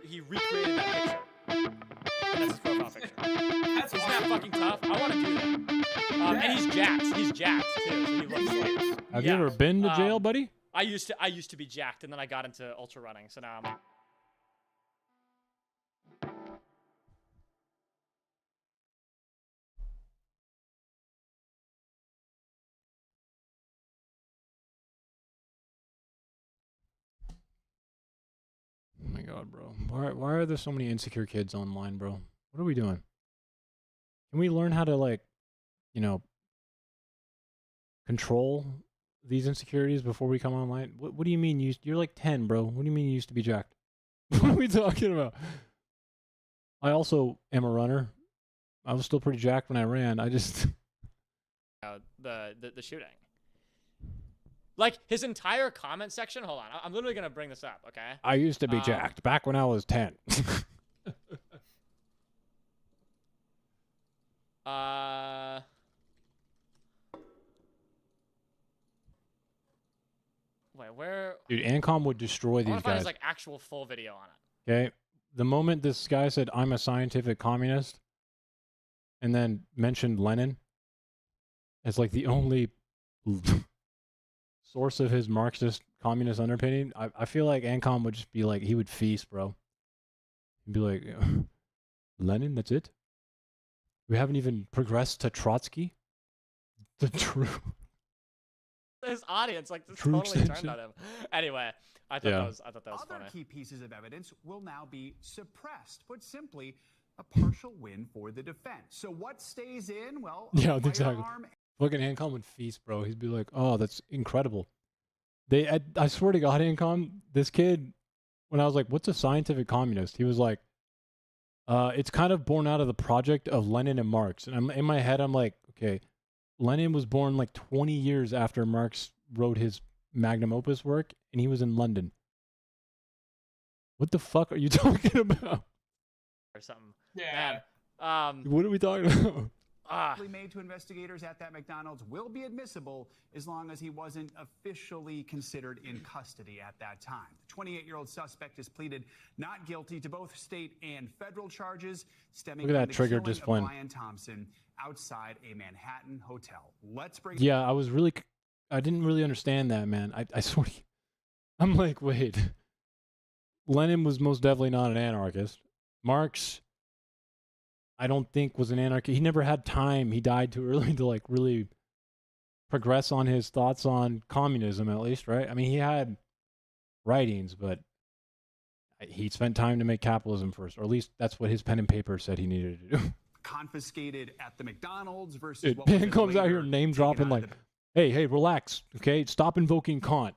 he recreated that picture. And that's his profile picture. Isn't that fucking tough? I want to do that. And he's jacked. He's jacked too. So he looks like. Have you ever been to jail, buddy? I used to be jacked, and then I got into ultra running. So now I'm. Oh my god, bro. Why are there so many insecure kids online, bro? What are we doing? Can we learn how to, like, you know, control these insecurities before we come online? What do you mean you're like 10, bro? What do you mean you used to be jacked? What are we talking about? I also am a runner. I was still pretty jacked when I ran. I just The shooting. Like, his entire comment section, hold on, I'm literally going to bring this up, okay? I used to be jacked back when I was 10. Wait, where? Dude, Ancom would destroy I these want to find guys. his, like, actual full video on it. Okay? The moment this guy said, I'm a scientific communist, and then mentioned Lenin as, like, the only source of his Marxist communist underpinning, I feel like Ancom would just be like, he would feast, bro. He'd be like, Lenin, that's it? We haven't even progressed to Trotsky? The true... His audience, like, just True totally extension. turned on him. Anyway, I thought that was Other funny. key pieces of evidence will now be suppressed. Put simply, a partial win for the defense. So what stays in? Well, a Yeah, exactly. firearm. Fucking Ancom would feast, bro. He'd be like, oh, that's incredible. I swear to God, Ancom, this kid, when I was like, what's a scientific communist? He was like, it's kind of born out of the project of Lenin and Marx. And in my head, I'm like, okay, Lenin was born like 20 years after Marx wrote his magnum opus work, and he was in London. What the fuck are you talking about? Or something. Yeah. Man, What are we talking about? Made to investigators at that McDonald's will be admissible as long as he wasn't officially considered in custody at that time. The 28-year-old suspect has pleaded not guilty to both state and federal charges stemming Look at from that the trigger killing discipline. of Brian Thompson outside a Manhattan hotel. Let's bring Yeah, I didn't really understand that, man. I sort of, I'm like, wait. Lenin was most definitely not an anarchist. Marx I don't think was an anarchist. He never had time. He died too early to like really progress on his thoughts on communism, at least, right? I mean, he had writings, but he spent time to make capitalism first, or at least that's what his pen and paper said he needed to do. Confiscated at the McDonald's versus Dude, what was Ben comes out here name dropping like, hey, relax, okay? Stop invoking Kant.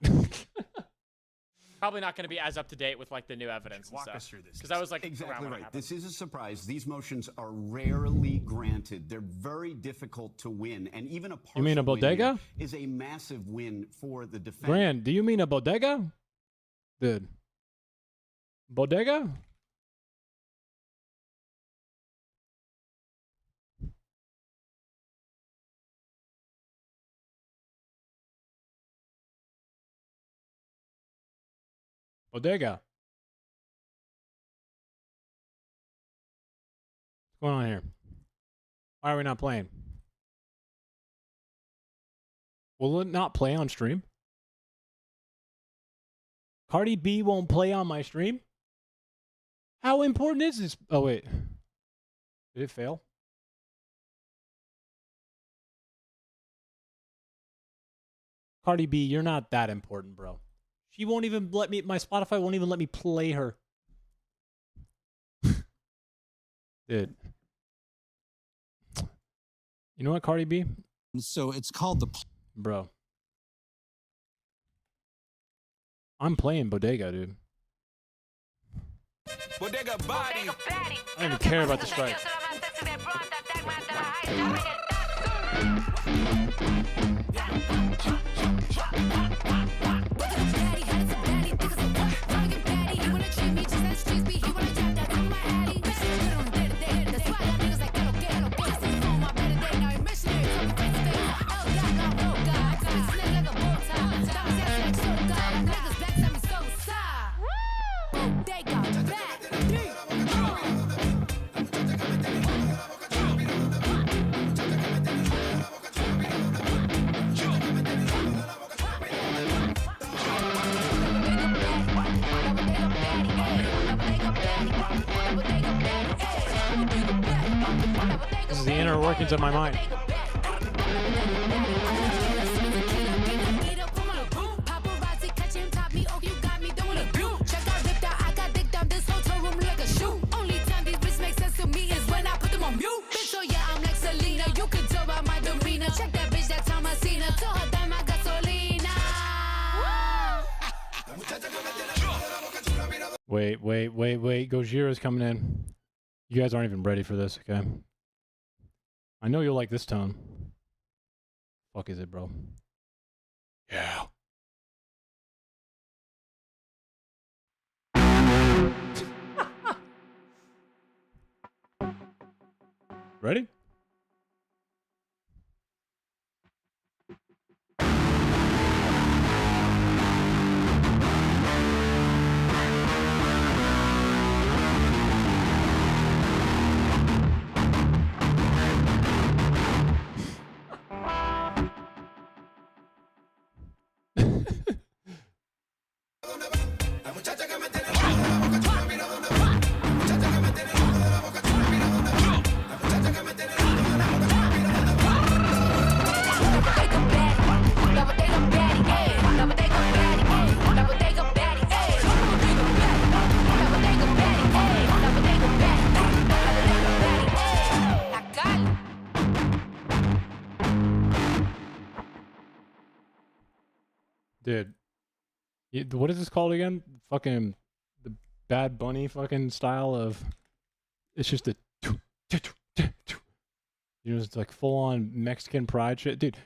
Probably not going to be as up to date with like the new evidence and Walk stuff. us through this. Because I was like exactly around when it right. happened. This is a surprise. These motions are rarely granted. They're very difficult to win, and even a You mean a partial win bodega? here is a massive win for the defense. Grand, do you mean a bodega? Dude. Bodega? Bodega. What's going on here? Why are we not playing? Will it not play on stream? Cardi B won't play on my stream? How important is this? Oh, wait. Did it fail? Cardi B, you're not that important, bro. She won't even let me, my Spotify won't even let me play her. Dude. You know what, Cardi B? So it's called the... Bro. I'm playing Bodega, dude. Bodega body. I don't even care about the strike. This is the inner workings of my mind. Wait. Gojira's coming in. You guys aren't even ready for this, okay? I know you'll like this tone. Fuck is it, bro? Yeah. Ready? Dude, what is this called again? Fucking the Bad Bunny fucking style of. It's just a. You know, it's like full on Mexican pride shit. Dude,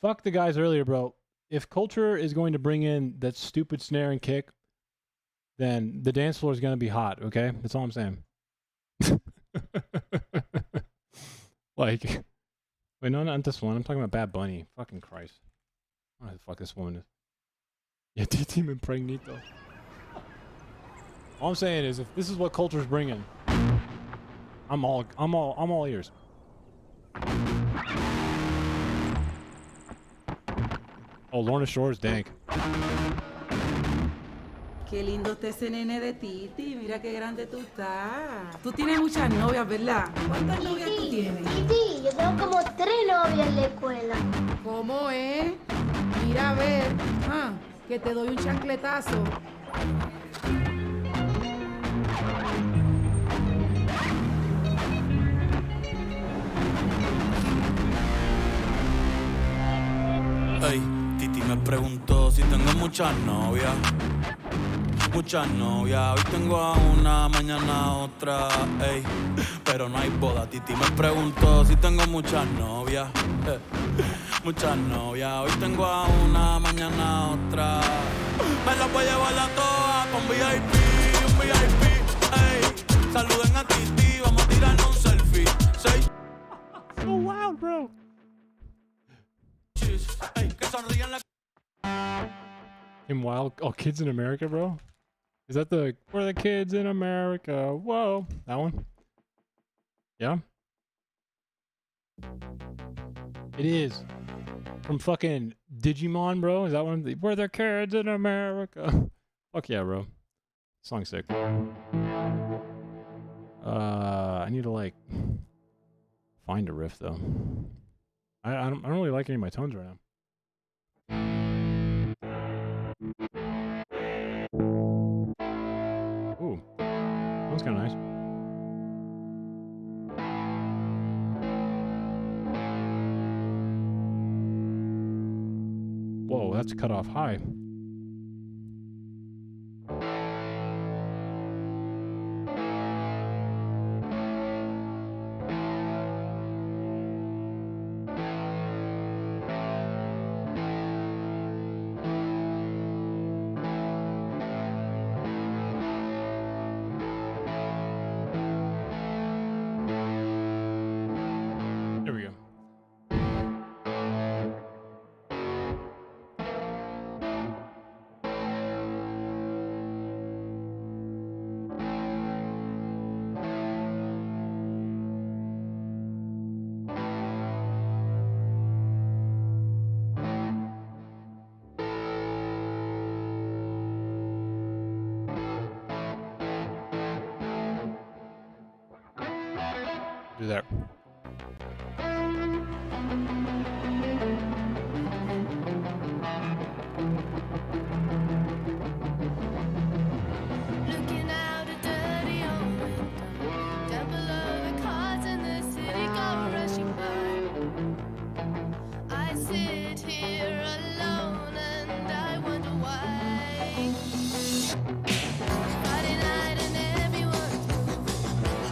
fuck the guys earlier, bro. If Culture is going to bring in that stupid snare and kick, then the dance floor is going to be hot, okay? That's all I'm saying. Like, wait, no, not this one. I'm talking about Bad Bunny. Fucking Christ. I don't know who the fuck this woman is. Yeah, D-Team Impregnito. All I'm saying is, if this is what Culture's bringing, I'm all ears. Oh, Lorna Shore is dank. Qué lindo está ese nene de Titi. Mira qué grande tú estás. Tú tienes muchas novias, ¿verdad? ¿Cuántas novias tú tienes? Sí, yo tengo como 3 novias en la escuela. ¿Cómo es? Mira a ver. Que te doy un chancletazo. Ey, Titi me preguntó si tengo muchas novias. Muchas novias, hoy tengo a una, mañana a otra, ey. Pero no hay boda, Titi me preguntó si tengo muchas novias. Muchas novias, hoy tengo a una, mañana a otra. Me las voy a llevar a todas pa' un VIP, ey. Saluden a Titi, vamos a tirarnos un selfie. So loud, bro. Ey, que sonrían la... In Wild, All Kids in America, bro? Is that the We're the Kids in America? Whoa. That one? Yeah? It is. From fucking Digimon, bro. Is that one? We're the Kids in America. Fuck yeah, bro. Song's sick. I need to, like, find a riff, though. I don't really like any of my tones right now. Ooh, that was kind of nice. Whoa, that's cut off high. There we go. Do that. Looking out a dirty old window, down below the cars in the city go rushing by. I sit here alone and I wonder why. Friday night and everyone's moving.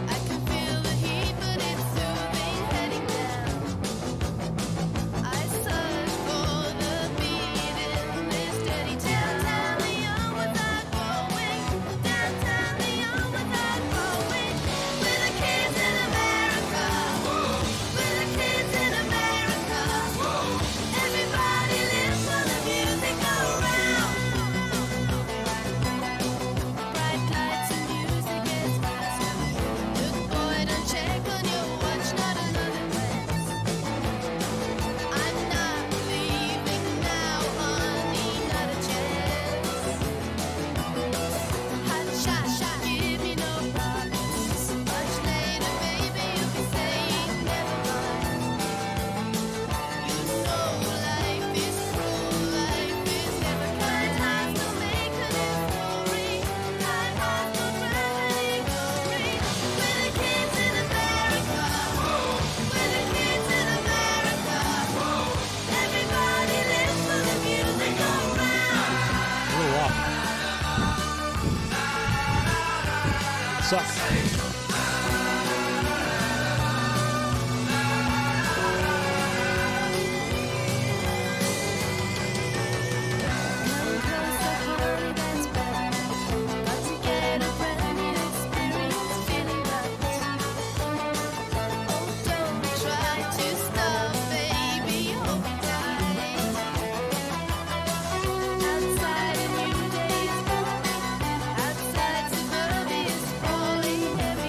I can feel the heat, but it's soothing, heading down. I search for the beat in this dirty town. Downtown, the young ones are going. Downtown, the young ones are going. We're the kids in America. We're the kids in America. Everybody lives for the music around. Bright lights and music gets faster. Look, boy, don't check on your watch, not another glance. I'm not leaving now, honey, not a chance. Hot shot, give me no promise. Much later, baby, you'll be saying never mind. You know life is cruel, life is never kind. Time to make a new story. Time has no gravity, glory. We're the kids in America. We're the kids in America. Everybody lives for the music around. A little off. Sucks. Outside suburbia is falling heavy.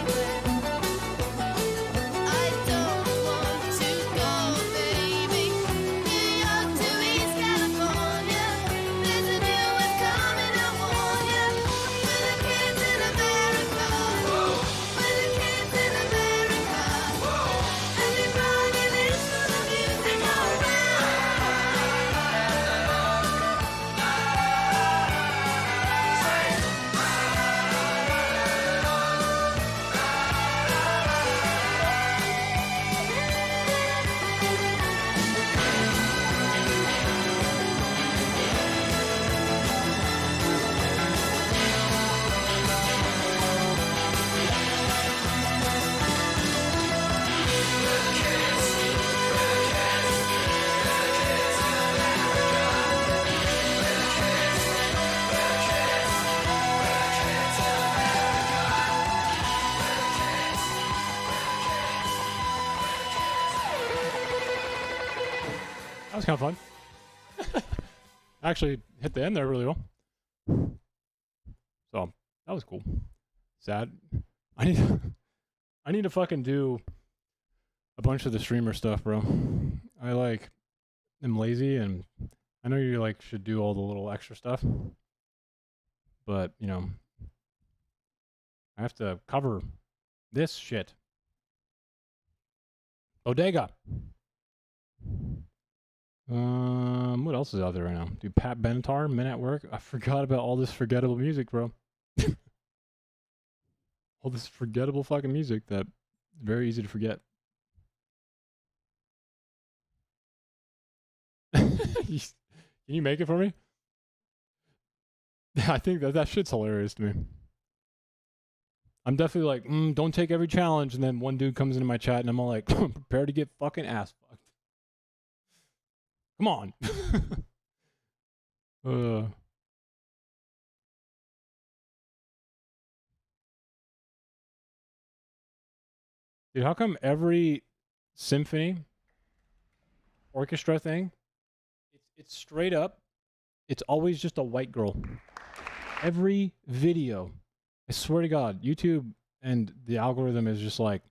was kind of fun. Actually hit the end there really well. So that was cool. Sad. I need to fucking do a bunch of the streamer stuff, bro. I like am lazy, and I know you like should do all the little extra stuff, but you know, I have to cover this shit. Bodega. What else is out there right now? Dude, Pat Benatar, Men at Work. I forgot about all this forgettable music, bro. All this forgettable fucking music that very easy to forget. Can you make it for me? I think that shit's hilarious to me. I'm definitely like, don't take every challenge, and then one dude comes into my chat and I'm all like, prepare to get fucking ass fucked. Come on. Dude, how come every symphony orchestra thing, it's straight up, it's always just a white girl. Every video, I swear to God, YouTube and the algorithm is just like,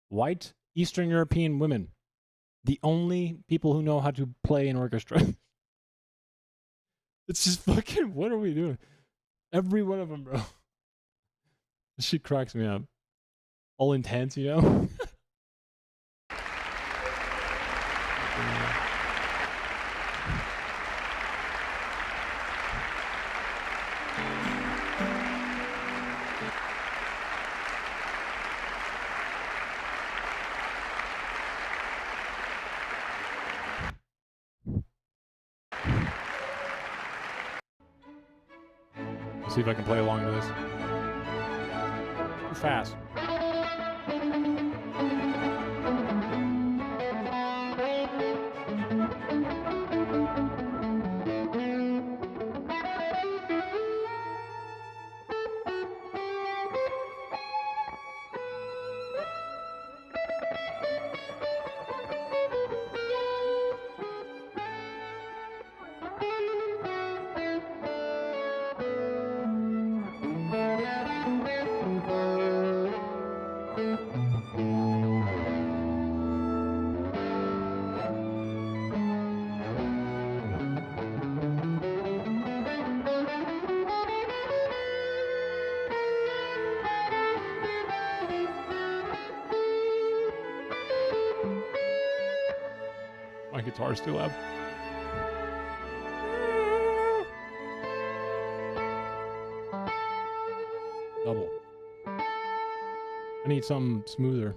white Eastern European women, the only people who know how to play an orchestra. It's just fucking, what are we doing? Every one of them, bro. This shit cracks me up. All intense, you know? Let's see if I can play along to this. Too fast. My guitar's too loud. Double. I need something smoother.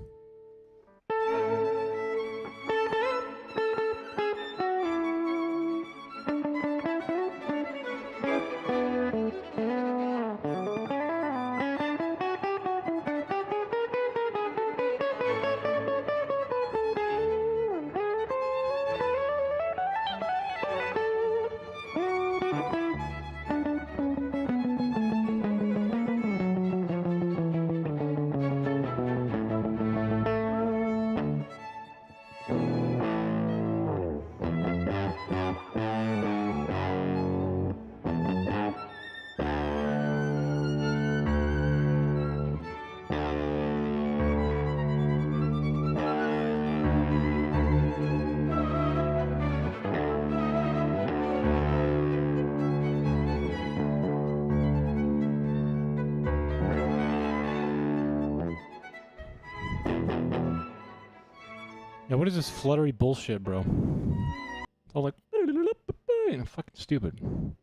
Yeah, what is this fluttery bullshit, bro? It's all like, and fucking stupid. What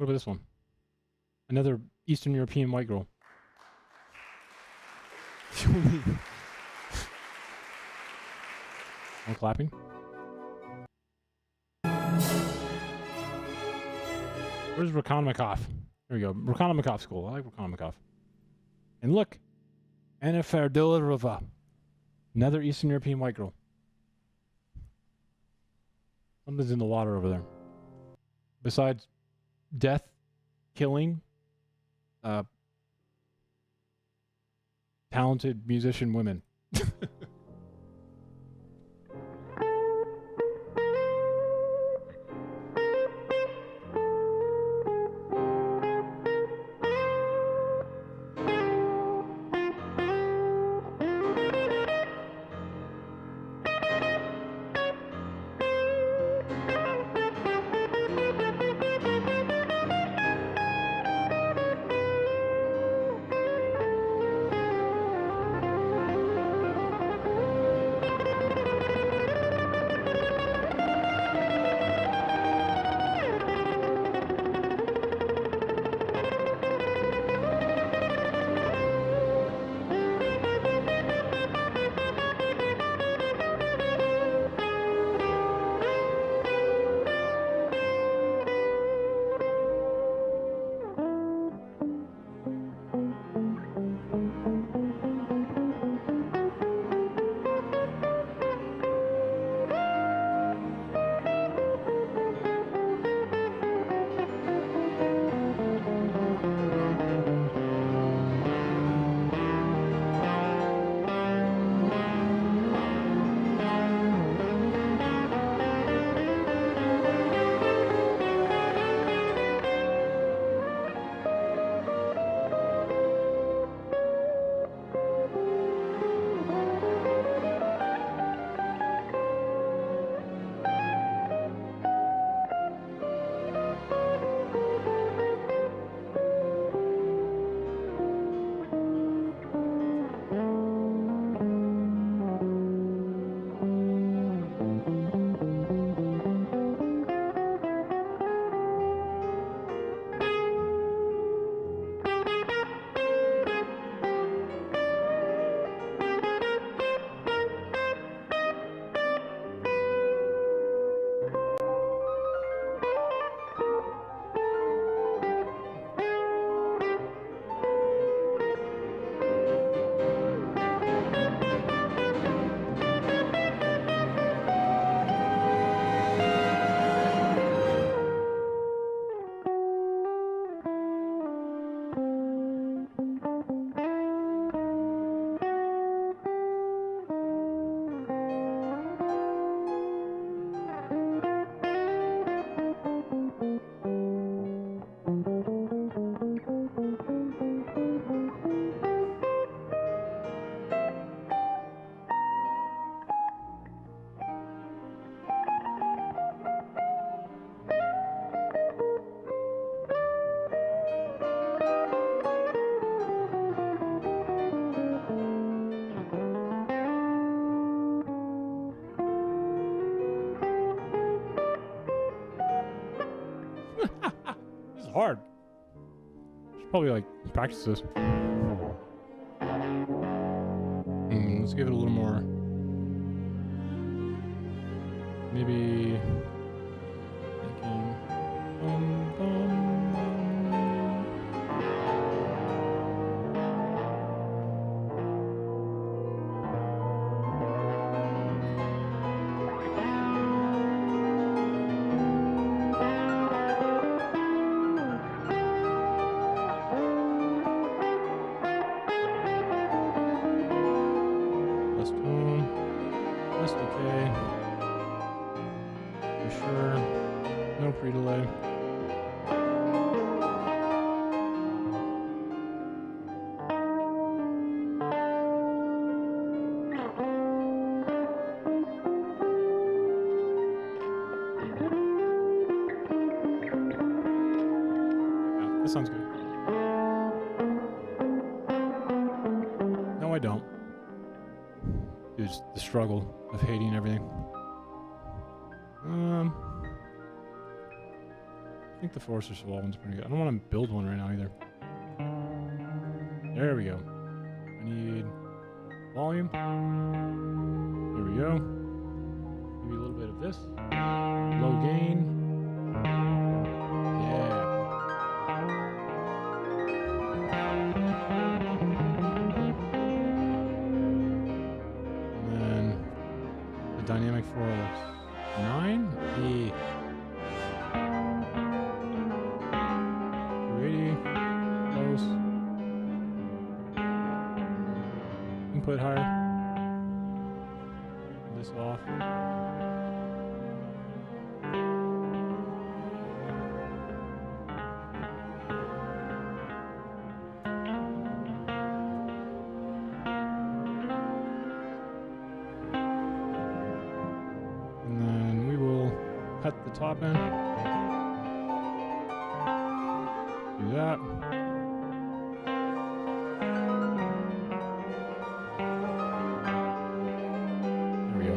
about this one? Another Eastern European white girl. I'm clapping. Where's Rakhan-Makov? Here we go. Rakhan-Makov school. I like Rakhan-Makov. And look, Anna Ferdorova. Another Eastern European white girl. Something's in the water over there. Besides death, killing, talented musician women. hard. Should probably like practice this. Let's give it a little more. Maybe thinking. Less tone. Less decay. For sure. No pre-delay. Yeah, that sounds good. No, I don't. It's the struggle of hating everything. I think the Forester Saval one's pretty good. I don't want to build one right now either. There we go. I need volume. There we go. Maybe a little bit of this. Low gain. Yeah. And then the dynamic 409. Yeah. 280. Close. Input higher. This off. And then we will cut the top end. Do that. There we go.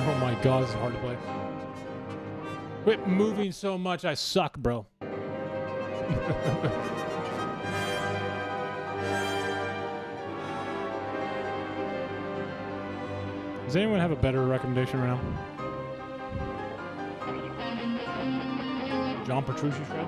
Oh my god, this is hard to play. Quit moving so much, I suck, bro. Does anyone have a better recommendation right now? John Petrucci shred?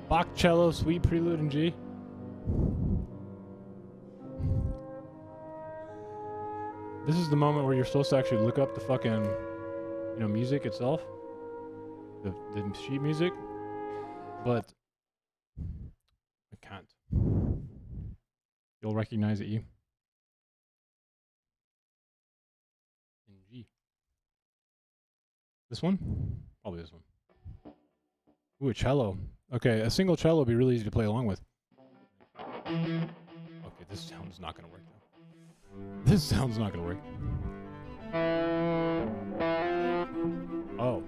Bach cello, Suite Prelude in G. This is the moment where you're supposed to actually look up the fucking, you know, music itself, the sheet music, but I can't. You'll recognize it, E. In G. This one? Probably this one. Ooh, a cello. Okay, a single cello would be really easy to play along with. Okay, this sound's not gonna work though. This sound's not gonna work. Oh.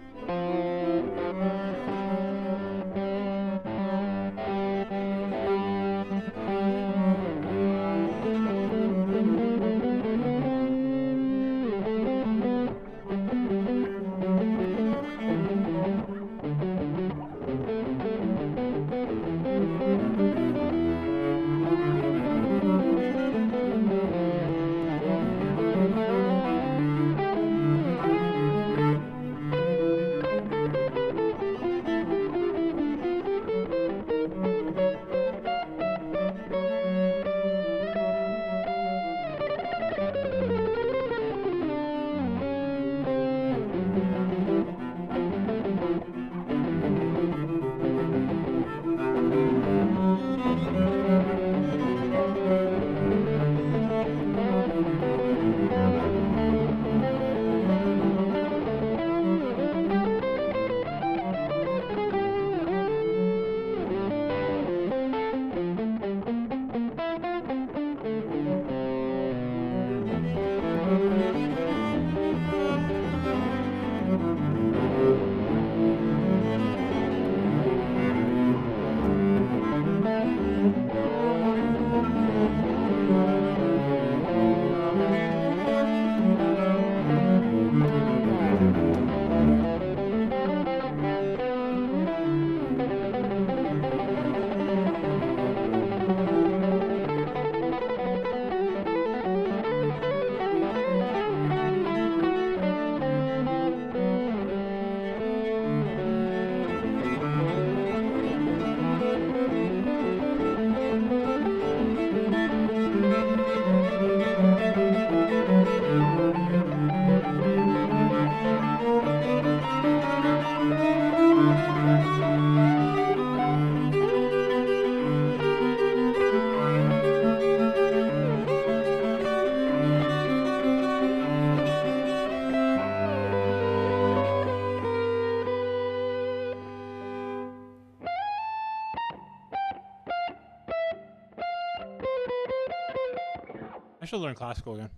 I should learn classical again.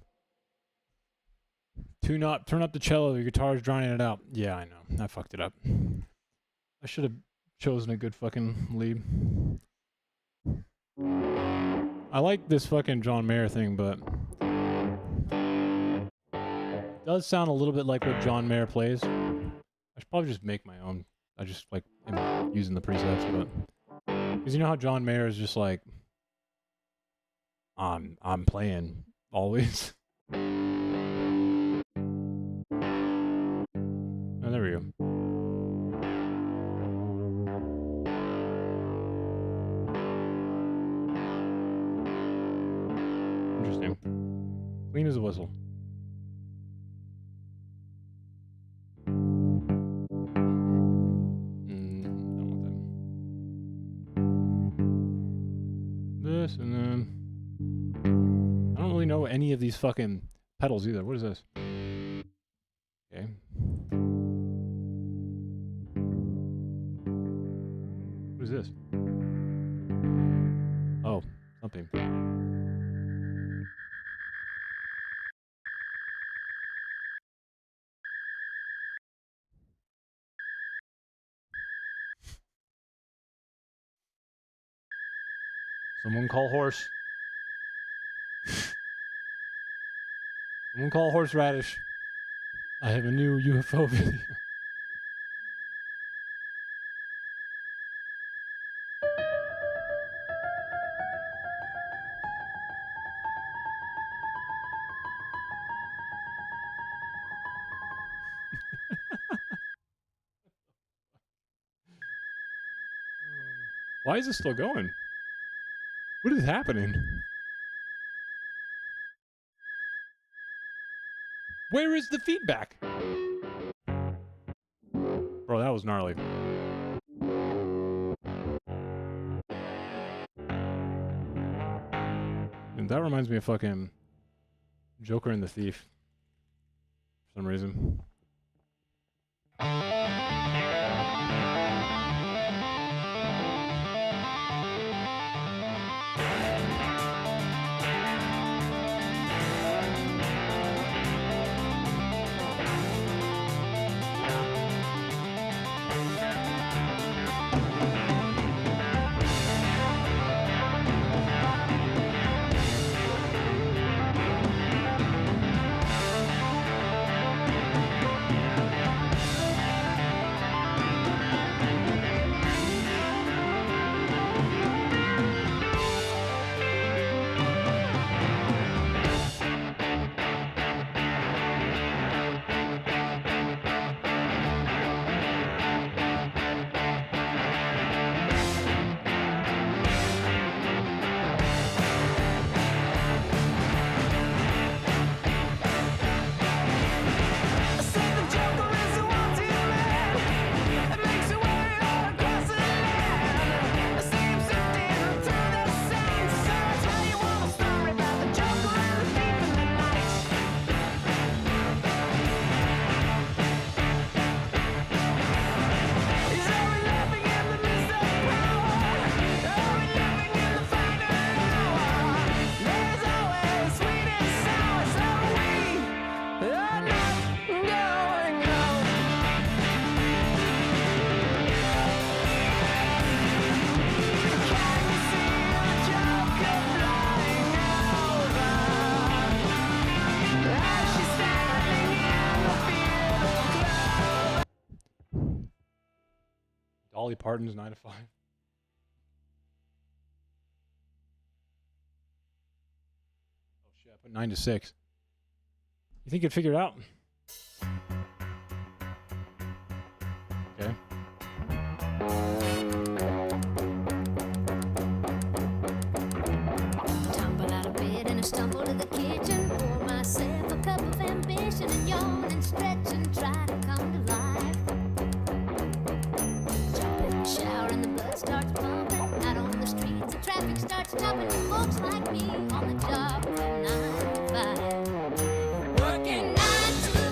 Turn up the cello, your guitar's drowning it out. Yeah, I know. I fucked it up. I should have chosen a good fucking lead. I like this fucking John Mayer thing, but it does sound a little bit like what John Mayer plays. I should probably just make my own. I just like am using the presets, but because you know how John Mayer is just like I'm playing always. Oh, there we go. Interesting. Clean as a whistle. I don't want that. This and then I don't really know any of these fucking pedals either. What is this? Okay. What is this? Oh, something. Someone call horse. Someone call horseradish. I have a new UFO video. Why is this still going? What is happening? Where is the feedback? Bro, that was gnarly. And that reminds me of fucking Joker and the Thief. For some reason. Dolly Parton's 9 to 5. Oh shit, I put 9 to 6. You think you'd figure it out? Okay. Tumble out of bed and I stumble to the kitchen. Pour myself a cup of ambition and yawn and stretch and try to come to life. Jump in the shower and the blood starts pumping. Out on the streets, the traffic starts jumping. Folks like me on the job from 9 to 5. Working 9 to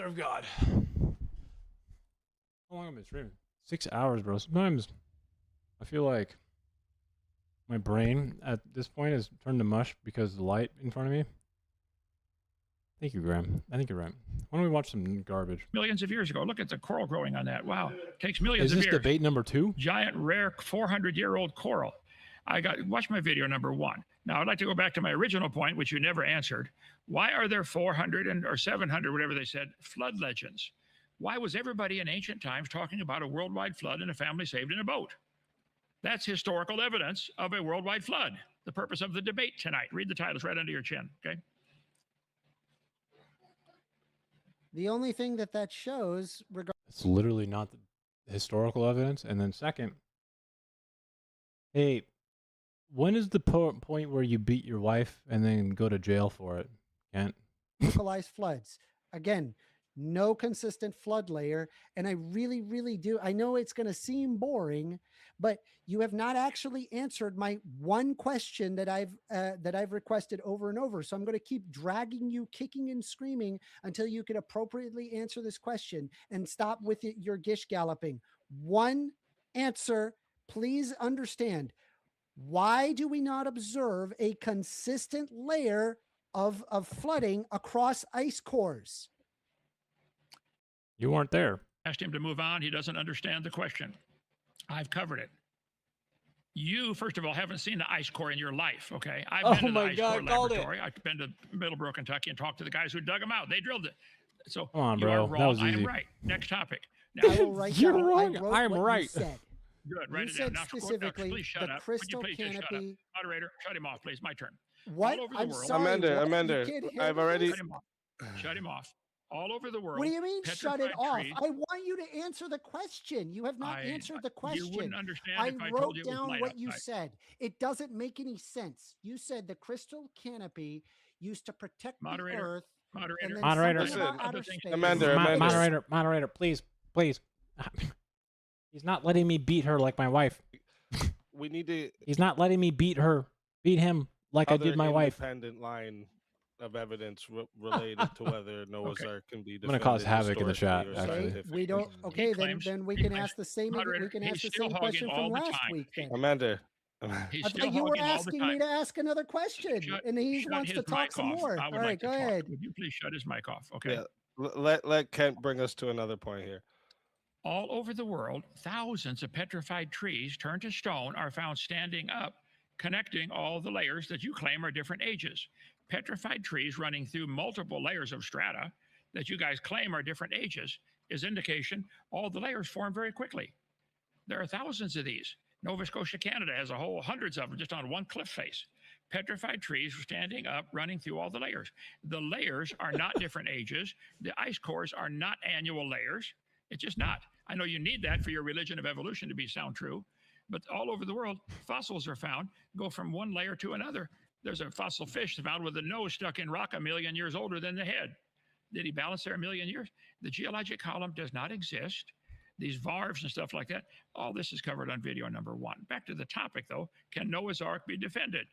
Mother of God. How long have I been streaming? 6 hours, bro. Sometimes I feel like my brain at this point has turned to mush because of the light in front of me. Thank you, Graham. I think you're right. Why don't we watch some garbage? Millions of years ago. Look at the coral growing on that. Wow. Takes millions Is of this years. debate number 2? Giant, rare, 400-year-old coral. Watch my video number 1. Now, I'd like to go back to my original point, which you never answered. Why are there 400 or 700, whatever they said, flood legends? Why was everybody in ancient times talking about a worldwide flood and a family saved in a boat? That's historical evidence of a worldwide flood. The purpose of the debate tonight. Read the titles right under your chin, okay? The only thing that shows, It's literally not the historical evidence. And then second, hey, when is the point where you beat your wife and then go to jail for it? Kent? localized floods. Again, no consistent flood layer. And I really, really do. I know it's going to seem boring, but you have not actually answered my one question that I've requested over and over. So I'm going to keep dragging you, kicking and screaming until you can appropriately answer this question and stop with your gish galloping. One answer, please understand. Why do we not observe a consistent layer of flooding across ice cores? You weren't there. Asked him to move on. He doesn't understand the question. I've covered it. You, first of all, haven't seen the ice core in your life, okay? I've been to the ice core laboratory. I've been to Middleborough, Kentucky, and talked to the guys who dug them out. They drilled it. So Come on, you bro. are That wrong. was I am easy. right. Next topic. Now, You're wrong. I'm right. Good. Write You it down. said Now, specifically please shut the up. crystal Would you please just shut up? canopy. Moderator, shut him off, please. My turn. What? All over the I'm world. sorry. Amanda, what? You can't hear I've me? already. Shut him off. Shut him off. All over the world. What do you mean shut it petrified off? trees. I want you to answer the question. You have not answered the question. You wouldn't understand I if I wrote told you it was down light what you outside. said. It doesn't make any sense. You said the crystal canopy used to protect the earth. Moderator. And then Moderator. something about outer space. Moderator, please. He's not letting me beat her like my wife. We need to. He's not letting me beat him like I did my wife. Independent line of evidence related to whether Noah's Ark can be. I'm gonna cause havoc in the chat. historically or Actually, scientifically. We don't. Okay, then we can ask the same. Moderator, We can ask he's the still same hogging question all from the last time. week. Then Amanda. He's I still thought you were hogging all the asking time. me to ask another question, and he Shut wants his to talk mic some off. more. I All would right, like to go talk. ahead. Would you please shut his mic off? Okay. Yeah. Let Kent bring us to another point here. All over the world, thousands of petrified trees turned to stone are found standing up, connecting all the layers that you claim are different ages. Petrified trees running through multiple layers of strata that you guys claim are different ages is indication all the layers form very quickly. There are thousands of these. Nova Scotia, Canada has a whole hundreds of them just on one cliff face. Petrified trees standing up, running through all the layers. The layers are not different ages. The ice cores are not annual layers. It's just not. I know you need that for your religion of evolution to be sound true, but all over the world, fossils are found, go from one layer to another. There's a fossil fish found with the nose stuck in rock 1,000,000 years older than the head. Did he balance there 1,000,000 years? The geologic column does not exist. These varves and stuff like that, all this is covered on video number 1. Back to the topic though, can Noah's Ark be defended?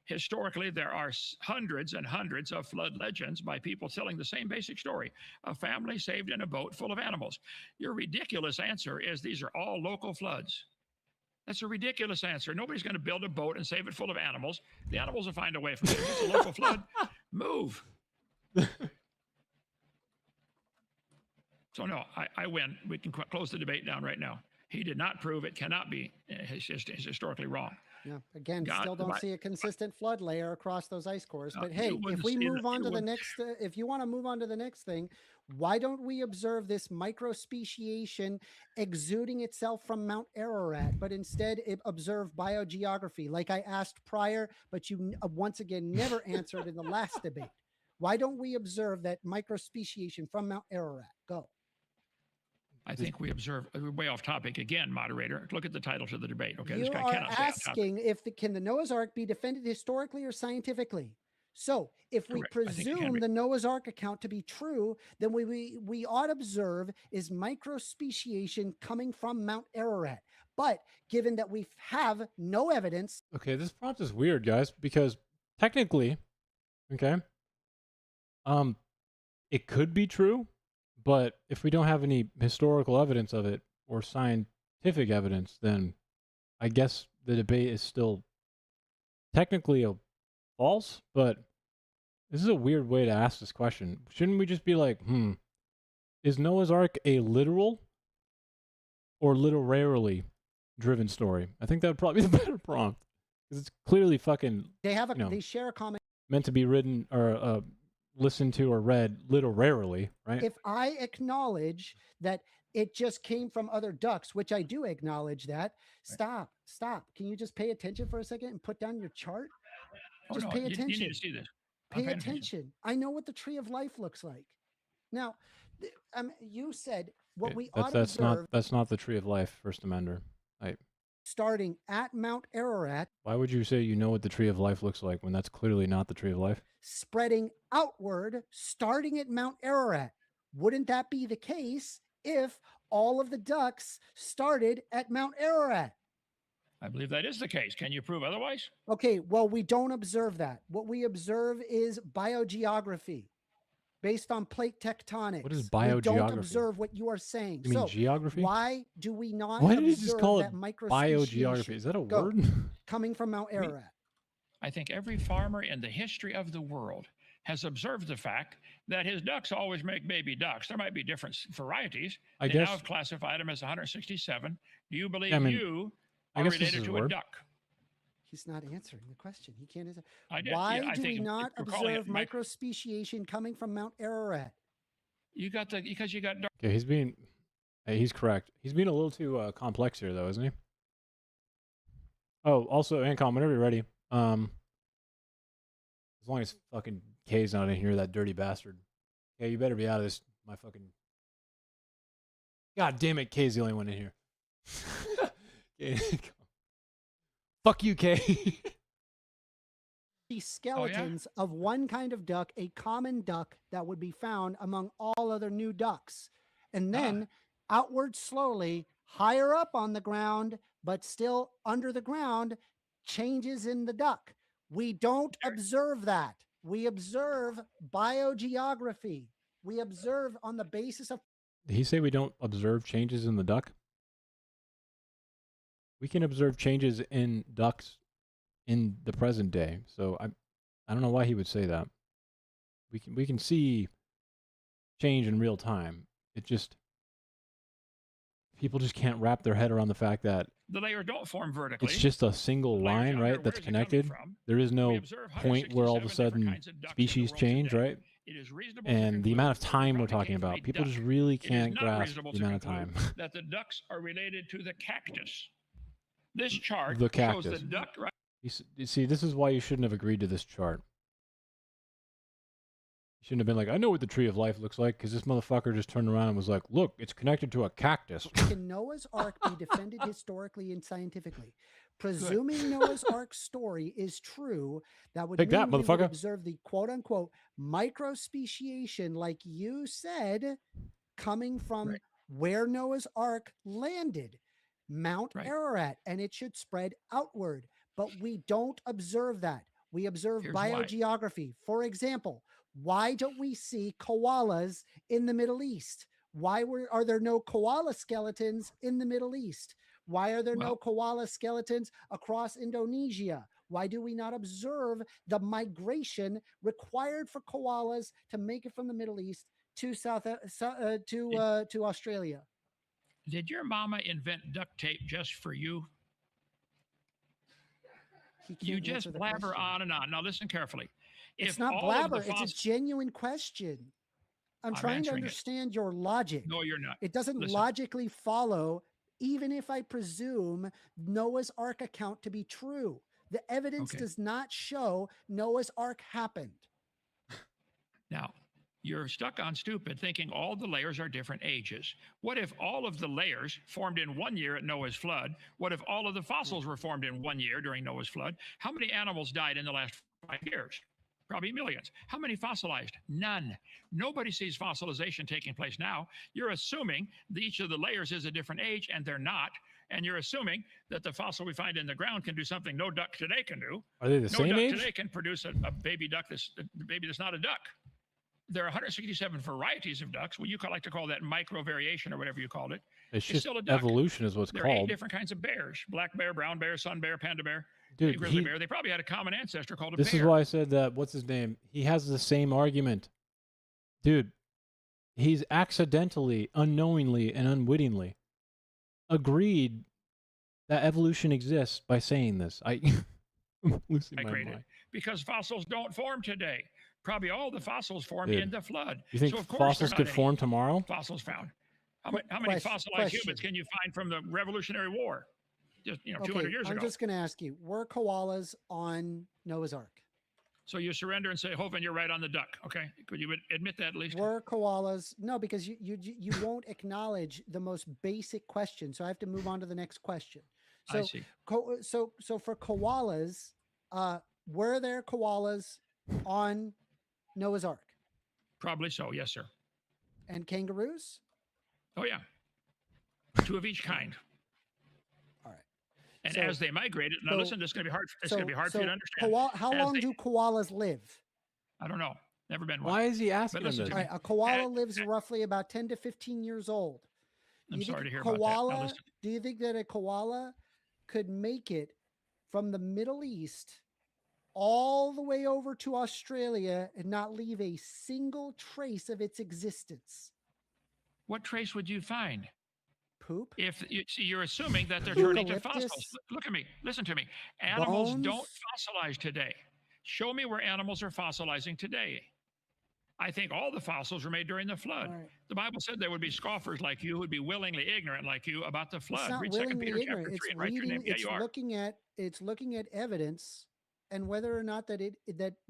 Historically, there are hundreds and hundreds of flood legends by people telling the same basic story. A family saved in a boat full of animals. Your ridiculous answer is these are all local floods. That's a ridiculous answer. Nobody's going to build a boat and save it full of animals. The animals will find a way from it. If it's a local flood, move. So no, I win. We can close the debate down right now. He did not prove it cannot be. It's historically wrong. Yeah. Again, God, still don't my- see a consistent flood layer across those ice cores. But you hey, if wouldn't we see move that- on you to the wouldn't- next, if you want to move on to the next thing, why don't we observe this microspeciation exuding itself from Mount Ararat, but instead observe biogeography, like I asked prior, but you once again never answered in the last debate? Why don't we observe that microspeciation from Mount Ararat? Go. I think we observe, we're way off topic again, moderator. Look at the title to the debate. Okay, You this guy are cannot stay on topic. asking if can the Noah's Ark be defended historically or scientifically? So if we Correct. I think it can presume be. the Noah's Ark account to be true, then we ought to observe is microspeciation coming from Mount Ararat. But given that we have no evidence, okay, this prompt is weird, guys, because technically, okay, it could be true, But if we don't have any historical evidence of it or scientific evidence, then I guess the debate is still technically false. But this is a weird way to ask this question. Shouldn't we just be like, is Noah's Ark a literal or literarily driven story? I think that would probably be the better prompt, because it's clearly fucking They have a, you know, they share a common. meant to be written or listened to or read literarily, right? If I acknowledge that it just came from other ducks, which I do acknowledge that, stop. Can you just pay attention for a second and put down your chart? Oh, Just no, pay you attention. need to see this. I'm Pay paying attention. I know what the tree of life looks like. Now, you said what Okay, we ought to that's observe that's not the tree of life, First Amender. starting at Mount Ararat, Why would you say you know what the tree of life looks like when that's clearly not the tree of life? spreading outward, starting at Mount Ararat. Wouldn't that be the case if all of the ducks started at Mount Ararat? I believe that is the case. Can you prove otherwise? Okay, well, we don't observe that. What we observe is biogeography based on plate tectonics. What is We don't biogeography? observe what you are saying. You mean so geography? why do we not Why did he observe just call it that biogeography? Is that a Go. word? coming from Mount Ararat? I think every farmer in the history of the world has observed the fact that his ducks always make baby ducks. There might be different varieties. I They guess- now have classified them as 167. Do you believe I mean, you I are guess this related is a to a word. duck? He's not answering the question. He can't answer. I did. Why Yeah, I do we think not you're calling observe it microspeciation coming from Mount Ararat? because you got dark. Okay, he's correct. He's being a little too complex here, though, isn't he? Oh, also, Ancom, whenever you're ready, as long as fucking K's not in here, that dirty bastard. Yeah, you better be out of this. My fucking. God damn it, K's the only one in here. Okay, fuck you, K. The skeletons of one kind of duck, a common duck that would be found among all other new ducks. And then outward slowly, higher up on the ground, but still under the ground, changes in the duck. We don't observe that. We observe biogeography. We observe on the basis of. Did he say we don't observe changes in the duck? We can observe changes in ducks in the present day. So I don't know why he would say that. We can see change in real time. It just people just can't wrap their head around the fact that The layers don't form vertically. it's just a single line, right? That's connected. There is no point where all of a sudden species change, right? It is reasonable And the amount of time we're talking about, people just really It is can't not grasp reasonable the to amount of conclude time. that the ducks are related to the cactus. This chart The shows the cactus. duck right. You see, this is why you shouldn't have agreed to this chart. You shouldn't have been like, I know what the tree of life looks like, because this motherfucker just turned around and was like, look, it's connected to a cactus. Can Noah's Ark be defended historically and scientifically? Presuming Noah's Ark story is true, that would Take that, mean we would motherfucker. observe the quote unquote microspeciation, like you said, coming from where Noah's Ark landed, Mount Ararat, and it should spread outward. But we don't observe that. We observe Here's why. biogeography. For example, why don't we see koalas in the Middle East? Why are there no koala skeletons in the Middle East? Why are there no koala skeletons across Indonesia? Why do we not observe the migration required for koalas to make it from the Middle East to to Australia? Did your mama invent duct tape just for you? You can't just answer the blabber question. on and on. Now listen carefully. It's If not all of blabber. the It's a foss- genuine question. I'm I'm trying to answering it. understand your logic. No, you're not. It doesn't Listen. logically follow, even if I presume Noah's Ark account to be true. The evidence Okay. does not show Noah's Ark happened. Now, you're stuck on stupid thinking all the layers are different ages. What if all of the layers formed in 1 year at Noah's flood? What if all of the fossils were formed in 1 year during Noah's flood? How many animals died in the last 5 years? Probably millions. How many fossilized? None. Nobody sees fossilization taking place now. You're assuming that each of the layers is a different age, and they're not. And you're assuming that the fossil we find in the ground can do something no duck today can do. Are they the no same duck age? today can produce a baby duck that's not a duck. there are 167 varieties of ducks. Well, you like to call that micro variation or whatever you called it. It's just still a duck. evolution is what's There are 8 called. different kinds of bears: black bear, brown bear, sun bear, panda bear, Dude, grizzly bear. They probably had a common ancestor called a This bear. is why I said that. What's his name? He has the same argument. Dude, he's accidentally, unknowingly, and unwittingly agreed that evolution exists by saying this. I'm losing my Migrated. mind. Because fossils don't form today. Probably all the fossils formed Dude, in the flood. You think so of course fossils there are could not form any tomorrow? Fossils found. How many fossilized humans can you find from the Revolutionary War? Just 200 years I'm ago. just going to ask you: were koalas on Noah's Ark? So you surrender and say, Hovind, you're right on the duck. Okay, could you admit that at least? Were koalas? No, because you won't acknowledge the most basic question. So I have to move on to the next question. So, I see. So for koalas, were there koalas on Noah's Ark? Probably so. Yes, sir. And kangaroos? Oh yeah, 2 of each kind. All right. And So- as they migrated, now so- listen, this is going to be hard. It's going to be hard for you to understand. How As long they- do koalas live? I don't know. Never been one. Why is he asking But listen him to this? me. All right, a koala lives roughly about 10 to 15 years old. I'm You think sorry to a hear about that. Now koala, listen. do you think that a koala could make it from the Middle East all the way over to Australia and not leave a single trace of its existence? What trace would you find? Poop? If you see, you're assuming that they're turning to Eucalyptus? fossils. Look at me. Listen to me. Animals don't Bones? fossilize today. Show me where animals are fossilizing today. I think all the fossils were made during the flood. All right. The Bible said there would be scoffers like you who would be willingly ignorant like you about the It's flood. not Read 2 willingly Peter ignorant. chapter 3 It's and write your reading. name. Yeah, It's you are. looking at evidence and whether or not that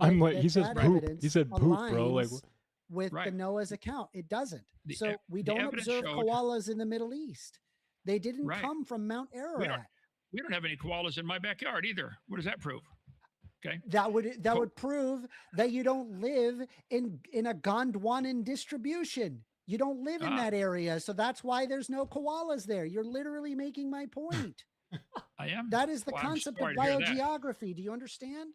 I'm that like, he says that poop. evidence He said poop, bro. Like, aligns with the Right. Noah's account. It doesn't. The So ev- we the don't evidence observe showed- koalas in the Middle East. They didn't Right. come from Mount We Ararat. don't have any koalas in my backyard either. What does that prove? Okay. That would prove that you don't live in a Gondwanan distribution. You don't live in Ah. that area, so that's why there's no koalas there. You're literally making my point. I am. That is the Well, I'm concept of sorry to hear that. biogeography. Do you understand?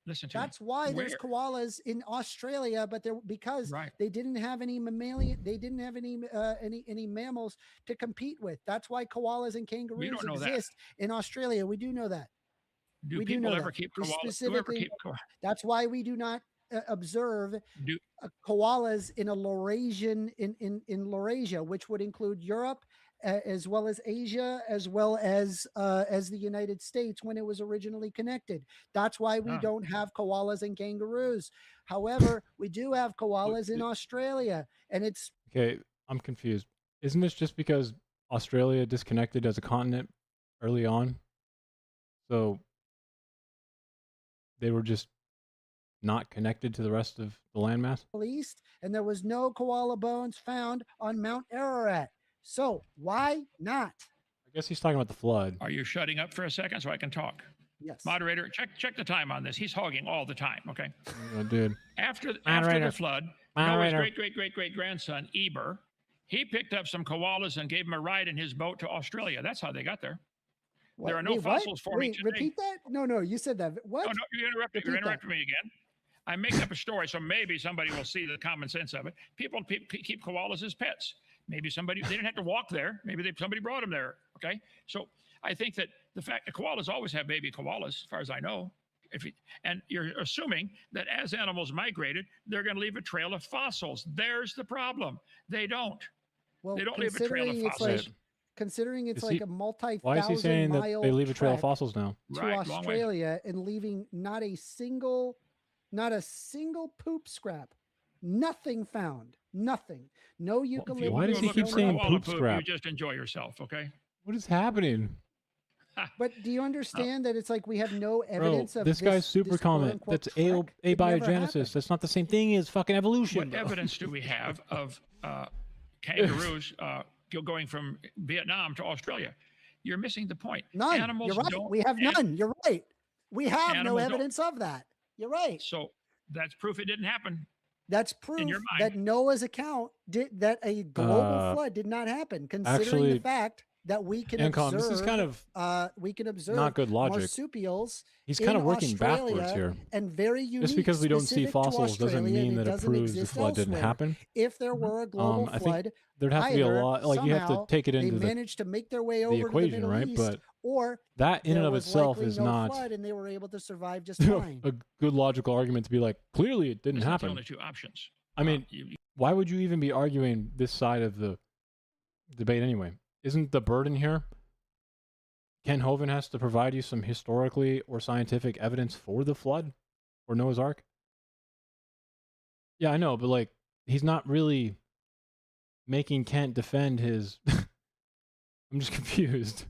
Listen to me. That's why there's Where- koalas in Australia, but because Right. they didn't have any mammalian, they didn't have any mammals to compete with. That's why koalas and kangaroos don't know that. exist in Australia. We do know that. Do we people do know ever that. keep We koalas? Whoever specifically. keep That's why we do not observe Do- koalas in a Laurasian in Laurasia, which would include Europe as well as Asia, as well as the United States when it was originally connected. That's why we Ah. don't have koalas and kangaroos. However, we do have koalas in Australia, and it's okay, I'm confused. Isn't this just because Australia disconnected as a continent early on? So they were just not connected to the rest of the landmass? East, and there was no koala bones found on Mount Ararat. So why not? I guess he's talking about the flood. Are you shutting up for a second so I can talk? Yes. Moderator, check the time on this. He's hogging all the time. Okay. Oh, dude. After Moderator. the flood, Moderator. Noah's great grandson Eber, he picked up some koalas and gave him a ride in his boat to Australia. That's how they got there. There are no Wait, what? fossils forming Wait, today. repeat that? No, you said that. What? Oh, no, you interrupted. Repeat You're that. interrupting me again. I'm making up a story, so maybe somebody will see the common sense of it. People keep koalas as pets. Maybe they didn't have to walk there. Maybe somebody brought them there. Okay, so I think that the fact that koalas always have baby koalas, as far as I know. And you're assuming that as animals migrated, they're going to leave a trail of fossils. There's the problem. They don't. Well, They don't leave a trail of considering it's fossils. considering it's Is like he- a multi-thousand Why is he saying that mile they leave a trail of trek fossils now? to Right, long way. Australia and leaving not a single poop scrap, nothing found, nothing, no eucalyptus. why does he Looking keep for saying koala poop scrap? You just enjoy yourself, okay? What is happening? But do you understand that it's like we have no Bro, evidence of this guy's super this comment. quote-unquote That's trek? It never happened. abiogenesis. That's not the same thing as fucking evolution. What bro. evidence do we have of kangaroos going from Vietnam to Australia? You're missing the point. None. Animals You're right. don't. We have none. You're right. We have no Animals don't- evidence of that. You're right. So that's proof it didn't happen. That's proof your that mind. Noah's account did that a global Uh, flood did not happen, considering actually, the fact that we can Ancom, observe. this is kind of we can observe not good logic. marsupials. He's kind of in working backwards Australia, here. and very unique. Just because we don't see specific to fossils doesn't Australia, mean and that it doesn't proves the exist flood didn't elsewhere. happen. If there were a global I flood, think there'd have to be a either lot. Like you have to somehow take it into they the managed to make their way over the equation, to the Middle right? East, But or that in and there of was itself likely is no not flood and they were able to survive just fine. a good logical argument to be like, clearly it didn't There's not the happen. only two options. I mean, why would you even be arguing this side of the debate anyway? Isn't the burden here? Ken Hovind has to provide you some historically or scientific evidence for the flood or Noah's Ark. Yeah, I know, but like, he's not really making Kent defend his. I'm just confused.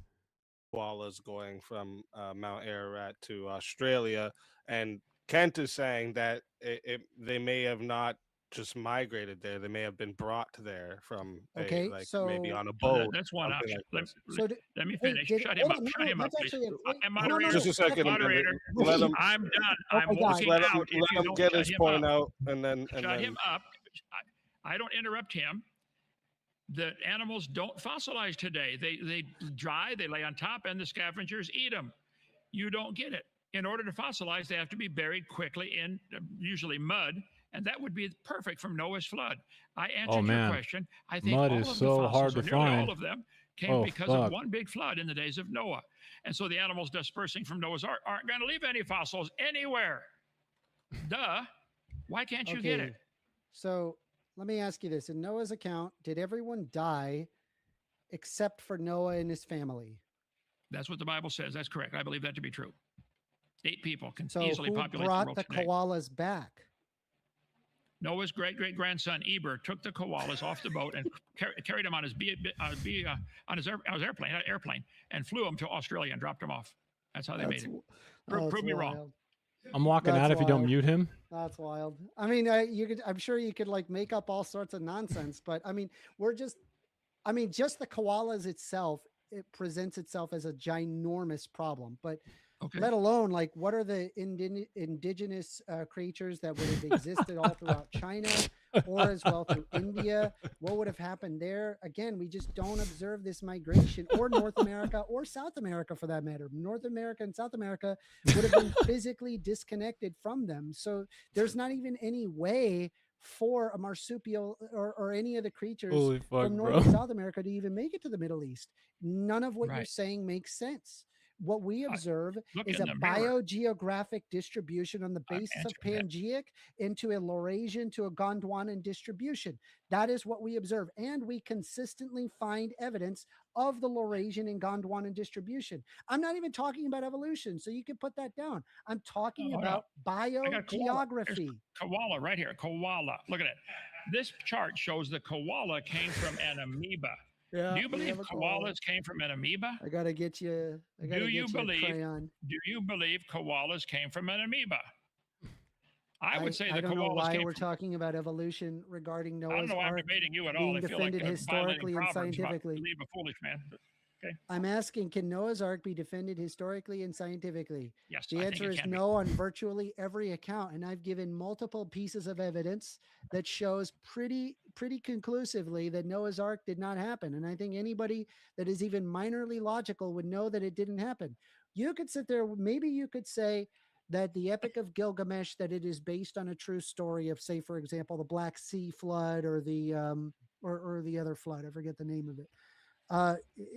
Koalas going from Mount Ararat to Australia, and Kent is saying that they may have not just migrated there; they may have been brought there from Okay, maybe on a Well, boat. that's one something option. like this. Let me Wait, finish. did- Shut him hold up. on, Shut him up, that's please. actually a- And no, no, no, moderator, Just a second. moderator, Let him. I'm done. Oh I'm my God. walking Let out. If you him don't get shut his him point up. out, and then Shut him up. I don't interrupt him. The animals don't fossilize today. They dry, they lay on top, and the scavengers eat them. You don't get it. In order to fossilize, they have to be buried quickly in usually mud, and that would be perfect from Noah's flood. I answered your man. question. I think Mud all is of the so fossils, hard or to nearly find. all of them, came Oh, because fuck. of one big flood in the days of Noah. And so the animals dispersing from Noah's Ark aren't going to leave any fossils anywhere. Duh. Why can't you get it? So let me ask you this. In Noah's account, did everyone die except for Noah and his family? That's what the Bible says. That's correct. I believe that to be true. 8 people can So easily who populate the brought world the today. koalas back? Noah's great-great-grandson Eber took the koalas off the boat and carried them on his airplane and flew them to Australia and dropped them off. That's how they made it. Prove me wrong. wild. I'm walking That's out if you don't wild. mute him. That's wild. I mean, you could. I'm sure you could like make up all sorts of nonsense, but I mean, just the koalas itself. It presents itself as a ginormous problem, but let alone like what are the indigenous creatures that would have existed all throughout China or as well through India? What would have happened there? Again, we just don't observe this migration, or North America or South America for that matter. North America and South America would have been physically disconnected from them. So there's not even any way for a marsupial or any of the creatures Holy fuck, from North bro. and South America to even make it to the Middle East. None of what you're Right. saying makes sense. What we observe look is in a the mirror. biogeographic distribution on the basis of answered that. Pangeic into a Laurasian to a Gondwanan distribution. That is what we observe. And we consistently find evidence of the Laurasian and Gondwanan distribution. I'm not even talking about evolution, so you can put that down. I'm talking No, no. about I got koala. There's biogeography. koala right here. Koala. Look at it. This chart shows the koala came from an amoeba. Yeah, Do you we believe have a koala. koalas came from an amoeba? I gotta get you. I gotta Do get you you a believe? crayon. Do you believe koalas came from an amoeba? I would say I the don't know koalas why came we're from. talall talking about evolution regarding I don't Noah's know why I'm Ark debating you at all. being I feel like defended violating historically and Proverbs about scientifically. believe a foolish man. Okay. I'm asking, can Noah's Ark be defended historically and scientifically? Yes, The I think answer it is can be. no on virtually every account, and I've given multiple pieces of evidence that shows pretty conclusively that Noah's Ark did not happen. And I think anybody that is even minorly logical would know that it didn't happen. You could sit there, maybe you could say that the Epic of Gilgamesh, that it is based on a true story of, say, for example, the Black Sea flood or the or the other flood. I forget the name of it.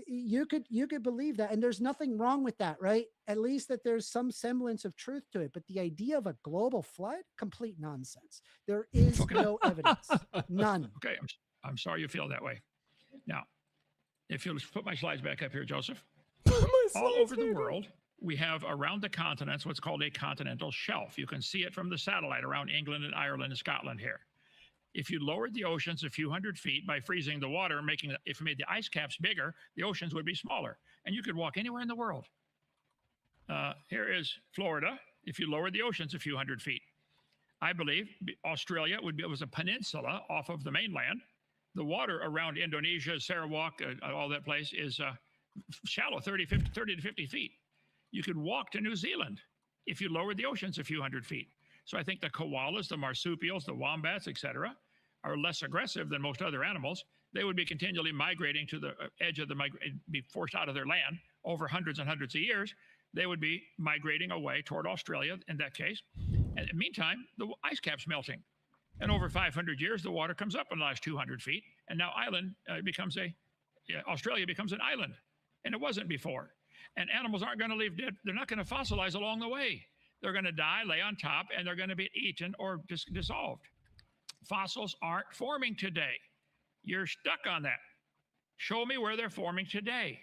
You could believe that, and there's nothing wrong with that, right? At least that there's some semblance of truth to it. But the idea of a global flood, complete nonsense. There is no evidence, none. Okay, I'm sorry you feel that way. Now, if you'll put my slides back up here, Joseph. All over the world, we have around the continents what's called a continental shelf. You can see it from the satellite around England and Ireland and Scotland here. If you lowered the oceans a few hundred feet by freezing the water, if you made the ice caps bigger, the oceans would be smaller, and you could walk anywhere in the world. Here is Florida. If you lowered the oceans a few hundred feet, I believe Australia was a peninsula off of the mainland. The water around Indonesia, Sarawak, all that place is shallow, 30 to 50 feet. You could walk to New Zealand if you lowered the oceans a few hundred feet. So I think the koalas, the marsupials, the wombats, etc., are less aggressive than most other animals. they would be continually migrating to the edge of the be forced out of their land over hundreds and hundreds of years. They would be migrating away toward Australia in that case. And in the meantime, the ice cap's melting. And over 500 years, the water comes up in the last 200 feet. And now Australia becomes an island. And it wasn't before. And animals aren't going to leave dead. They're not going to fossilize along the way. They're going to die, lay on top, and they're going to be eaten or just dissolved. Fossils aren't forming today. You're stuck on that. Show me where they're forming today.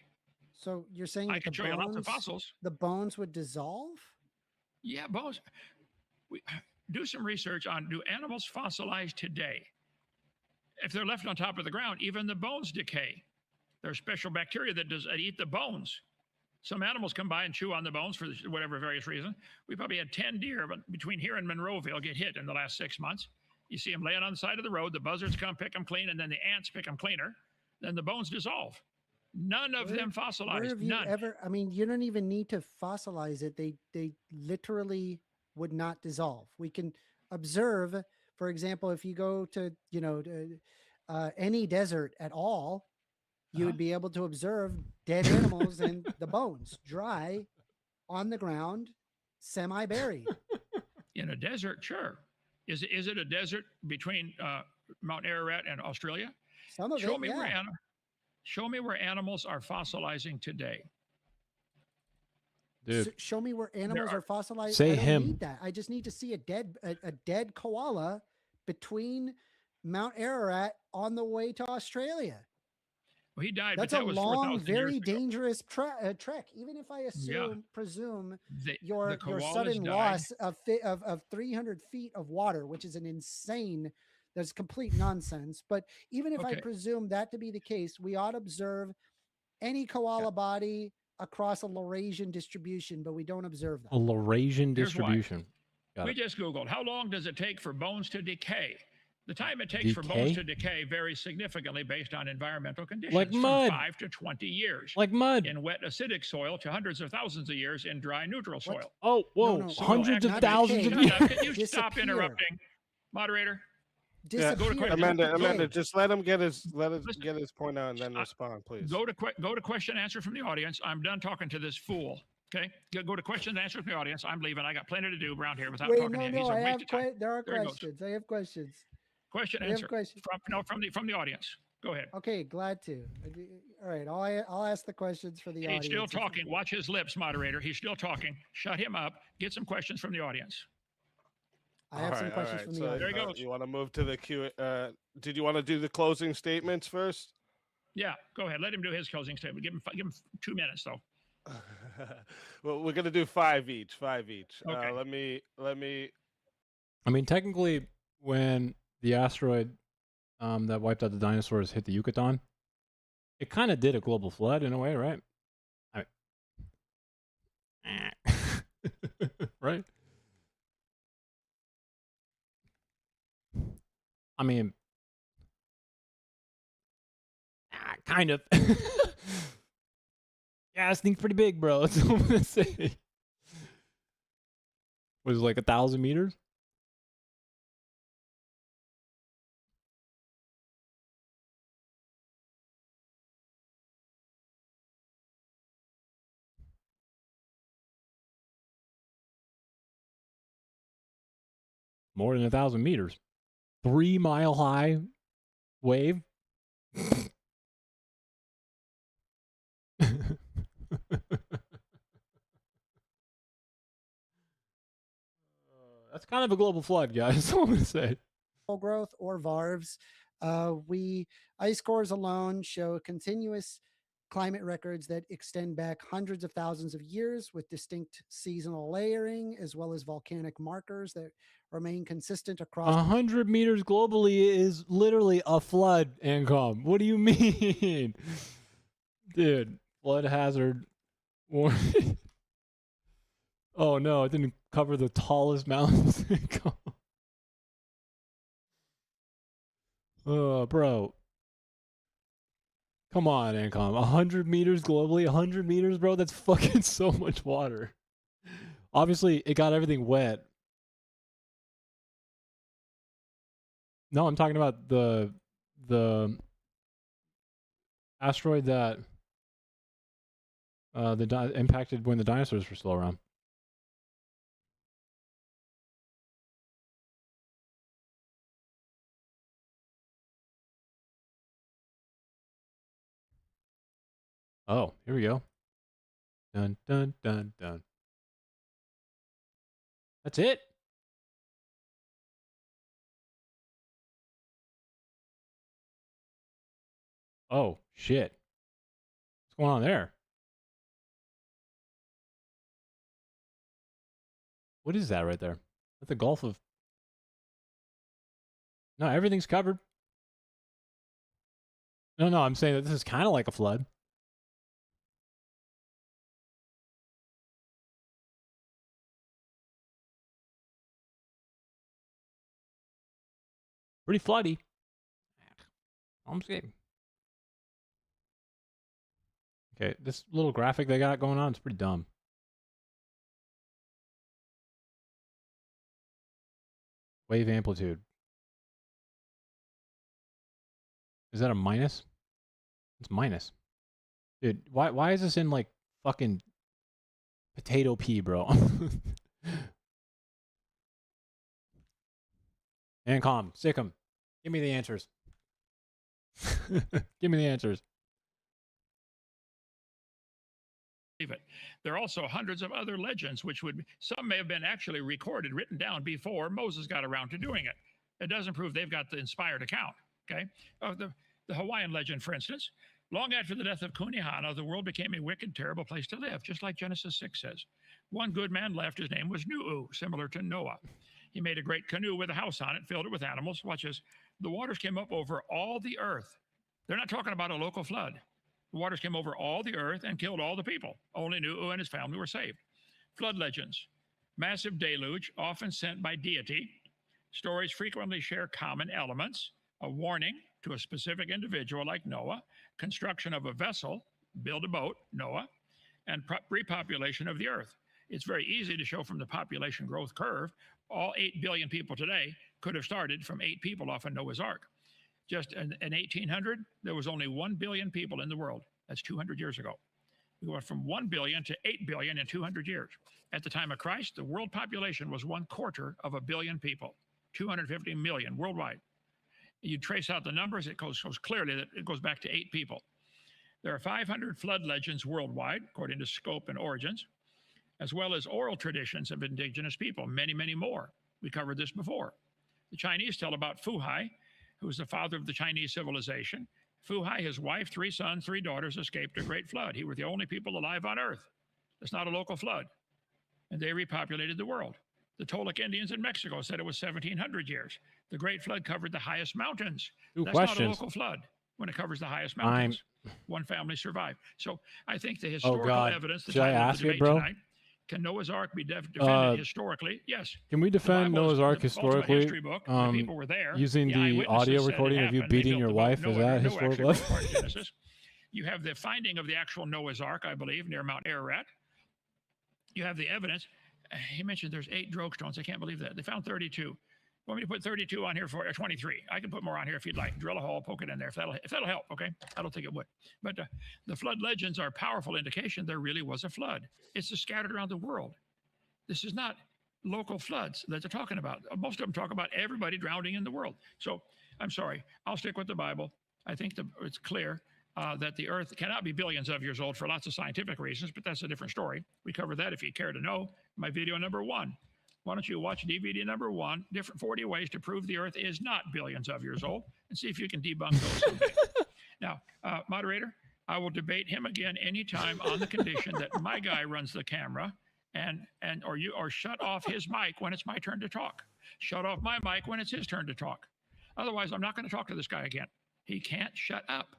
So you're saying I that can show you lots of fossils. The bones would dissolve? Yeah, bones. Do some research on, do animals fossilize today? If they're left on top of the ground, even the bones decay. There's special bacteria that eat the bones. Some animals come by and chew on the bones for whatever various reason. We probably had 10 deer between here and Monroeville get hit in the last 6 months. You see them laying on the side of the road. The buzzards come pick them clean, and then the ants pick them cleaner. Then the bones dissolve. None of them fossilized. Where have you None. ever? I mean, you don't even need to fossilize it. They literally would not dissolve. We can observe, for example, if you go to any desert at all, you would be able to observe dead animals and the bones dry on the ground, semi-buried. In a desert, sure. Is it a desert between Mount Ararat and Australia? Some of Show it, me yeah. Show me where animals are fossilizing today. Dude, Show me where animals are fossilized. Say I don't him. need that. I just need to see a dead koala between Mount Ararat on the way to Australia. Well, he died. That's but a that was long, 4,000 very years ago. dangerous trek. Even if I presume The your koalas sudden died. loss of 300 feet of water, which is an insane, that's complete nonsense. But even if I Okay. presume that to be the case, we ought to observe any koala body across a Laurasian distribution, but we don't observe a that. Laurasian Here's why. distribution. Got We it. just Googled, how long does it take for bones to decay? The time it takes for bones Decay? to decay varies significantly based on environmental conditions, Like from mud. 5 to 20 years. Like mud. In wet acidic soil to hundreds of thousands of years in dry neutral soil. Oh, whoa. no, Hundreds of Actually, thousands of shut years. up. Can you stop Disappear. interrupting, moderator? Yeah, Go to question. Amanda, just let him get his point out and then respond, please. Go to question and answer from the audience. I'm done talking to this fool. Okay, go to question and answer from the audience. I'm leaving. I got plenty to do around here without Wait, talking to him. He's a I waste have of time. there are There he goes. questions. I have questions. Question I have answer questions. from the audience. Go ahead. Okay, glad to. All right, I'll ask the questions for the He's audience. still talking. Watch his lips, moderator. He's still talking. Shut him up. Get some questions from the audience. I have some questions from the audience. There he goes. You want to move to the Q? Did you want to do the closing statements first? Yeah, go ahead. Let him do his closing statement. Give him 2 minutes though. Well, we're gonna do 5 each. Okay. Let me. I mean, technically, when the asteroid that wiped out the dinosaurs hit the Yucatan, it kind of did a global flood in a way, right? Right? I mean, kind of. Yeah, this thing's pretty big, bro. That's what I'm gonna say. Was it like 1,000 meters? More than 1,000 meters. 3 mile high wave. That's kind of a global flood, guys. That's all I'm gonna say. Growth or VARVs. Ice cores alone show continuous climate records that extend back hundreds of thousands of years with distinct seasonal layering, as well as volcanic markers that remain consistent across 100 meters globally is literally a flood, Ancom. What do you mean? Dude, flood hazard warning. Oh no, it didn't cover the tallest mountains. Oh, bro. Come on, Ancom. 100 meters globally? 100 meters, bro? That's fucking so much water. Obviously, it got everything wet. No, I'm talking about the asteroid that impacted when the dinosaurs were still around. Oh, here we go. Dun dun dun dun. That's it. Oh shit. What's going on there? What is that right there? That's the Gulf of... No, everything's covered. No, I'm saying that this is kind of like a flood. Pretty floody. I'm saying. Okay, this little graphic they got going on is pretty dumb. Wave amplitude. Is that a minus? It's minus. Dude, why is this in like fucking potato P, bro? And calm. Sick 'em. Give me the answers. Give me the answers. There are also hundreds of other legends, which some may have been actually recorded, written down before Moses got around to doing it. It doesn't prove they've got the inspired account. Okay, the Hawaiian legend, for instance, long after the death of Kunihana, the world became a wicked, terrible place to live, just like Genesis 6 says. One good man left. His name was Nu'u, similar to Noah. He made a great canoe with a house on it, filled it with animals. Watch this. The waters came up over all the earth. They're not talking about a local flood. The waters came over all the earth and killed all the people. Only Nu'u and his family were saved. Flood legends. Massive deluge, often sent by deity. Stories frequently share common elements. A warning to a specific individual like Noah. Construction of a vessel, build a boat, Noah. And repopulation of the earth. It's very easy to show from the population growth curve, all 8 billion people today could have started from 8 people off of Noah's Ark. Just in 1800, there was only 1 billion people in the world. That's 200 years ago. We went from 1 billion to 8 billion in 200 years. At the time of Christ, the world population was 1/4 of a billion people, 250 million worldwide. You trace out the numbers, it goes clearly that it goes back to 8 people. There are 500 flood legends worldwide, according to Scope and Origins, as well as oral traditions of indigenous people, many, many more. We covered this before. The Chinese tell about Fuhai, who was the father of the Chinese civilization. Fuhai, his wife, 3 sons, 3 daughters escaped a great flood. He were the only people alive on Earth. It's not a local flood. And they repopulated the world. The Toltec Indians in Mexico said it was 1,700 years. The Great Flood covered the highest mountains. That's not a local flood when it covers the highest mountains. One family survived. So I think the historical evidence, the title of the debate tonight, can Noah's Ark be defended historically? Yes. Can we defend Noah's Ark historically using the audio recording of you beating your wife? Is that historical? You have the finding of the actual Noah's Ark, I believe, near Mount Ararat. You have the evidence. He mentioned there's 8 drogue stones. I can't believe that. They found 32. Want me to put 32 on here for 23? I can put more on here if you'd like. Drill a hole, poke it in there if that'll help. Okay, I don't think it would. But the flood legends are a powerful indication there really was a flood. It's just scattered around the world. This is not local floods that they're talking about. Most of them talk about everybody drowning in the world. So I'm sorry. I'll stick with the Bible. I think it's clear that the Earth cannot be billions of years old for lots of scientific reasons, but that's a different story. We covered that if you care to know. My video number 1. Why don't you watch DVD number 1, different 40 ways to prove the Earth is not billions of years old, and see if you can debunk those someday. Now, moderator, I will debate him again anytime on the condition that my guy runs the camera or shut off his mic when it's my turn to talk. Shut off my mic when it's his turn to talk. Otherwise, I'm not going to talk to this guy again. He can't shut up.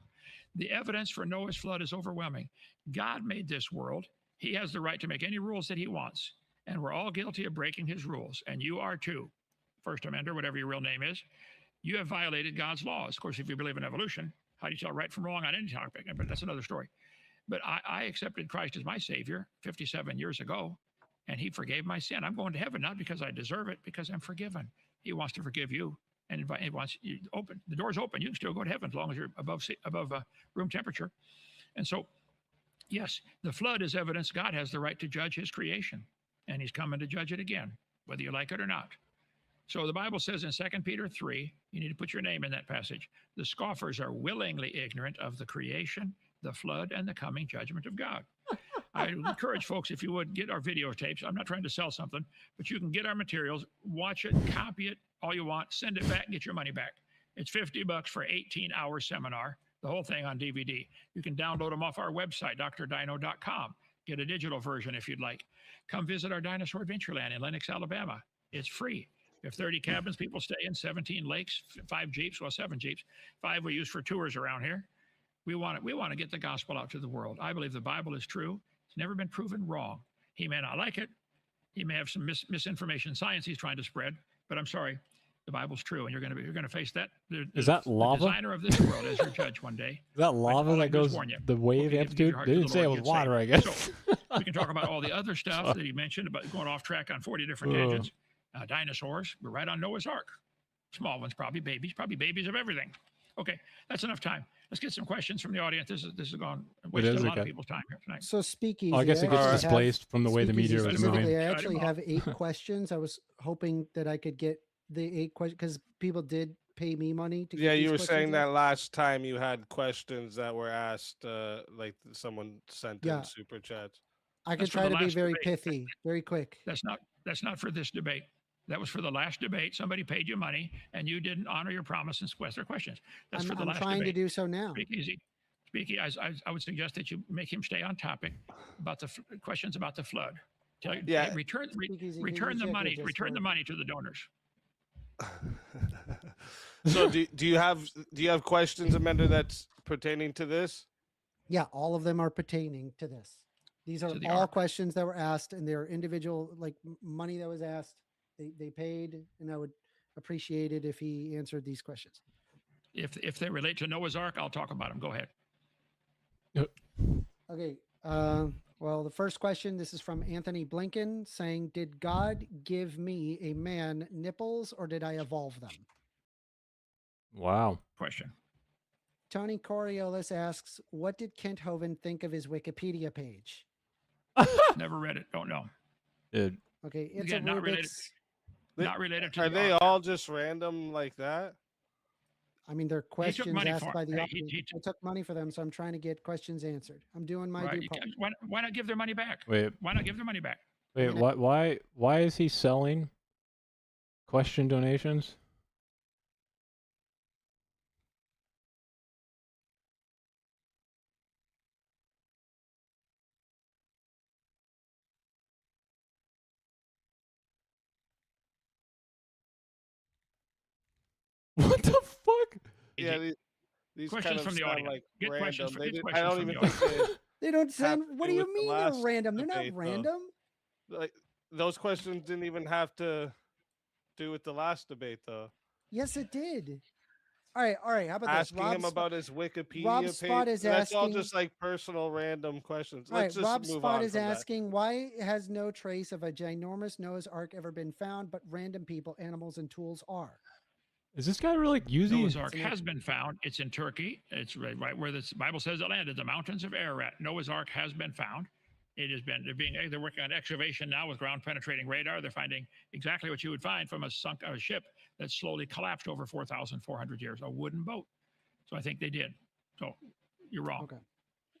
The evidence for Noah's flood is overwhelming. God made this world. He has the right to make any rules that he wants. And we're all guilty of breaking his rules. And you are too. First Amender, whatever your real name is. You have violated God's laws. Of course, if you believe in evolution, how do you tell right from wrong on any topic? But that's another story. But I accepted Christ as my Savior 57 years ago, and he forgave my sin. I'm going to heaven not because I deserve it, because I'm forgiven. He wants to forgive you. and once you open, the door's open, you can still go to heaven as long as you're above room temperature. And so, yes, the flood is evidence God has the right to judge his creation, and he's coming to judge it again, whether you like it or not. So the Bible says in 2 Peter 3, you need to put your name in that passage, the scoffers are willingly ignorant of the creation, the flood, and the coming judgment of God. I encourage folks, if you would, get our videotapes. I'm not trying to sell something, but you can get our materials, watch it, copy it, all you want, send it back, and get your money back. It's $50 for 18-hour seminar, the whole thing on DVD. You can download them off our website, drdino.com. Get a digital version if you'd like. Come visit our Dinosaur Adventureland in Lenox, Alabama. It's free. We have 30 cabins people stay in, 17 lakes, 5 Jeeps, well, 7 Jeeps, 5 we use for tours around here. We want to get the gospel out to the world. I believe the Bible is true. It's never been proven wrong. He may not like it. He may have some misinformation science he's trying to spread, but I'm sorry, the Bible's true, and you're going to face that. Is that lava? The designer of this world as your judge one day. Is that lava that goes the wave amplitude? They didn't say it was water, I guess. So we can talk about all the other stuff that he mentioned about going off track on 40 different tangents. Dinosaurs, we're right on Noah's Ark. Small ones, probably babies of everything. Okay, that's enough time. Let's get some questions from the audience. This is gone. Wasted a lot of people's time here tonight. So speaking, I guess it gets displaced from the way the meteor was moving. I actually have 8 questions. I was hoping that I could get the 8 questions because people did pay me money to. Yeah, you were saying that last time you had questions that were asked, like someone sent in super chats. I could try to be very pithy, very quick. That's not for this debate. That was for the last debate. Somebody paid you money, and you didn't honor your promise and request their questions. That's for the last debate. I'm trying to do so now. Speak easy. I would suggest that you make him stay on topic about the questions about the flood. Tell you, hey, return the money. Return the money to the donors. So do you have questions, Amanda, that's pertaining to this? Yeah, all of them are pertaining to this. These are all questions that were asked, and they're individual, like money that was asked. They paid, and I would appreciate it if he answered these questions. If they relate to Noah's Ark, I'll talk about them. Go ahead. Okay. Well, the first question, this is from Anthony Blinken saying, did God give me a man nipples or did I evolve them? Wow. Question. Tony Coriolis asks, what did Kent Hovind think of his Wikipedia page? Never read it. Don't know. Dude. Okay. It's Again, not related to Are the they Ark. all just random like that? I mean, they're questions money asked for by it. the Hey, audience. I took money for them, so I'm trying to get questions answered. I'm doing my Right. due part. Why not give their money back? Wait. Why not give their money back? Wait, why is he selling question donations? What the fuck? Yeah, these Questions kind of from the sound audience. like Get random. questions from- They get did- I questions don't from even the think They don't have send. to What do do you with the mean they're last random? They're not debate, though. random. Like those questions didn't even have to do with the last debate, though. Yes, it did. All right. How about Asking this? him about his Wikipedia Rob page. Spot is That's all asking- just like personal random questions. All right, Let's just Rob move Spot on is from that. asking, why has no trace of a ginormous Noah's Ark ever been found, but random people, animals, and tools are? Is this guy really using? Noah's Ark has been found. It's in Turkey. It's right where the Bible says it landed, the mountains of Ararat. Noah's Ark has been found. It has been. They're working on excavation now with ground penetrating radar. They're finding exactly what you would find from a ship that slowly collapsed over 4,400 years, a wooden boat. So I think they did. So you're wrong. Okay.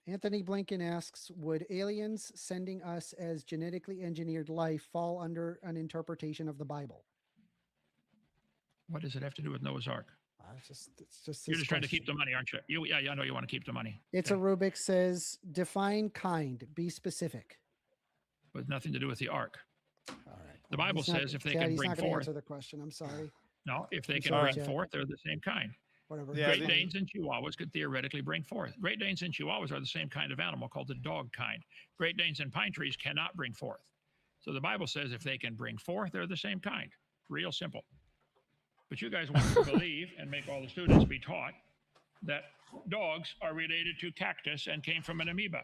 Anthony Blinken asks, would aliens sending us as genetically engineered life fall under an interpretation of the Bible? What does it have to do with Noah's Ark? It's just You're his just trying to question. keep the money, aren't you? Yeah, I know you want to keep the money. It's a Rubik says, define kind, be specific. With nothing to do with the Ark. All right. The Bible He's not- says if they Chad, can he's bring not gonna forth. answer the question. I'm sorry. No, if they I'm can sorry, bring Chad. forth, they're the same kind. Whatever. Yeah, Great Danes and Chihuahuas could theoretically bring forth. Great Danes and Chihuahuas are the same kind of animal called the dog kind. Great Danes and pine trees cannot bring forth. So the Bible says if they can bring forth, they're the same kind. Real simple. But you guys want to believe and make all the students be taught that dogs are related to cactus and came from an amoeba.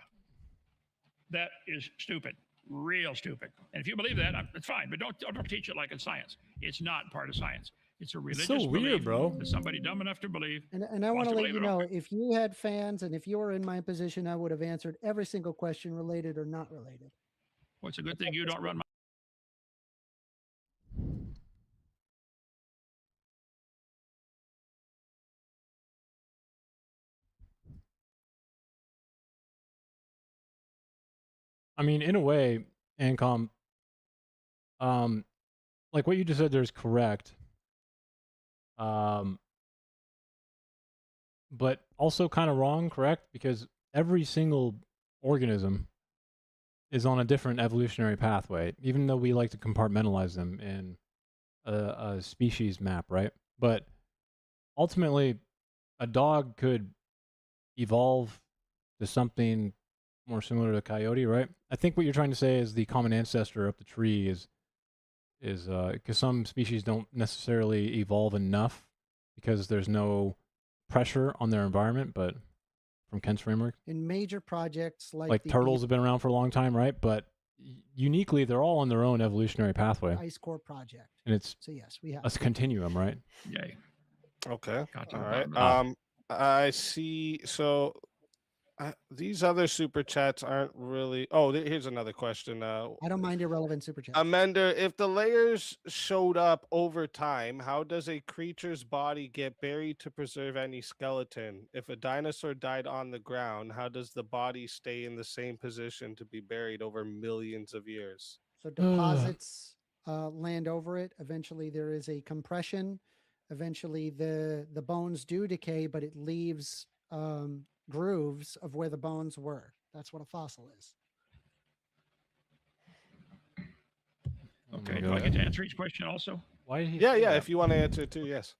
That is stupid, real stupid. And if you believe that, it's fine, but don't teach it like it's science. It's not part of science. It's a It's religious so weird, belief bro. that somebody dumb enough to believe. And I want wants to let believe you it, know, okay. if you had fans and if you were in my position, I would have answered every single question related or not related. Well, it's a good thing you don't run my. I mean, in a way, Ancom, like what you just said there is correct. But also kind of wrong, correct? Because every single organism is on a different evolutionary pathway, even though we like to compartmentalize them in a species map, right? But ultimately, a dog could evolve to something more similar to a coyote, right? I think what you're trying to say is the common ancestor of the tree is because some species don't necessarily evolve enough because there's no pressure on their environment, but from Kent's framework, In major projects like, like the turtles have been around for a long time, right? But uniquely, they're all on their own evolutionary pathway, Ice Core project. and it's So yes, we have. a continuum, right? Yay. Okay. Got to All the right. bottom of I see. So these other super chats aren't really. Oh, here's another question. I don't mind irrelevant super chat. Amanda, if the layers showed up over time, how does a creature's body get buried to preserve any skeleton? If a dinosaur died on the ground, how does the body stay in the same position to be buried over millions of years? So deposits land over it. Eventually, there is a compression. Eventually, the bones do decay, but it leaves grooves of where the bones were. That's what a fossil is. Okay, do I get to answer each question also? Why did he? Yeah, yeah. If you want to answer too, yes.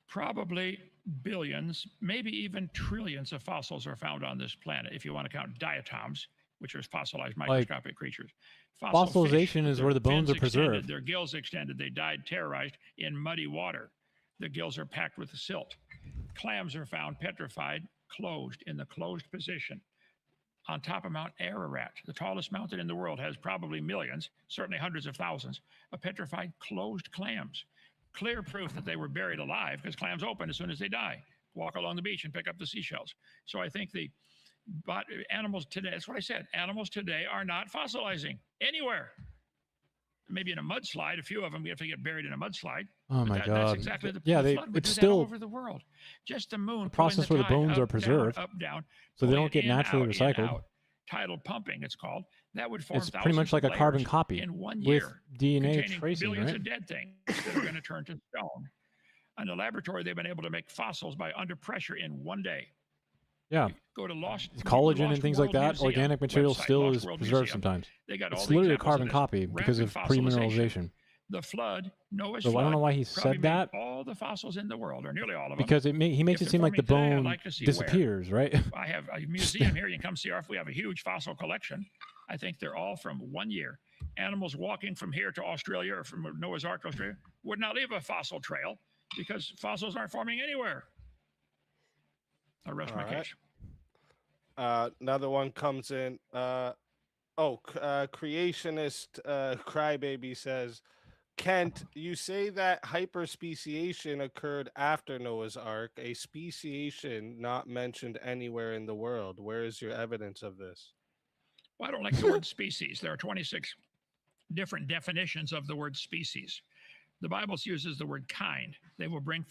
Probably billions, maybe even trillions of fossils are found on this planet, if you want to count diatoms, which are fossilized microscopic creatures. Fossil fish, Fossilization is their where the bones fins are preserved. extended, their gills extended, they died terrorized in muddy water. The gills are packed with silt. Clams are found petrified, closed, in the closed position. On top of Mount Ararat, the tallest mountain in the world, has probably millions, certainly hundreds of thousands, of petrified closed clams. Clear proof that they were buried alive because clams open as soon as they die. Walk along the beach and pick up the seashells. So I think but animals today, that's what I said, animals today are not fossilizing anywhere. Maybe in a mudslide, a few of them have to get buried in a mudslide. Oh but my that's God. exactly the Yeah, the they- flood would it's do that still all over the world. Just the moon. the process pulling where the bones tide are up, preserved, down, up, down, so they pulling don't get in, naturally out, in, recycled. out. Tidal pumping, it's called. That would form It's pretty thousands much like of a carbon layers copy in 1 with year, DNA containing tracing, billions right? of dead things that are going to turn to stone. In the laboratory, they've been able to make fossils by under pressure in 1 day. Yeah. Go to Collagen and Lost things like World that, Museum organic material website, still Lost is World preserved Museum. sometimes. They got all It's the literally a examples of carbon this copy because rapid of fossilization. premineralization. The flood, Noah's So flood, I don't know why he probably said made that. all the fossils in the world, or nearly all of them. Because he makes If it seem they're like the forming today, I'd bone like to see where. disappears, right? I have a museum here. You can come see our. We have a huge fossil collection. I think they're all from 1 year. Animals walking from here to Australia or from Noah's Ark to Australia would not leave a fossil trail because fossils aren't forming anywhere. I rest my All right. case. Another one comes in. Creationist Crybaby says, Kent, you say that hyperspeciation occurred after Noah's Ark, a speciation not mentioned anywhere in the world. Where is your evidence of this? Well, I don't like the word species. There are 26 different definitions of the word species. The Bible uses the word kind. They will bring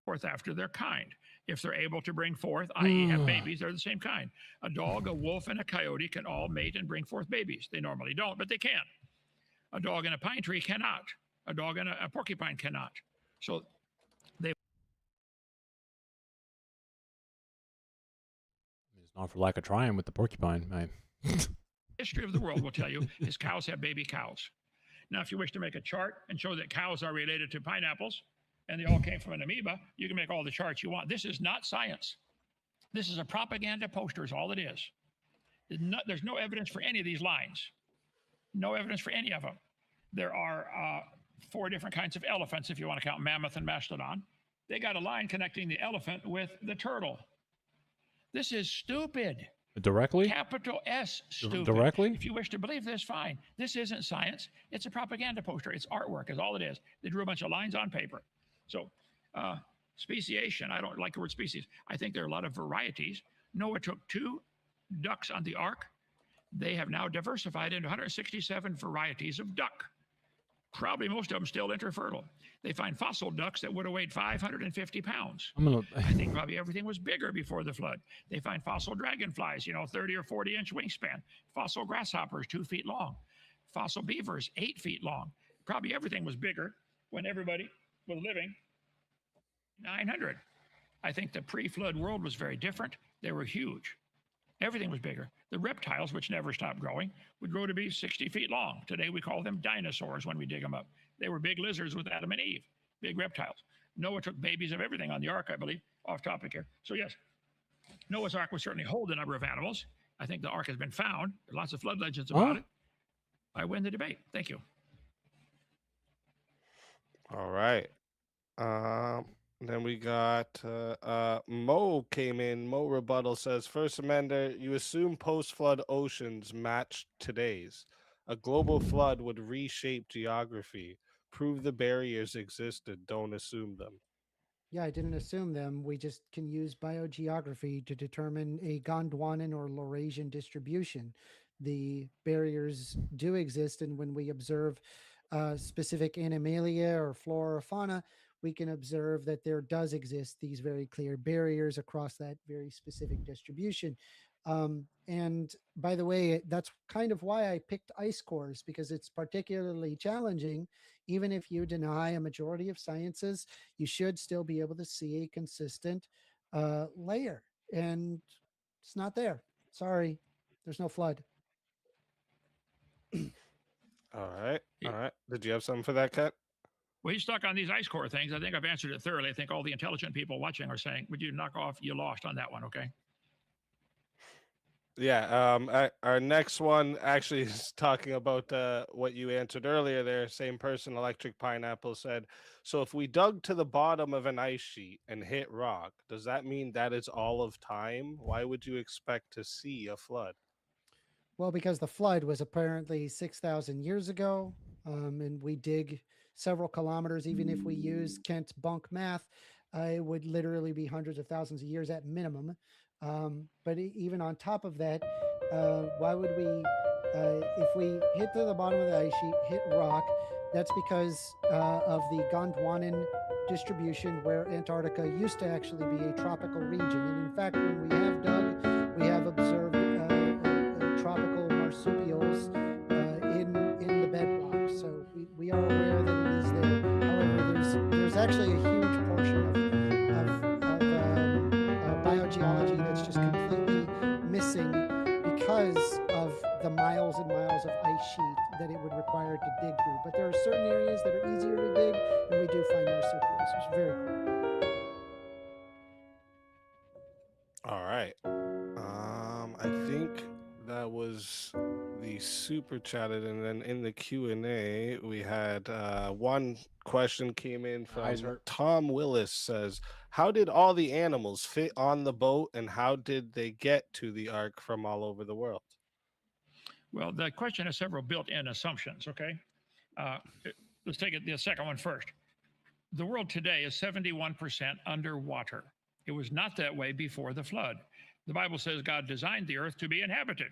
forth after their kind. If they're able to bring forth, i.e., have babies, they're the same kind. A dog, a wolf, and a coyote can all mate and bring forth babies. They normally don't, but they can. A dog and a pine tree cannot. A dog and a porcupine cannot. So they. It's not for lack of trying with the porcupine. History of the world will tell you is cows have baby cows. Now, if you wish to make a chart and show that cows are related to pineapples and they all came from an amoeba, you can make all the charts you want. This is not science. This is a propaganda poster is all it is. There's no evidence for any of these lines. No evidence for any of them. There are 4 different kinds of elephants, if you want to count mammoth and mastodon. They got a line connecting the elephant with the turtle. This is stupid. Directly? Capital S, stupid. Directly? If you wish to believe this, fine. This isn't science. It's a propaganda poster. It's artwork, is all it is. They drew a bunch of lines on paper. So, speciation, I don't like the word species. I think there are a lot of varieties. Noah took 2 ducks on the ark. They have now diversified into 167 varieties of duck. Probably most of them still interfertile. They find fossil ducks that would have weighed 550 pounds. I think probably everything was bigger before the flood. They find fossil dragonflies, 30 or 40 inch wingspan. Fossil grasshoppers, 2 feet long. Fossil beavers, 8 feet long. Probably everything was bigger when everybody was living 900. I think the pre-flood world was very different. They were huge. Everything was bigger. The reptiles, which never stopped growing, would grow to be 60 feet long. Today we call them dinosaurs when we dig them up. They were big lizards with Adam and Eve, big reptiles. Noah took babies of everything on the ark, I believe. Off topic here. So yes, Noah's ark would certainly hold a number of animals. I think the ark has been found. There are lots of flood legends about it. I win the debate. Thank you. All right. Then we got Mo came in. Mo Rebuttal says, First Amender, you assume post-flood oceans match today's. A global flood would reshape geography. Prove the barriers existed. Don't assume them. Yeah, I didn't assume them. We just can use biogeography to determine a Gondwanan or Laurasian distribution. The barriers do exist, and when we observe specific animalia or flora or fauna, we can observe that there does exist these very clear barriers across that very specific distribution. And by the way, that's kind of why I picked ice cores, because it's particularly challenging. Even if you deny a majority of sciences, you should still be able to see a consistent layer. And it's not there. Sorry, there's no flood. All right. All right. Did you have something for that, Kat? Well, he's stuck on these ice core things. I think I've answered it thoroughly. I think all the intelligent people watching are saying, would you knock off? You lost on that one, okay? Yeah. Our next one actually is talking about what you answered earlier there. Same person, Electric Pineapple, said, so if we dug to the bottom of an ice sheet and hit rock, does that mean that is all of time? Why would you expect to see a flood? Well, because the flood was apparently 6,000 years ago, and we dig several kilometers. Even if we use Kent bunk math, it would literally be hundreds of thousands of years at minimum. But even on top of that, why would we, if we hit to the bottom of the ice sheet, hit rock, that's because of the Gondwanan distribution, where Antarctica used to actually be a tropical region. And in fact, when we have dug, we have observed tropical marsupials in the bedrock. So we are aware that it is there. However, there's actually a huge portion of biogeology that's just completely missing because of the miles and miles of ice sheet that it would require to dig through. But there are certain areas that are easier to dig, and we do find marsupials. It's very cool. All right. I think that was the super chatted, and then in the Q&A we had one question came in from Tom Willis. Says, how did all the animals fit on the boat, and how did they get to the ark from all over the world? Well, the question has several built-in assumptions, okay? Let's take the second one first. The world today is 71% underwater. It was not that way before the flood. The Bible says God designed the earth to be inhabited.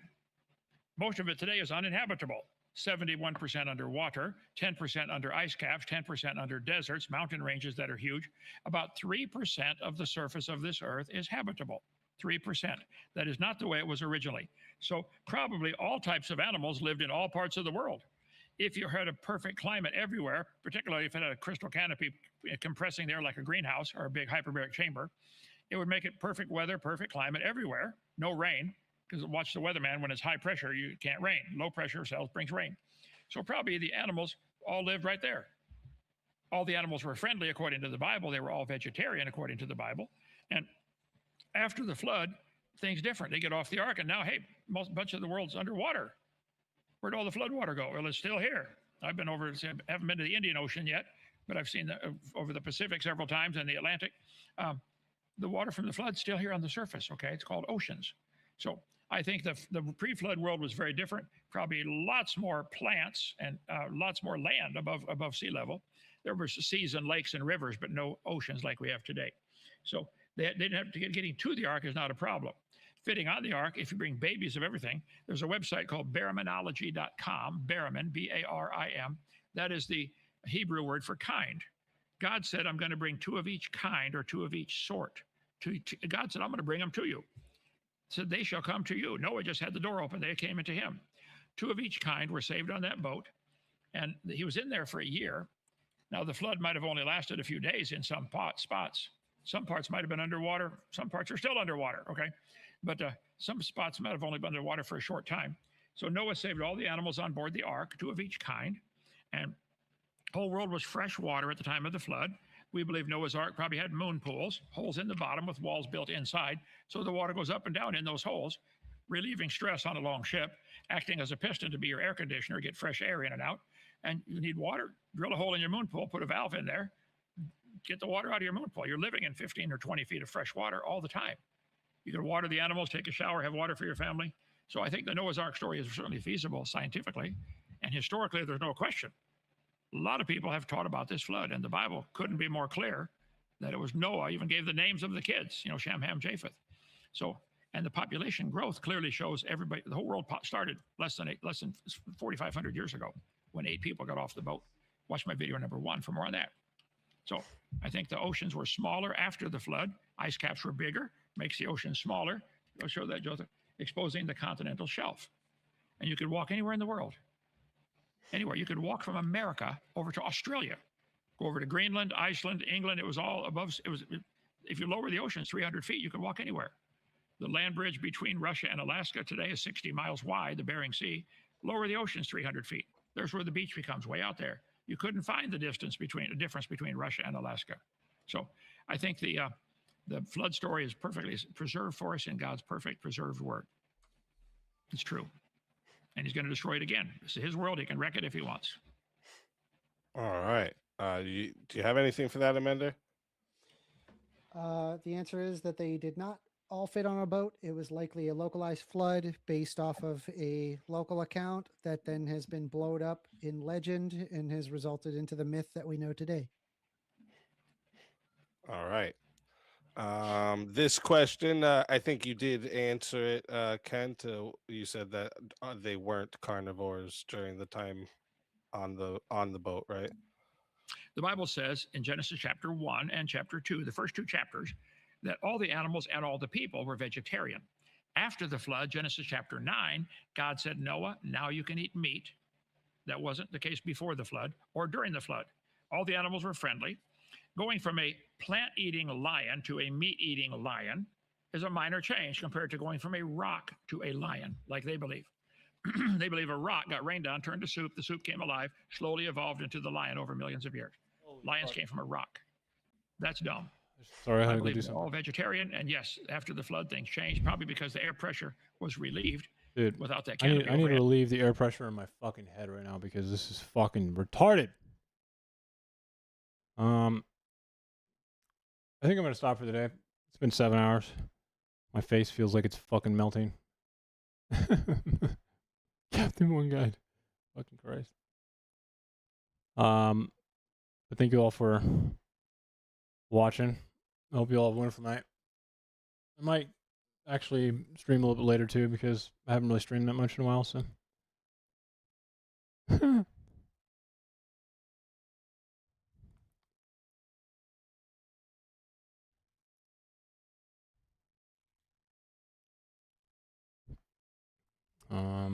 Most of it today is uninhabitable. 71% underwater, 10% under ice caps, 10% under deserts, mountain ranges that are huge. About 3% of the surface of this earth is habitable. 3%. That is not the way it was originally. So probably all types of animals lived in all parts of the world. If you had a perfect climate everywhere, particularly if it had a crystal canopy compressing there like a greenhouse or a big hyperbaric chamber, it would make it perfect weather, perfect climate everywhere. No rain, because watch the weatherman, when it's high pressure, you can't rain. Low pressure cells brings rain. So probably the animals all lived right there. All the animals were friendly according to the Bible. They were all vegetarian according to the Bible. And after the flood, things different. They get off the ark, and now, hey, bunch of the world's underwater. Where'd all the flood water go? Well, it's still here. I've been over, haven't been to the Indian Ocean yet, but I've seen over the Pacific several times and the Atlantic. The water from the flood's still here on the surface, okay? It's called oceans. So I think the pre-flood world was very different. Probably lots more plants and lots more land above sea level. There were seas and lakes and rivers, but no oceans like we have today. So they didn't have to getting to the ark is not a problem. Fitting on the ark, if you bring babies of everything, there's a website called baraminology.com. Baramin, B-A-R-I-M. That is the Hebrew word for kind. God said, I'm going to bring 2 of each kind or 2 of each sort. God said, I'm going to bring them to you. Said, they shall come to you. Noah just had the door open. They came into him. 2 of each kind were saved on that boat. And he was in there for a year. Now, the flood might have only lasted a few days in some spots. Some parts might have been underwater. Some parts are still underwater, okay? But some spots might have only been underwater for a short time. So Noah saved all the animals on board the ark, 2 of each kind. And the whole world was fresh water at the time of the flood. We believe Noah's Ark probably had moon pools, holes in the bottom with walls built inside. So the water goes up and down in those holes, relieving stress on a long ship, acting as a piston to be your air conditioner, get fresh air in and out. And you need water, drill a hole in your moon pool, put a valve in there, get the water out of your moon pool. You're living in 15 or 20 feet of fresh water all the time. You can water the animals, take a shower, have water for your family. So I think the Noah's Ark story is certainly feasible scientifically. And historically, there's no question. A lot of people have taught about this flood, and the Bible couldn't be more clear that it was Noah. Even gave the names of the kids, Shem, Ham, Japheth. So, and the population growth clearly shows everybody. The whole world started less than 4,500 years ago when 8 people got off the boat. Watch my video number 1 for more on that. So, I think the oceans were smaller after the flood. Ice caps were bigger, makes the ocean smaller. I'll show that, Joseph, exposing the continental shelf, and you could walk anywhere in the world. Anywhere. You could walk from America over to Australia, go over to Greenland, Iceland, England. It was all above. If you lower the ocean 300 feet, you could walk anywhere. The land bridge between Russia and Alaska today is 60 miles wide, the Bering Sea. Lower the oceans 300 feet. There's where the beach becomes, way out there. You couldn't find the difference between Russia and Alaska. So I think the flood story is perfectly preserved for us in God's perfect preserved word. It's true. And he's going to destroy it again. This is his world. He can wreck it if he wants. All right. Do you have anything for that, Amanda? The answer is that they did not all fit on a boat. It was likely a localized flood based off of a local account that then has been blown up in legend and has resulted into the myth that we know today. All right. This question, I think you did answer it, Kent. You said that they weren't carnivores during the time on the boat, right? The Bible says in Genesis chapter 1 and chapter 2, the first 2 chapters, that all the animals and all the people were vegetarian. After the flood, Genesis chapter 9, God said, Noah, now you can eat meat. That wasn't the case before the flood or during the flood. All the animals were friendly. Going from a plant-eating lion to a meat-eating lion is a minor change compared to going from a rock to a lion, like they believe. They believe a rock got rained on, turned to soup, the soup came alive, slowly evolved into the lion over millions of years. Lions came from a rock. That's dumb. Sorry, I I had to go believe do they're something. all vegetarian, and yes, after the flood, things changed, probably because the air pressure was relieved. Dude, without that I need canopy to overhead. relieve the air pressure in my fucking head right now because this is fucking retarded. I think I'm gonna stop for the day. It's been 7 hours. My face feels like it's fucking melting. Captain One Guide. Fucking Christ. But thank you all for watching. I hope you all have a wonderful night. I might actually stream a little bit later too because I haven't really streamed that much in a while, so.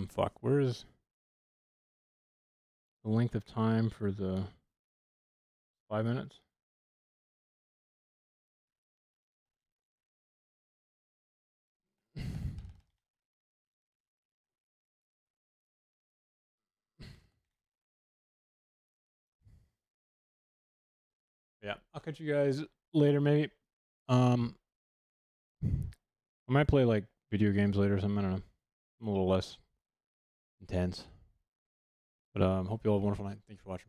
Fuck, where is the length of time for the 5 minutes? Yeah, I'll catch you guys later, maybe. I might play like video games later or something. I don't know. I'm a little less intense. But hope you all have a wonderful night. Thanks for watching.